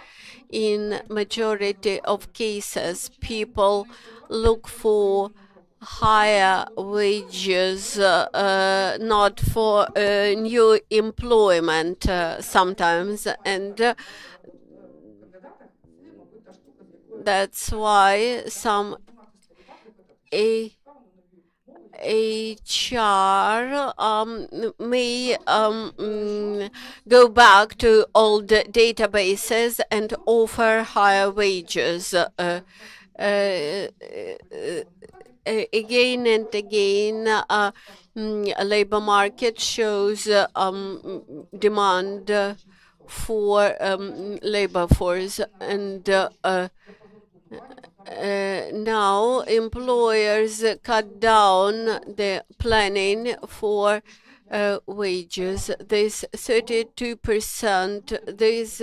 In majority of cases, people look for higher wages, not for new employment sometimes, and that's why some HR may go back to old databases and offer higher wages. Again and again, labor market shows demand for labor force, and now employers cut down the planning for wages. This 32%, this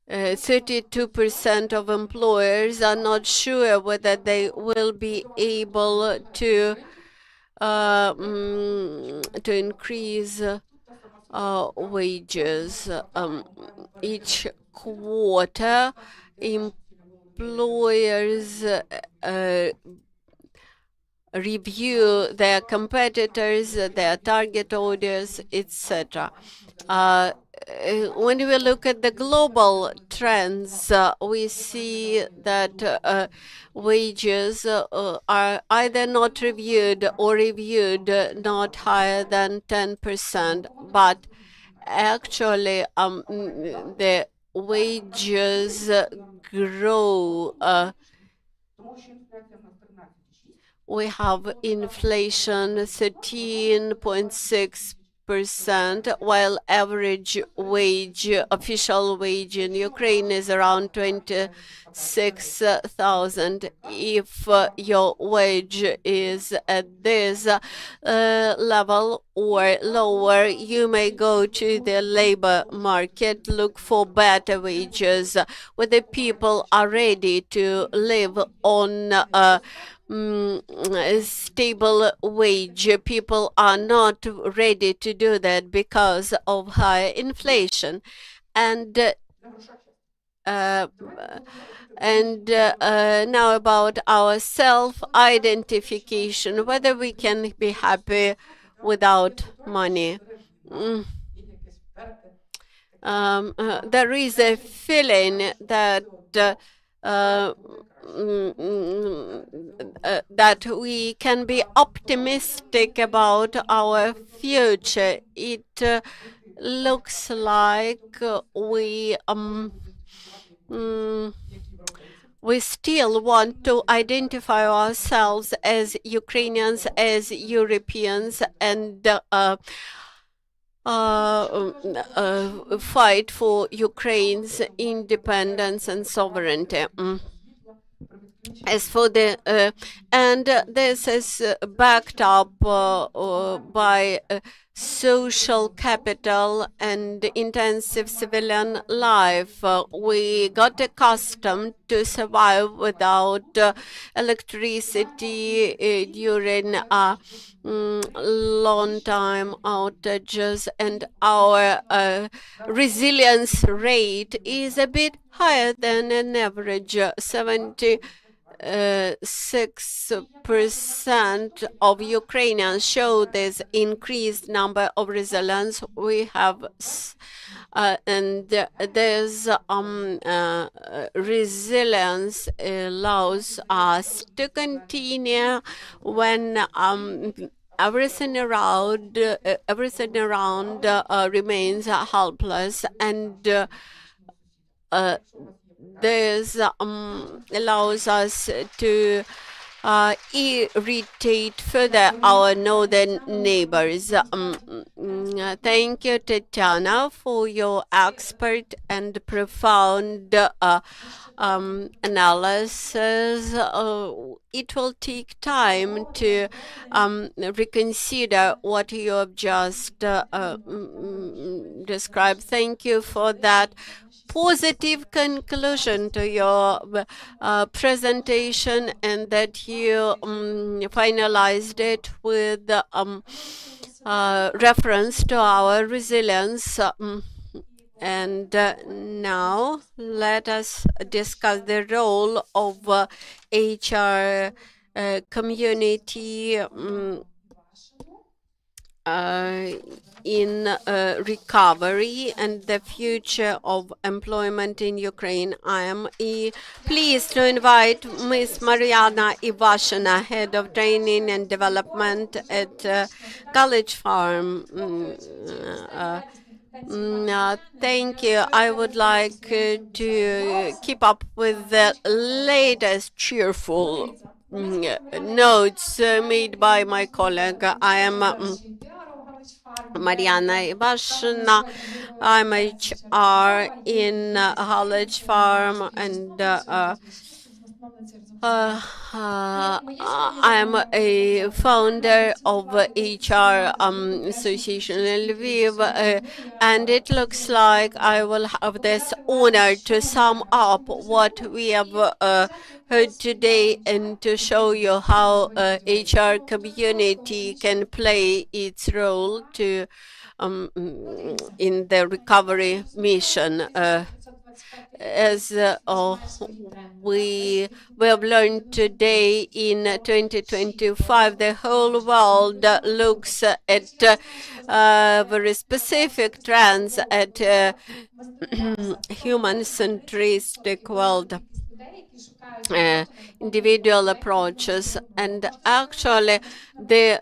32% of employers are not sure whether they will be able to increase wages. Each quarter, employers review their competitors, their target audience, etc. When we look at the global trends, we see that wages are either not reviewed or reviewed not higher than 10%, but actually the wages grow. We have inflation 13.6%, while average wage, official wage in Ukraine is around 26,000. If your wage is at this level or lower, you may go to the labor market, look for better wages, whether people are ready to live on stable wage. People are not ready to do that because of high inflation, and now about our self-identification, whether we can be happy without money. There is a feeling that that we can be optimistic about our future. It looks like we still want to identify ourselves as Ukrainians, as Europeans, and fight for Ukraine's independence and sovereignty. As for the and this is backed up by social capital and intensive civilian life. We got accustomed to survive without electricity during long time outages, and our resilience rate is a bit higher than an average. 70 6% of Ukrainians show this increased number of resilience. We have and there's resilience allows us to continue when everything around remains helpless, and this allows us to irritate further our northern neighbors. Thank you, Tetiana, for your expert and profound analysis. It will take time to reconsider what you have just described. Thank you for that positive conclusion to your presentation, and that you finalized it with reference to our resilience. And now let us discuss the role of HR community in recovery and the future of employment in Ukraine. I am pleased to invite Ms. Mariana Ivashyna, Head of Training and Development at Halychpharm. Thank you. I would like to keep up with the latest cheerful notes made by my colleague. I am Mariana Ivashyna. I'm HR in Halychpharm, and I'm a founder of HR Association in Lviv, and it looks like I will have this honor to sum up what we have heard today and to show you how HR community can play its role to in the recovery mission. As we have learned today, in 2025, the whole world looks at very specific trends, at human-centristic world. Individual approaches, and actually the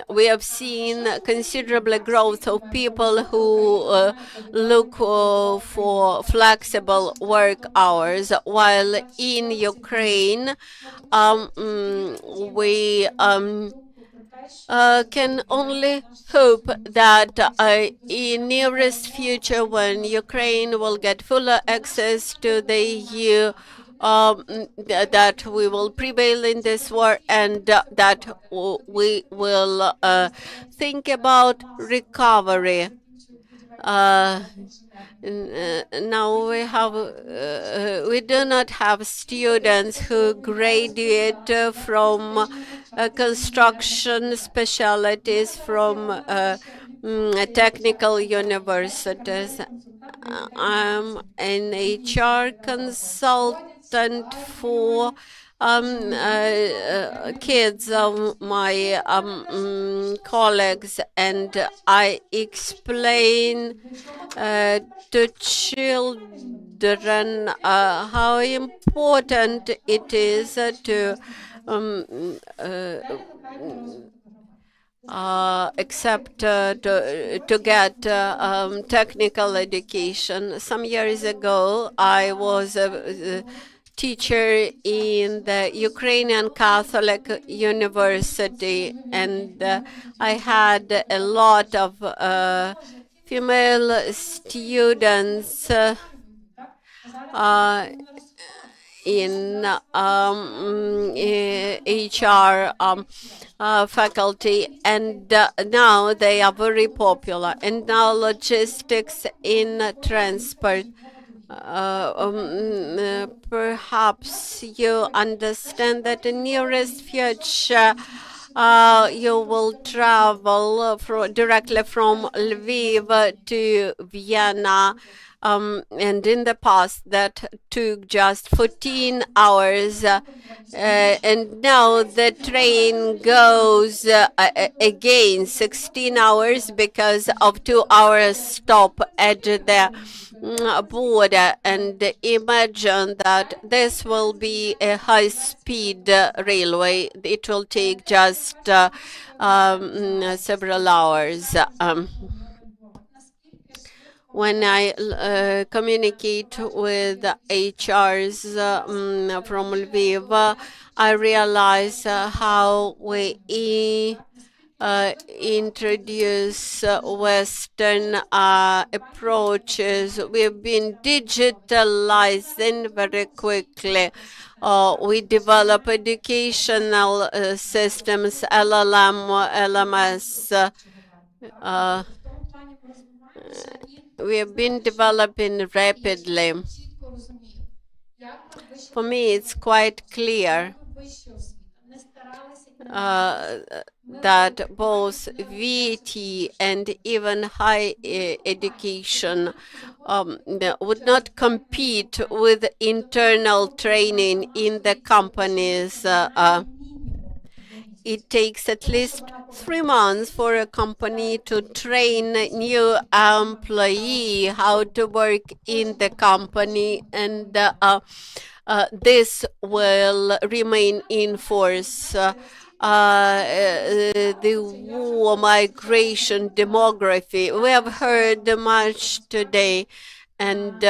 we have seen considerable growth of people who look for flexible work hours, while in Ukraine we can only hope that in nearest future, when Ukraine will get fuller access to the EU, that we will prevail in this war, and that we will think about recovery. Now we do not have students who graduate from construction specialties from technical universities. I'm an HR consultant for kids of my colleagues, and I explain to children how important it is to to get technical education. Some years ago, I was a teacher in the Ukrainian Catholic University, and I had a lot of female students in HR faculty, and now they are very popular. And now logistics in transport. Perhaps you understand that in nearest future you will travel directly from Lviv to Vienna and in the past that took just 14 hours, and now the train goes again 16 hours because of 2 hours stop at the border. And imagine that this will be a high-speed railway. It will take just several hours. When I communicate with HRs from Lviv, I realize how we introduce Western approaches. We've been digitalizing very quickly. We develop educational systems, LLM, LMS. We have been developing rapidly. For me, it's quite clear that both VT and even high education would not compete with internal training in the companies. It takes at least 3 months for a company to train new employee how to work in the company, and this will remain in force. The war, migration, demography. We have heard much today, and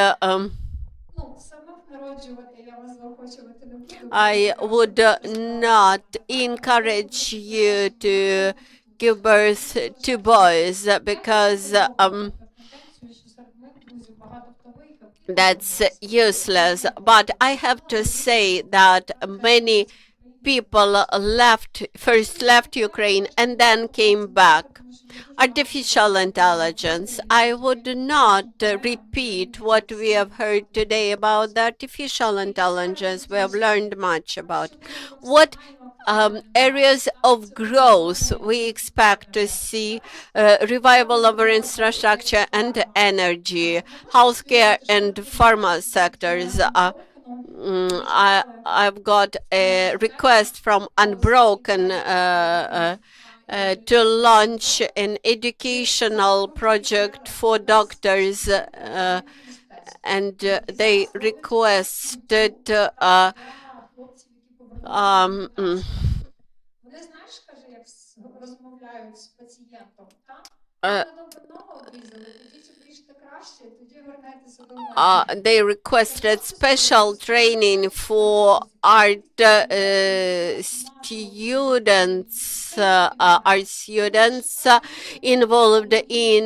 I would not encourage you to give birth to boys because that's useless. But I have to say that many people first left Ukraine and then came back. Artificial intelligence. I would not repeat what we have heard today about the artificial intelligence. We have learned much about what areas of growth we expect to see: revival of our infrastructure and energy, healthcare and pharma sectors. I've got a request from Unbroken to launch an educational project for doctors, and they requested they requested special training for art students involved in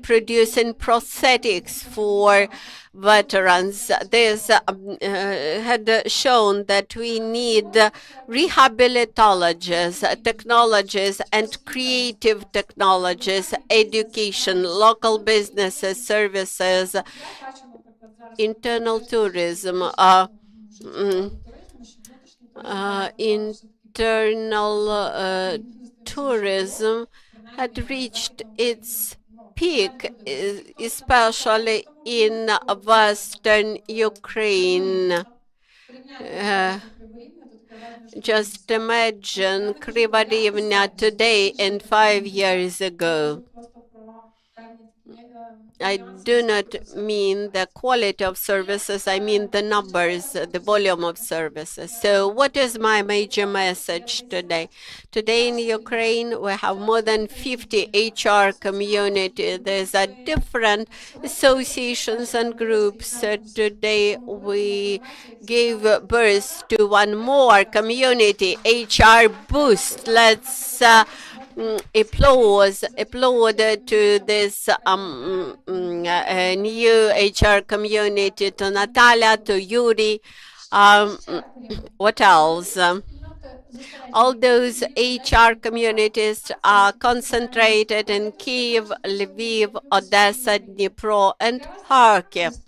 producing prosthetics for veterans. This had shown that we need rehabilitologists, technologists, and creative technologists, education, local businesses, services, internal tourism. Internal tourism had reached its peak, especially in Western Ukraine. Just imagine Kryvyi today and 5 years ago. I do not mean the quality of services, I mean the numbers, the volume of services. So what is my major message today? Today in Ukraine, we have more than 50 HR communities. There's a different associations and groups. Today we gave birth to one more community, HR Boost. Let's applaud to this new HR community, to Natalia, to Yuri. What else? All those HR communities are concentrated in Kyiv, Lviv, Odessa, Dnipro, and Kharkiv.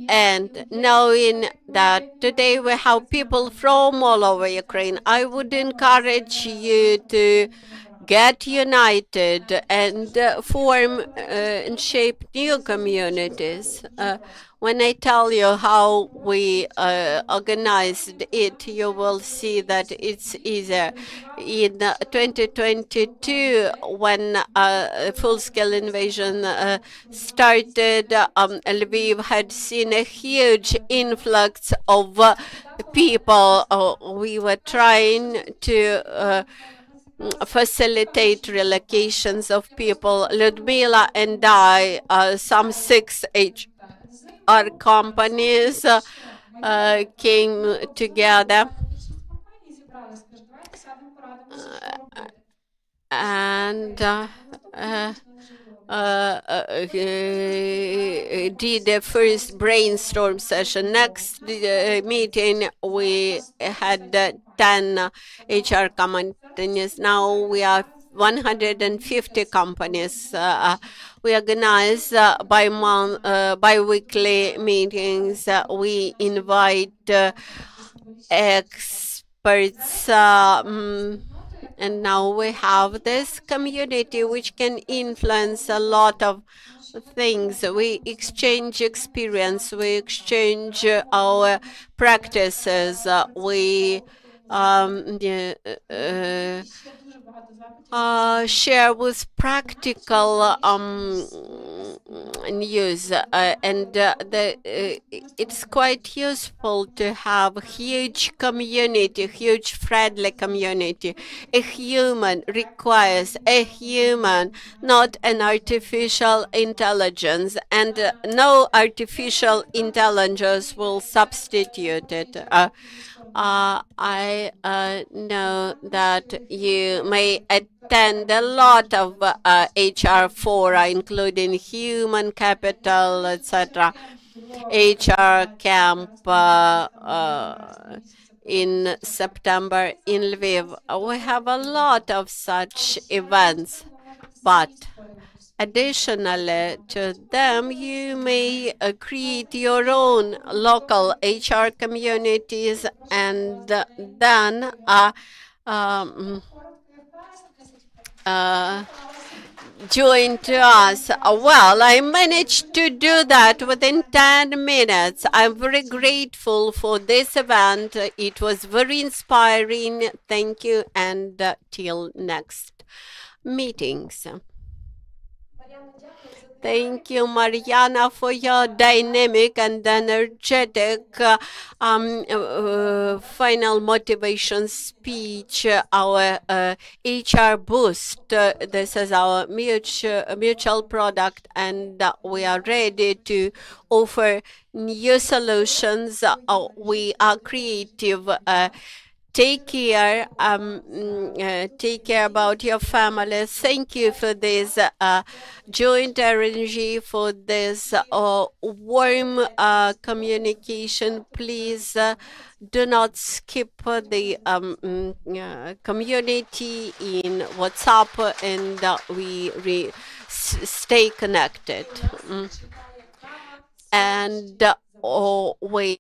And knowing that today we have people from all over Ukraine, I would encourage you to get united and form and shape new communities. When I tell you how we organized it, you will see that it's easier. In 2022, when full-scale invasion started, Lviv had seen a huge influx of people. We were trying to facilitate relocations of people. Liudmyla and I, some 6 HR companies came together and did the first brainstorm session. Next meeting, we had 10 HR companies. Now we are 150 companies. We organize bi-weekly meetings. We invite experts. And now we have this community which can influence a lot of things. We exchange experience, we exchange our practices, we share with practical news, and it's quite useful to have huge community, huge friendly community. A human requires a human, not an artificial intelligence, and no artificial intelligence will substitute it. I know that you may attend a lot of HR fora, including human capital, etc. HR camp in September in Lviv. We have a lot of such events, but additionally to them, you may create your own local HR communities and then join to us. Well, I managed to do that within 10 minutes. I'm very grateful for this event. It was very inspiring. Thank you, and till next meetings. Thank you, Mariana, for your dynamic and energetic final motivation speech. Our HR boost. This is our mutual product, and we are ready to offer new solutions. We are creative. Take care. Take care about your family. Thank you for this joint energy, for this warm communication. Please do not skip the community in WhatsApp, and we stay connected. And we